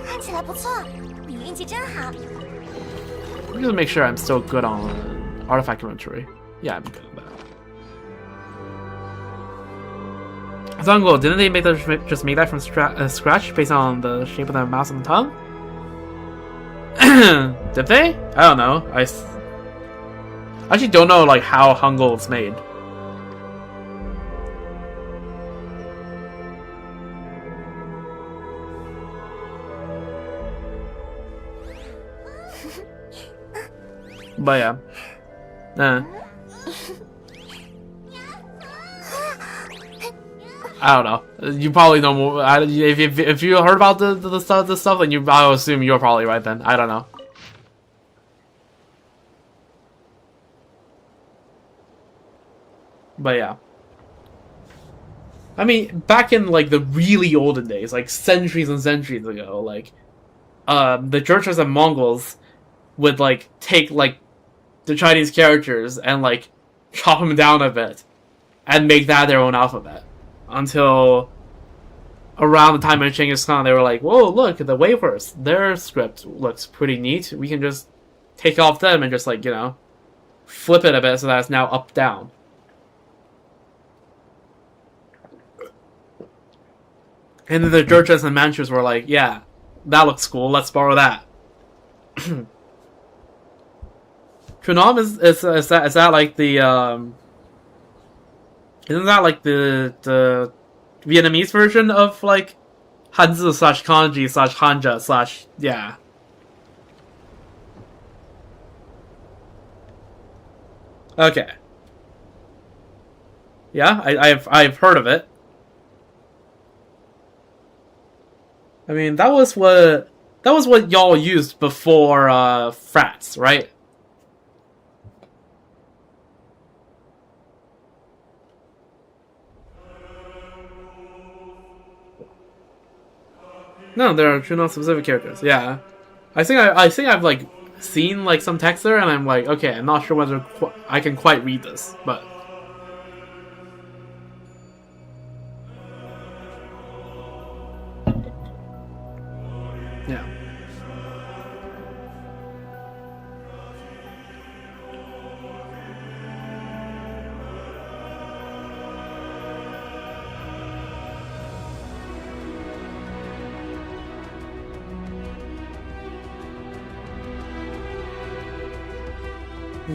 看起来不错，你运气真好。 Just make sure I'm still good on artifact inventory. Yeah, I'm good at that. Zango, didn't they just make that from scratch based on the shape of the mouth and the tongue? Did they? I don't know. I actually don't know like how Hangul is made. But yeah. I don't know. You probably know more. If you heard about the stuff, then I would assume you're probably right. Then I don't know. But yeah. I mean, back in like the really olden days, like centuries and centuries ago, like the Churches and Mongols would like take like the Chinese characters and like chop them down a bit and make that their own alphabet. Until around the time of Genghis Khan, they were like, whoa, look, the wafers, their script looks pretty neat. We can just take off them and just like, you know, flip it a bit so that it's now up down. And then the Jurchens and Manchus were like, yeah, that looks cool, let's borrow that. Kunam is that like the isn't that like the Vietnamese version of like Hanzi slash Kanji slash Hanja slash yeah. Okay. Yeah, I've heard of it. I mean, that was what y'all used before frats, right? No, there are two non-specific characters. Yeah, I think I've like seen like some text there, and I'm like, okay, I'm not sure whether I can quite read this, but yeah.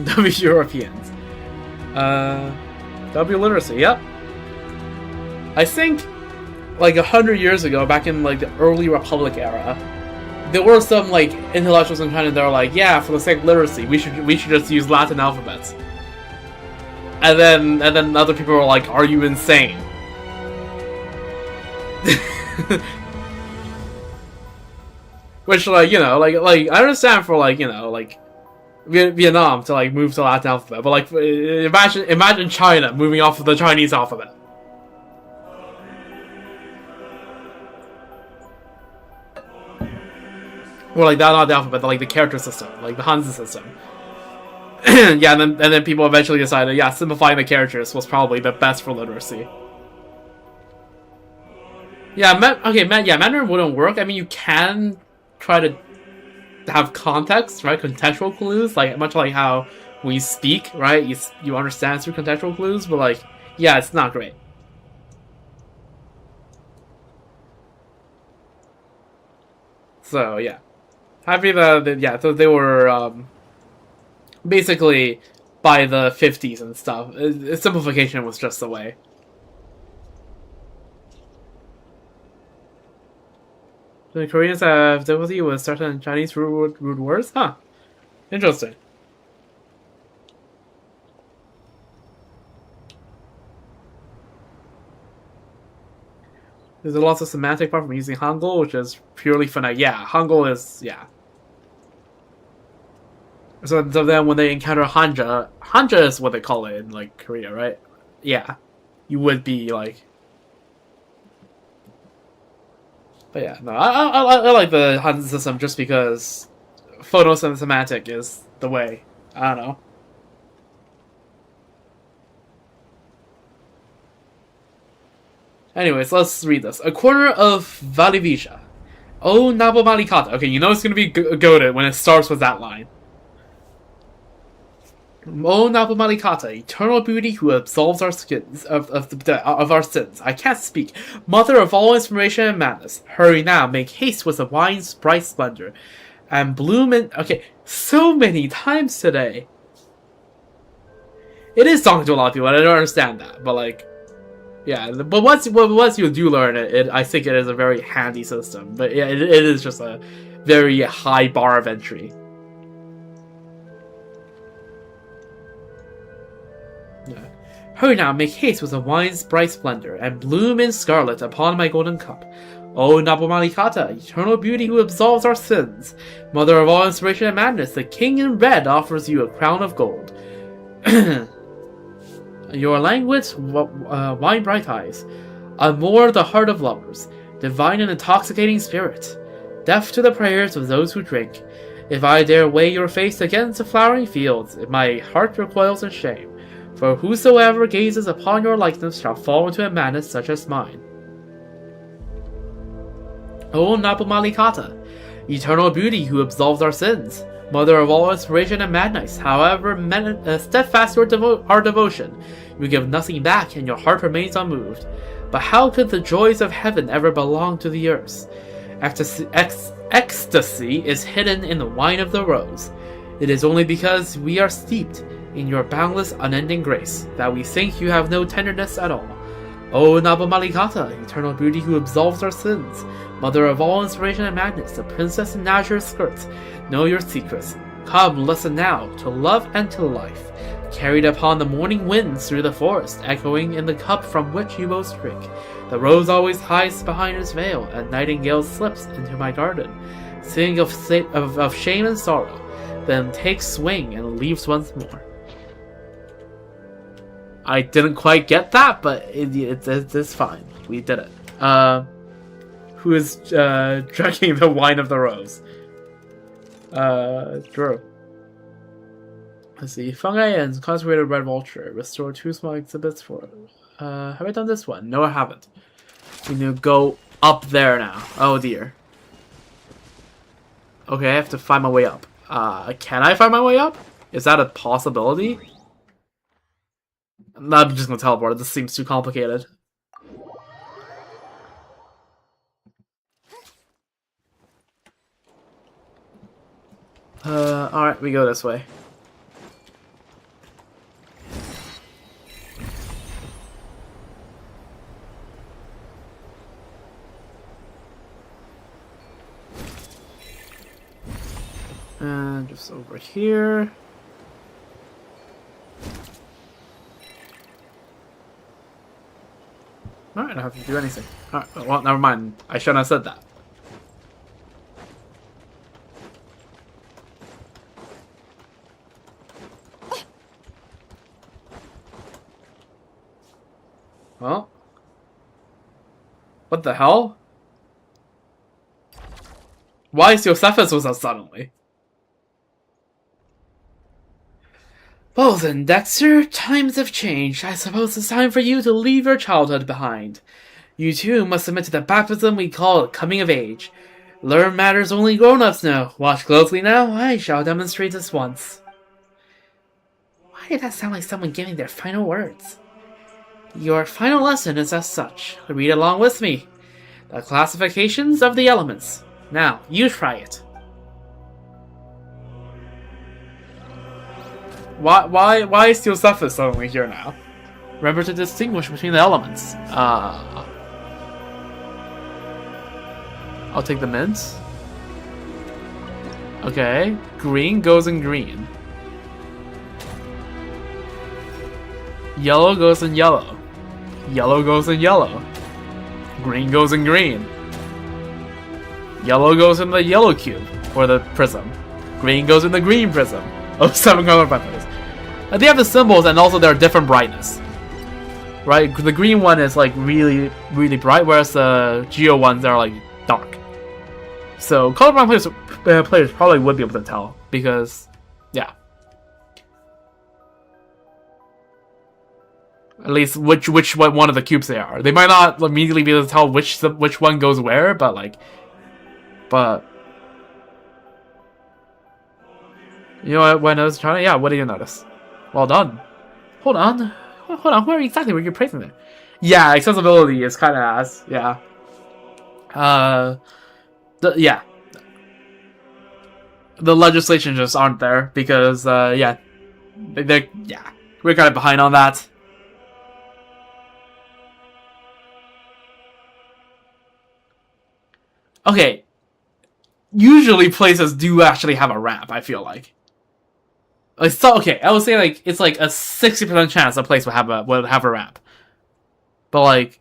W Europeans. W literacy, yep. I think like 100 years ago, back in like the early Republic era, there were some like intellectuals in China that were like, yeah, for the sake of literacy, we should just use Latin alphabets. And then other people were like, are you insane? Which like, you know, like I understand for like, you know, like Vietnam to like move to Latin alphabet, but like imagine China moving off of the Chinese alphabet. Or like not the alphabet, but like the character system, like the Hanzi system. Yeah, and then people eventually decided, yeah, simplifying the characters was probably the best for literacy. Yeah, Mandarin wouldn't work. I mean, you can try to have context, right? Contextual clues, like much like how we speak, right? You understand through contextual clues, but like, yeah, it's not great. So yeah, happy that yeah, so they were basically by the 50s and stuff. Simplification was just the way. The Koreans have difficulty with certain Chinese root words? Huh. Interesting. There's a lot of semantic part from using Hangul, which is purely phonetic. Yeah, Hangul is, yeah. So then when they encounter Hanja is what they call it in, like, Korea, right? Yeah. You would be, like... But yeah, no, I like the Hanzi system just because phonos and semantic is the way. I don't know. Anyways, let's read this. A corner of Valivisha. Oh, Nabo Malikata. Okay, you know it's gonna be goated when it starts with that line. O Nabo Malikata, eternal beauty who absolves our skins of our sins. I can't speak. Mother of all inspiration and madness. Hurry now, make haste with the wine's bright splendor. And bloom in... Okay, so many times today. It is talking to a lot of people, and I don't understand that. But like... Yeah, but once you do learn it, I think it is a very handy system. But yeah, it is just a very high bar of entry. Hurry now, make haste with the wine's bright splendor, and bloom in scarlet upon my golden cup. O Nabo Malikata, eternal beauty who absolves our sins, mother of all inspiration and madness, the king in red offers you a crown of gold. Your languid, wine-bright eyes, unmoor the heart of lovers, divine and intoxicating spirit, deaf to the prayers of those who drink. If I dare weigh your face against the flowering fields, my heart recoils in shame. For whosoever gazes upon your likeness shall fall into a madness such as mine. O Nabo Malikata, eternal beauty who absolves our sins, mother of all inspiration and madness, however steadfast our devotion, you give nothing back and your heart remains unmoved. But how could the joys of heaven ever belong to the earth? Ecstasy is hidden in the wine of the rose. It is only because we are steeped in your boundless, unending grace that we think you have no tenderness at all. O Naba Malikata, eternal beauty who absolves our sins, mother of all inspiration and madness, the princess in azure skirts, know your secrets. Come, listen now, to love and to life. Carried upon the morning winds through the forest, echoing in the cup from which you most drink. The rose always hides behind its veil, and nightingale slips into my garden. Sing of shame and sorrow, then takes swing and leaves once more. I didn't quite get that, but it's fine. We did it. Who is drinking the wine of the rose? Drew. Let's see. Fungi and concentrated red vulture. Restore 2 small exhibits for... have I done this one? No, I haven't. We need to go up there now. Oh dear. Okay, I have to find my way up. Can I find my way up? Is that a possibility? No, I'm just gonna teleport. This seems too complicated. Alright, we go this way. And just over here. Alright, I don't have to do anything. Alright, well, never mind. I shouldn't have said that. Well. What the hell? Why is Josephus was out suddenly? Well then, Dexter, times have changed. I suppose it's time for you to leave your childhood behind. You too must submit to the baptism we call coming of age. Learn matters only grown-ups know. Watch closely now, I shall demonstrate this once. Why did that sound like someone giving their final words? Your final lesson is as such. Read along with me. The classifications of the elements. Now, you try it. Why is Josephus suddenly here now? Remember to distinguish between the elements. I'll take the mint. Okay. Green goes in green. Yellow goes in yellow. Yellow goes in yellow. Green goes in green. Yellow goes in the yellow cube, or the prism. Green goes in the green prism. Oh, 7 color buttons. They have the symbols, and also they're different brightness. Right? The green one is like really, really bright, whereas the Geo ones are like dark. So colorblind players probably would be able to tell, because, yeah. At least which one of the cubes they are. They might not immediately be able to tell which one goes where, but like, you know what I was trying to? Yeah, what do you notice? Well done. Hold on. Where exactly were you praising there? Yeah, accessibility is kind of ass. Yeah. Yeah. The legislation just aren't there because, yeah, we're kind of behind on that. Okay. Usually places do actually have a ramp, I feel like. So, okay, I would say like it's like a 60% chance a place would have a ramp. But like,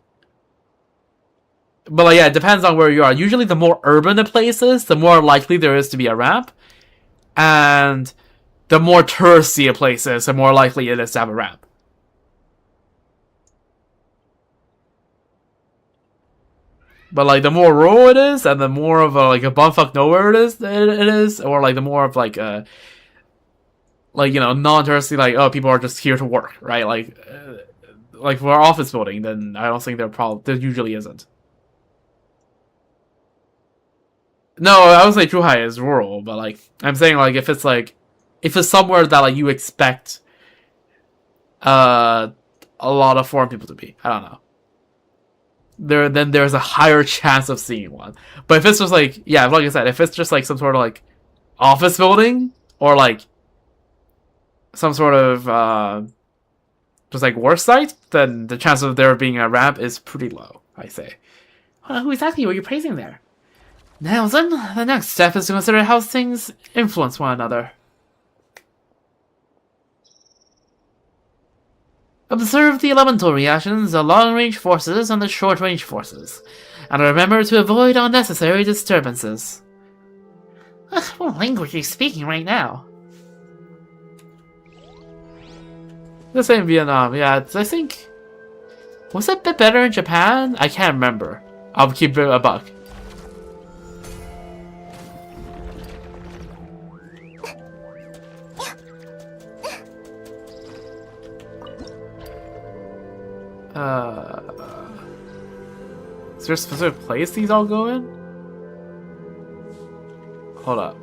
yeah, it depends on where you are. Usually the more urban the place is, the more likely there is to be a ramp. And the more touristy a place is, the more likely it is to have a ramp. But like the more rural it is, and the more of a bumfuck nowhere it is, or like the more of like a non-touristy, like, oh, people are just here to work, right? Like for our office building, then I don't think there usually isn't. No, I would say Zhuhai is rural, but like I'm saying, like if it's somewhere that like you expect a lot of foreign people to be, I don't know. Then there's a higher chance of seeing one. But if it's just like, yeah, like I said, if it's just like some sort of like office building or like some sort of just like war site, then the chance of there being a ramp is pretty low, I say. Who exactly were you praising there? Now then, the next step is to consider how things influence one another. Observe the elemental reactions, the long-range forces, and the short-range forces, and remember to avoid unnecessary disturbances. What language are you speaking right now? The same Vietnam, yeah, I think... Was it a bit better in Japan? I can't remember. I'll keep it a buck. Is there a specific place these all go in? Hold up.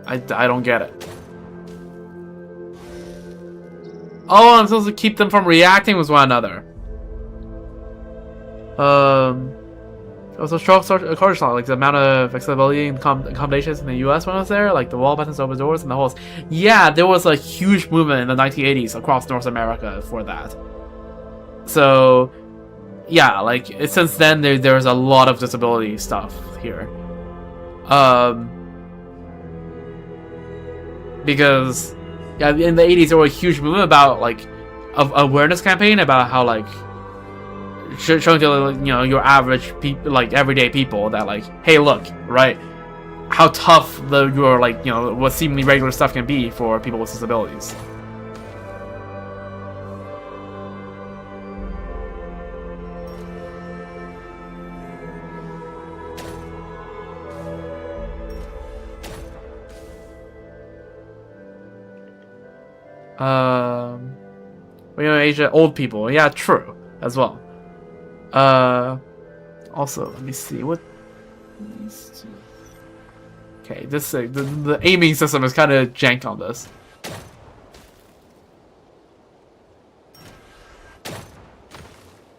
I don't get it. Oh, I'm supposed to keep them from reacting with one another. Also, of course, like the amount of accessibility and accommodations in the U.S. when I was there, like the wall buttons, open doors, and the holes. Yeah, there was a huge movement in the 1980s across North America for that. So, yeah, like since then there's a lot of disability stuff here. Because yeah, in the 80s there was a huge movement about like awareness campaign about how like showing to your average people, like everyday people, that like, hey, look, right, how tough your like what seemingly regular stuff can be for people with disabilities. Asia, old people, yeah, true as well. Also, let me see what these two. Okay, this the aiming system is kind of jank on this.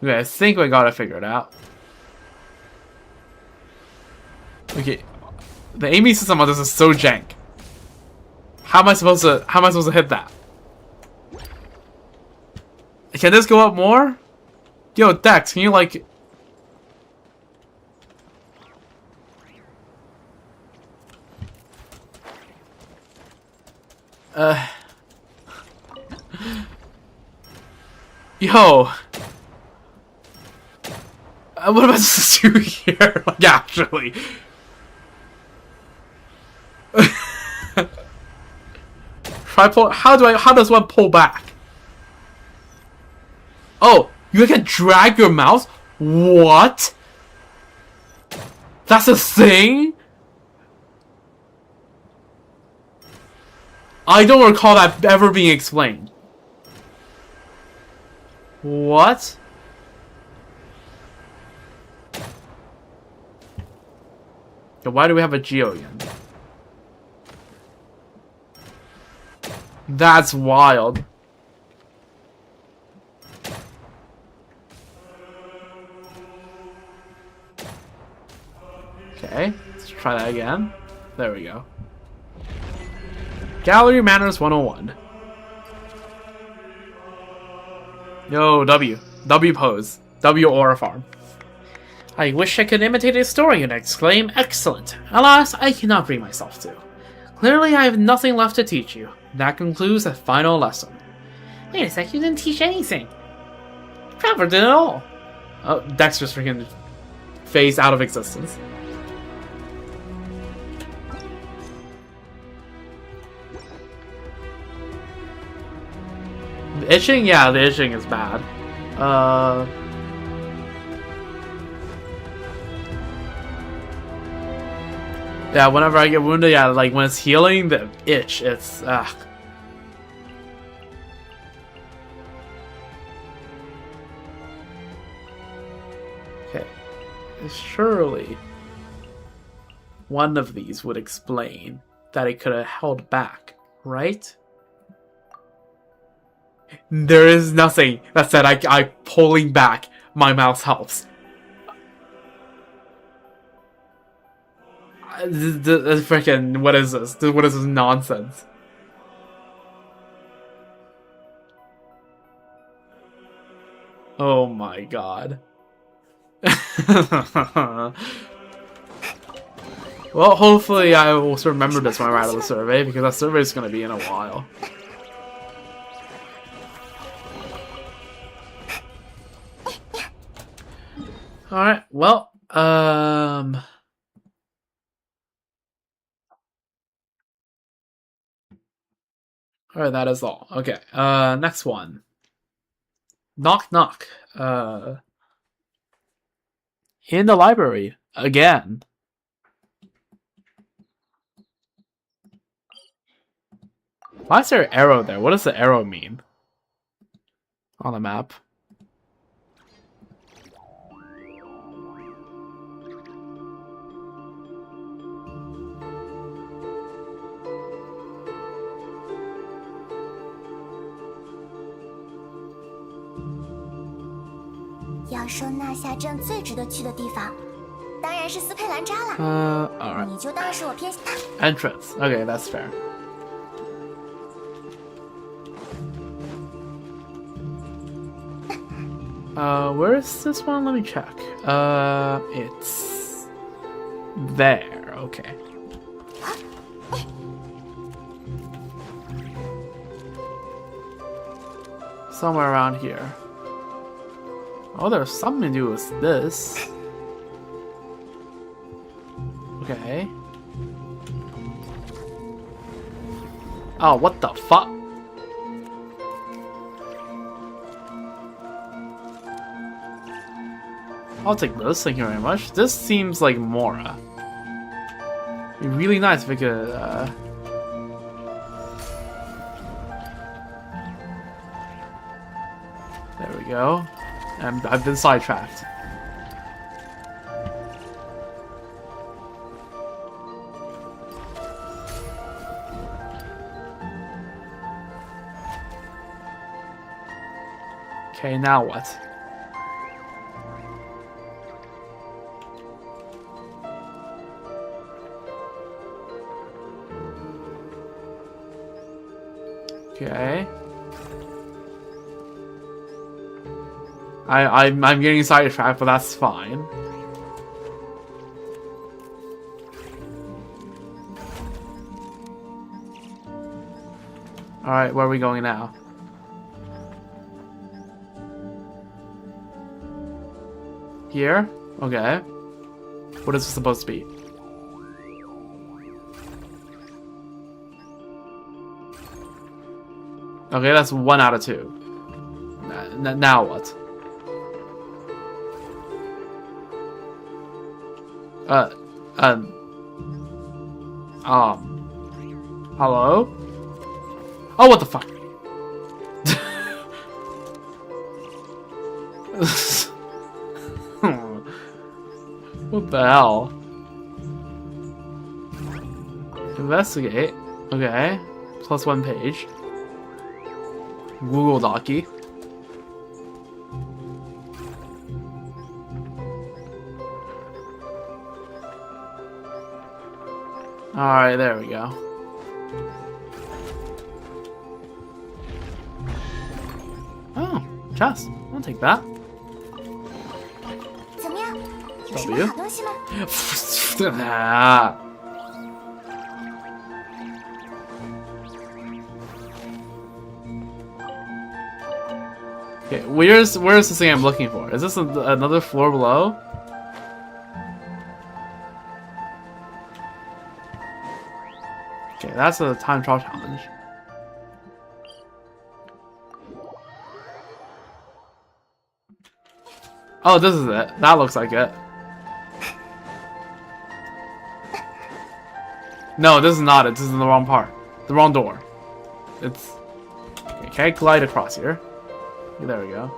Okay, I think we got it figured out. Okay, the aiming system on this is so jank. How am I supposed to hit that? Can this go up more? Yo, Dex, can you like... Yo! What am I supposed to do here? Like, actually... Try pull... How does one pull back? Oh, you can drag your mouse? What? That's a thing? I don't recall that ever being explained. What? So why do we have a Geo again? That's wild. Okay, let's try that again. There we go. Gallery Manners 101. Yo, W. W pose. W aura farm. I wish I could imitate a historian and exclaim, excellent. Alas, I cannot bring myself to. Clearly, I have nothing left to teach you. That concludes the final lesson. Wait a sec, you didn't teach anything. Trevor did it all. Oh, Dex just freaking phased out of existence. The itching? Yeah, the itching is bad. Yeah, whenever I get wounded, yeah, like when it's healing, the itch, it's, Okay, surely one of these would explain that it could have held back, right? There is nothing that said I pulling back my mouse helps. Freaking, what is this? What is this nonsense? Oh my god. Well, hopefully I will remember this when I'm out of the survey, because that survey is going to be in a while. Alright, well, alright, that is all. Okay, next one. Knock knock. In the library, again. Why is there an arrow there? What does the arrow mean? On the map.要说纳夏镇最值得去的地方，当然是斯佩兰扎了。Alright. 你就当是我偏心。Entrance. Okay, that's fair. Where is this one? Let me check. It's there. Okay. Somewhere around here. Oh, there's something to do with this. Okay. Oh, what the fuck? I'll take this, thank you very much. This seems like Mora. It'd be really nice if we could, There we go. And I've been sidetracked. Okay, now what? Okay. I'm getting sidetracked, but that's fine. Alright, where are we going now? Here? Okay. What is this supposed to be? Okay, that's 1 out of 2. Now what? Hello? Oh, what the fuck? What the hell? Investigate. Okay. Plus 1 page. Google Docky. Alright, there we go. Oh, chest. I'll take that. 怎么样？有什么 W 好东西吗？ Ah. Okay, where's the thing I'm looking for? Is this another floor below? Okay, that's a time trial challenge. Oh, this is it. That looks like it. No, this is not it. This is in the wrong part. The wrong door. It's... Okay, can't glide across here. There we go.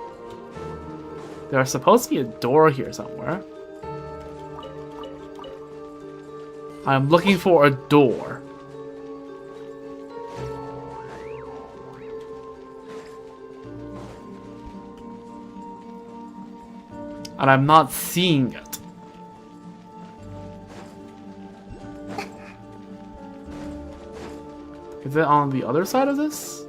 There's supposed to be a door here somewhere. I'm looking for a door. And I'm not seeing it. Is it on the other side of this?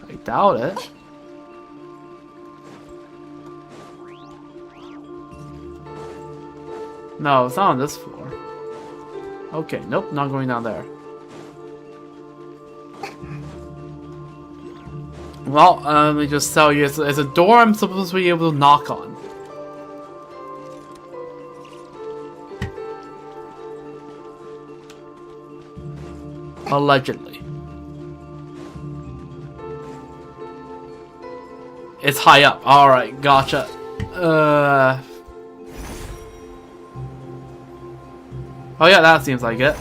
I doubt it. No, it's not on this floor. Okay, nope, not going down there. Well, let me just tell you, it's a door I'm supposed to be able to knock on. Allegedly. It's high up. Alright, gotcha. Oh yeah, that seems like it.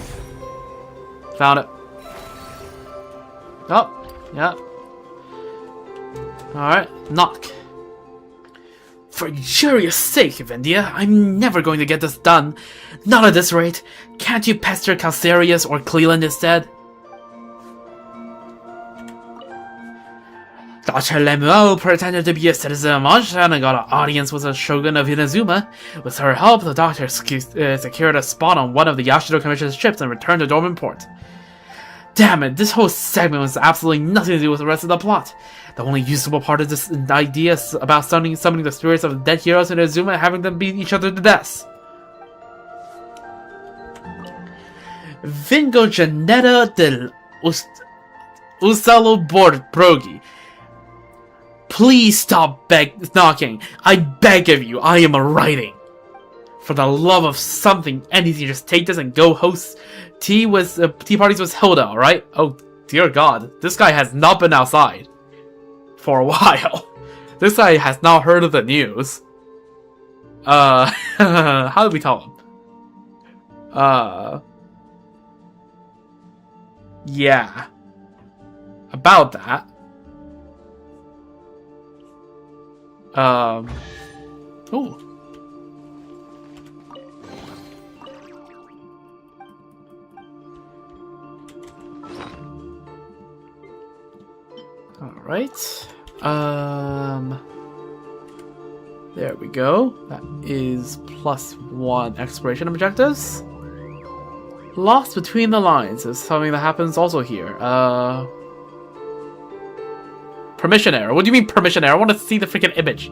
Found it. Oh, yeah. Alright, knock. For Juria's sake, Vendia, I'm never going to get this done. Not at this rate. Can't you pester Calcerius or Cleland instead? Dr. Lemuel pretended to be a citizen of Mondstadt and got an audience with the Shogun of Inazuma. With her help, the doctor secured a spot on one of the Yashido Commission's ships and returned to Dormant Port. Damn it, this whole segment was absolutely nothing to do with the rest of the plot. The only usable part of this idea is about summoning the spirits of the dead heroes in Inazuma and having them beat each other to death. Vingo Janetta del Usalo Brogi. Please stop knocking. I beg of you, I am writing. For the love of something, anything, just take this and go host tea parties with Hilda, alright? Oh, dear God. This guy has not been outside for a while. This guy has not heard of the news. How do we tell him? Yeah. About that. Ooh. Alright. There we go. That is +1 exploration objectives. Lost between the lines is something that happens also here. Permission error. What do you mean permission error? I want to see the freaking image.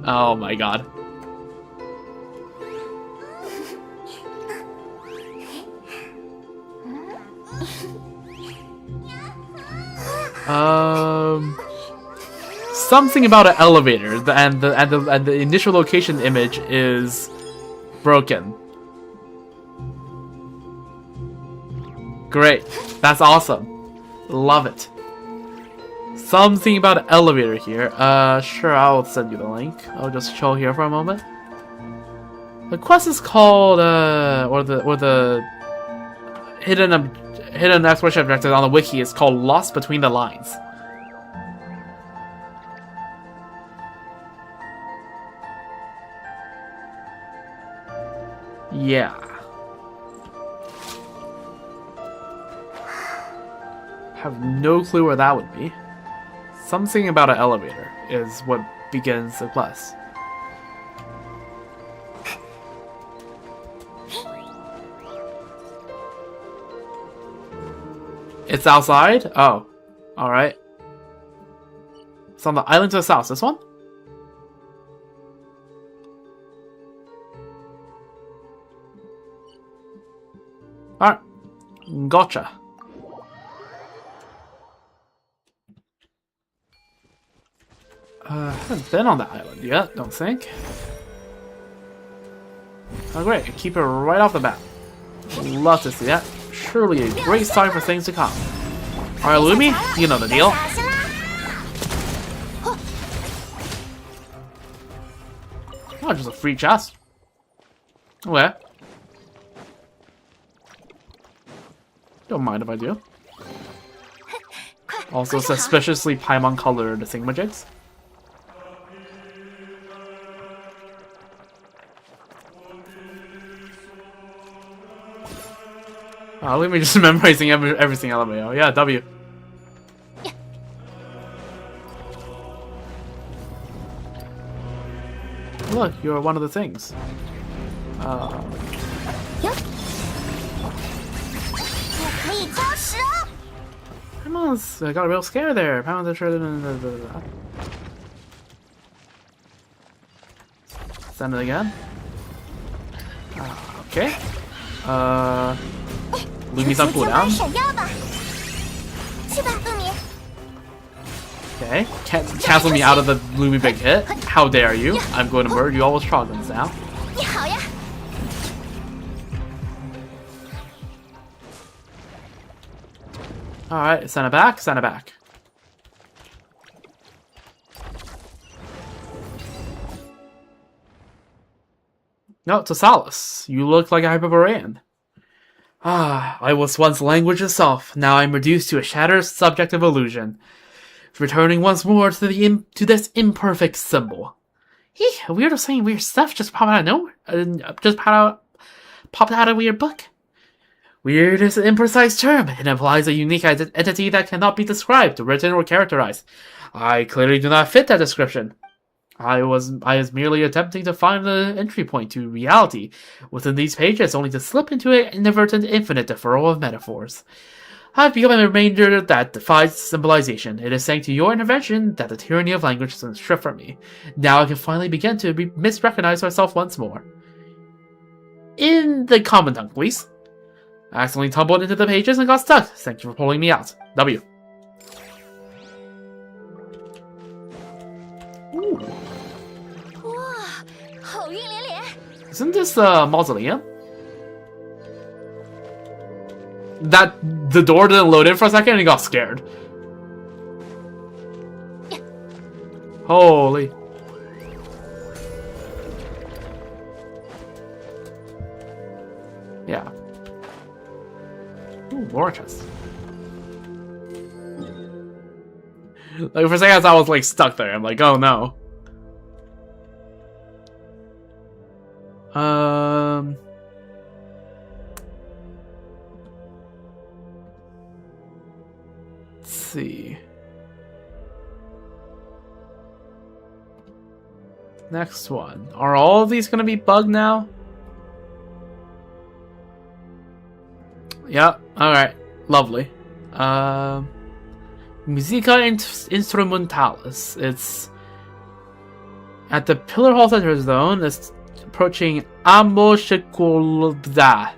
Oh my god. Something about an elevator and the initial location image is broken. Great. That's awesome. Love it. Something about an elevator here. Sure, I'll send you the link. I'll just chill here for a moment. The quest is called, or the hidden exploration objective on the wiki is called Lost Between the Lines. Yeah. Have no clue where that would be. Something about an elevator is what begins the quest. It's outside? Oh. Alright. It's on the island to the south. This one? Alright. Gotcha. I haven't been on that island yet, don't think. Oh great, keep it right off the bat. Love to see that. Surely a great sign for things to come. Alright, Lumi, you know the deal. Oh, just a free chest. Okay. Don't mind if I do. Also suspiciously Paimon colored thingamajigs. Let me just memorizing everything LMAO. Yeah, W. Look, you're one of the things. 哟，不可以挑食哦。 Paimon's got a real scare there. Paimon's sure. Send it again. Okay. Lumi's on 直接 cooldown. 闪耀吧，去吧，陆米。 Okay. Cancel me out of the Lumi big hit. How dare you? I'm going to murder you all with shotguns now. 你好呀。 Alright, send it back, send it back. No, Tosalis, you look like a Hyperborean. Ah, I was once language itself, now I'm reduced to a shattered subjective illusion. Returning once more to this imperfect symbol. Weirdo saying weird stuff just popped out of nowhere. Just popped out of a weird book. Weird is an imprecise term. It implies a unique entity that cannot be described, written, or characterized. I clearly do not fit that description. I was merely attempting to find the entry point to reality within these pages, only to slip into an inadvertent infinite deferral of metaphors. I've become a remainder that defies symbolization. It is thanks to your intervention that the tyranny of language has been stripped from me. Now I can finally begin to misrecognize myself once more. In the common tongue, please. I accidentally tumbled into the pages and got stuck. Thank you for pulling me out. W. Ooh. 哇，好运连连！ Isn't this a mausoleum? That the door didn't load in for a second and he got scared. Holy. Yeah. Ooh, more chest. Like for a second I was like stuck there. I'm like, oh no. Let's see. Next one. Are all of these gonna be bugged now? Yeah, alright. Lovely. Musica Instrumentalis. It's at the Pillar Hall Center Zone. It's approaching Amoshikulda.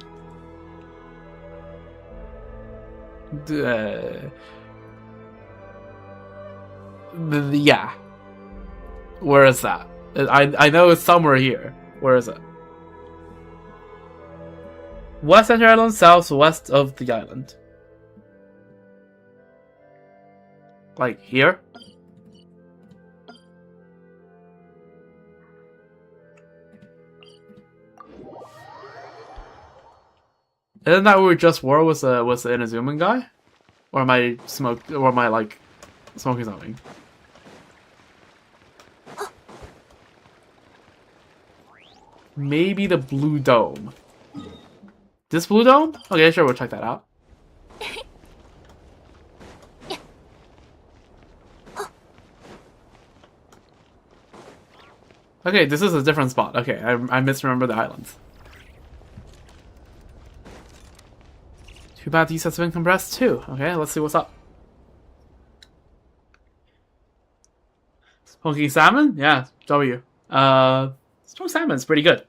Yeah. Where is that? I know it's somewhere here. Where is it? West Center Island, southwest of the island. Like here? Isn't that where we just were was the Inazuman guy? Or am I like smoking something? Maybe the blue dome. This blue dome? Okay, sure, we'll check that out. Okay, this is a different spot. Okay, I misremember the islands. Too bad these has been compressed too. Okay, let's see what's up. Smoking salmon? Yeah, W. Smoked salmon's pretty good.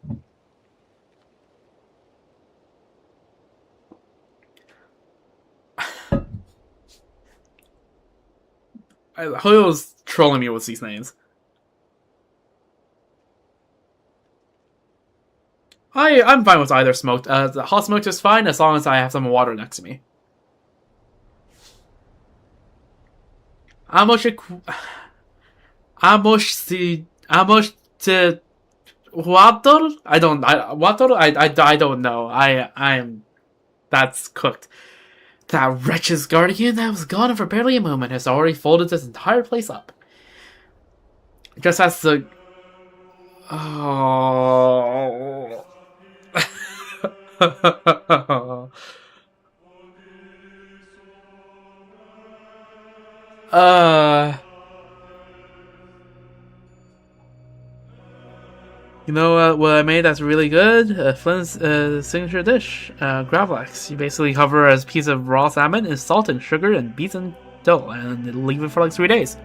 Hoyo was trolling me with these names. I'm fine with either smoked. The hot smoked is fine as long as I have some water next to me. Water? I don't know. That's cooked. That wretch's guardian that was gone for barely a moment has already folded this entire place up. Just has to... Oh... You know what I made that's really good? Flint's signature dish, gravlax. You basically cover a piece of raw salmon in salt and sugar and beets and dough, and leave it for like 3 days.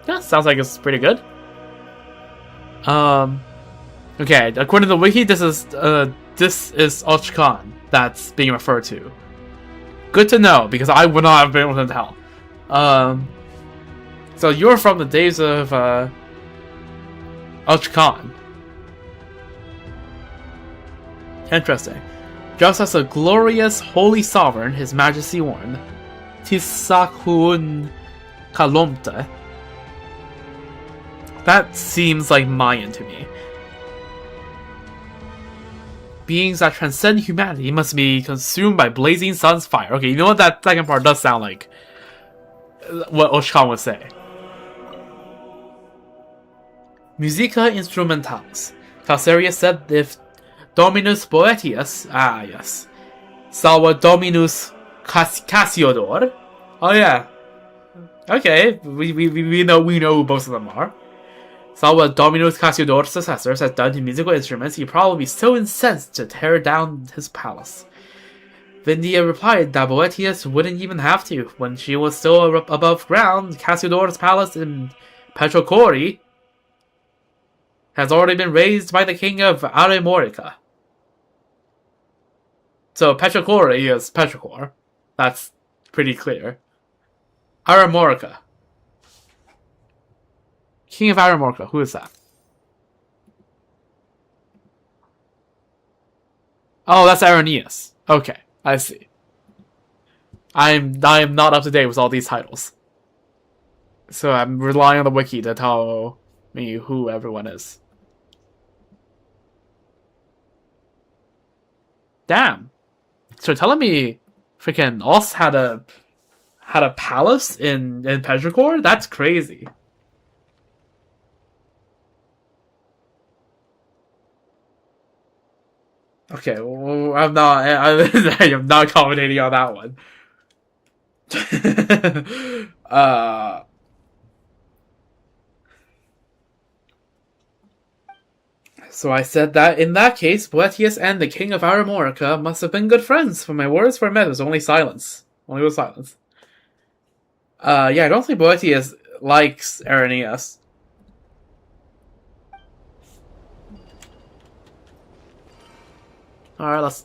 Yeah, sounds like it's pretty good. Okay, according to the wiki, this is Ochkan that's being referred to. Good to know, because I would not have been able to tell. So you're from the days of Ochkan. Interesting. Just as a glorious holy sovereign, His Majesty warned. Tisakun Kalomte. That seems like Mayan to me. Beings that transcend humanity must be consumed by blazing sun's fire. Okay, you know what? That second part does sound like what Ochkan would say. Musica instrumentals. Calceria said if Dominus Boetius, yes, salva Dominus Cassiodor. Oh yeah, okay, we know who both of them are. Salva Dominus Cassiodor's successors has done to musical instruments, he'd probably be so incensed to tear down his palace. Vindia replied that Boetius wouldn't even have to. When she was still above ground, Cassiodor's palace in Petrocori has already been raised by the king of Aremorica. So Petrocori is Petrocor. That's pretty clear. Aremorica. King of Aremorica, who is that? Oh, that's Arrhenius. Okay, I see. I am not up to date with all these titles. So I'm relying on the wiki to tell me who everyone is. Damn. So telling me freaking Oss had a palace in Petrocor? That's crazy. Okay, well, I am not commentating on that one. So I said that in that case, Boetius and the king of Aremorica must have been good friends, for my words were met. It was only silence. Only was silence. Yeah, I don't think Boetius likes Arrhenius. Alright, let's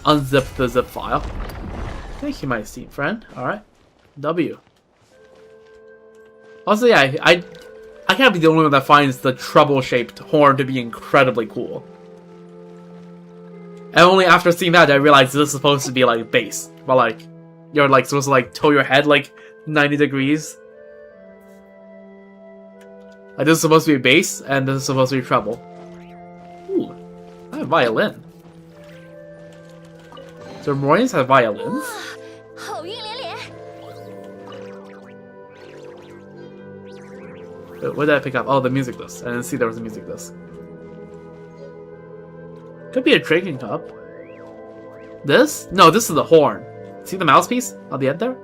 unzip the zip file. Thank you, my esteemed friend. Alright. W. Also, yeah, I can't be the only one that finds the trouble-shaped horn to be incredibly cool. And only after seeing that I realized this is supposed to be like bass. But like, you're like supposed to like tilt your head like 90 degrees. Like this is supposed to be bass, and this is supposed to be treble. Ooh, I have a violin. So Moronians have violins? What did I pick up? Oh, the music list. I didn't see there was a music list. Could be a drinking cup. This? No, this is the horn. See the mouthpiece on the end there?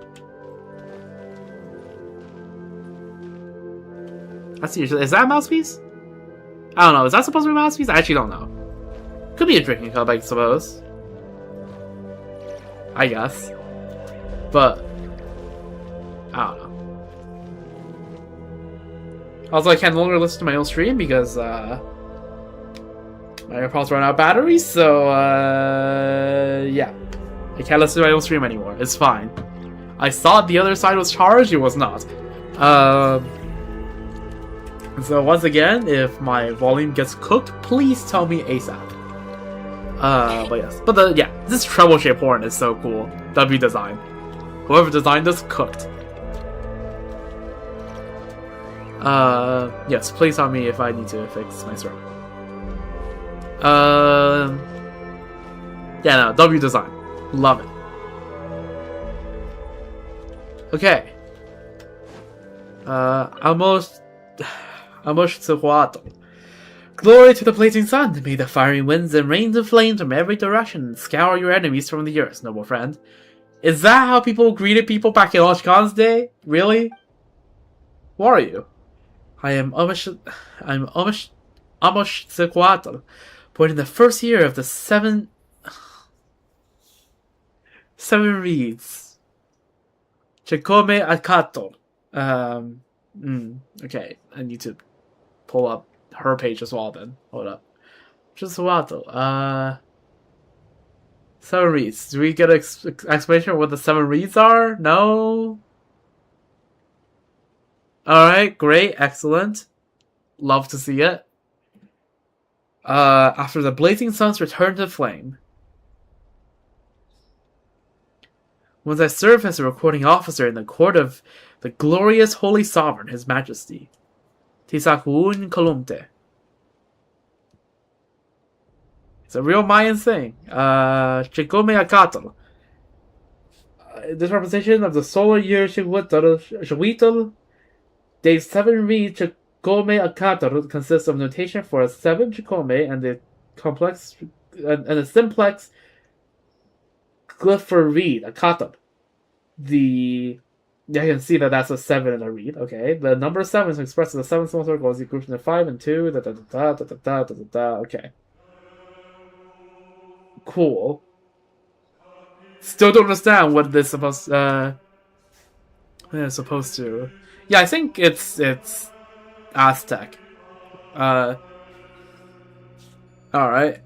That's usually. Is that a mouthpiece? I don't know. Is that supposed to be a mouthpiece? I actually don't know. Could be a drinking cup, I suppose. I guess. But I don't know. Also, I can no longer listen to my own stream because my AirPods run out of batteries, so yeah. I can't listen to my own stream anymore. It's fine. I thought the other side was charged, it was not. So once again, if my volume gets cooked, please tell me ASAP. But yes. But yeah, this treble-shaped horn is so cool. W design. Whoever designed this cooked. Yes, please tell me if I need to fix my throat. Yeah, no, W design. Love it. Okay. Almost Tsuhuato. Glory to the blazing sun! May the fiery winds and rains of flames from every direction scour your enemies from the earth, noble friend. Is that how people greeted people back in Ochkan's day? Really? Who are you? I'm Amoshikuatl, born in the first year of the seven reeds. Chikome Akato. Okay, I need to pull up her page as well then. Hold up. Chikuatl. 7 reeds. Do we get an explanation of what the 7 reeds are? No? Alright, great, excellent. Love to see it. After the blazing suns return to flame. Once I served as a recording officer in the court of the glorious Holy Sovereign, His Majesty. Tisakuun Kolumte. It's a real Mayan thing. Chikome Akatl. This representation of the solar year Shawitl. Day 7 read Chikome Akatl consists of notation for a 7 Chikome and the complex and a simplex glyph for read, Akatl. You can see that that's a 7 in a read. Okay, the number 7 is expressed as a 7 small circle as you group into 5 and 2. Okay. Cool. Still don't understand what this supposed to. Yeah, I think it's Aztec. All right.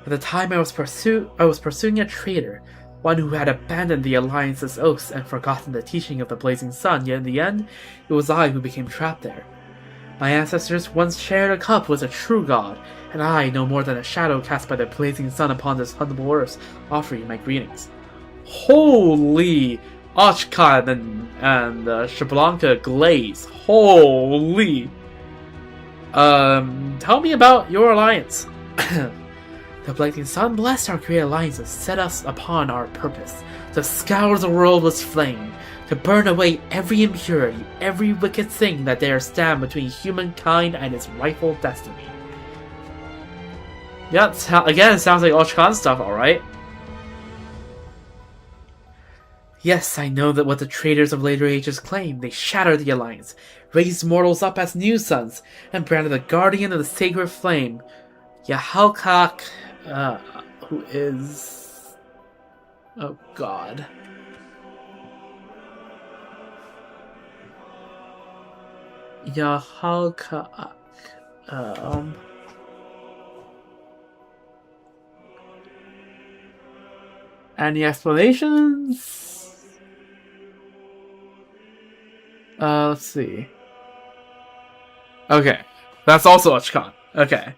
At the time I was pursuing a traitor, one who had abandoned the Alliance's oaths and forgotten the teaching of the Blazing Sun. Yet in the end, it was I who became trapped there. My ancestors once shared a cup with a true god, and I, no more than a shadow cast by the blazing sun upon this humble earth, offer you my greetings. Holy Ochkan and Shablanka Glaze. Holy. Tell me about your alliance. The blazing sun blessed our great alliance and set us upon our purpose, to scour the world with flame, to burn away every impurity, every wicked thing that dares stand between humankind and its rightful destiny. Yeah, again, it sounds like Ochkan stuff, alright. Yes, I know that what the traitors of later ages claim. They shattered the alliance, raised mortals up as new sons, and branded the guardian of the sacred flame, Yahalkak, who is... oh god. Yahalkak, any explanations? Let's see. Okay. That's also Ochkan. Okay.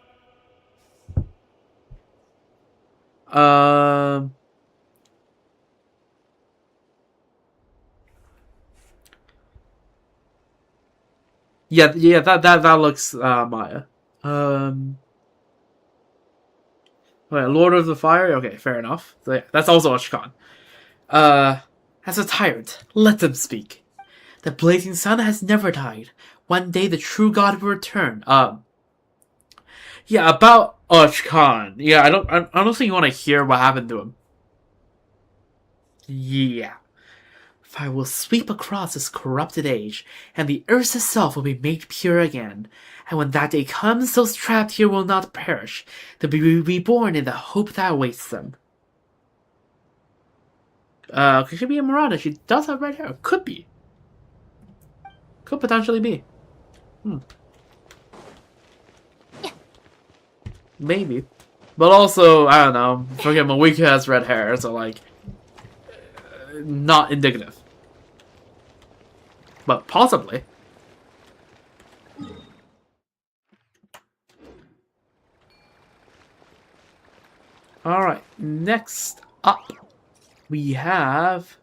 Yeah, that looks Maya. Wait, Lord of the Fire? Okay, fair enough. So, yeah, that's also Ochkan. As a tyrant, let them speak. The blazing sun has never died. One day the true god will return. Yeah, about Ochkan. Yeah, I don't think you want to hear what happened to him. Yeah. Fire will sweep across this corrupted age, and the earth itself will be made pure again. And when that day comes, those trapped here will not perish. They'll be reborn in the hope that awaits them. Could she be a Miranda? She does have red hair. Could be. Could potentially be. Maybe. But also, I don't know. Forget Mawika has red hair, so like... not indicative. But possibly. Alright, next up we have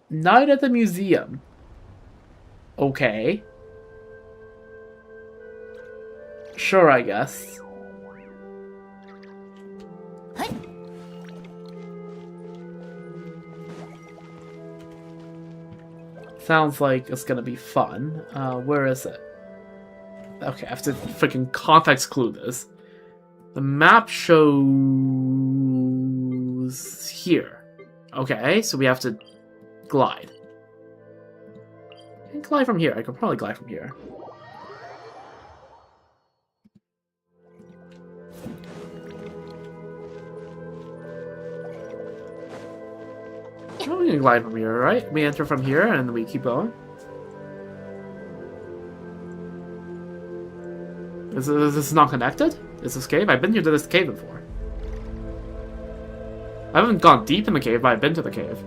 Night at the Museum. Okay. Sure, I guess. Sounds like it's gonna be fun. Where is it? Okay, I have to freaking context clue this. The map shows here. Okay, so we have to glide. I can glide from here. I can probably glide from here. can glide from here, right? We enter from here and we keep going. Is this not connected? Is this cave? I've been here to this cave before. I haven't gone deep in the cave, but I've been to the cave.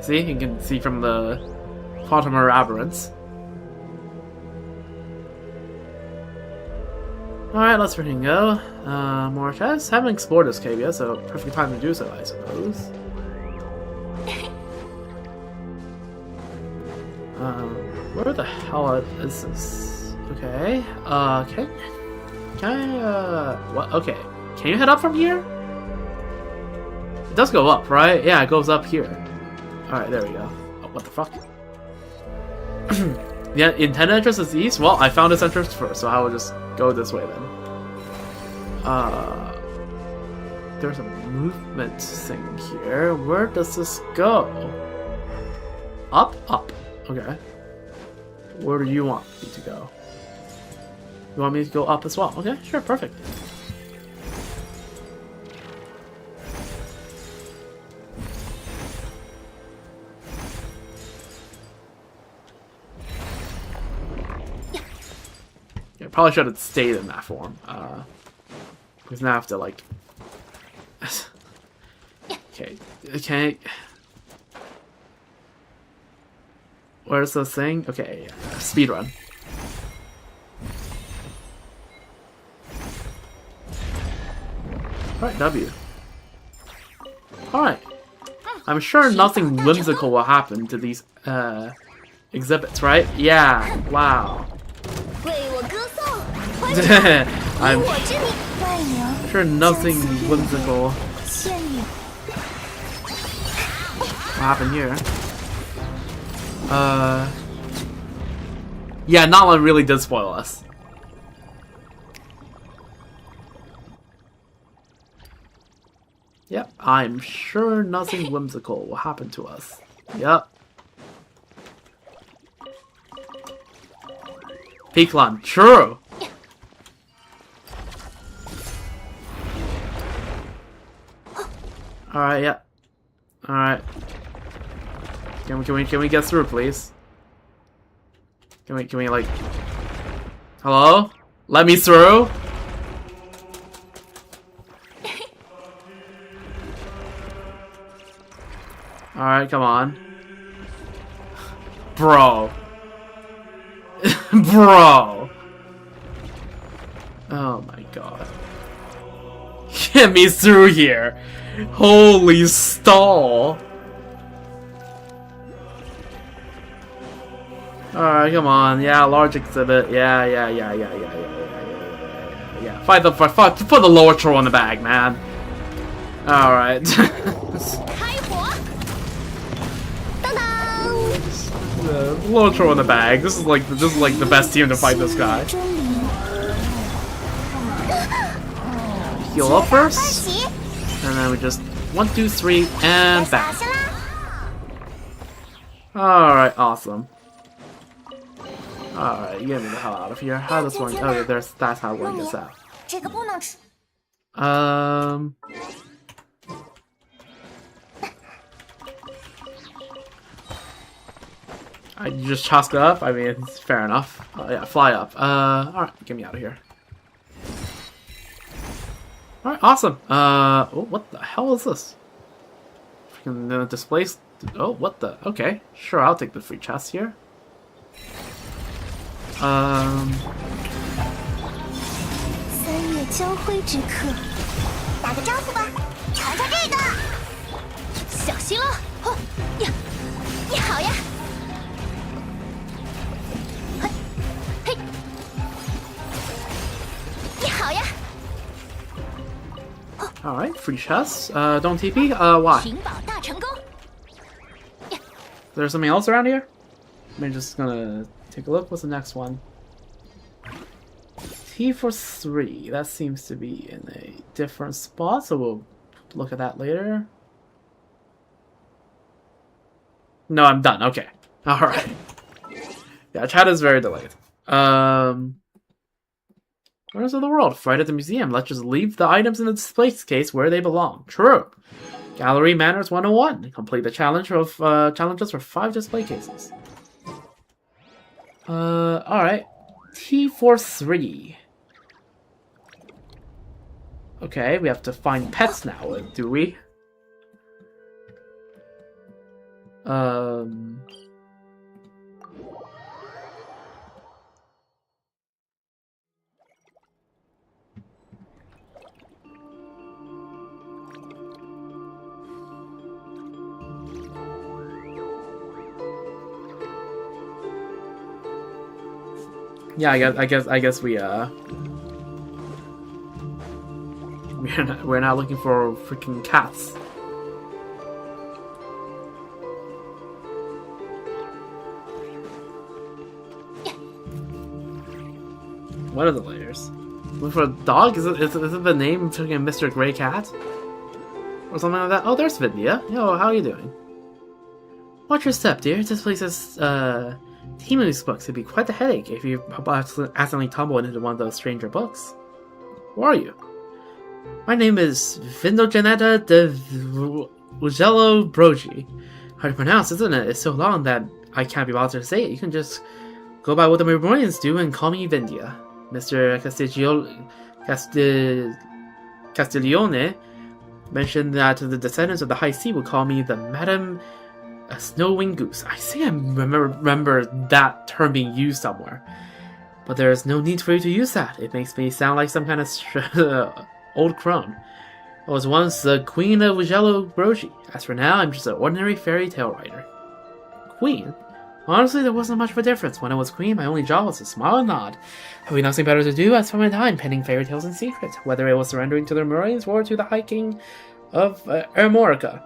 See? You can see from the Potimer Aberrants. Alright, let's freaking go. More chests. Haven't explored this cave yet, so perfect time to do so, I suppose. Where the hell is this? Okay. Can I, what? Okay. Can you head up from here? It does go up, right? Yeah, it goes up here. Alright, there we go. Oh, what the fuck? Yeah, intended entrance is east? Well, I found this entrance first, so I will just go this way then. There's a movement thing here. Where does this go? Up? Up. Okay. Where do you want me to go? You want me to go up as well? Okay, sure, perfect. Yeah, probably should have stayed in that form. Because now I have to, like... Okay. Where's the thing? Okay, speedrun. Alright, W. Alright. I'm sure nothing whimsical will happen to these exhibits, right? Yeah, wow. I'm sure nothing whimsical will happen here. Yeah, Nala really did spoil us. Yep, I'm sure nothing whimsical will happen to us. Yep. Peakland, true! Alright, yeah. Alright. Can we get through, please? Can we like... Hello? Let me through? Alright, come on. Bro. Bro. Oh my god. Get me through here. Holy stall. Alright, come on. Yeah, large exhibit. Yeah. Fight the put the lower troll in the bag, man. Alright. Lower troll in the bag. This is like the best team to fight this guy. Heal up first. And then we just 1, 2, 3, and back. Alright, awesome. Alright, get me the hell out of here. How does one... Oh, yeah, that's how one gets out. I just tossed it up? I mean, it's fair enough. Yeah, fly up. Alright, get me out of here. Alright, awesome. Oh, what the hell is this? Freaking displace... Oh, what the... Okay, sure, I'll take the free chest here. 3月交辉之刻，打个招呼吧，尝尝这个。小心了，哦呀，你好呀。嘿，嘿，你好呀。Alright, free chests. Don't TP? Why? 寻宝大成功。There's something else around here? I'm just gonna take a look. What's the next one? T for 3. That seems to be in a different spot, so we'll look at that later. No, I'm done. Okay. Alright. Yeah, chat is very delayed. Where's the world? Fight at the museum. Let's just leave the items in the display case where they belong. True. Gallery Manners 101. Complete the challenge of challenges for 5 display cases. Alright. T43. Okay, we have to find pets now, do we? Yeah, I guess we're not looking for freaking cats. What are the layers? Looking for a dog? Is it the name freaking Mr. Grey Cat? Or something like that? Oh, there's Vindia. Yo, how are you doing? Watch your step, dear. This place is Timu's books. It'd be quite the headache if you accidentally tumble into one of those stranger books. Who are you? My name is Vindogeneta de Ugello Brogi. Hard to pronounce, isn't it? It's so long that I can't be bothered to say it. You can just go by what the Memorians do and call me Vindia. Mr. Castiglione mentioned that the descendants of the High Sea would call me the Madam Snow-Winged Goose. I think I remember that term being used somewhere. But there is no need for you to use that. It makes me sound like some kind of old crone. I was once the Queen of Ugello Brogi. As for now, I'm just an ordinary fairy tale writer. Queen? Honestly, there wasn't much of a difference. When I was queen, my only job was to smile and nod. Having nothing better to do, I spent my time penning fairy tales in secret, whether it was surrendering to the Marines or to the High King of Ermorica.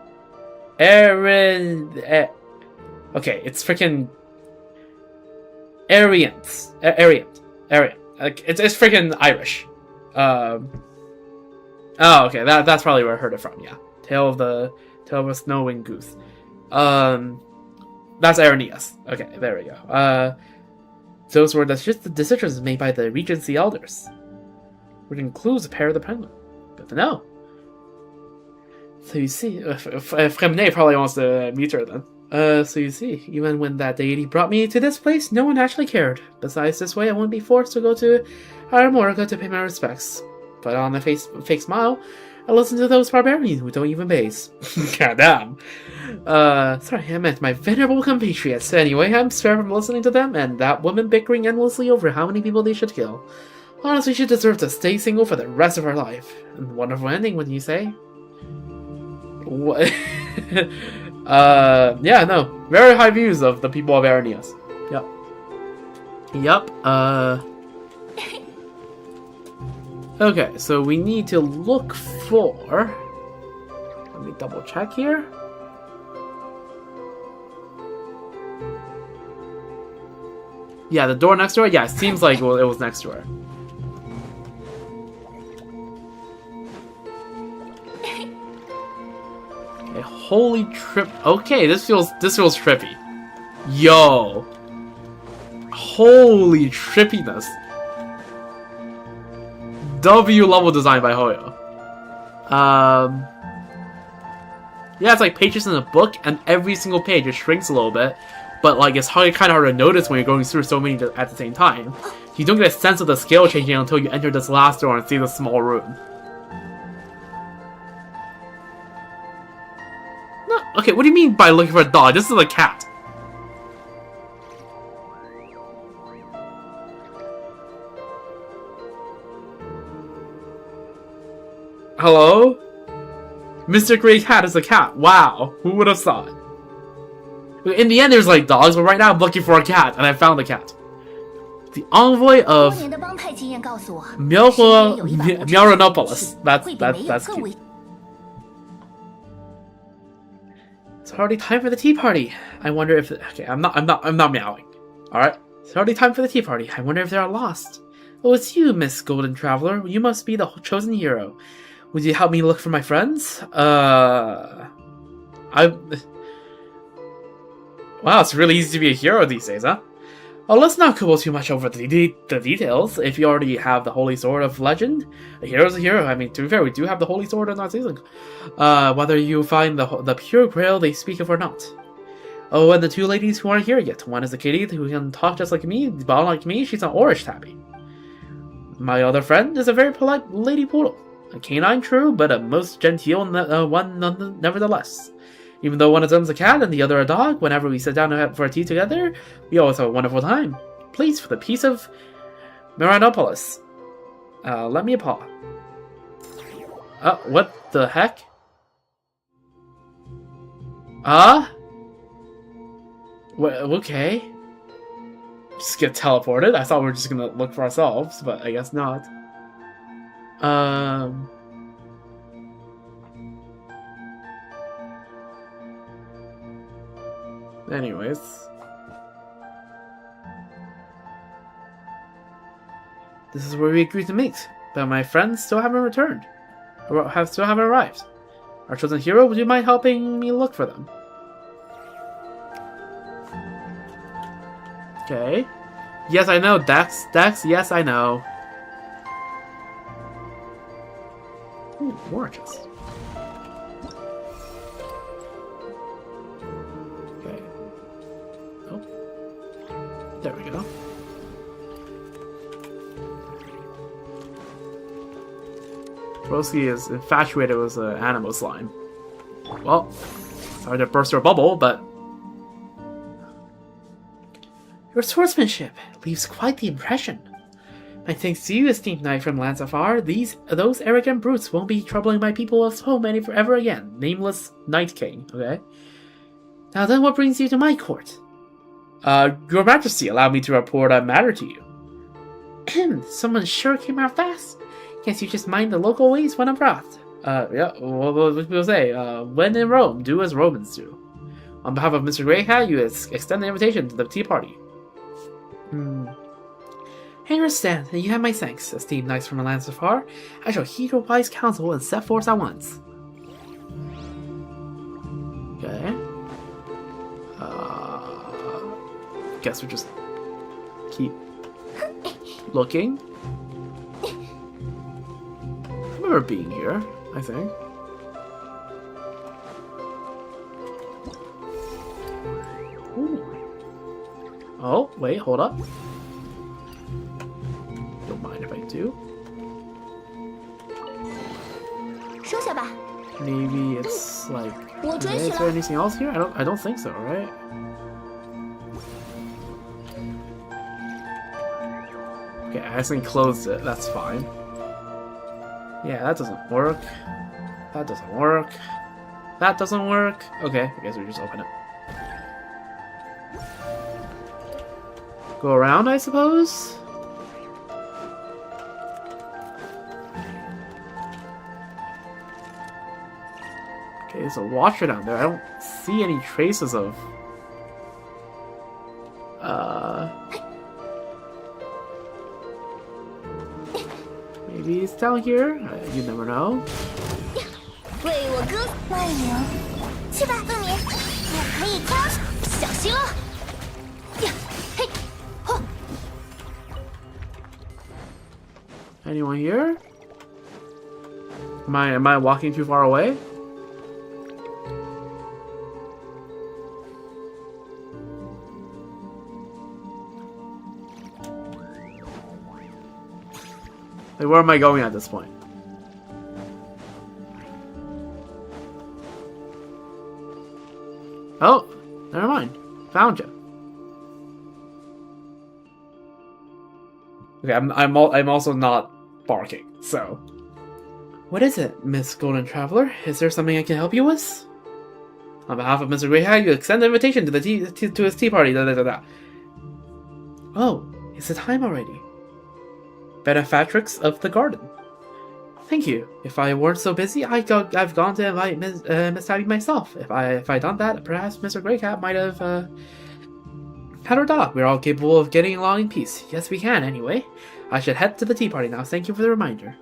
Okay, it's freaking Ariant. It's freaking Irish. Oh, okay, that's probably where I heard it from. Yeah, Tale of a Snow-Winged Goose. That's Irenaeus. Okay, there we go. Those were just the decisions made by the Regency elders, which includes a pair of the penguin. Good to know. So you see, Fremne probably wants to meet her then. So you see, even when that deity brought me to this place, no one actually cared. Besides, this way I wouldn't be forced to go to Aramorica to pay my respects. But on a fake smile, I listen to those barbarians who don't even base. Goddamn. Sorry, I meant my venerable compatriots. Anyway, I'm spared from listening to them, and that woman bickering endlessly over how many people they should kill. Honestly, she deserves to stay single for the rest of her life. And wonderful ending, wouldn't you say? What? Yeah, no. Very high views of the people of Irenaeus. Yep. Okay, so we need to look for... Let me double check here. Yeah, the door next door? Yeah, it seems like it was next door. Okay, holy trip. Okay, this feels trippy. Yo. Holy trippiness. W level design by Hoyo. Yeah, it's like pages in a book, and every single page it shrinks a little bit, but like it's kind of hard to notice when you're going through so many at the same time. You don't get a sense of the scale changing until you enter this last door and see the small room. No, okay, what do you mean by looking for a dog? This is a cat. Hello? Mr. Grey Cat is a cat. Wow. Who would have thought? In the end, there's like dogs, but right now I'm looking for a cat, and I found the cat. The envoy of Miaronopolis. That's cute. It's already time for the tea party. I wonder if... Okay, I'm not meowing. Alright? It's already time for the tea party. I wonder if they're lost. Oh, it's you, Miss Golden Traveler. You must be the chosen hero. Would you help me look for my friends? Wow, it's really easy to be a hero these days, huh? Oh, let's not quibble too much over the details. If you already have the Holy Sword of Legend, a hero's a hero. I mean, to be fair, we do have the Holy Sword of non-season. Whether you find the pure grail they speak of or not. Oh, and the two ladies who aren't here yet. One is a kitty who can talk just like me, but unlike me, she's an Orish tabby. My other friend is a very polite lady poodle. A canine, true, but a most genteel one nevertheless. Even though one of them's a cat and the other a dog, whenever we sit down for tea together, we always have a wonderful time. Please, for the peace of Miranopolis, let me a paw. What the heck? Okay. Just get teleported? I thought we were just gonna look for ourselves, but I guess not. Anyways. This is where we agreed to meet, but my friends still haven't returned. Or still haven't arrived. Our chosen hero, would you mind helping me look for them? Okay. Yes, I know, Dex. Dex, yes, I know. Ooh, more chests. Okay. Oh. There we go. Broski is infatuated with an animal slime. Well, sorry to burst your bubble, but your swordsmanship leaves quite the impression. My thanks to you, esteemed knight from lands afar. Those arrogant brutes won't be troubling my people of home any forever again. Nameless Night King, okay? Now then, what brings you to my court? Your Majesty allowed me to report a matter to you. Someone sure came out fast. Guess you just mind the local ways when abroad. Yeah, what people say, when in Rome, do as Romans do. On behalf of Mr. Grey Hat, you extend the invitation to the tea party. I understand, and you have my thanks, esteemed knights from the lands afar. I shall heed your wise counsel and set forth at once. Okay. Guess we just keep looking. I remember being here, I think. Ooh. Oh, wait, hold up. Don't mind if I do. Maybe it's like. Okay, is there anything else here? I don't think so, right? Okay, I accidentally closed it. That's fine. Yeah, that doesn't work. That doesn't work. That doesn't work. Okay, I guess we just open it. Go around, I suppose? Okay, there's a watcher down there. I don't see any traces of... Maybe it's down here? You never know. Anyone here? Am I walking too far away? Like, where am I going at this point? Oh, never mind. Found you. Okay, I'm also not barking, so. What is it, Miss Golden Traveler? Is there something I can help you with? On behalf of Mr. Grey Hat, you extend the invitation to his tea party. Oh, it's the time already. Benefactrix of the garden. Thank you. If I weren't so busy, I've gone to invite Miss Tabby myself. If I done that, perhaps Mr. Grey Cat might have had her dog. We're all capable of getting along in peace. Yes, we can. Anyway, I should head to the tea party now. Thank you for the reminder.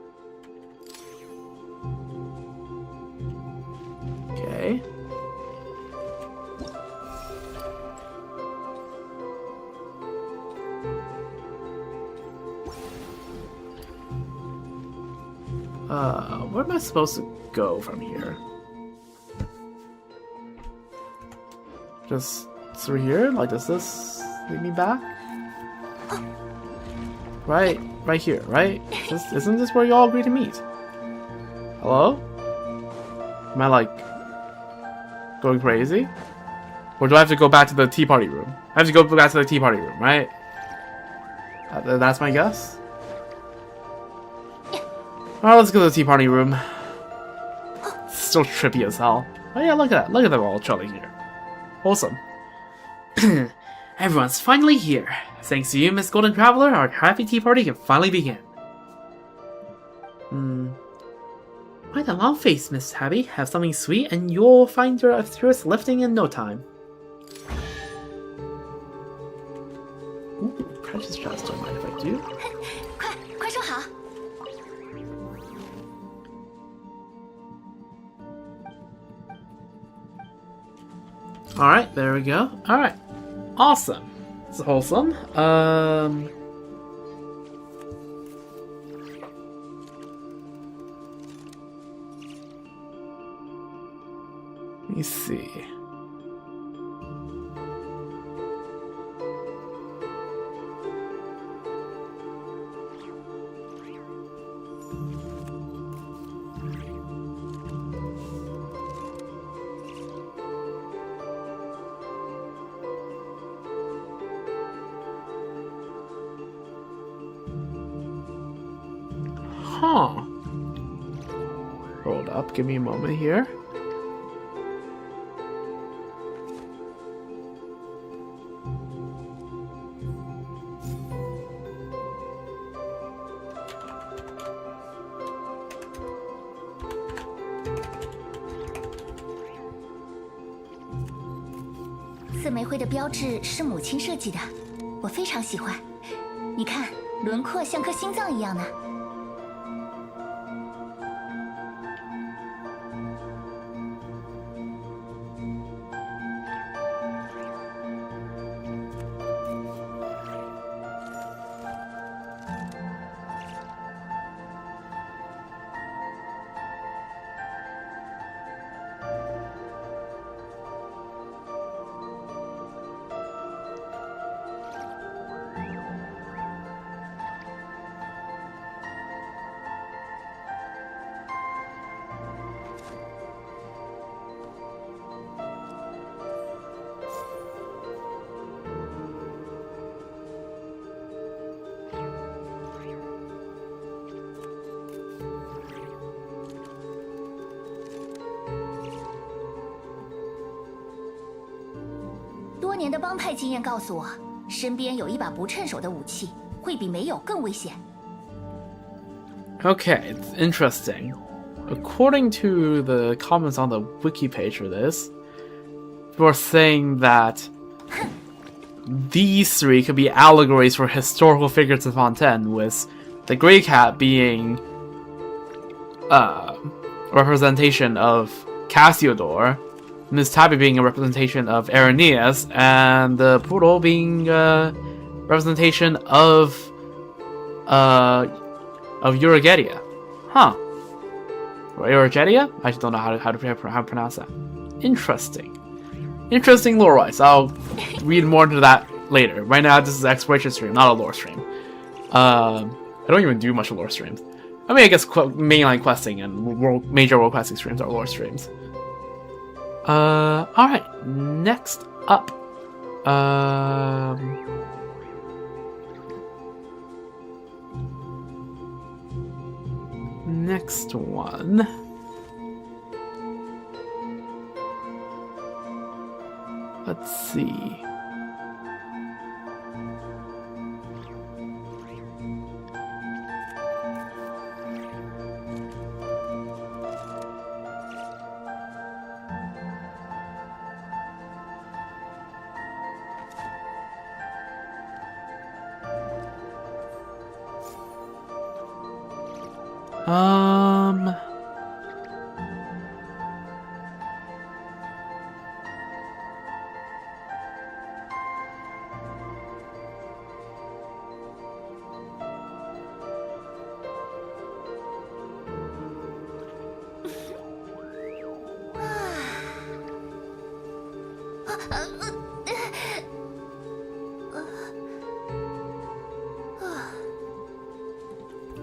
Okay. Where am I supposed to go from here? Just through here? Like, does this lead me back? Right here, right? Isn't this where you all agree to meet? Hello? Am I, like, going crazy? Or do I have to go back to the tea party room? I have to go back to the tea party room, right? That's my guess? Alright, let's go to the tea party room. It's still trippy as hell. Oh yeah, look at that. Look at them all chilling here. Awesome. Everyone's finally here. Thanks to you, Miss Golden Traveler, our happy tea party can finally begin. Why the long face, Miss Tabby? Have something sweet and you'll find your spirits lifting in no time. Ooh, precious chest, don't mind if I do. 快收好。 Alright, there we go. Alright. Awesome. It's wholesome. Let me see. Huh. Hold up, give me a moment here.四玫瑰的标志是母亲设计的，我非常喜欢。你看，轮廓像颗心脏一样呢。 多年的帮派经验告诉我，身边有一把不趁手的武器，会比没有更危险。 Okay, it's interesting. According to the comments on the wiki page for this, people are saying that these three could be allegories for historical figures of Fontaine, with the Grey Cat being a representation of Cassiodor, Miss Tabby being a representation of Irenaeus, and the Poodle being a representation of Eurogedia. Huh. Or Eurogedia? I just don't know how to pronounce that. Interesting. Interesting lore-wise. I'll read more into that later. Right now, this is an exploration stream, not a lore stream. I don't even do much lore streams. I mean, I guess mainline questing and major world questing streams are lore streams. Alright. Next up. Next one. Let's see.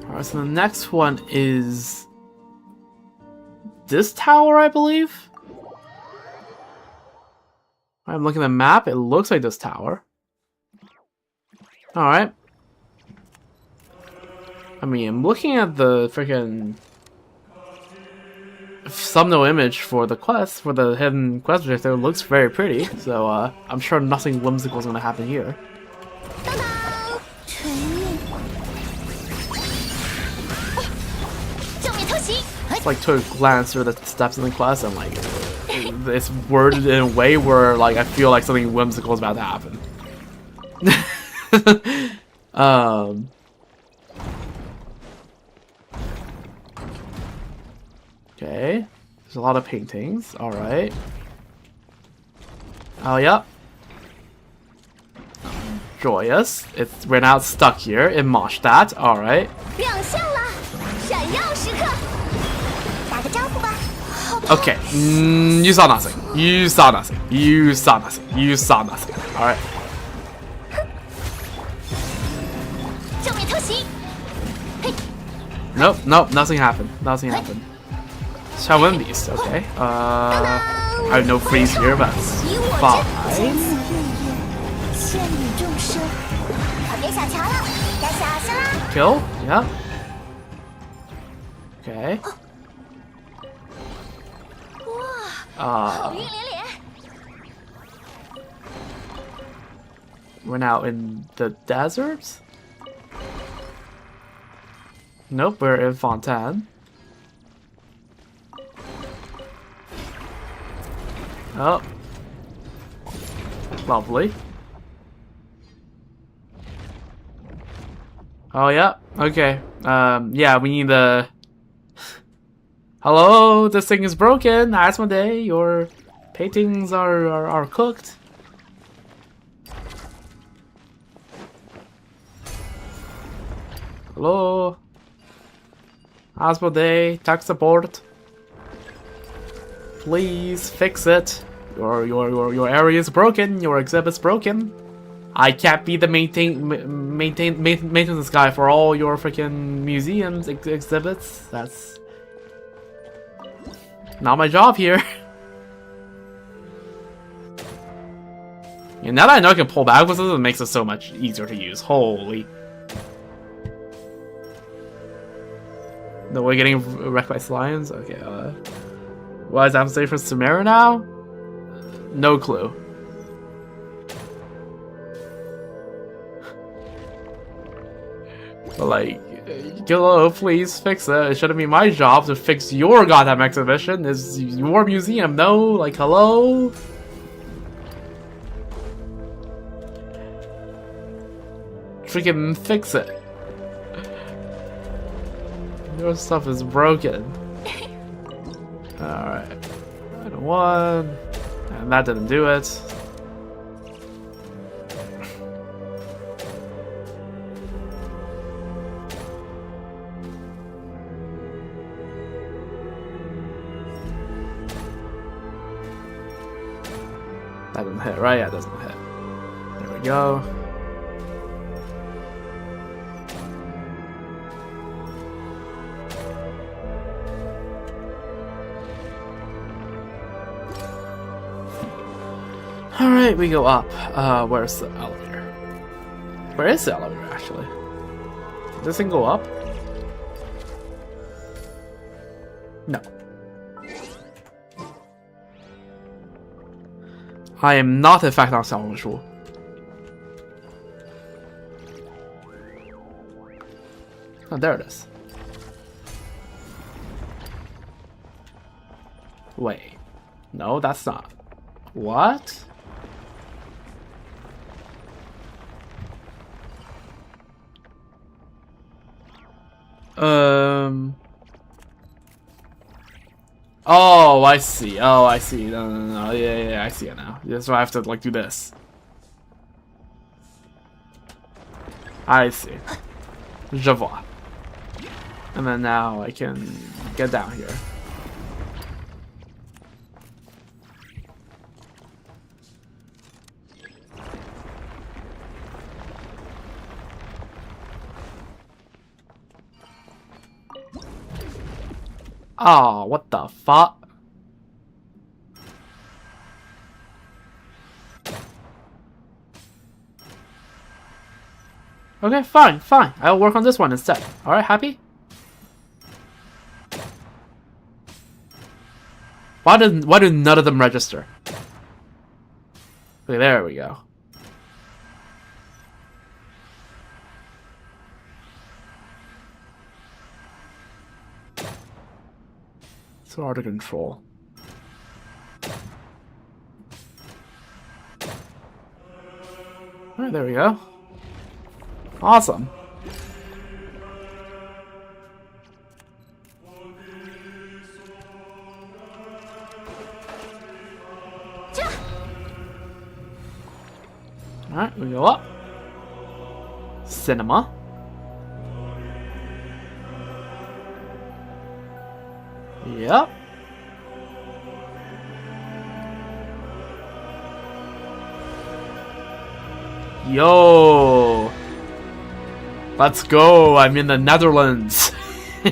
Alright, so the next one is this tower, I believe? I'm looking at the map, it looks like this tower. Alright. I mean, I'm looking at the freaking thumbnail image for the quest, for the hidden quest objective. It looks very pretty, so I'm sure nothing whimsical is going to happen here. It's like to glance through the steps in the quest and like it's worded in a way where like I feel like something whimsical is about to happen. Okay, there's a lot of paintings. All right. Oh yeah. Joyous. We're now stuck here in Mondstadt. All right. Okay. You saw nothing. You saw nothing. You saw nothing. You saw nothing. All right. Nope. Nope. Nothing happened. Nothing happened. Shall win these. Okay. I have no freeze here, but that's fine. Kill? Yeah. Okay. We're now in the desert? Nope, we're in Fontaine. Oh. Lovely. Oh, yeah. Okay. Yeah, we need the... Hello, this thing is broken. Asmodee, your paintings are cooked. Hello? Asmodee, tech support. Please fix it. Your area is broken. Your exhibit's broken. I can't be the maintenance guy for all your freaking museums exhibits. That's not my job here. And now that I know I can pull back with this, it makes it so much easier to use. Holy. No way getting wrecked by slimes? Okay, what does that say for Samara now? No clue. But like, hello, please fix it. It shouldn't be my job to fix your goddamn exhibition. It's your museum, no? Like, hello? Freaking fix it. Your stuff is broken. Alright. One. And that didn't do it. That doesn't hit, right? Yeah, it doesn't hit. There we go. Alright, we go up. Where's the elevator? Where is the elevator, actually? Did this thing go up? No. I am not in fact on Xiaohongshu. Oh, there it is. Wait. No, that's not. What? Oh, I see. Oh, I see. No. Yeah, I see it now. That's why I have to, like, do this. I see. Je vois. And then now I can get down here. Oh, what the fuck? Okay, fine, fine. I'll work on this one instead. Alright, happy? Why do none of them register? Okay, there we go. So hard to control. Alright, there we go. Awesome. Alright, we go up. Cinema. Yep. Yo. Let's go. I'm in the Netherlands. Ooh,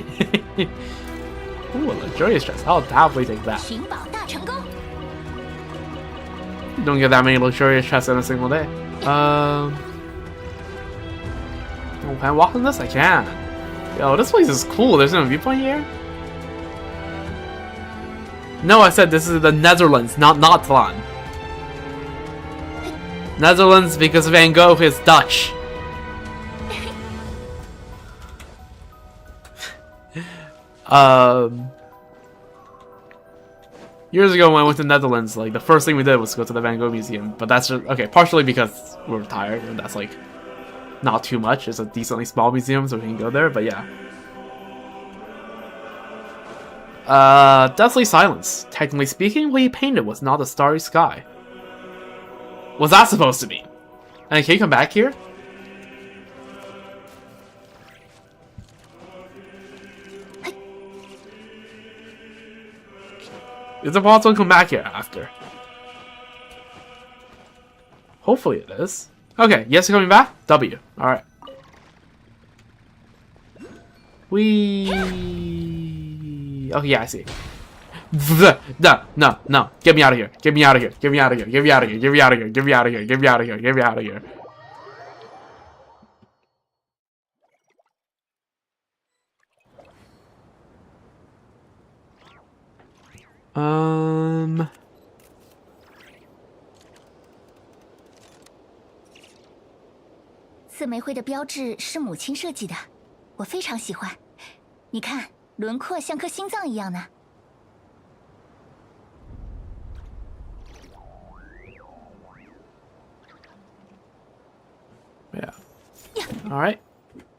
a luxurious dress. I'll definitely take that. 寻宝大成功。 You don't get that many luxurious chests in a single day. Oh, can I walk on this? I can. Yo, this place is cool. There's no viewpoint here. No, I said this is the Netherlands, not Notland. Netherlands because Van Gogh is Dutch. Years ago when I went to the Netherlands, like the first thing we did was go to the Van Gogh Museum. But that's just okay, partially because we're tired and that's like not too much. It's a decently small museum, so we can go there. But yeah. Deathly Silence. Technically speaking, what he painted was not a starry sky. What's that supposed to mean? And can you come back here? Is it possible to come back here after? Hopefully it is. Okay, yes, coming back? W. Alright. Okay, yeah, I see. No. Get me out of here. Get me out of here. Get me out of here. Get me out of here. Get me out of here. Get me out of here. Get me out of here. Get me out of here. Um... 四玫瑰的标志是母亲设计的，我非常喜欢。你看，轮廓像颗心脏一样呢。Yeah. Alright.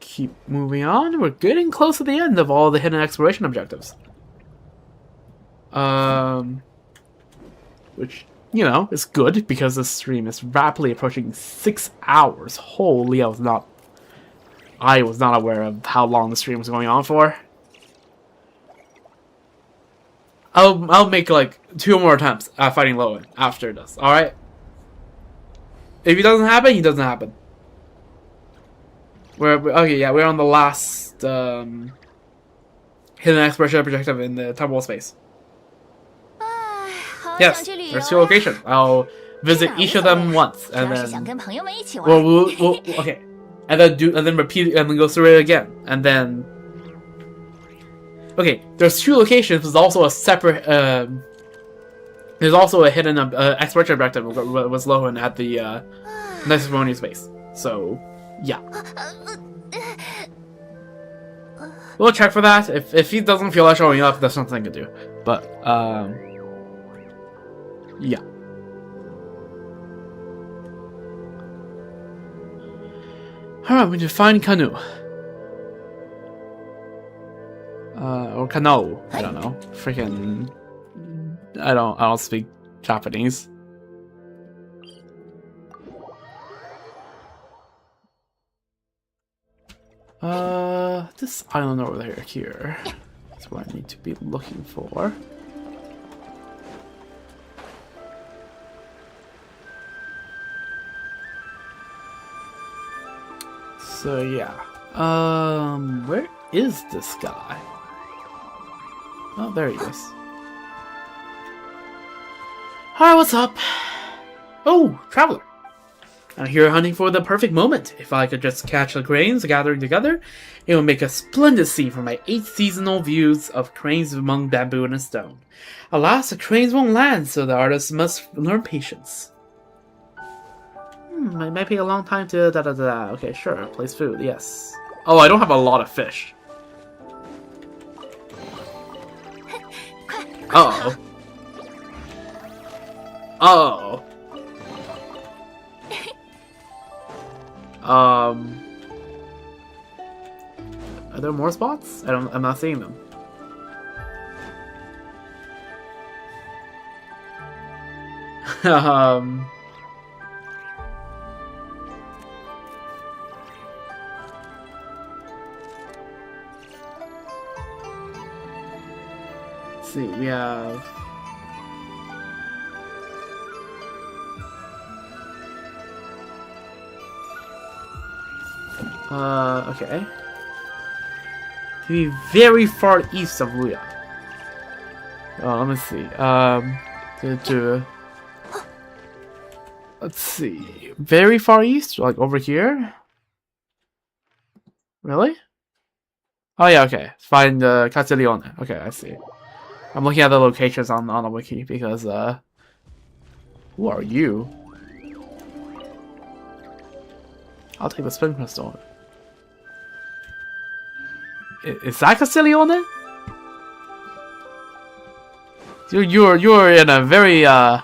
Keep moving on. We're getting close to the end of all the hidden exploration objectives. Which, you know, is good because this stream is rapidly approaching 6 hours. Holy, I was not aware of how long the stream was going on for. I'll make like 2 more attempts at fighting Lowen after this. Alright? If it doesn't happen, it doesn't happen. Okay, yeah, we're on the last hidden exploration objective in the temple space. Yes, there's 2 locations. I'll visit each of them once, and then we'll okay, and then repeat it, and then go through it again, and then okay. There's 2 locations. There's also a separate. There's also a hidden exploration objective was Lohan at the next ceremonial space. So yeah, we'll check for that. If he doesn't feel like showing up, that's something to do. But yeah. Alright, we need to find Canoe. Or Kano. I don't know. Freaking I don't speak Japanese. This island over there here. That's what I need to be looking for. So yeah, where is this guy? Oh, there he is. Hi, what's up? Oh, traveler. I'm here hunting for the perfect moment. If I could just catch the cranes gathering together, it would make a splendid scene for my 8 seasonal views of cranes among bamboo and stone. Alas, the cranes won't land, so the artist must learn patience. It might take a long time to da-da-da. Okay, sure. Place food, yes. Oh, I don't have a lot of fish. Uh-oh. Uh-oh. Are there more spots? I'm not seeing them. Let's see, we have okay. To be very far east of Luya. Let me see. Let's see. Very far east? Like over here? Really? Oh yeah, okay. Find Castiglione. Okay, I see. I'm looking at the locations on the wiki because who are you? I'll take the spin crystal. Is that Castiglione? You're in a very okay,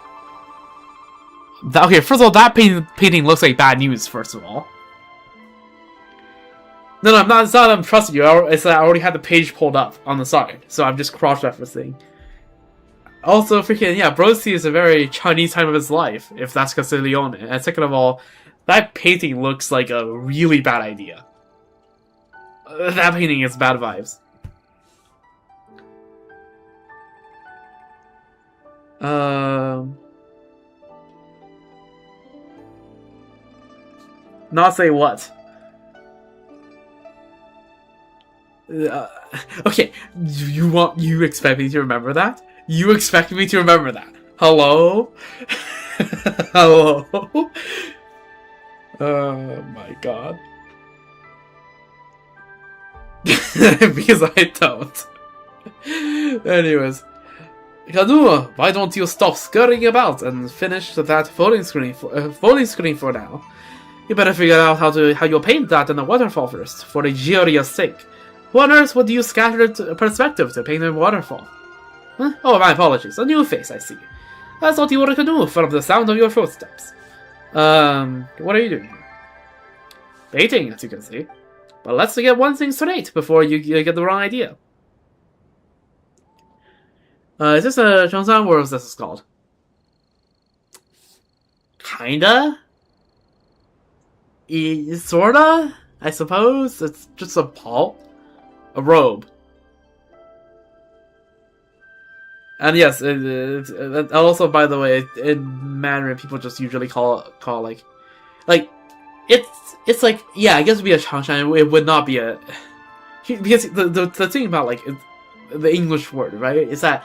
first of all, that painting looks like bad news, first of all. No, I'm not. It's not that I'm trusting you. It's that I already had the page pulled up on the side, so I'm just cross-referencing. Also, freaking yeah, Brosi is a very Chinese time of his life, if that's Castiglione. And second of all, that painting looks like a really bad idea. That painting is bad vibes. Not say what? Okay, you expect me to remember that? You expect me to remember that? Hello? Hello? Oh my god. Because I don't. Anyways. Kanua, why don't you stop scurrying about and finish that folding screen for now? You better figure out how you'll paint that in the waterfall first, for the Gioria's sake. Who on earth would use scattered perspective to paint a waterfall? Huh? Oh, my apologies. A new face, I see. I thought you were a canoe from the sound of your footsteps. What are you doing here? Painting, as you can see. But let's get one thing straight before you get the wrong idea. Is this a Cheongsam or is this called? Kinda? Sorta? I suppose? It's just a pall. A robe. And yes, it also, by the way, in Mandarin, people just usually call like it's like, yeah, I guess it would be a Changshan. It would not be a, because the thing about like the English word, right, is that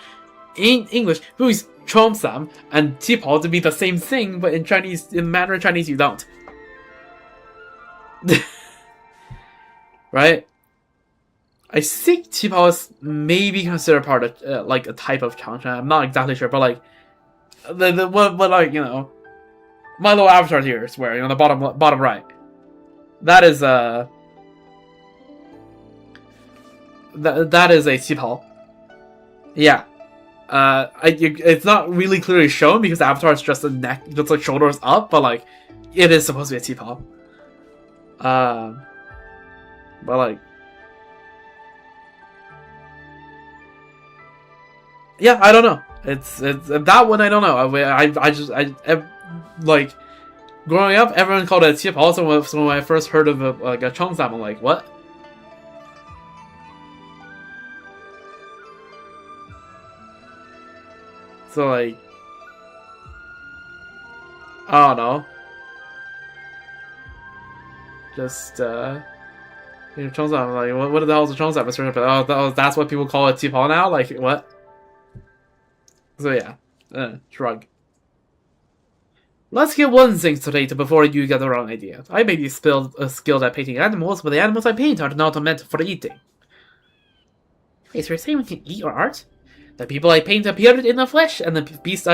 in English we use Cheongsam and Qipao to be the same thing, but in Chinese, in Mandarin Chinese, you don't. Right? I think Qipao is maybe considered part of like a type of Changshan. I'm not exactly sure, but like what like, you know, my little avatar here is where, you know, the bottom right. That is that is a Qipao. Yeah. It's not really clearly shown because the avatar is just the neck, just like shoulders up, but like it is supposed to be a Qipao. But like, yeah, I don't know. It's that one. I don't know. I like growing up, everyone called it Qipao. So when I first heard of a Cheongsam, I'm like, what? So like, I don't know. Just Chongzap, like, what the hell is a Chongzap? Oh, that's what people call a T-Paw now? Like, what? So yeah, shrug. Let's get one thing straight before you get the wrong idea. I may be skilled at painting animals, but the animals I paint are not meant for eating. Wait, so you're saying we can eat our art? The people I paint appeared in the flesh, and the beast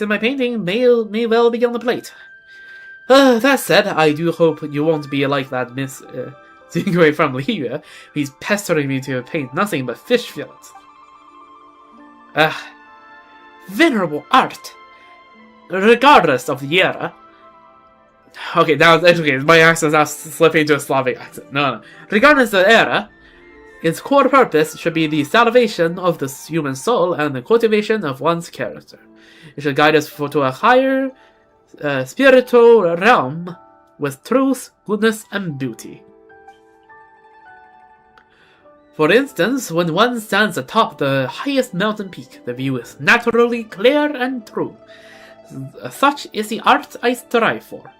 in my painting may well be on the plate. That said, I do hope you won't be like that Miss Zingwei from Liyu. He's pestering me to paint nothing but fish fillets. Venerable art! Regardless of the era. Okay, now okay, my accent's now slipping into a Slavic accent. No. Regardless of the era, its core purpose should be the salvation of the human soul and the cultivation of one's character. It should guide us to a higher spiritual realm with truth, goodness, and beauty. For instance, when one stands atop the highest mountain peak, the view is naturally clear and true. Such is the art I strive for.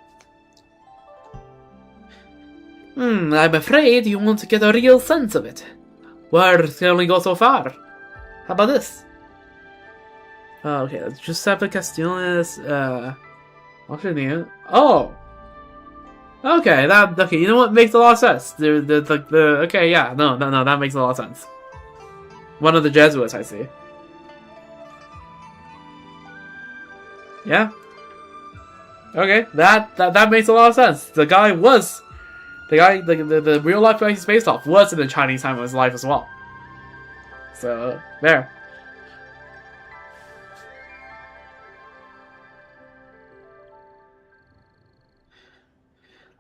I'm afraid you won't get a real sense of it. Words can only go so far. How about this? Okay, Giuseppe Castiglione, oh! Okay, okay, you know what makes a lot of sense? Okay, yeah, no, that makes a lot of sense. One of the Jesuits, I see. Yeah. Okay, that makes a lot of sense. The real life guy he's based off was in the Chinese time of his life as well. So, there.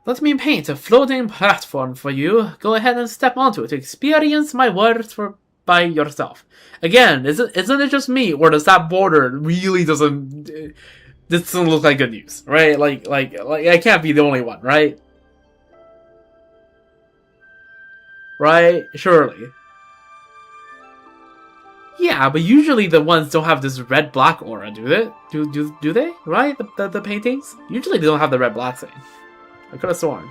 Let me paint a floating platform for you. Go ahead and step onto it to experience my words by yourself. Again, isn't it just me, or does that border really doesn't look like good news, right? Like I can't be the only one, right? Right? Surely. Yeah, but usually the ones don't have this red-black aura, do they? Do they? Right? The paintings? Usually they don't have the red-black thing. I could have sworn.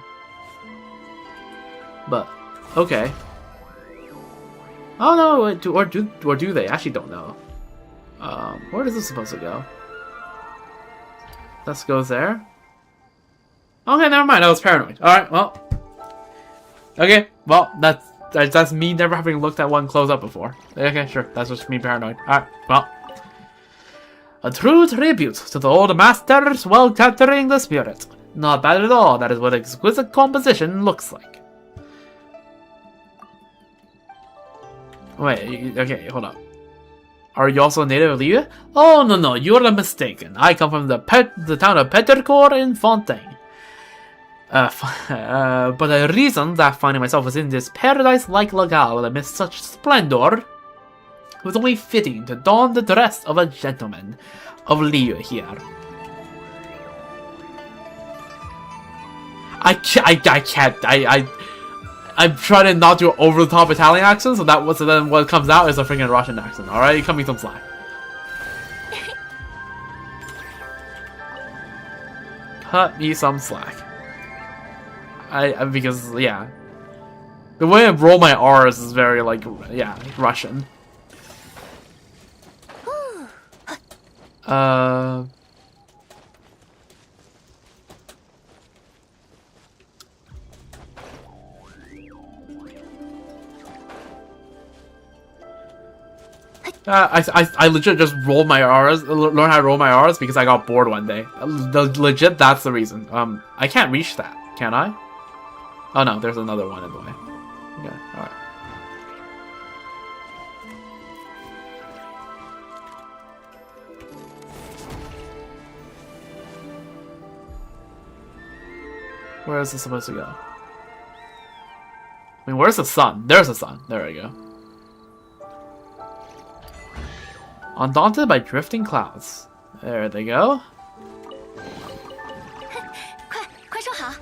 But, okay. Oh no, or do they? I actually don't know. Where is this supposed to go? This goes there. Okay, never mind. I was paranoid. All right, well. Okay, well that's me never having looked at one close up before. Okay, sure. That's just me paranoid. All right, well. A true tribute to the old masters while capturing the spirit. Not bad at all. That is what exquisite composition looks like. Wait, okay, hold up. Are you also a native of Liu? Oh, no, you're mistaken. I come from the town of Petercourt in Fontaine. But the reason that finding myself was in this paradise-like locale amidst such splendor was only fitting to don the dress of a gentleman of Liu here. I can't. I'm trying to not do over the top Italian accent, so then what comes out is a freaking Russian accent. All right, cut me some slack. Cut me some slack. Because yeah, the way I roll my R's is very Russian. I legit just rolled my R's, learn how to roll my R's because I got bored one day. Legit, that's the reason. I can't reach that, can I? Oh no, there's another one in the way. Okay, alright. Where is this supposed to go? I mean, where's the sun? There's the sun. There we go. Undaunted by drifting clouds. There they go. 快收好。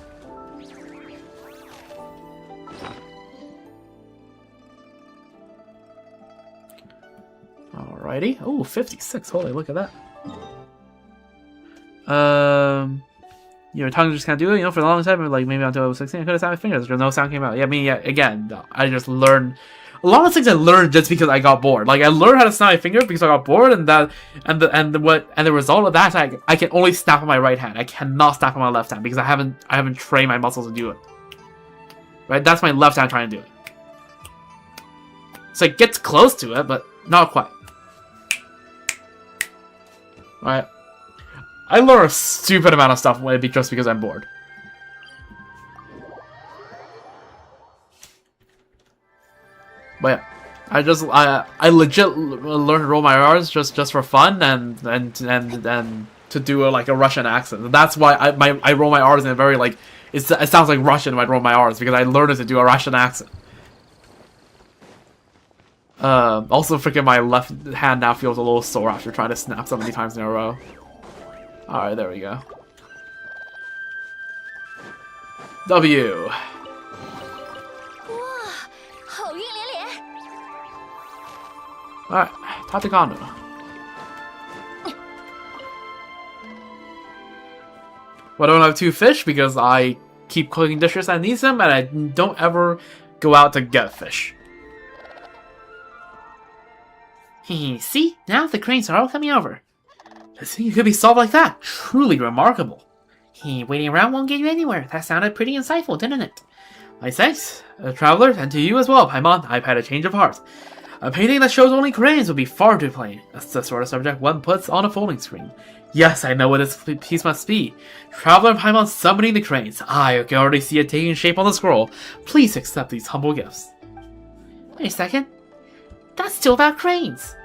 Alrighty. Oh, 56. Holy, look at that. Your tongue just can't do it, for the longest time, like maybe until I was 16, I could have snapped my fingers, no sound came out. Yeah, I mean, yeah, again, I just learned, a lot of things I learned just because I got bored. Like, I learned how to snap my fingers because I got bored, and the result of that, I can only snap on my right hand. I cannot snap on my left hand because I haven't trained my muscles to do it. Right, that's my left hand trying to do it. So it gets close to it, but not quite. Alright. I learn a stupid amount of stuff just because I'm bored. But yeah, I legit learned to roll my R's just for fun and to do like a Russian accent. That's why I roll my R's in a very like it sounds like Russian when I roll my R's because I learned to do a Russian accent. Also, freaking my left hand now feels a little sore after trying to snap so many times in a row. Alright, there we go. W. Alright, Tatakano. Well, I don't have 2 fish because I keep cooking dishes and need them, and I don't ever go out to get fish. See? Now the cranes are all coming over. This thing could be solved like that. Truly remarkable. Waiting around won't get you anywhere. That sounded pretty insightful, didn't it? My thanks, traveler, and to you as well, Paimon. I've had a change of heart. A painting that shows only cranes would be far too plain. That's the sort of subject one puts on a folding screen. Yes, I know what this piece must be. Traveler and Paimon summoning the cranes. I can already see it taking shape on the scroll. Please accept these humble gifts. Wait a second. That's still about cranes.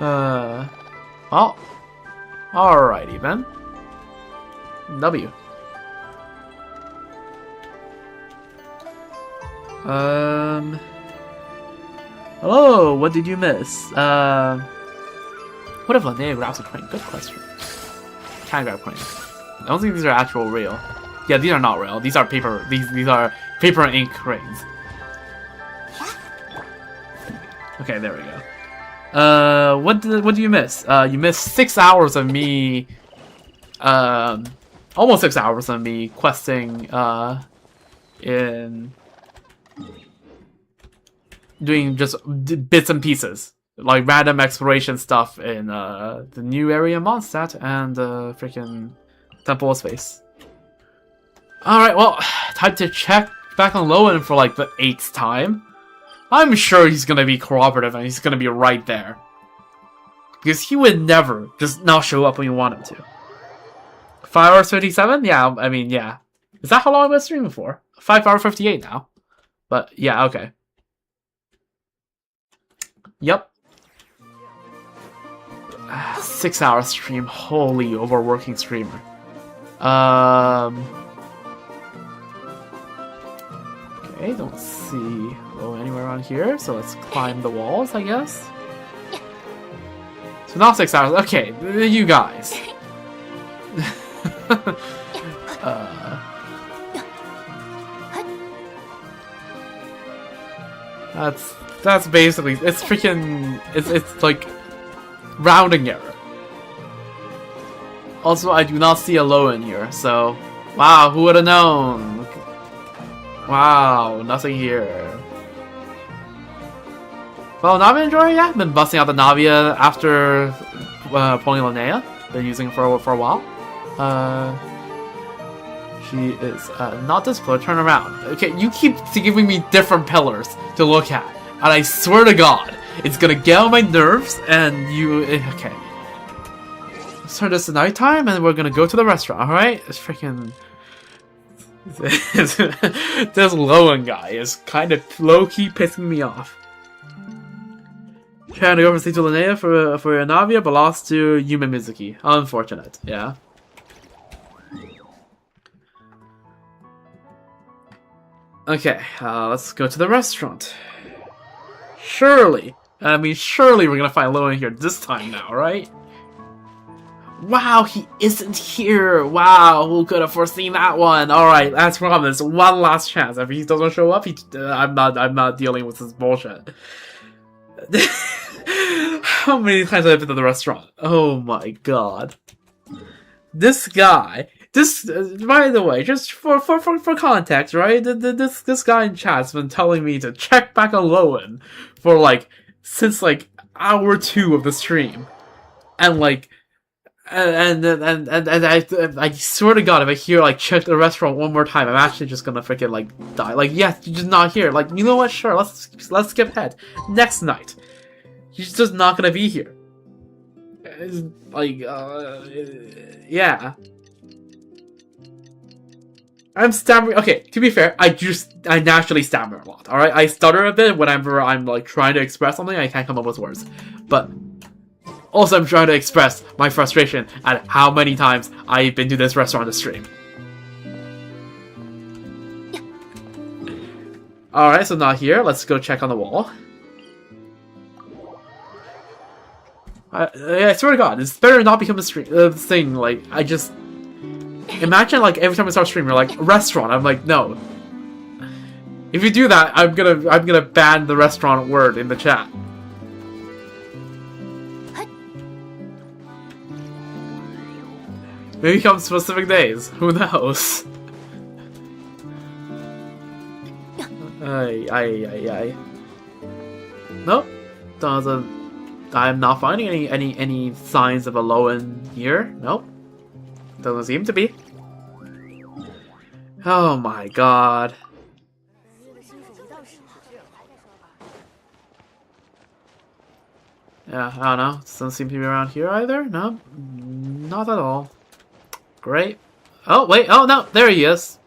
Well, alrighty then. W. Hello, what did you miss? What if Linnea grabs a crane? Good question. Can I grab cranes? I don't think these are actual real. Yeah, these are not real. These are paper. These are paper and ink cranes. Okay, there we go. What do you miss? You missed 6 hours of me. Almost 6 hours of me questing. In doing just bits and pieces, like random exploration stuff in the new area Mondstadt and freaking Temple of Space. Alright, well, time to check back on Lowen for like the 8th time. I'm sure he's gonna be cooperative and he's gonna be right there. Because he would never just not show up when you want him to. 5 hours 57? Yeah, I mean, yeah. Is that how long I've been streaming for? 5 hours 58 now. But, yeah, okay. Yep. 6 hour stream. Holy overworking streamer. Okay, don't see anywhere around here, so let's climb the walls, I guess. So not 6 hours. Okay, you guys. That's basically it's freaking it's like rounding error. Also, I do not see a low in here, so wow, who would have known? Wow, nothing here. Well, Navia enjoy, yeah. Been busting out the Navia after pulling Linnea. Been using it for a while. She is not this pillar. Turn around. Okay, you keep giving me different pillars to look at, and I swear to God, it's gonna get on my nerves. And you, okay. Let's turn this to nighttime, and we're gonna go to the restaurant. All right? It's freaking. This Lowen guy is kind of low-key pissing me off. Trying to go from Sleep to Linnea for Navia, but lost to Yume Mizuki. Unfortunate, yeah. Okay, let's go to the restaurant. Surely we're gonna find Lowen here this time now, right? Wow, he isn't here. Wow, who could have foreseen that one? All right, that's promise. One last chance. If he doesn't show up, I'm not dealing with this bullshit. How many times have I been to the restaurant? Oh my god. This guy, by the way, just for context, right? This guy in chat's been telling me to check back on Lowen for like since like hour 2 of the stream, and like, and I swear to God, if I hear like check the restaurant one more time, I'm actually just gonna freaking like die. Like, yes, you're just not here. Like, you know what? Sure, let's skip ahead. Next night, he's just not gonna be here. Like, yeah. I'm stammering. Okay, to be fair, I naturally stammer a lot. All right, I stutter a bit whenever I'm like trying to express something. I can't come up with words, but also I'm trying to express my frustration at how many times I've been to this restaurant to stream. All right, so not here. Let's go check on the wall. I swear to God, it's better not become a thing. Like, I just imagine like every time I start streaming, you're like restaurant. I'm like, no. If you do that, I'm gonna ban the restaurant word in the chat. Maybe come specific days. Who knows? Ay. Nope. Doesn't. I'm not finding any signs of a Lowen here. Nope. Doesn't seem to be. Oh my god. Yeah, I don't know. Doesn't seem to be around here either. No, not at all. Great. Oh wait. Oh no, there he is.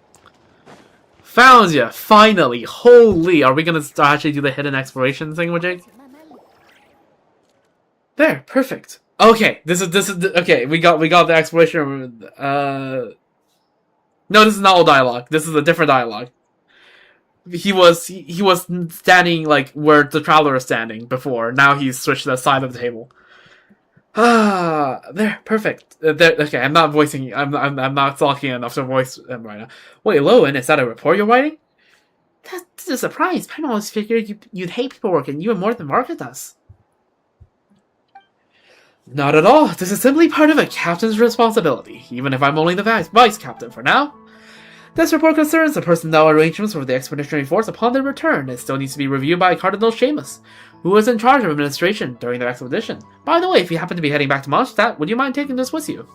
Found ya! Finally! Holy! Are we gonna actually do the hidden exploration thing with Jake? There, perfect. Okay, this is okay. We got the exploration. No, this is not all dialogue. This is a different dialogue. He was standing like where the traveler is standing before. Now he's switched to the side of the table. Ah, there, perfect. There, okay, I'm not voicing. I'm not talking enough to voice him right now. Wait, Lowen, is that a report you're writing? That's a surprise. I always figured you'd hate paperwork and even more than Margaret does. Not at all. This is simply part of a captain's responsibility, even if I'm only the vice captain for now. This report concerns the personnel arrangements for the expeditionary force upon their return. It still needs to be reviewed by Cardinal Seamus, who was in charge of administration during their expedition. By the way, if you happen to be heading back to Mondstadt, would you mind taking this with you?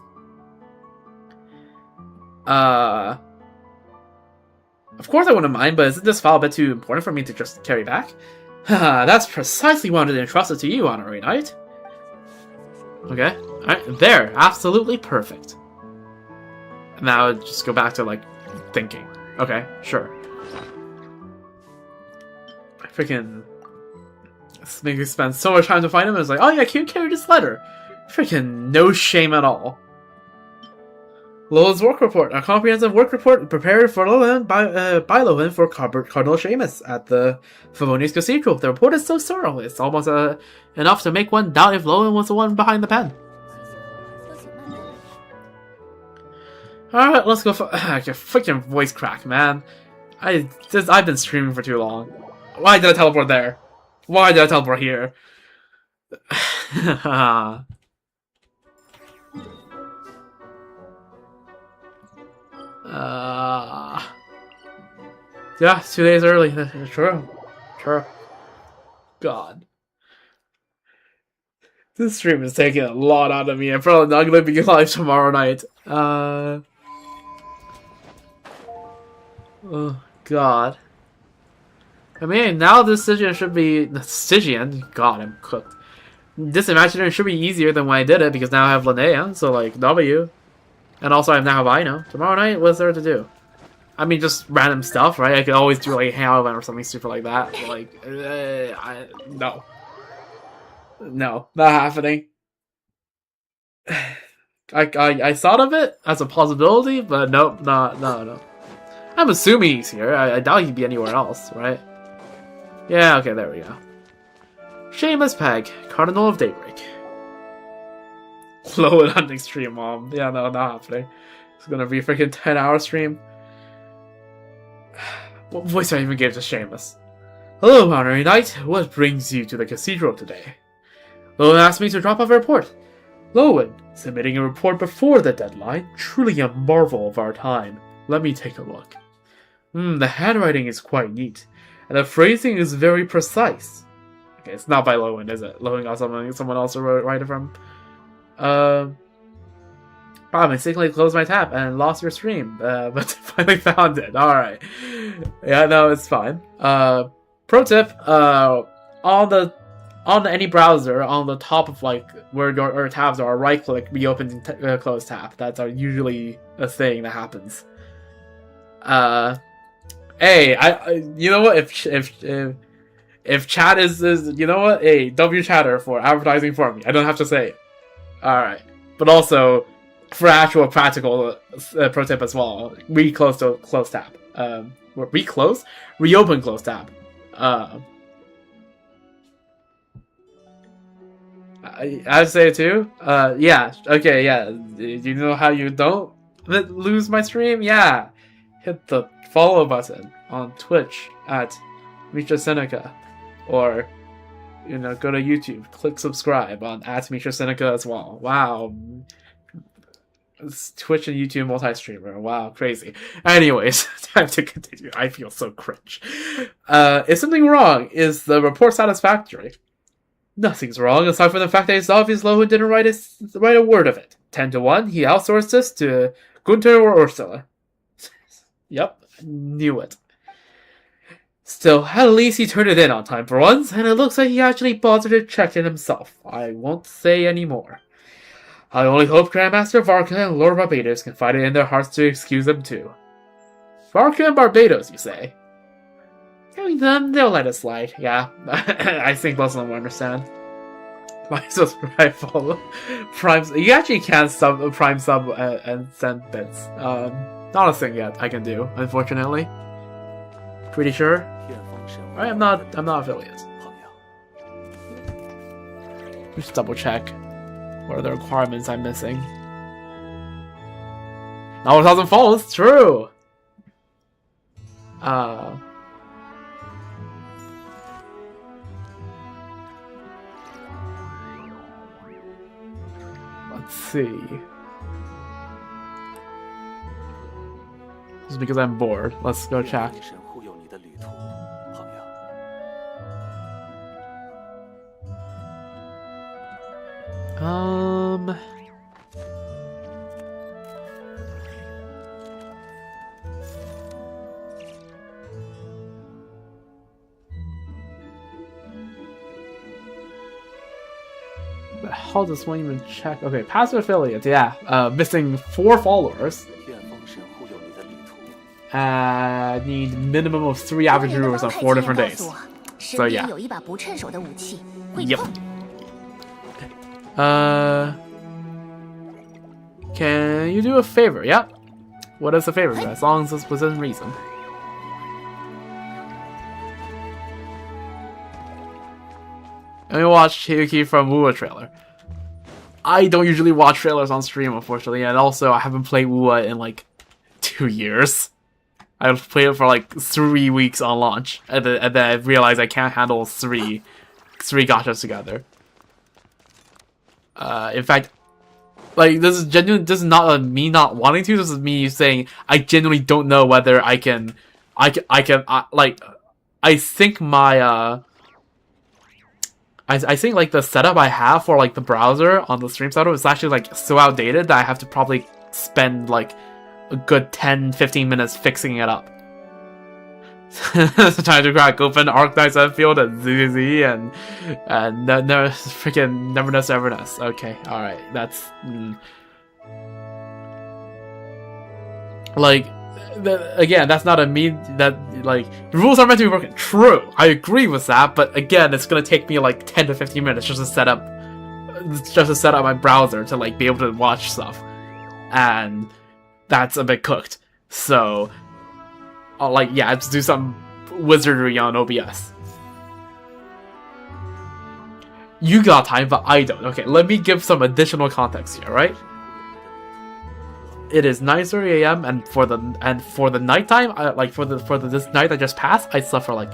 Of course I wouldn't mind, but isn't this file a bit too important for me to just carry back? Haha, that's precisely why I wanted to entrust it to you, Honorary Knight. Okay, alright, there, absolutely perfect. Now just go back to, like, thinking. Okay, sure. Freaking... This makes me spend so much time to find him, and it's like, oh yeah, can you carry this letter? Freaking no shame at all. Lowen's work report. A comprehensive work report prepared for Lowen by Lowen for Cardinal Seamus at the Favonius Cathedral. The report is so thorough, it's almost enough to make one doubt if Lowen was the one behind the pen. Alright, let's go for freaking voice crack, man. I've been streaming for too long. Why did I teleport there? Why did I teleport here? Yeah, 2 days early. True. God. This stream is taking a lot out of me. I'm probably not gonna be live tomorrow night. Oh, God. I mean, now this Stygian should be... Stygian? God, I'm cooked. This Imaginary should be easier than when I did it, because now I have Linnea, so, like, W. And also I now have Ino. Tomorrow night, what's there to do? I mean, just random stuff, right? I could always do, like, a hangout event or something stupid like that. But, like, no. No, not happening. I thought of it as a possibility, but nope, no. I'm assuming he's here. I doubt he'd be anywhere else, right? Yeah, okay, there we go. Seamus Peg, Cardinal of Daybreak. Lowen hunting stream, Mom. Yeah, no, not happening. It's gonna be a freaking 10-hour stream. What voice I even gave to Seamus? Hello, Honorary Knight. What brings you to the cathedral today? Lowen asked me to drop off a report. Lowen, submitting a report before the deadline, truly a marvel of our time. Let me take a look. The handwriting is quite neat, and the phrasing is very precise. Okay, it's not by Lowen, is it? Lowen got someone else to write it from. I mistakenly closed my tab and lost your stream, but finally found it. Alright. Yeah, no, it's fine. Pro tip, on any browser, on the top of like where your tabs are, right click, reopen close tab. That's usually a thing that happens. Hey, you know what? If chat is you know what? Hey, W chatter for advertising for me. I don't have to say it. Alright. But also, for actual practical pro tip as well, close tab. Reopen close tab. I say it too. Yeah. Okay. Yeah. You know how you don't lose my stream? Yeah. Hit the follow button on Twitch at Misha Seneca, or go to YouTube, click subscribe on at Misha Seneca as well. Wow. It's Twitch and YouTube multi-streamer. Wow, crazy. Anyways, time to continue. I feel so cringe. Is something wrong? Is the report satisfactory? Nothing's wrong, aside from the fact that it's obvious Lowen didn't write a word of it. 10-1, he outsourced this to Gunther or Ursula. Yep, knew it. Still, at least he turned it in on time for once, and it looks like he actually bothered to check it himself. I won't say any more. I only hope Grandmaster Varka and Lord Barbados can find it in their hearts to excuse them too. Varka and Barbados, you say? They'll let it slide, yeah. I think most of them will understand. Might as well follow Prime. You actually can Prime sub and send bits. Not a thing yet I can do, unfortunately. Pretty sure. I'm not affiliate. Just double check. What are the requirements I'm missing? Not 1,000 follows, true! Let's see. Just because I'm bored. Let's go check. How does one even check? Okay, passive affiliate, yeah. Missing 4 followers. Need minimum of 3 average viewers on 4 different days. So yeah. Yep. Can you do a favor? Yep. What is a favor? As long as it's within reason. Let me watch Hiyuki from Wuwa trailer. I don't usually watch trailers on stream, unfortunately, and also I haven't played Wuwa in like 2 years. I've played it for like 3 weeks on launch, and then I realized I can't handle three gachas together. In fact, like this is not me not wanting to. This is me saying I genuinely don't know whether I can. I think my I think like the setup I have for like the browser on the stream setup is actually like so outdated that I have to probably spend like a good 10-15 minutes fixing it up. Trying to crack open Arknights Enfield and ZZ and never freaking Neverness Everness. Okay, alright, that's like again, that's not a mean that like the rules are meant to be broken. True, I agree with that, but again, it's gonna take me like 10 to 15 minutes just to set up my browser to like be able to watch stuff, and that's a bit cooked. So, like, yeah, I have to do some wizardry on OBS. You got time, but I don't. Okay, let me give some additional context here, right? It is 9:30 a.m. and for the nighttime, this night I just passed, I slept for like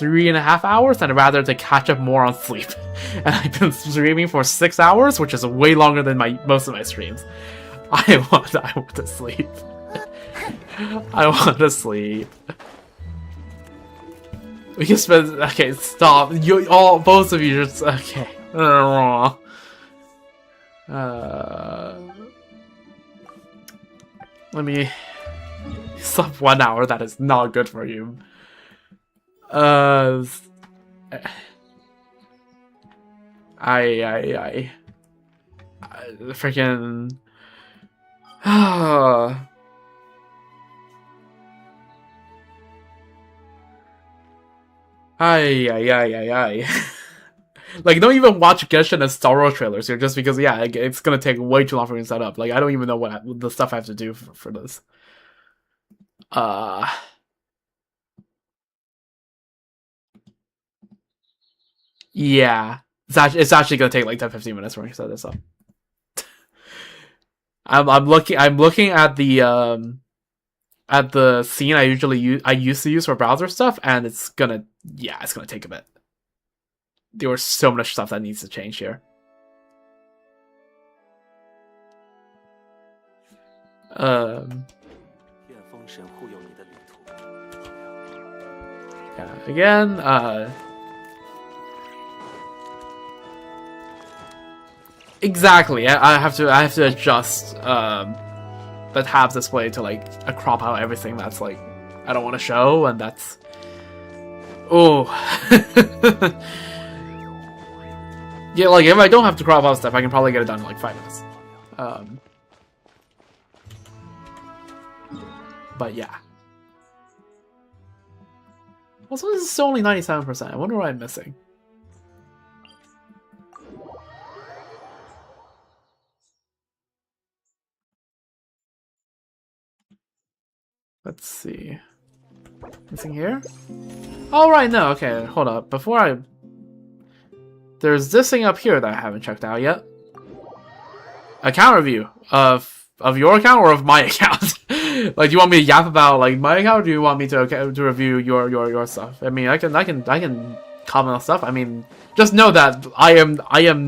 3.5 hours, and I'd rather to catch up more on sleep. And I've been streaming for 6 hours, which is way longer than most of my streams. I want to sleep. I want to sleep. We can spend. Okay, stop. Both of you just. Okay. Let me stop 1 hour. That is not good for you. Freaking. Like, don't even watch Genshin and Star Wars trailers here, just because, yeah, it's gonna take way too long for me to set up. Like, I don't even know what the stuff I have to do for this. Yeah. It's actually gonna take like 10-15 minutes for me to set this up. I'm looking at the scene I used to use for browser stuff, and it's gonna take a bit. There was so much stuff that needs to change here. Yeah, again, exactly. I have to adjust the tabs display to like crop out everything that's like I don't want to show, and that's yeah. Like if I don't have to crop out stuff, I can probably get it done in like 5 minutes. But yeah. Also, this is still only 97%. I wonder what I'm missing. Let's see. Missing here? Oh, right, no, okay, hold up. There's this thing up here that I haven't checked out yet. Account review of your account or of my account? Like, do you want me to yap about like my account, or do you want me to review your stuff? I mean, I can comment on stuff. I mean, just know that I am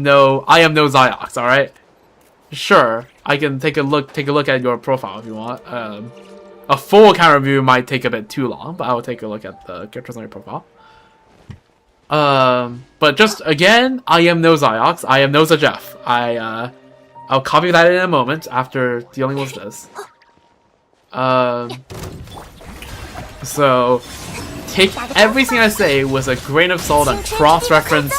no Ziox, all right? Sure, I can take a look at your profile if you want. A full account review might take a bit too long, but I will take a look at the characters on your profile. But just again, I am no Ziox. I am no Jeff. I'll copy that in a moment after dealing with this. So take everything I say with a grain of salt and cross-reference.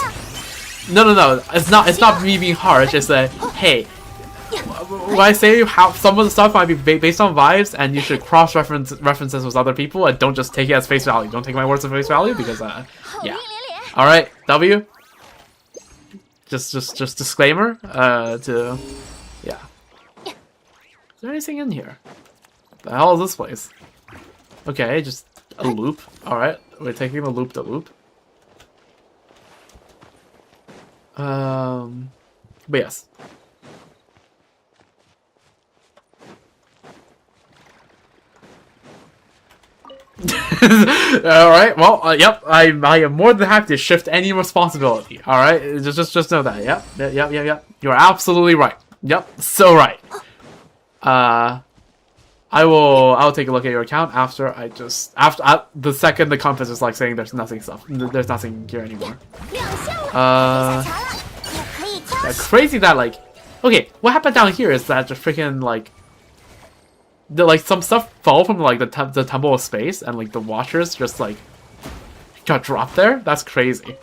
No. It's not me being harsh. It's that hey, when I say how some of the stuff might be based on vibes, and you should references with other people, and don't just take it as face value. Don't take my words as face value because yeah. All right, W. Just disclaimer. To yeah. Is there anything in here? The hell is this place? Okay, just a loop. Alright, we're taking the loop to loop. But yes. Alright, well, yep, I am more than happy to shift any responsibility. Alright, just know that. Yep. You're absolutely right. Yep, so right. I'll take a look at your account after the second the compass is like saying there's nothing here anymore. Yeah, crazy that like, okay, what happened down here is that just freaking like, some stuff fall from like the Temple of Space, and like the Watchers just like got dropped there. That's crazy.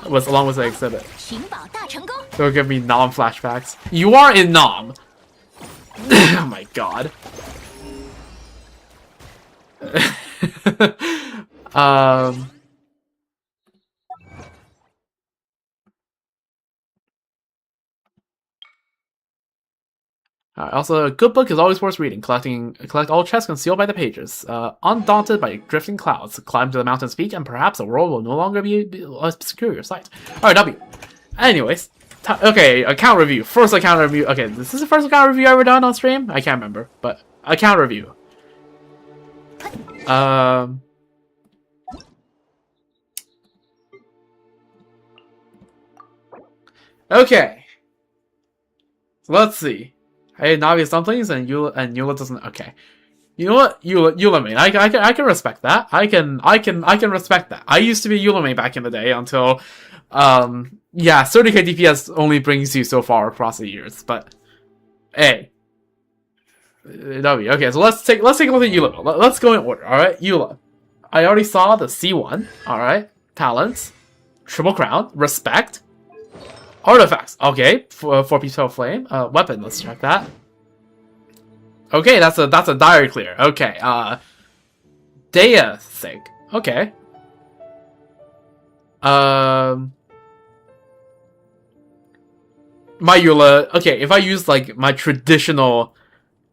Along with the exhibit. Don't give me Nom flashbacks. You are in Nom. Oh my god. Also, a good book is always worth reading. Collect all chests concealed by the pages. Undaunted by drifting clouds, climb to the mountain's peak, and perhaps the world will no longer be a secure sight. Alright, W. Anyways, okay, account review. First account review. Okay, this is the first account review I've ever done on stream? I can't remember, but account review. Okay. So let's see. Hey, Navi dumplings and Eula doesn't. Okay. You know what? Eula main. I can respect that. I can respect that. I used to be Eula main back in the day until, yeah, 30k DPS only brings you so far across the years. But, hey, W. Okay, so let's take a look at Eula. Let's go in order. All right, Eula. I already saw the C1. All right, talents, triple crown, respect, artifacts. Okay, 4-piece flame. Weapon. Let's check that. Okay, that's a dire clear. Okay, Dea Sig. Okay. My Eula. Okay, if I use like my traditional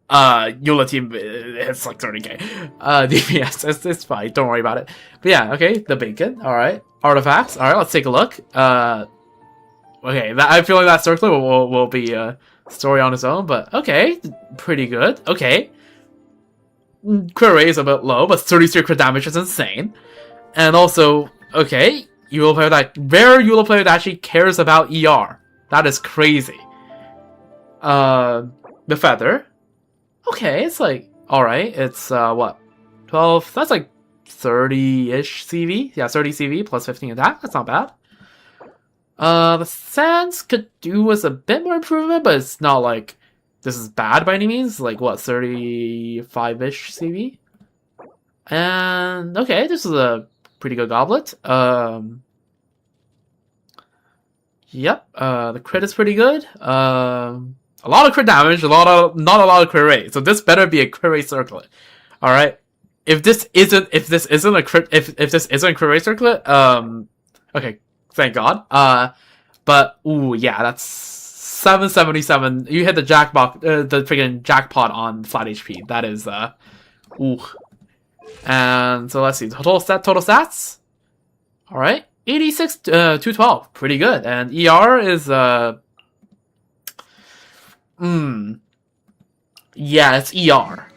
Eula team, it's like 30k. DPS, it's fine. Don't worry about it. But yeah, okay, the bacon. All right, artifacts. All right, let's take a look. Okay, I feel like that circlet will be story on its own, but okay, pretty good. Okay, crit rate is a bit low, but 33 crit damage is insane. And also, okay, Eula player rare Eula player that actually cares about ER. That is crazy. The feather. Okay, it's like alright. It's what, 12? That's like 30-ish CV. Yeah, 30 CV plus 15 attack. That's not bad. The sands could do with a bit more improvement, but it's not like this is bad by any means. Like what, 35-ish CV? And okay, this is a pretty good goblet. Yep. The crit is pretty good. A lot of crit damage, not a lot of crit rate. So this better be a crit rate circlet. All right. If this isn't a crit rate circlet, okay. Thank God. But ooh, yeah, that's 777. You hit the jackpot, the freaking jackpot on flat HP. That is ooh. And so let's see, total stats. All right, 86, 212, pretty good. And ER is yeah, it's ER.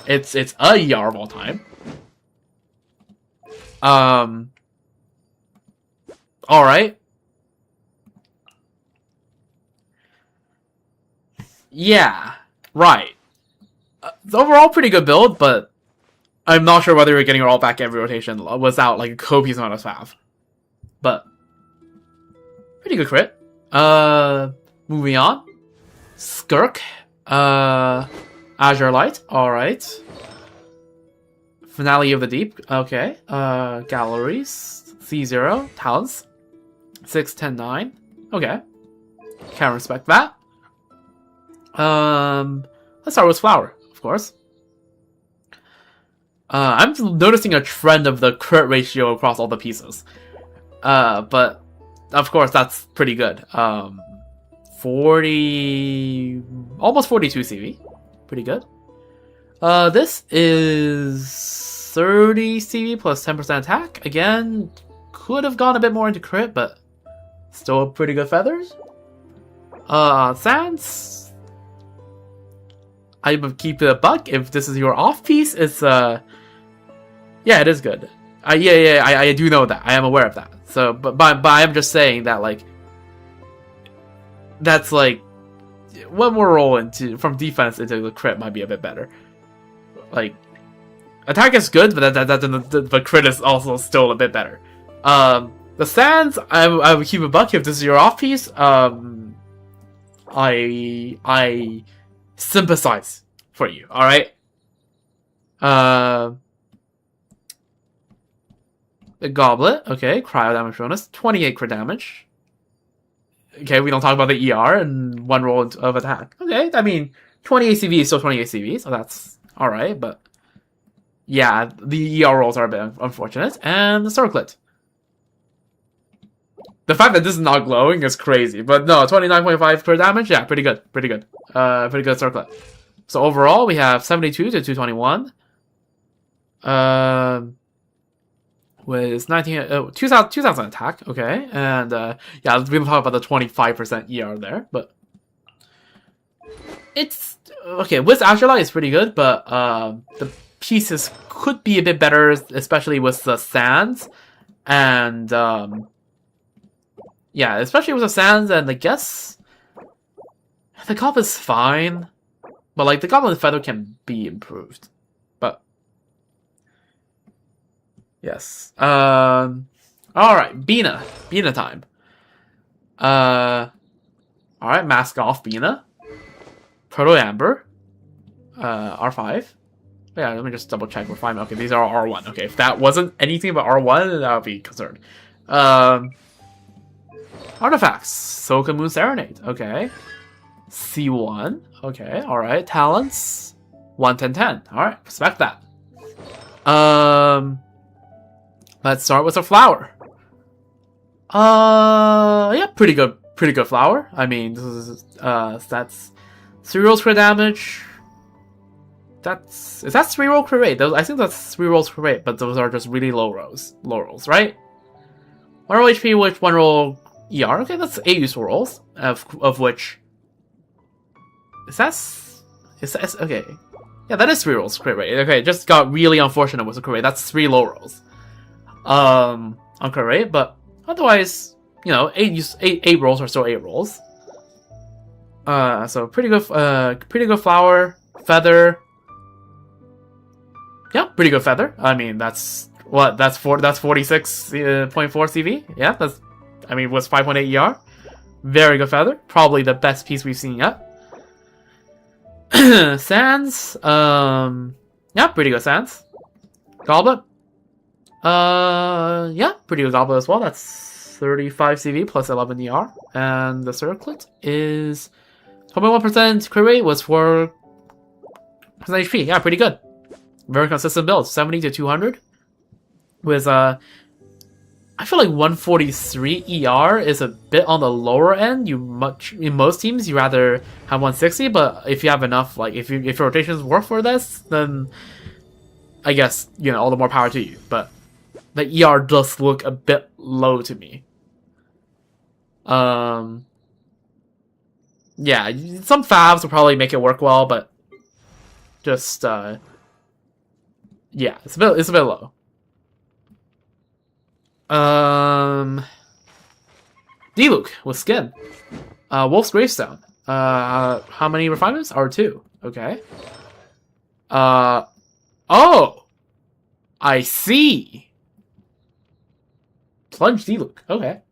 It's a ER of all time. Alright. Yeah, right. Overall, pretty good build, but I'm not sure whether you're getting it all back every rotation without like a copious amount of fav. But pretty good crit. Moving on. Skirk. Azure Light. Alright. Finale of the Deep. Okay. Galleries. C0. Talents. 6, 10, 9. Okay. Can't respect that. Let's start with Flower, of course. I'm noticing a trend of the crit ratio across all the pieces. But of course that's pretty good. 40, almost 42 CV. Pretty good. This is 30 CV plus 10% attack. Again, could have gone a bit more into crit, but still pretty good feathers. Sands. I would keep it a buck. If this is your off piece, it's yeah, it is good. Yeah, I do know that. I am aware of that. So, but I am just saying that like that's like one more roll into from defense into the crit might be a bit better. Like attack is good, but the crit is also still a bit better. The sands, I would keep a buck if this is your off piece. I sympathize for you. All right. The goblet, okay, cryo damage bonus, 28 crit damage. Okay, we don't talk about the ER and one roll of attack. Okay, I mean, 20 ACV is still 20 ACV, so that's alright, but yeah, the ER rolls are a bit unfortunate. And the circlet. The fact that this is not glowing is crazy, but no, 29.5 crit damage, yeah, pretty good, pretty good. Pretty good circlet. So overall, we have 72 to 221. With 2000 attack, okay, and yeah, we don't talk about the 25% ER there, but it's okay. With Azure Light, it's pretty good, but the pieces could be a bit better, especially with the sands and Yeah, especially with the sands, and I guess the Goblin is fine. But, like, the Goblin Feather can be improved. But, yes. Alright, Bina. Bina time. Alright, Mask Off Bina. Proto Amber. R5. Yeah, let me just double check. We're fine. Okay, these are R1. Okay, if that wasn't anything but R1, then I would be concerned. Artifacts. Soka Moon Serenade. Okay. C1. Okay, alright. Talents. 1, 10, 10. Alright, respect that. Let's start with a flower. Yeah, pretty good flower. I mean, this is, that's 3 rolls crit damage. Is that 3 roll crit rate? I think that's 3 rolls crit rate, but those are just really low rolls, right? 1 roll HP with 1 roll ER. Okay, that's 8 useful rolls, of which is that okay? Yeah, that is 3 rolls crit rate. Okay, just got really unfortunate with the crit rate. That's 3 low rolls, on crit rate, but otherwise, you know, 8 rolls are still 8 rolls. So pretty good flower, feather. Yeah, pretty good feather. I mean, that's 46.4 CV. Yeah, was 5.8 ER. Very good feather. Probably the best piece we've seen yet. Sands. Yeah, pretty good sands. Goblet. Yeah, pretty good goblet as well. That's 35 CV plus 11 ER. And the circlet is 12.1% crit rate was 4% HP. Yeah, pretty good. Very consistent build. 70 to 200. With, I feel like 143 ER is a bit on the lower end. In most teams, you rather have 160, but if you have enough, like, if your rotations work for this, then I guess, you know, all the more power to you. But the ER does look a bit low to me. Yeah, some fabs will probably make it work well, but just, yeah, it's a bit low. D-Luke with skin. Wolf's Gravestone. How many refinements? R2. Okay. Oh! I see! Plunge D-Luke. Okay.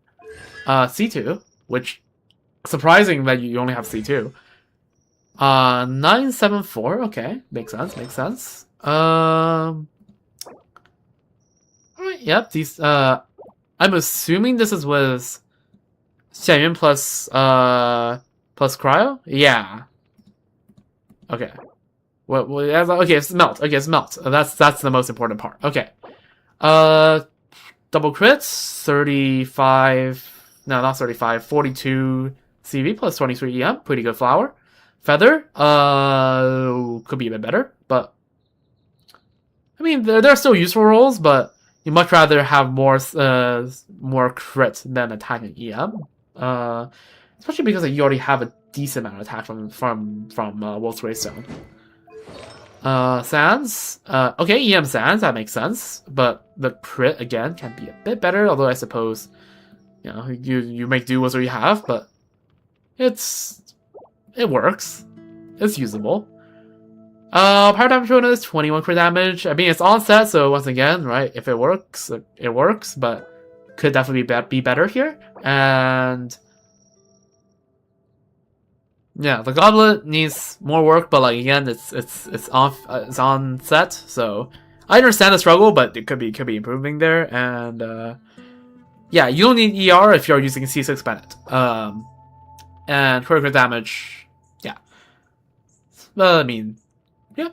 C2, which, surprising that you only have C2. 974. Okay. Makes sense. Yep, these, I'm assuming this is with Xianyuan plus cryo? Yeah. Okay. Okay, it's melt. Okay, it's melt. That's the most important part. Okay. Double crits, 35, no, not 35, 42 CV plus 23 EM. Pretty good flower. Feather, could be a bit better, but I mean, they're still useful rolls, but you much rather have more crit than attack and EM. Especially because you already have a decent amount of attack from Wolf's Gravestone. Sands. Okay, EM Sands, that makes sense. But the crit, again, can be a bit better, although I suppose, you know, you make do with what you have, but it works. It's usable. Power damage bonus, 21 crit damage. I mean, it's on set, so once again, right, if it works, it works, but could definitely be better here. And yeah, the goblet needs more work, but like again, it's on set, so I understand the struggle, but it could be improving there. And yeah, you don't need ER if you're using C6 Bennett. And crit damage, yeah. I mean, yeah.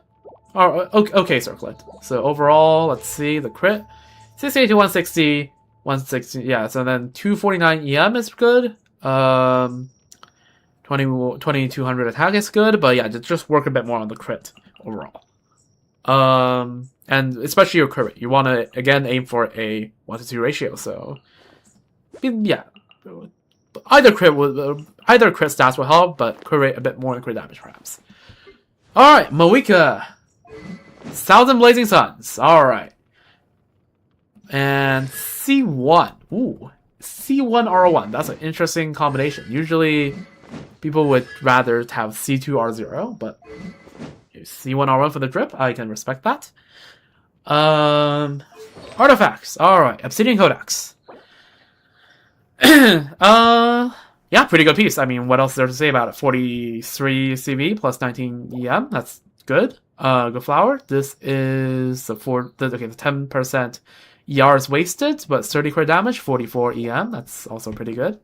Okay, circlet. So overall, let's see the crit, 68 to 160, 160. Yeah, so then 249 EM is good. 2200 attack is good, but yeah, just work a bit more on the crit overall. And especially your crit rate, you want to again aim for a 1-to-2 ratio. So yeah, either crit stats will help, but crit rate a bit more than crit damage perhaps. All right, Moika, 1,000 Blazing Suns. All right, and C1. Ooh, C1 R1. That's an interesting combination. Usually, people would rather have C2 R0, but C1 R1 for the drip. I can respect that. Artifacts. All right, Obsidian Codex. Yeah, pretty good piece. I mean, what else is there to say about it? 43 CV plus 19 EM. That's good. Good flower. This is the 10% ER is wasted, but 30 crit damage, 44 EM. That's also pretty good.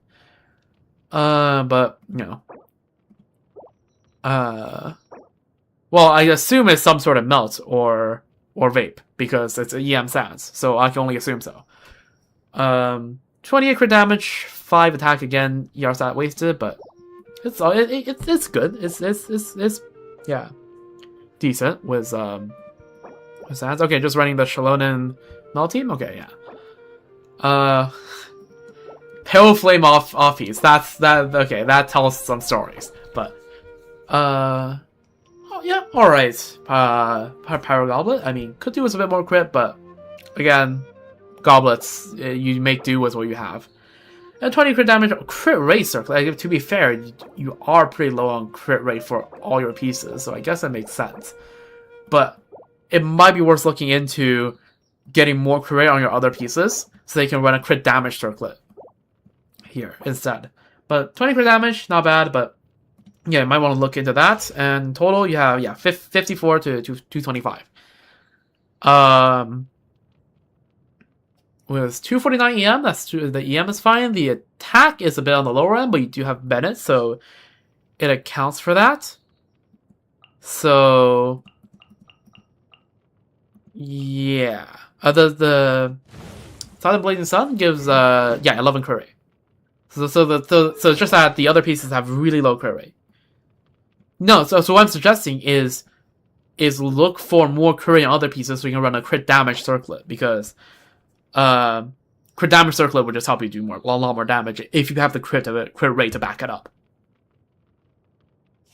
But you know, well, I assume it's some sort of melt or vape because it's EM sans, so I can only assume so. 28 crit damage, 5 attack again. ER stat wasted, but it's good. It's yeah, decent with sans. Okay, just running the Shalonen melt team. Okay, yeah. Pale flame off piece. That's okay. That tells some stories, but oh, yeah, all right. Pyro Goblet. I mean, could do with a bit more crit, but again, goblets, you make do with what you have. And 20 crit damage, crit rate circle. Like, to be fair, you are pretty low on crit rate for all your pieces, so I guess that makes sense. But it might be worth looking into getting more crit rate on your other pieces, so they can run a crit damage circlet here instead. But 20 crit damage, not bad, but yeah, you might want to look into that. And total, you have 54 to 225. With 249 EM, the EM is fine. The attack is a bit on the lower end, but you do have Bennett, so it accounts for that. So yeah, the Silent Blazing Sun gives 11 crit rate. So it's just that the other pieces have really low crit rate. No, so what I'm suggesting is look for more crit rate on other pieces so you can run a crit damage circlet, because crit damage circlet would just help you do a lot more damage if you have the crit rate to back it up.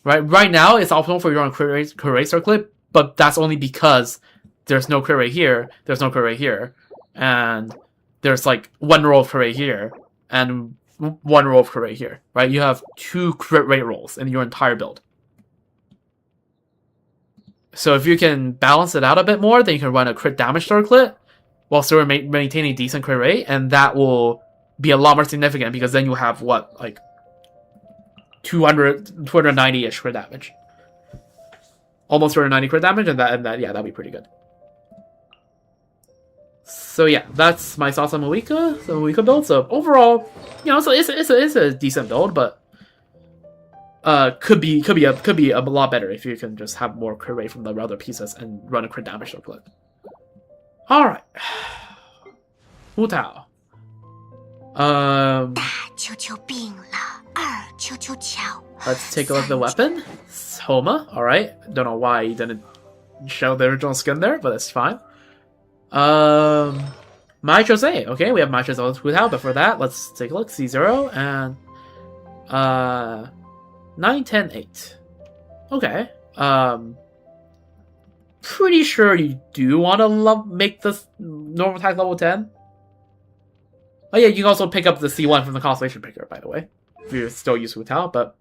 Right now it's optimal for your own crit rate circlet, but that's only because there's no crit rate here, there's no crit rate here, and there's like one roll of crit rate here and one roll of crit rate here. Right? You have 2 crit rate rolls in your entire build. So if you can balance it out a bit more, then you can run a crit damage circlet while still maintaining decent crit rate, and that will be a lot more significant because then you have what, like 290-ish crit damage, almost 290 crit damage, and that yeah, that'd be pretty good. So yeah, that's my thoughts on the Moika build. So overall, you know, so it's a decent build, but could be a lot better if you can just have more crit rate from the other pieces and run a crit damage circlet. All right, Wu Tao. Let's take a look at the weapon. Homa. All right. Don't know why he didn't show the original skin there, but that's fine. Mai Jose. Okay, we have Mai Jose Wu Tao. Before that, let's take a look. C0 and 9, 10, 8. Okay. Pretty sure you do want to make this normal attack level 10. Oh yeah, you can also pick up the C1 from the Constellation Picker, by the way, if you still use Wu Tao, but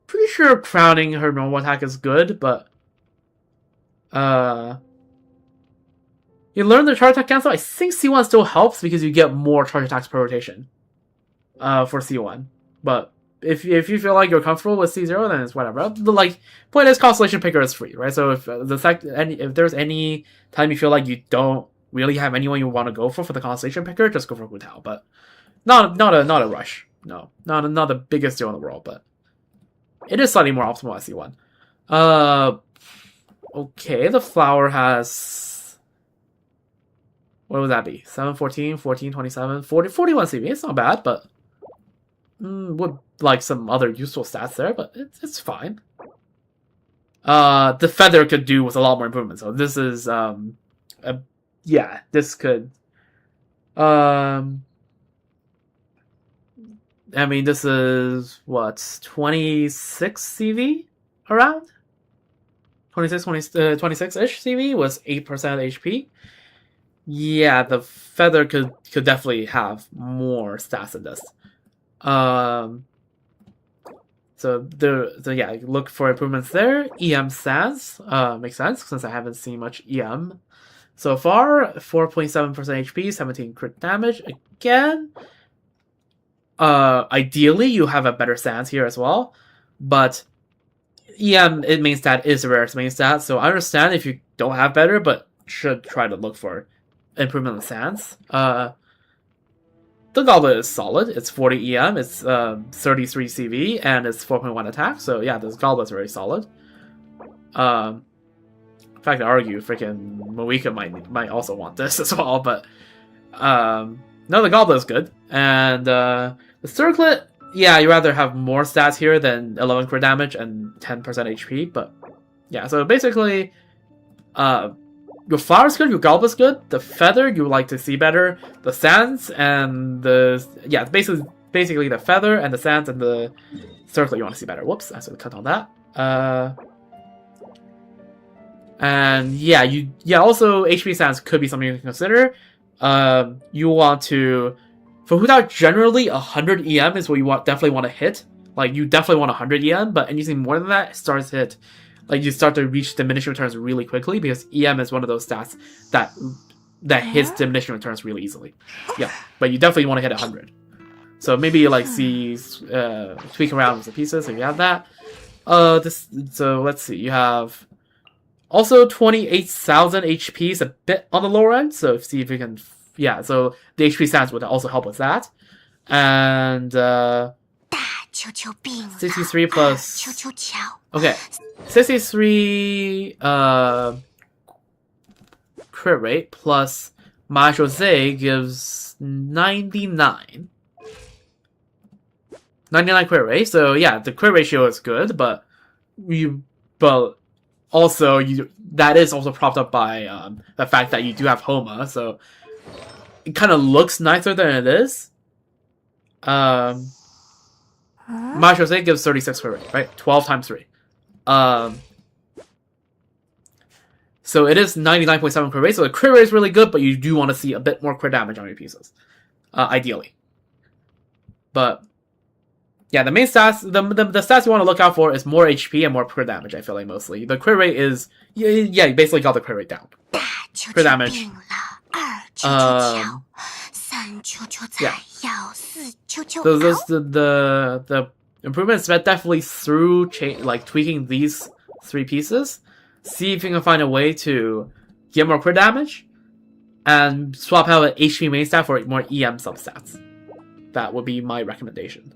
pretty sure crowning her normal attack is good, but you learn the charge attack cancel. I think C1 still helps because you get more charge attacks per rotation for C1, but if you feel like you're comfortable with C0, then it's whatever. Like, point is, Constellation Picker is free, right? So if there's any time you feel like you don't really have anyone you want to go for the Constellation Picker, just go for Wu Tao. But not a rush. No, not the biggest deal in the world, but it is slightly more optimal at C1. Okay, the flower has, what would that be? 7, 14, 14, 27, 40, 41 CV. It's not bad, but would like some other useful stats there, but it's fine. The feather could do with a lot more improvement, so this is yeah, this could I mean, this is what, 26 CV around 26-ish CV was 8% HP. yeah, the feather could definitely have more stats than this. So yeah, look for improvements there. EM stats makes sense since I haven't seen much EM so far. 4.7% HP, 17 crit damage again. Ideally you have a better stance here as well, but EM main stat is the rarest main stat, so I understand if you don't have better, but should try to look for improvement in stance. The goblet is solid. It's 40 EM, it's 33 CV, and it's 4.1 attack. So yeah, this goblet's very solid. In fact, I argue freaking Moika might also want this as well, but no, the goblet is good. And the circlet, yeah, you rather have more stats here than 11 crit damage and 10% HP, but yeah, so basically, your flower's good, your goblet's good, the feather you like to see better, the sands and yeah, basically the feather and the sands and the circlet you want to see better. Whoops, I should cut on that. And yeah, also HP sands could be something you can consider. You want to, for Hudao, generally 100 EM is what you definitely want to hit. Like, you definitely want 100 EM, but anything more than that starts to hit. Like, you start to reach diminishing returns really quickly because EM is one of those stats that hits diminishing returns really easily. Yeah, but you definitely want to hit 100. So maybe like tweak around with the pieces if you have that. So let's see. You have also 28,000 HP is a bit on the lower end. So see if you can. Yeah. So the HP stance would also help with that. And 63 plus. Okay, 63 crit rate plus Ma Jose gives 99. 99 crit rate, so yeah, the crit ratio is good, but also that is also propped up by the fact that you do have Homa, so it kind of looks nicer than it is. Ma Jose gives 36 crit rate, right? 12 times 3. So it is 99.7 crit rate, so the crit rate is really good, but you do want to see a bit more crit damage on your pieces. Ideally. But yeah, the main stats, the stats you want to look out for is more HP and more crit damage, I feel like, mostly. The crit rate is, yeah, you basically got the crit rate down. Crit damage. Yeah. So the improvements are definitely through tweaking these 3 pieces. See if you can find a way to get more crit damage and swap out an HP main stat for more EM substats. That would be my recommendation.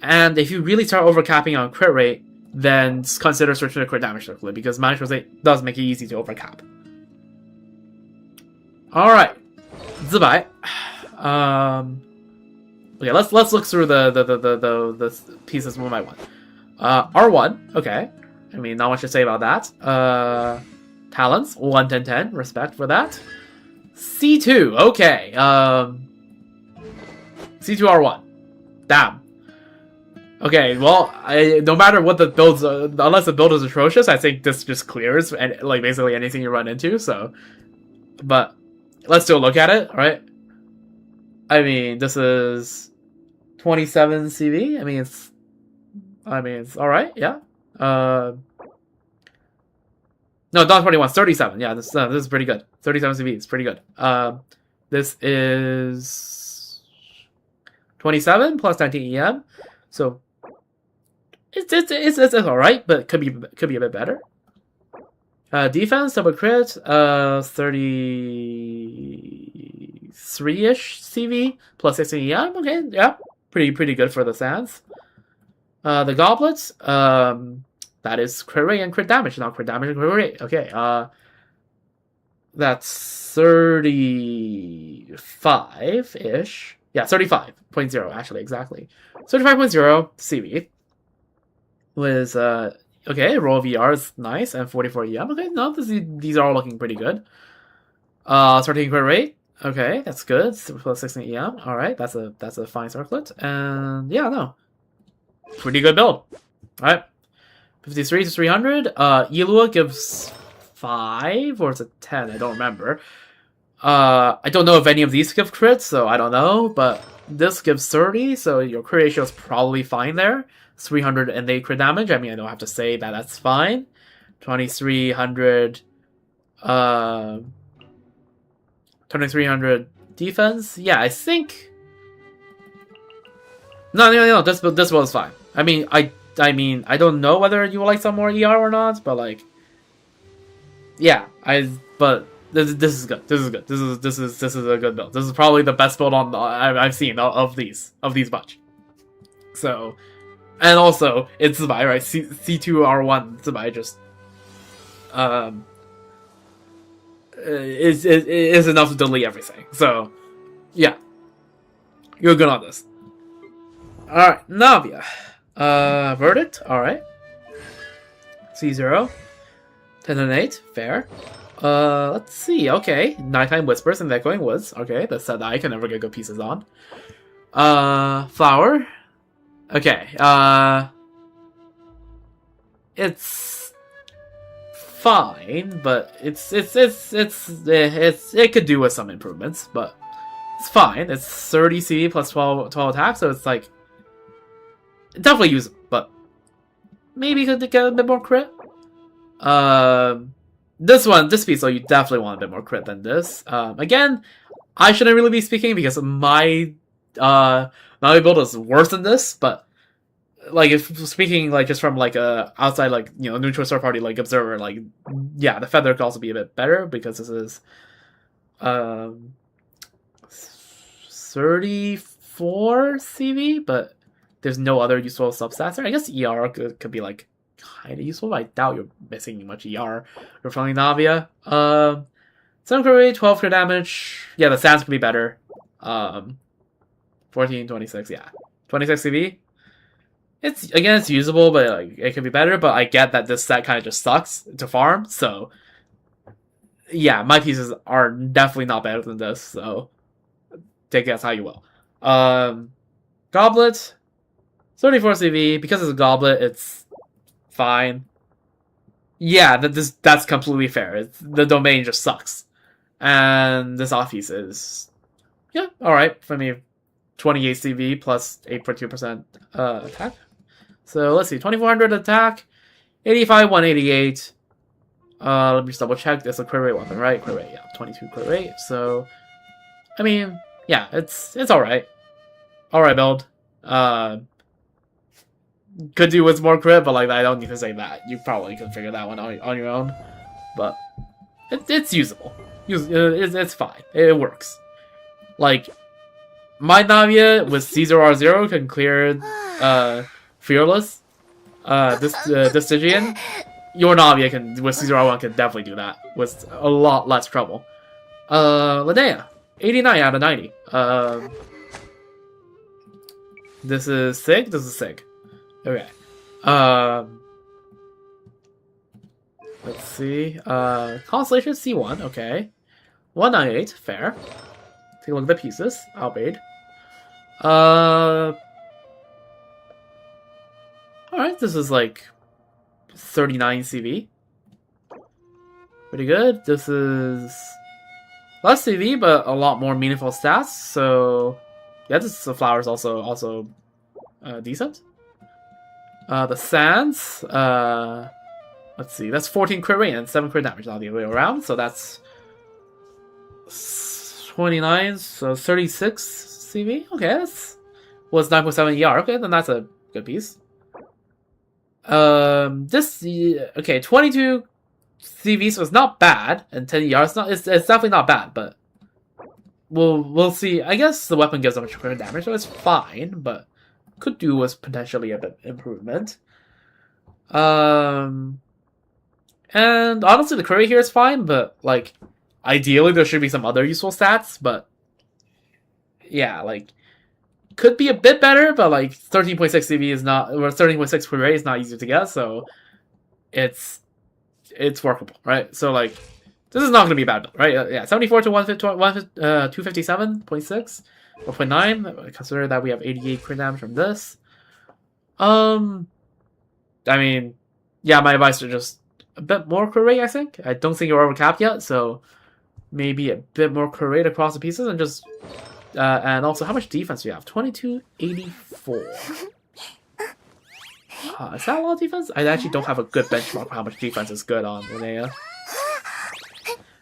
And if you really start overcapping on crit rate, then consider switching to crit damage circlet, because Managed Rosé does make it easy to overcap. Alright. Zibai. Okay, let's look through the pieces one by one. R1, okay. I mean, not much to say about that. Talents, 1, 10, 10. Respect for that. C2, okay. C2R1. Damn. Okay, well, no matter what the builds, unless the build is atrocious, I think this just clears and like basically anything you run into. So, but let's still look at it, alright? I mean, this is 27 CV. I mean, it's alright, yeah. No, not 21, 37. Yeah, this is pretty good. 37 CV is pretty good. This is 27 plus 19 EM, so it's alright, but could be a bit better. Defense, double crit, 33-ish CV plus 16 EM. Okay, yeah, pretty good for the sands. The goblets, that is crit rate and crit damage, not crit damage and crit rate. Okay, that's 35-ish. Yeah, 35.0 actually, exactly. 35.0 CV was okay. Roll VR is nice and 44 EM. Okay, no, these are all looking pretty good. 13 crit rate. Okay, that's good. Plus 16 EM. All right, that's a fine circlet. And yeah, no, pretty good build. All right, 53 to 300. Ilua gives 5 or is it 10? I don't remember. I don't know if any of these give crits, so I don't know, but this gives 30, so your crit ratio is probably fine there. 308 crit damage. I mean, I don't have to say that that's fine. 2300 2300 defense. Yeah, I think no, this build is fine. I mean, I don't know whether you would like some more ER or not, but like, yeah, but this is good. This is good. This is a good build. This is probably the best build I've seen of these bunch. So, and also it's Zibai, right? C2R1 Zibai just is enough to delete everything. So, yeah, you're good on this. All right, Navia. Verdict. All right. C0. 10 and 8. Fair. Let's see. Okay, Nighttime Whispers and Echoing Woods. Okay, that's that I can never get good pieces on. Flower. Okay. It's fine, but it could do with some improvements, but it's fine. It's 30 CD plus 12 attack, so it's like definitely usable, but maybe could get a bit more crit. This piece, though, you definitely want a bit more crit than this. Again, I shouldn't really be speaking because my build is worse than this, but like if speaking like just from like a outside like neutral third party like observer, like yeah, the feather could also be a bit better because this is 34 CV, but there's no other useful substats there. I guess ER could be like kind of useful, but I doubt you're missing much ER. You're feeling Navia. 7 crit rate, 12 crit damage. Yeah, the stats could be better. 14, 26, yeah. 26 CV. It's usable, but like it could be better, but I get that this set kind of just sucks to farm, so yeah, my pieces are definitely not better than this, so take it as how you will. Goblet. 34 CV. Because it's a goblet, it's fine. Yeah, that's completely fair. The domain just sucks. And this off piece is, yeah, alright for me. 28 CV plus 8.2% attack. So let's see, 2400 attack, 85, 188. Let me just double check. It's a crit rate weapon, right? Crit rate, yeah, 22 crit rate. So, I mean, yeah, it's alright. Alright build. Could do with more crit, but like I don't need to say that. You probably can figure that one on your own. But it's usable. It's fine. It works. Like, my Navia with C0R0 can clear Fearless. This Stygian. Your Navia with C0R1 can definitely do that with a lot less trouble. Linnea. 89 out of 90. This is Sig? This is Sig. Okay. Let's see. Constellation C1, okay. 198, fair. Take a look at the pieces. Albade. Alright, this is like 39 CV. Pretty good. This is less CV, but a lot more meaningful stats. So yeah, the flowers also decent. The sands, let's see, that's 14 crit rate and 7 crit damage, not the other way around. So that's 29, so 36 CV. Okay, that's was 9.7 ER. Okay, then that's a good piece. Okay, 22 CV, so it's not bad, and 10 ER. It's definitely not bad, but we'll see. I guess the weapon gives so much crit damage, so it's fine, but could do with potentially a bit improvement. And honestly, the crit here is fine, but like ideally there should be some other useful stats. But yeah, like could be a bit better, but like 13.6 CV is not, or 13.6 crit rate is not easy to get, so it's workable, right? So like this is not going to be a bad build, right? Yeah, 74 to 257.6. 1.9. Consider that we have 88 crit damage from this. I mean, yeah, my advice is just a bit more crit rate, I think. I don't think you're overcapped yet, so maybe a bit more create across the pieces and just and also how much defense do you have? 2284. Is that a lot of defense? I actually don't have a good benchmark for how much defense is good on Linnea.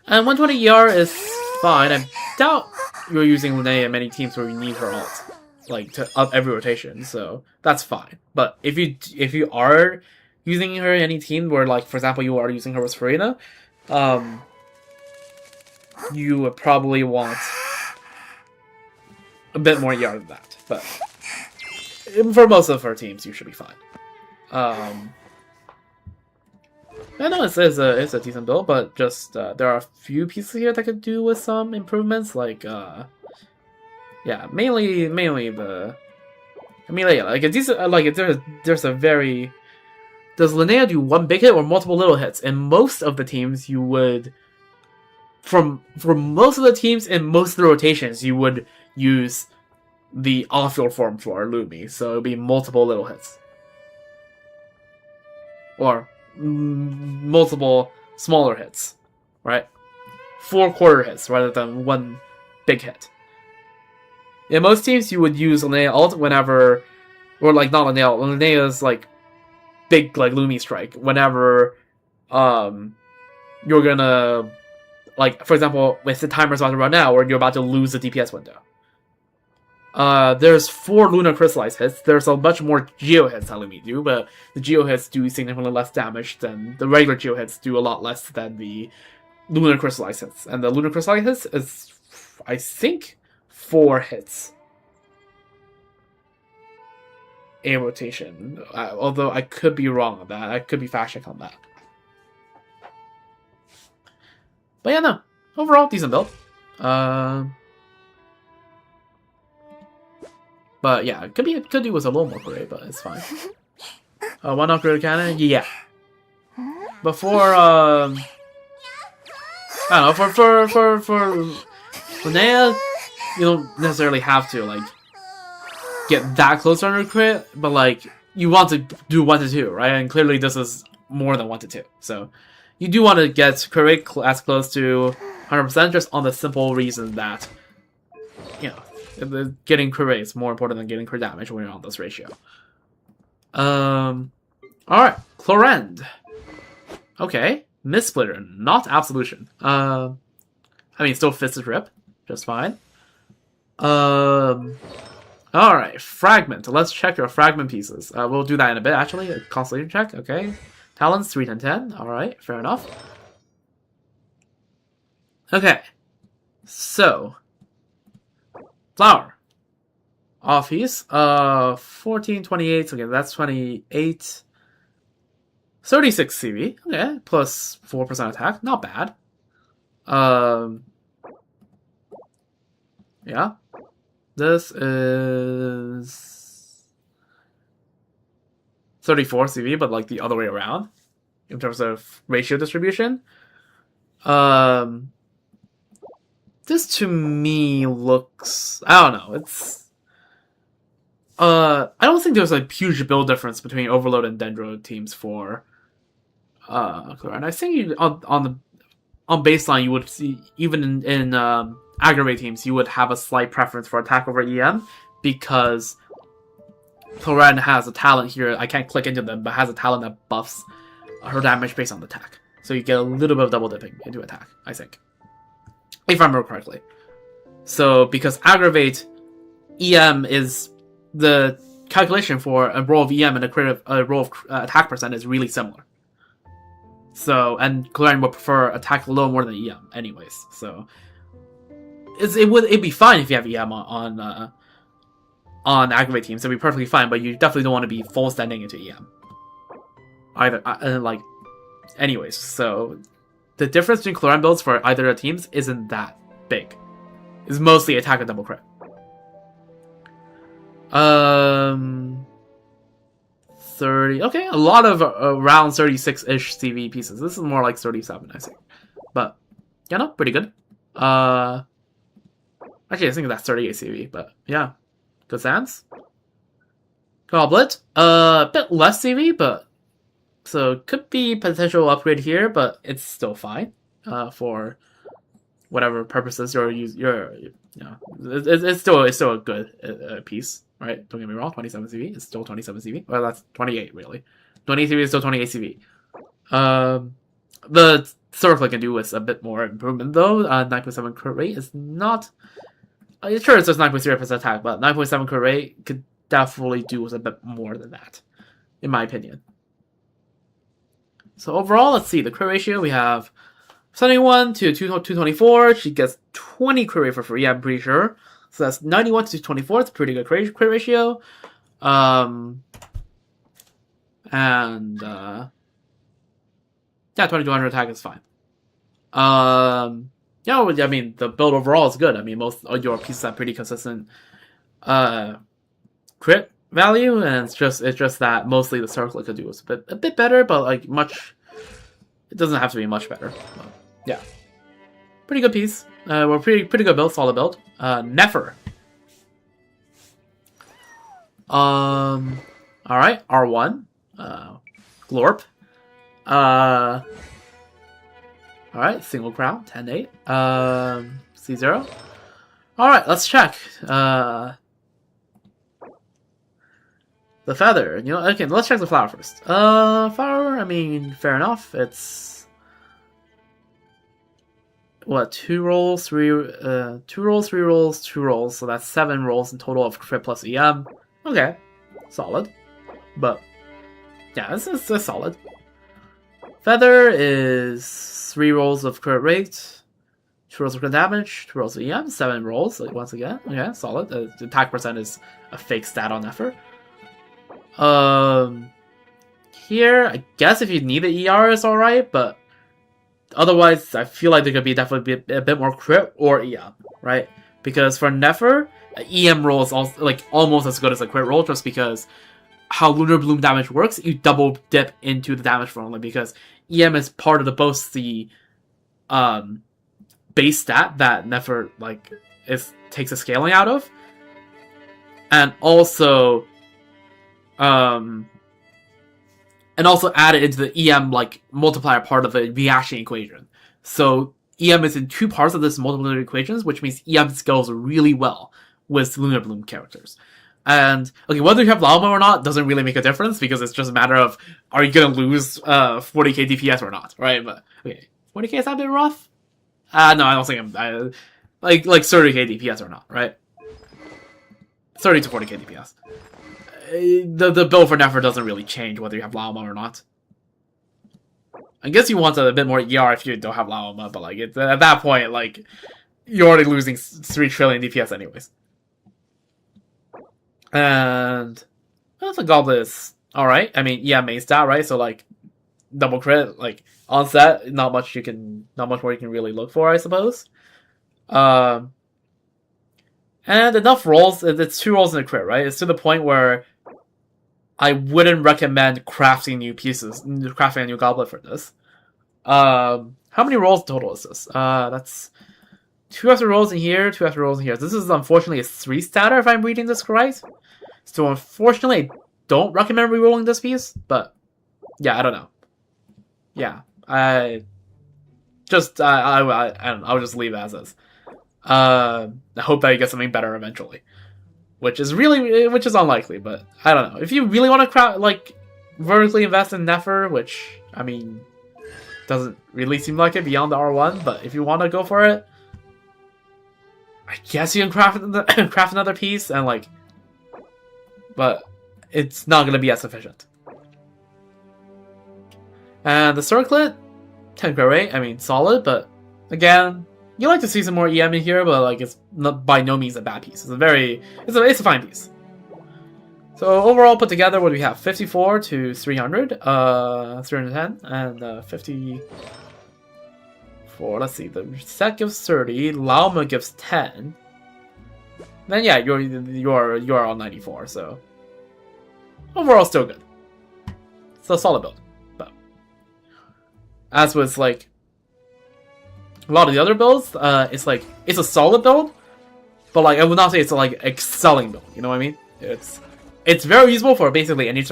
And 120 ER is fine. I doubt you're using Linnea in many teams where you need her ult, like to up every rotation, so that's fine. But if you are using her in any team where, like, for example, you are using her with Farina, you would probably want a bit more ER than that. But for most of her teams, you should be fine. I know it's a decent build, but just there are a few pieces here that could do with some improvements, like yeah, mainly the. I mean, yeah, like a decent, like there's a very. Does Linnea do one big hit or multiple little hits? In most of the teams, you would. For most of the teams in most of the rotations, you would use the off-field form for Lumi, so it would be multiple little hits. Or multiple smaller hits, right? 4 quarter hits rather than one big hit. In most teams, you would use Linnea ult whenever, or like not Linnea ult, Linnea's like big like Lumi strike whenever you're gonna, like, for example, if the timer's about to run out or you're about to lose the DPS window. There's 4 Lunar Crystallized hits. There's a bunch more Geo hits that Lumi do, but the Geo hits do significantly less damage than the regular Geo hits do a lot less than the Lunar Crystallized hits. And the Lunar Crystallized hits is, I think, 4 hits a rotation. Although I could be wrong on that. I could be fact-checked on that. But yeah, no. Overall, decent build. But yeah, it could do with a little more great, but it's fine. One upgrade cannon? Yeah. Before, I don't know, for Linnea, you don't necessarily have to, like, get that close on her crit, but, like, you want to do 1 to 2, right? And clearly this is more than 1 to 2, so you do want to get crit as close to 100% just on the simple reason that, you know, getting crit rate is more important than getting crit damage when you're on this ratio. Alright, Chlorend. Okay, Mist Splitter, not Absolution. I mean, still Fisted Rip, just fine. Alright, Fragment. Let's check your Fragment pieces. We'll do that in a bit, actually. A Constellation check, okay. Talents, 3, 10, 10. Alright, fair enough. Okay, so Flower. Off piece. 14, 28. Okay, that's 28. 36 CV. Okay, plus 4% attack. Not bad. Yeah. This is 34 CV, but like the other way around in terms of ratio distribution. This to me looks, I don't know, it's I don't think there's a huge build difference between Overload and Dendro teams for and I think on baseline you would see, even in aggravate teams, you would have a slight preference for attack over EM, because Chlorend has a talent here, I can't click into them, but has a talent that buffs her damage based on the attack. So you get a little bit of double dipping into attack, I think. If I remember correctly. So, because aggravate EM is the calculation for a roll of EM and a roll of attack percent is really similar. So, and Chlorend would prefer attack a little more than EM, anyways. So, it'd be fine if you have EM on aggravate teams. It'd be perfectly fine, but you definitely don't want to be full standing into EM. Either, like, anyways. So, the difference between Chlorend builds for either of the teams isn't that big. It's mostly attack and double crit. 30. Okay, a lot of around 36-ish CV pieces. This is more like 37, I think. But, yeah, no, pretty good. Actually, I think that's 38 CV, but yeah. Good sans. Goblet. A bit less CV, but so could be potential upgrade here, but it's still fine for whatever purposes it's still a good piece, right? Don't get me wrong. 27 CV is still 27 CV. Well, that's 28 really. 28 CV is still 28 CV. The circle can do with a bit more improvement though. 9.7 crit rate is not. Sure, it's just 9.0% attack, but 9.7 crit rate could definitely do with a bit more than that, in my opinion. So overall, let's see the crit ratio. We have 71 to 224. She gets 20 crit rate for free. I'm pretty sure. So that's 91 to 24. It's a pretty good crit ratio. Yeah, 2200 attack is fine. Yeah, I mean the build overall is good. I mean most of your pieces have pretty consistent crit value, and it's just that mostly the circle could do is a bit better, but like much. It doesn't have to be much better. But, yeah, pretty good piece. We're pretty good build, solid build. Nefer. All right, R1. Glorp. Alright, single crown, 10-8. C0. Alright, let's check. The feather. You know, okay, let's check the flower first. Flower, I mean, fair enough. It's what, 2 rolls, 3 2 rolls, 3 rolls, 2 rolls, so that's 7 rolls in total of crit plus EM. Okay. Solid. But yeah, it's solid. Feather is 3 rolls of crit rate, 2 rolls of crit damage, 2 rolls of EM, 7 rolls, like, once again. Okay, solid. The attack percent is a fake stat on effort. Here, I guess if you need the ER is alright, but otherwise, I feel like there could be definitely a bit more crit or EM, right? Because for Nefer, EM roll is also, like, almost as good as a crit roll, just because how Lunar Bloom damage works, you double dip into the damage for only, because EM is part of both the base stat that Nefer like takes a scaling out of, and also added into the EM like multiplier part of the reaction equation. So EM is in 2 parts of this multiplier equations, which means EM scales really well with Lunar Bloom characters. And, okay, whether you have Llama or not doesn't really make a difference, because it's just a matter of, are you gonna lose 40k DPS or not, right? But, okay, 40k is that a bit rough? No, I don't think like 30k DPS or not, right? 30 to 40k DPS. The build for Nefer doesn't really change whether you have Llama or not. I guess you want a bit more ER if you don't have Llama, but, like, at that point, like, you're already losing 3 trillion DPS anyways. And the goblet is alright. I mean, yeah, main stat, right? So like double crit, like onset, not much more you can really look for, I suppose. And enough rolls. It's 2 rolls in a crit, right? It's to the point where I wouldn't recommend crafting new pieces, crafting a new goblet for this. How many rolls total is this? That's 2 extra rolls in here, 2 extra rolls in here. This is unfortunately a 3 statter if I'm reading this correct. So unfortunately, I don't recommend rerolling this piece, but yeah, I don't know. Yeah, I'll just leave it as is. I hope that you get something better eventually, which is unlikely, but I don't know. If you really want to vertically invest in Nefer, which I mean doesn't really seem like it beyond the R1, but if you want to go for it, I guess you can craft another piece and like, but it's not gonna be as efficient. And the circlet, 10 crit rate, I mean solid, but again, you like to see some more EM in here, but like it's not by no means a bad piece. It's a fine piece. So overall put together, what do we have? 54 to 300, 310, and 54. Let's see, the set gives 30, Lauma gives 10. Then yeah, you're on 94. So overall, still good. It's a solid build. But as with like a lot of the other builds, it's a solid build, but like I would not say it's like excelling build. You know what I mean? It's very useful for basically any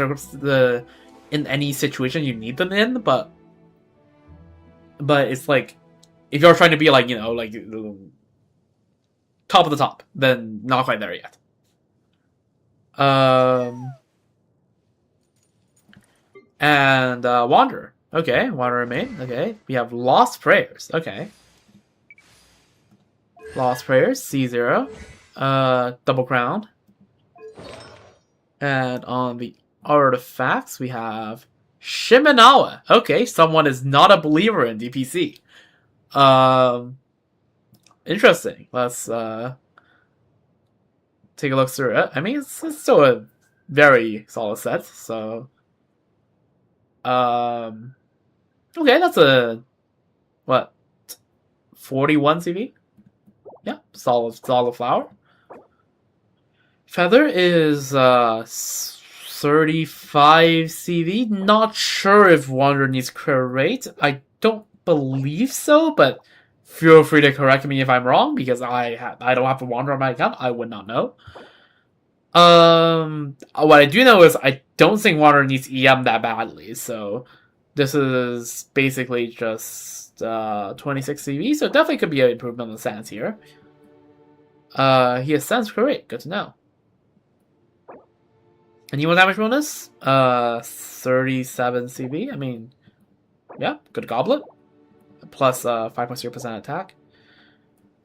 in any situation you need them in, but it's like if you're trying to be like, you know, like top of the top, then not quite there yet. And Wanderer. Okay, Wanderer main. Okay, we have Lost Prayers. Okay. Lost Prayers, C0. Double Crown. And on the artifacts, we have Shimenawa. Okay, someone is not a believer in DPC. Interesting. Let's take a look through it. I mean, it's still a very solid set, so... okay, that's a... what? 41 CV? Yeah, solid flower. Feather is 35 CV. Not sure if Wanderer needs crate. I don't believe so, but feel free to correct me if I'm wrong, because I don't have a Wanderer on my account. I would not know. What I do know is I don't think Wanderer needs EM that badly, so this is basically just 26 CV, so definitely could be an improvement on the Sans here. He has Sans crate, good to know. And he will damage bonus? 37 CV. I mean, yeah, good goblet. Plus 5.0% attack.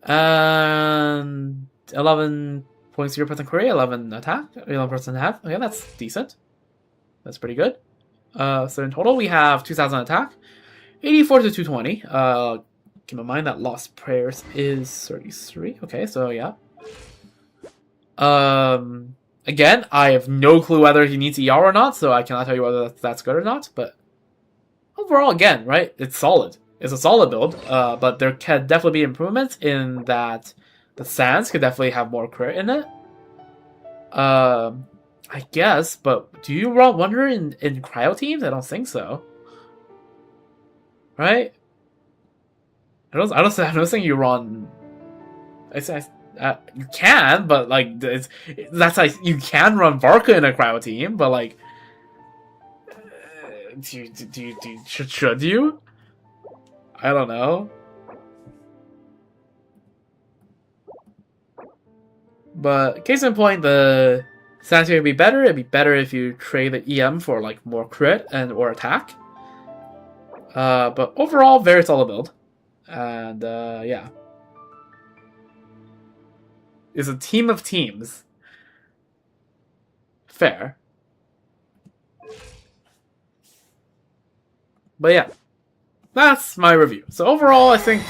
And 11.0% career, 11 attack, 11% attack. Okay, that's decent. That's pretty good. So in total, we have 2,000 attack, 84 to 220. Keep in mind that Lost Prayers is 33. Okay, so yeah. Again, I have no clue whether he needs ER or not, so I cannot tell you whether that's good or not, but overall, again, right, it's solid. It's a solid build, but there can definitely be improvements in that the Sans could definitely have more crit in it. I guess, but do you run Wonder in cryo teams? I don't think so. Right? I don't think you run... you can, but like that's like you can run Varka in a cryo team, but like, should you? I don't know. But case in point, the Sans would be better. It'd be better if you trade the EM for like more crit and or attack. But overall, very solid build, and yeah. Is a team of teams. Fair. But yeah, that's my review. So overall, I think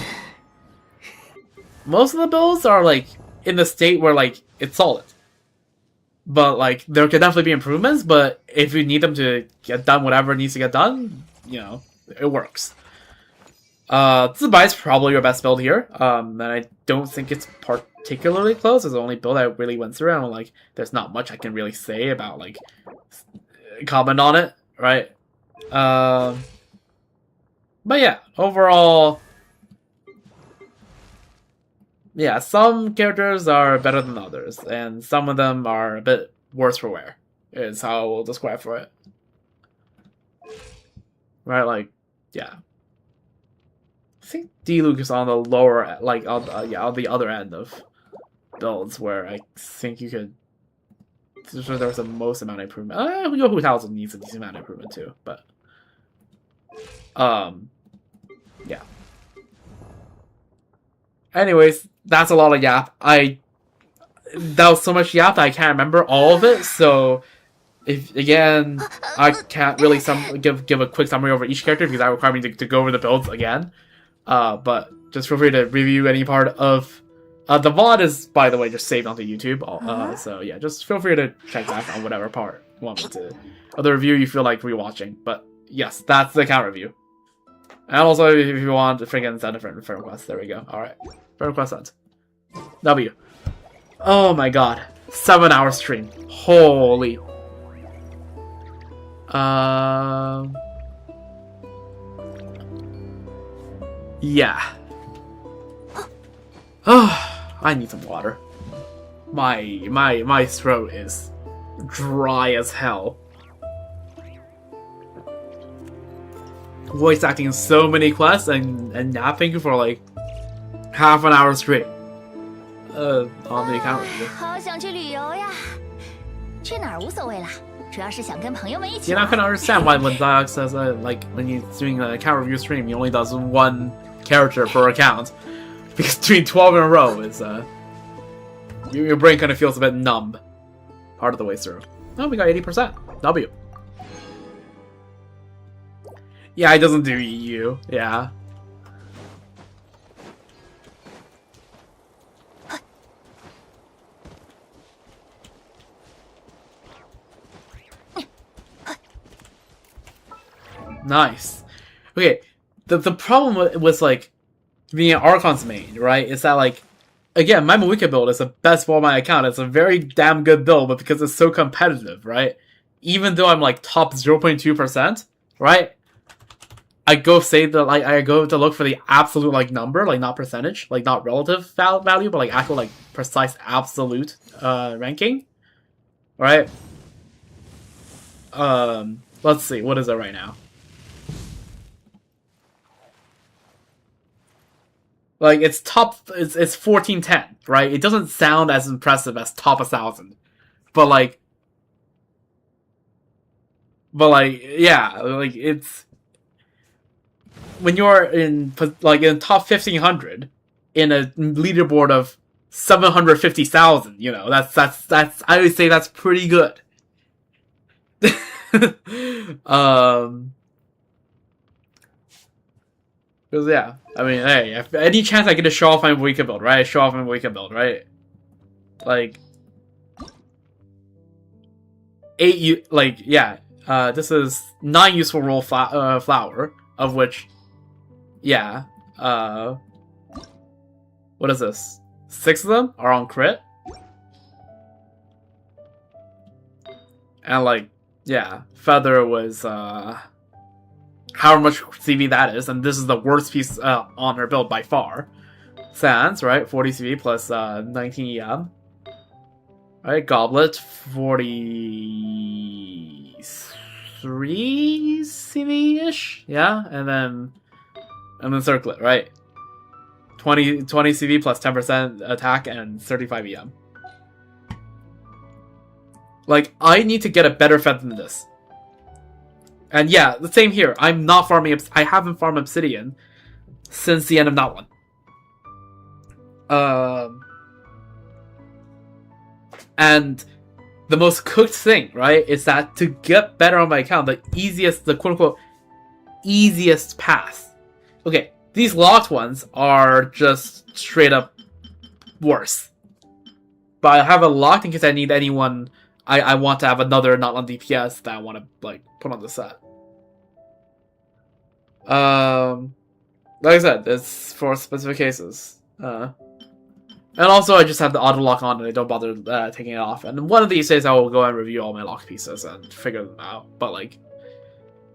most of the builds are like in the state where like it's solid. But like there could definitely be improvements, but if you need them to get done whatever needs to get done, you know, it works. Zibai is probably your best build here. And I don't think it's particularly close. It's the only build I really went through, and like there's not much I can really say about like comment on it, right? But yeah, overall, yeah, some characters are better than others, and some of them are a bit worse for wear, is how we'll describe for it. Right, like, yeah. I think D-Luke is on the lower, like, on the other end of builds, where I think you could... There's the most amount of improvement. We know who Tao's needs a decent amount of improvement too, but... yeah. Anyways, that's a lot of yap. That was so much yap that I can't remember all of it, so... If again, I can't really give a quick summary over each character, because that requires me to go over the builds again. But just feel free to review any part of... the VOD is, by the way, just saved onto YouTube. So yeah, just feel free to check back on whatever part you want me to... Of the review you feel like rewatching. But yes, that's the account review. And also, if you want to freaking send a friend request, there we go. Alright. Friend request sent. W. Oh my god. 7-hour stream. Holy... yeah. I need some water. My throat is dry as hell. voice acting so many quests and napping for like half an hour straight. On the account review. 好想去旅游呀！去哪儿无所谓啦，主要是想跟朋友们一起 You're 玩。 not gonna understand why when Dialog says like when he's doing an account review stream, he only does one character per account because doing 12 in a row is your brain kind of feels a bit numb part of the way through. Oh, we got 80%. W. Yeah, it doesn't do EU. Yeah. Nice. Okay, the problem with like being an Archon's main, right, is that like again, my Moika build is the best for my account. It's a very damn good build, but because it's so competitive, right? Even though I'm like top 0.2%, right? I go to look for the absolute like number, like not percentage, like not relative value, but like actual like precise absolute ranking, right? Let's see, what is it right now? Like it's 1410, right? It doesn't sound as impressive as top 1000, but like yeah, like it's when you're in like in top 1500 in a leaderboard of 750,000, you know, that's I would say that's pretty good. Because yeah, I mean, hey, if any chance I get to show off my Moika build, right? Show off my Moika build, right? Like 8 this is 9 useful roll flower, of which, yeah, what is this? 6 of them are on crit, and like, yeah, Feather was however much CV that is, and this is the worst piece on her build by far. Sands, right? 40 CV plus 19 EM. Right, Goblet, 43 CV-ish? Yeah, and then Circlet, right? 20 CV plus 10% attack and 35 EM. Like, I need to get a better Feather than this. And yeah, the same here. I'm not farming. I haven't farmed Obsidian since the end of that one. And the most cooked thing, right, is that to get better on my account, the quote unquote easiest path. Okay, these locked ones are just straight up worse. But I have it locked in case I need anyone. I want to have another not on DPS that I want to like put on the set. Like I said, it's for specific cases. And also I just have the auto lock on and I don't bother taking it off. And one of these days I will go and review all my lock pieces and figure them out. But like,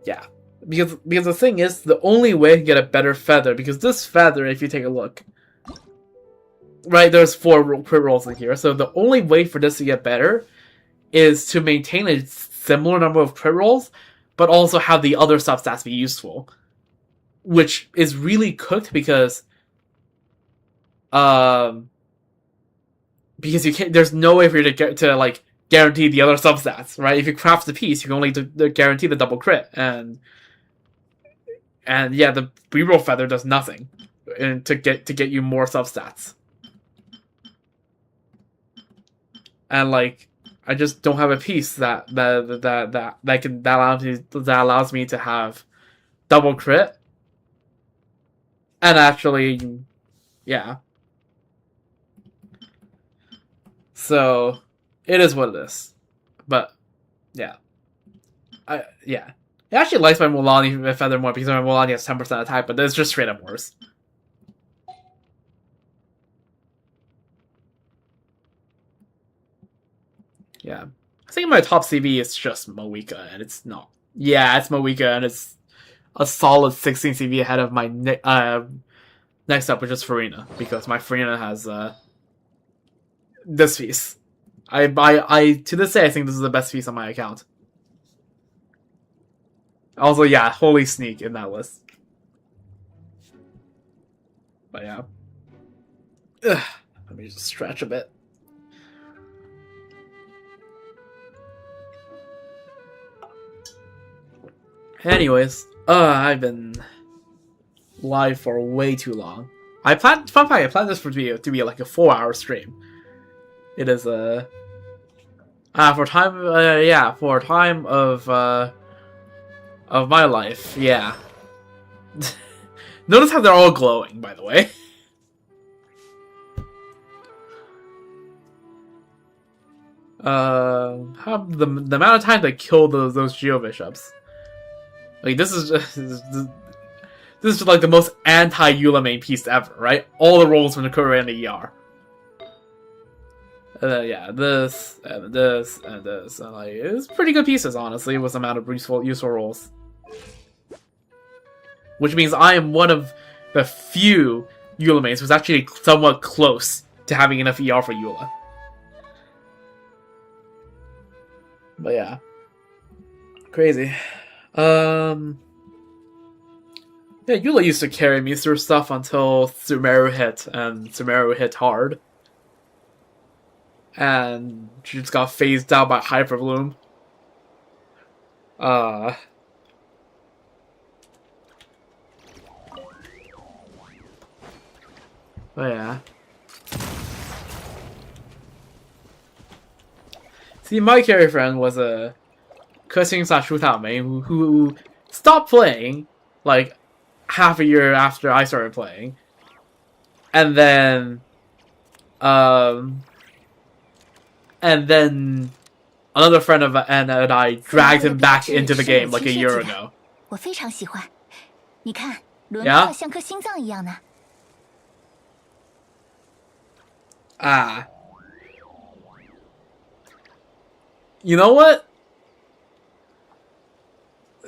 yeah, because the thing is, the only way to get a better Feather, because this Feather, if you take a look, right, there's 4 crit rolls in here. So the only way for this to get better is to maintain a similar number of crit rolls, but also have the other substats be useful, which is really cooked because you can't. There's no way for you to get to like guarantee the other substats, right? If you craft the piece, you can only guarantee the double crit, and yeah, the reroll Feather does nothing to get you more substats, and like, I just don't have a piece that allows me to have double crit. And actually, yeah. So it is what it is. But yeah. It actually likes my Mulan Feather more because my Mulan has 10% attack, but it's just straight up worse. Yeah. I think my top CV is just Moika, and it's not. Yeah, it's Moika, and it's a solid 16 CV ahead of my next up, which is Farina, because my Farina has this piece. I to this day I think this is the best piece on my account. Also, yeah, Holy Sneak in that list. But yeah. Ugh, let me just stretch a bit. Anyways, I've been live for way too long. I planned this for to be like a 4-hour stream. It is for a time of my life, yeah. Notice how they're all glowing, by the way. How the amount of time they killed those Geo Bishops. Like this is like the most anti-Eula main piece ever, right? All the rolls from the Kura and the ER. Yeah, this and this and this, and like it's pretty good pieces, honestly, with the amount of useful rolls. Which means I am one of the few Eula mains who's actually somewhat close to having enough ER for Eula. But yeah, crazy. Yeah, Eula used to carry me through stuff until Sumeru hit, and Sumeru hit hard. And she just got phased out by Hyper Bloom. But yeah. See, my carry friend was a Kuxing/Shutao main who stopped playing like half a year after I started playing, and then another friend of and I dragged him back into the game like a year ago. 我非常喜欢，你看，轮呀廓像颗心脏一样呢。Ah. You know what?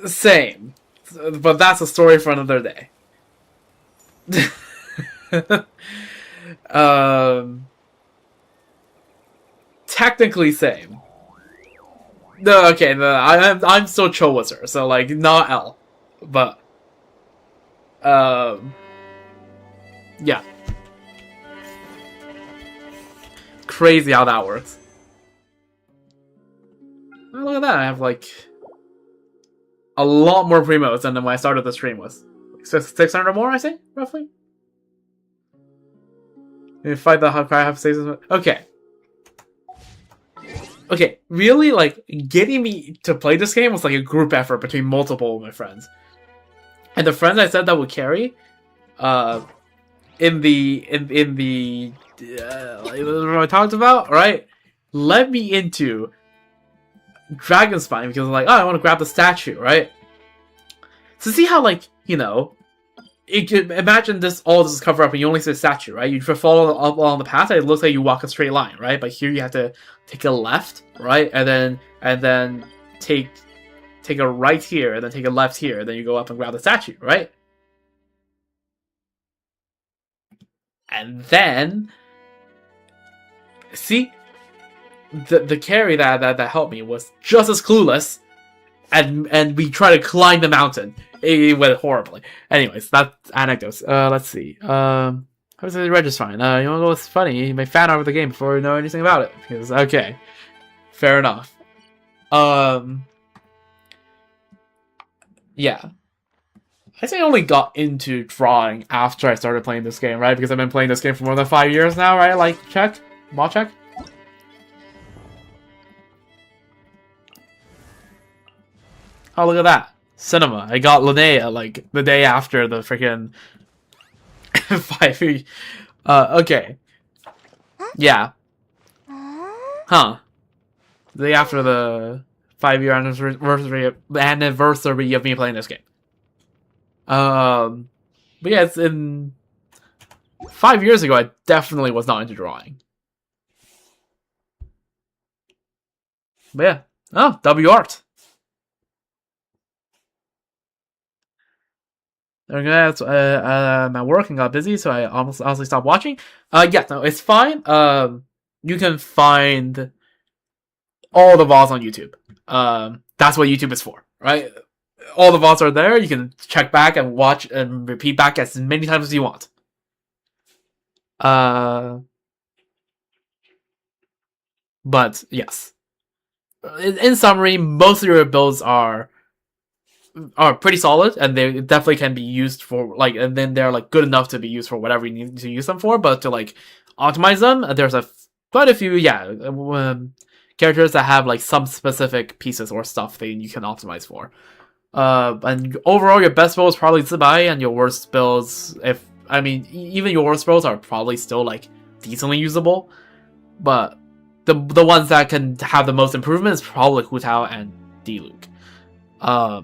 Same. But that's a story for another day. Technically same. No, okay, no, I'm still Cho Wizard, so like not L. But yeah. Crazy how that works. Oh, look at that, I have like a lot more primotes than when I started the stream with. 600 more, I say, roughly? You fight the Cry have stages. Okay. Okay, really, like, getting me to play this game was like a group effort between multiple of my friends. And the friends I said that would carry, in the what I talked about, right, led me into Dragon Spine because I'm like, oh, I want to grab the statue, right? So see how, like, you know, imagine this all this is covered up and you only see the statue, right? You follow up along the path and it looks like you walk a straight line, right? But here you have to take a left, right? And then take a right here, and then take a left here, and then you go up and grab the statue, right? And then see, the carry that helped me was just as clueless, and we try to climb the mountain. It went horribly. Anyways, that's anecdotes. Let's see. How does it register? Fine. You wanna go with funny? You may fan art of the game before you know anything about it. Because okay, fair enough. Yeah. I think I only got into drawing after I started playing this game, right? Because I've been playing this game for more than 5 years now, right? Like, check? Mod check? Oh, look at that. Cinema. I got Linnea, like, the day after the freaking 5 years. Okay. Yeah. Huh. The day after the 5-year anniversary of me playing this game. But yeah, it's in 5 years ago. I definitely was not into drawing. But yeah, oh, W art. My work and got busy, so I honestly stopped watching. Yeah, no, it's fine. You can find all the VODs on YouTube. That's what YouTube is for, right? all the VODs are there. You can check back and watch and repeat back as many times as you want. But yes, in summary, most of your builds are pretty solid, and they definitely can be used for like, and then they're like good enough to be used for whatever you need to use them for. But to like optimize them, there's quite a few characters that have like some specific pieces or stuff that you can optimize for. And overall, your best build is probably Zibai, and your worst builds, even your worst builds are probably still like decently usable, but the ones that can have the most improvement is probably Hu Tao and Diluc. But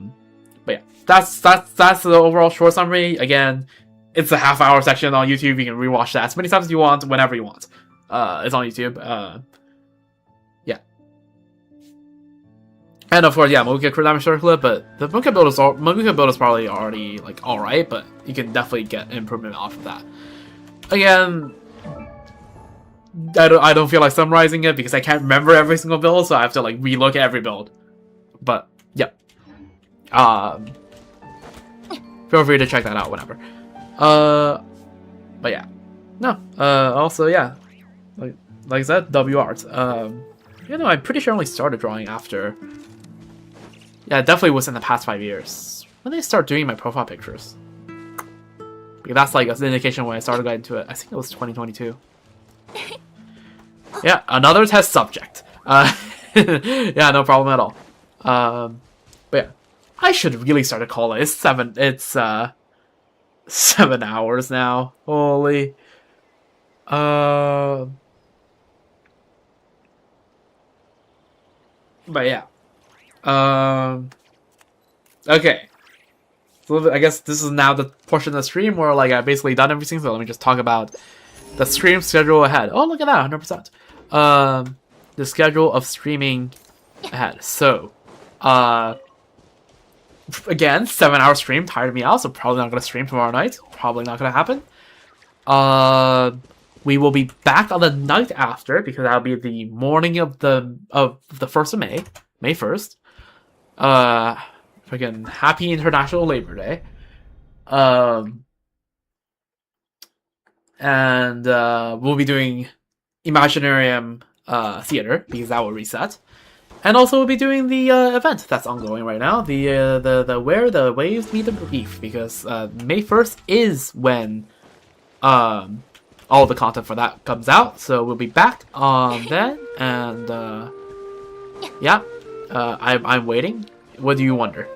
yeah, that's the overall short summary. Again, it's a half-hour section on YouTube. You can rewatch that as many times as you want, whenever you want. It's on YouTube. Yeah. And of course, yeah, Mocha crit damage circlet, but the Mocha build is probably already like alright, but you can definitely get improvement off of that. Again, I don't feel like summarizing it because I can't remember every single build, so I have to like relook at every build. But yeah. Feel free to check that out whenever. But yeah. No. Also, yeah. Like I said, W art. I'm pretty sure I only started drawing after. Yeah, it definitely was in the past 5 years. When did I start doing my profile pictures? Because that's like an indication when I started getting into it. I think it was 2022. Yeah, another test subject. Yeah, no problem at all. But yeah, I should really start a call. It's 7 hours now. Holy. But yeah. Okay. So I guess this is now the portion of the stream where like I've basically done everything. So let me just talk about the stream schedule ahead. Oh, look at that, 100%. The schedule of streaming ahead. So, again, 7-hour stream tired me out, so probably not gonna stream tomorrow night. Probably not gonna happen. We will be back on the night after because that'll be the morning of the 1st of May, May 1st. Freaking happy International Labor Day. And we'll be doing Imaginarium Theater because that will reset. And also we'll be doing the event that's ongoing right now, the Where the Waves Meet the Reef, because May 1st is when all the content for that comes out. So we'll be back on then, and yeah, I'm waiting. What do you wonder?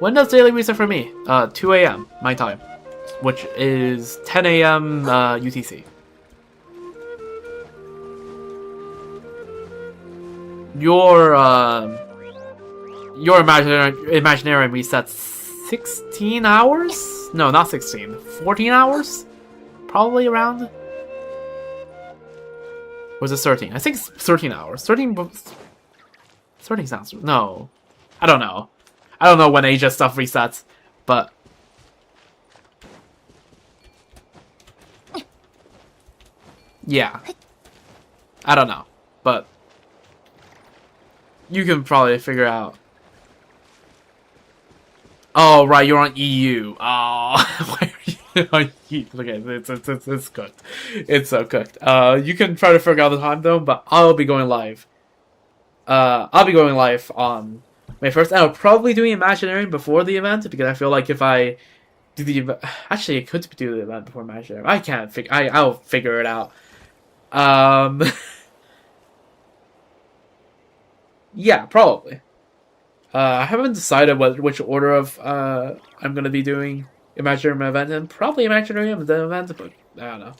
When does daily reset for me? 2 a.m. my time, which is 10 a.m. UTC. Your Imaginarium resets 16 hours? No, not 16. 14 hours? Probably around. Or was it 13? I think it's 13 hours. 13 sounds... No. I don't know. I don't know when Asia stuff resets, but... Yeah. I don't know, but... You can probably figure out. Oh, right, you're on EU. Oh, why are you on EU? Okay, it's cooked. It's so cooked. You can try to figure out the time though, but I'll be going live. I'll be going live on May 1st. And I'll probably doing Imaginarium before the event because I feel like if I do the event, actually, I could do the event before Imaginarium. I can't figure. I'll figure it out. Yeah, probably. I haven't decided which order of I'm gonna be doing Imaginarium event, and probably Imaginarium the event, but I don't know.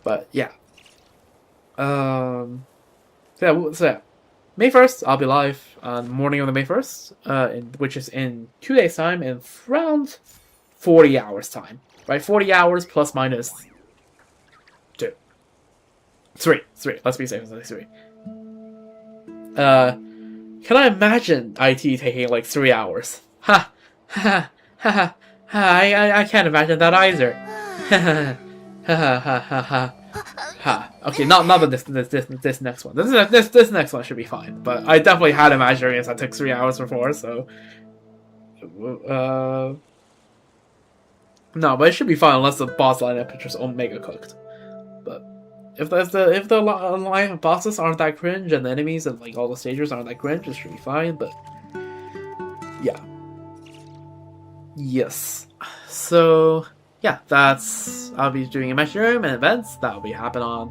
But yeah. So yeah, May 1st I'll be live on the morning of the May 1st, which is in 2 days time and around 40 hours time, right? 40 hours plus minus 2. 3. Let's be safe and say 3. Can I imagine IT taking like 3 hours? Ha! Ha! Ha! Ha! I can't imagine that either. Ha ha ha ha ha. Okay, not this next one. This next one should be fine. But I definitely had Imaginariums that took 3 hours before, so no, but it should be fine unless the boss lineup is just omega cooked. But if the line of bosses aren't that cringe and the enemies and like all the stages aren't that cringe, it should be fine. But yeah, yes. So yeah, I'll be doing Imaginarium and events that will be happening on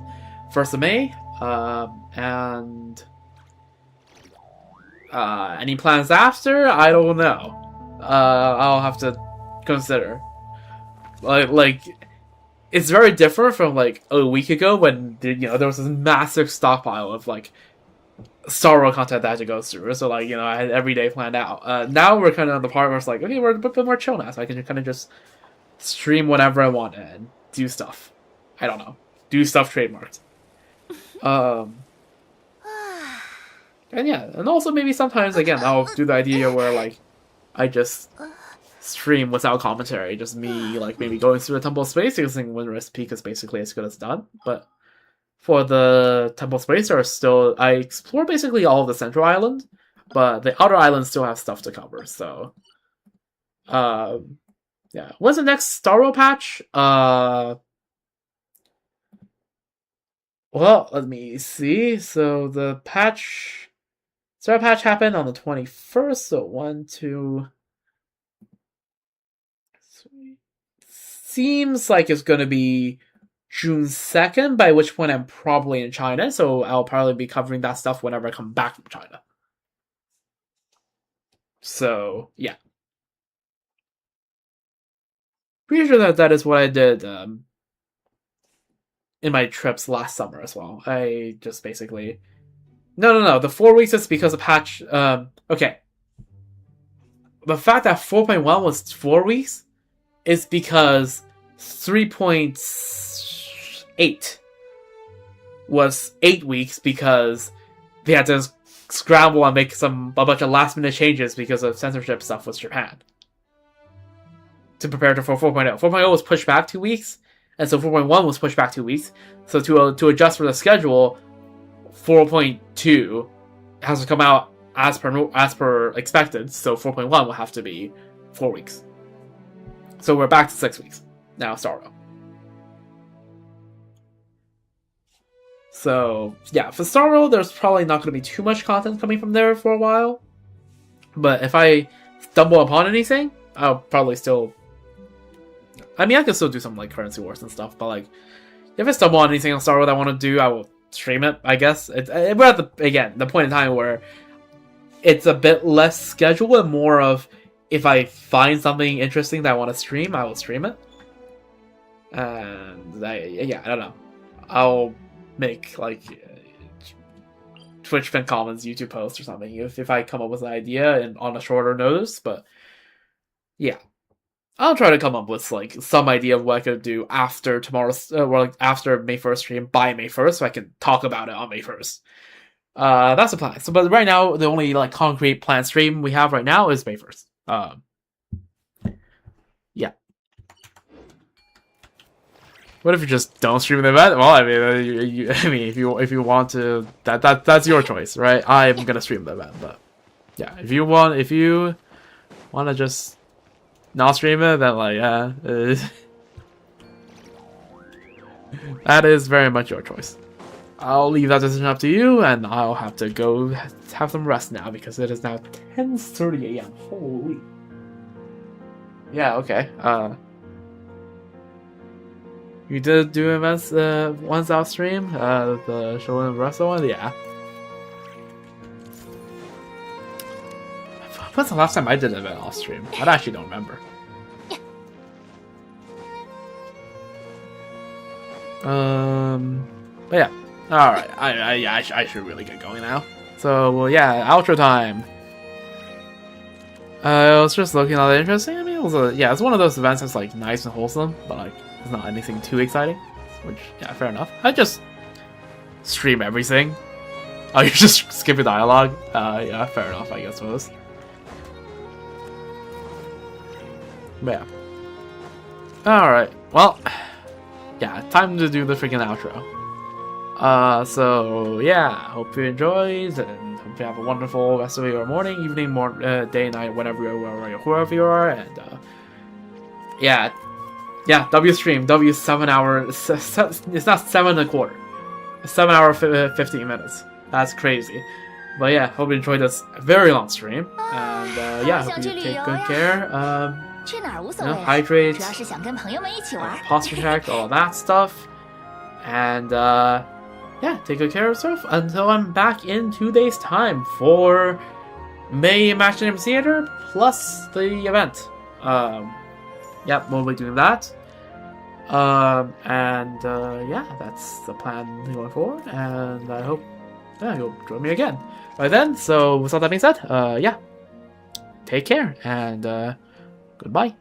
1st of May. And any plans after? I don't know. I'll have to consider. Like it's very different from like a week ago when there was this massive stockpile of like Star Wars content that I had to go through. So like I had every day planned out. Now we're kind of on the part where it's like, okay, we're a bit more chill now, so I can kind of just stream whenever I want and do stuff. I don't know, do stuff trademarked. And yeah, and also maybe sometimes again I'll do the idea where like I just stream without commentary, just me like maybe going through the Temple of Space using Windrest Peak is basically as good as done. But for the Temple of Space, I explore basically all of the Central Island, but the outer islands still have stuff to cover. So, yeah. When's the next Star Wars patch? Well, let me see. So the Star patch happened on the 21st. So 1, 2. Seems like it's going to be June 2nd, by which point I'm probably in China, so I'll probably be covering that stuff whenever I come back from China. So, yeah. Pretty sure that is what I did in my trips last summer as well. I just basically... No. The 4 weeks is because of patch... okay. The fact that 4.1 was 4 weeks is because 3.8 was 8 weeks because they had to scramble and make a bunch of last minute changes because of censorship stuff with Japan to prepare for 4.0. 4.0 was pushed back 2 weeks, and so 4.1 was pushed back 2 weeks. So to adjust for the schedule, 4.2 has to come out as per expected. So 4.1 will have to be 4 weeks. So we're back to 6 weeks now, Starro. So yeah, for Starro, there's probably not going to be too much content coming from there for a while. But if I stumble upon anything, I'll probably still... I mean, I can still do some like currency wars and stuff, but like, if I stumble on anything on Starro that I want to do, I will stream it, I guess. We're at the point in time where it's a bit less scheduled and more of, if I find something interesting that I want to stream, I will stream it. And I don't know. I'll make like Twitch fan comments, YouTube posts or something if I come up with an idea and on a shorter notice. But yeah, I'll try to come up with like some idea of what I could do after tomorrow's, or like after May 1st stream by May 1st, so I can talk about it on May 1st. That's the plan. So, but right now, the only like concrete planned stream we have right now is May 1st. Yeah. What if you just don't stream the event? Well, I mean, if you want to, that's your choice, right? I'm gonna stream the event, but yeah, if you want to just not stream it, then like yeah, that is very much your choice. I'll leave that decision up to you, and I'll have to go have some rest now because it is now 10:30 a.m. Holy. Yeah, okay. You did do events once off stream? The show and wrestle one? Yeah. When's the last time I did an event off stream? I actually don't remember. But yeah. Alright, I should really get going now. So, well, yeah, outro time. I was just looking at it interesting. I mean, it's one of those events that's like nice and wholesome, but like it's not anything too exciting. Which, yeah, fair enough. I just stream everything. Oh, you just skip the dialogue? Yeah, fair enough, I guess. But yeah. Alright, well, yeah, time to do the freaking outro. So yeah, hope you enjoyed, and hope you have a wonderful rest of your morning, evening, day, night, whenever whoever you are, and yeah, W stream, W 7 hours. It's not 7.25. 7 hour 15 minutes. That's crazy. But yeah, hope you enjoyed this very long stream, and yeah, hope you take good care. 去哪儿无所 You 谓 know, 了， hydrate, 主要是想跟朋友们一起玩。 posture check, all that stuff, and yeah, take good care of yourself until I'm back in 2 days' time for May Imaginary Theater plus the event. Yeah, we'll be doing that. And yeah, that's the plan going forward, and I hope you'll join me again by then. So with all that being said, yeah, take care, and goodbye.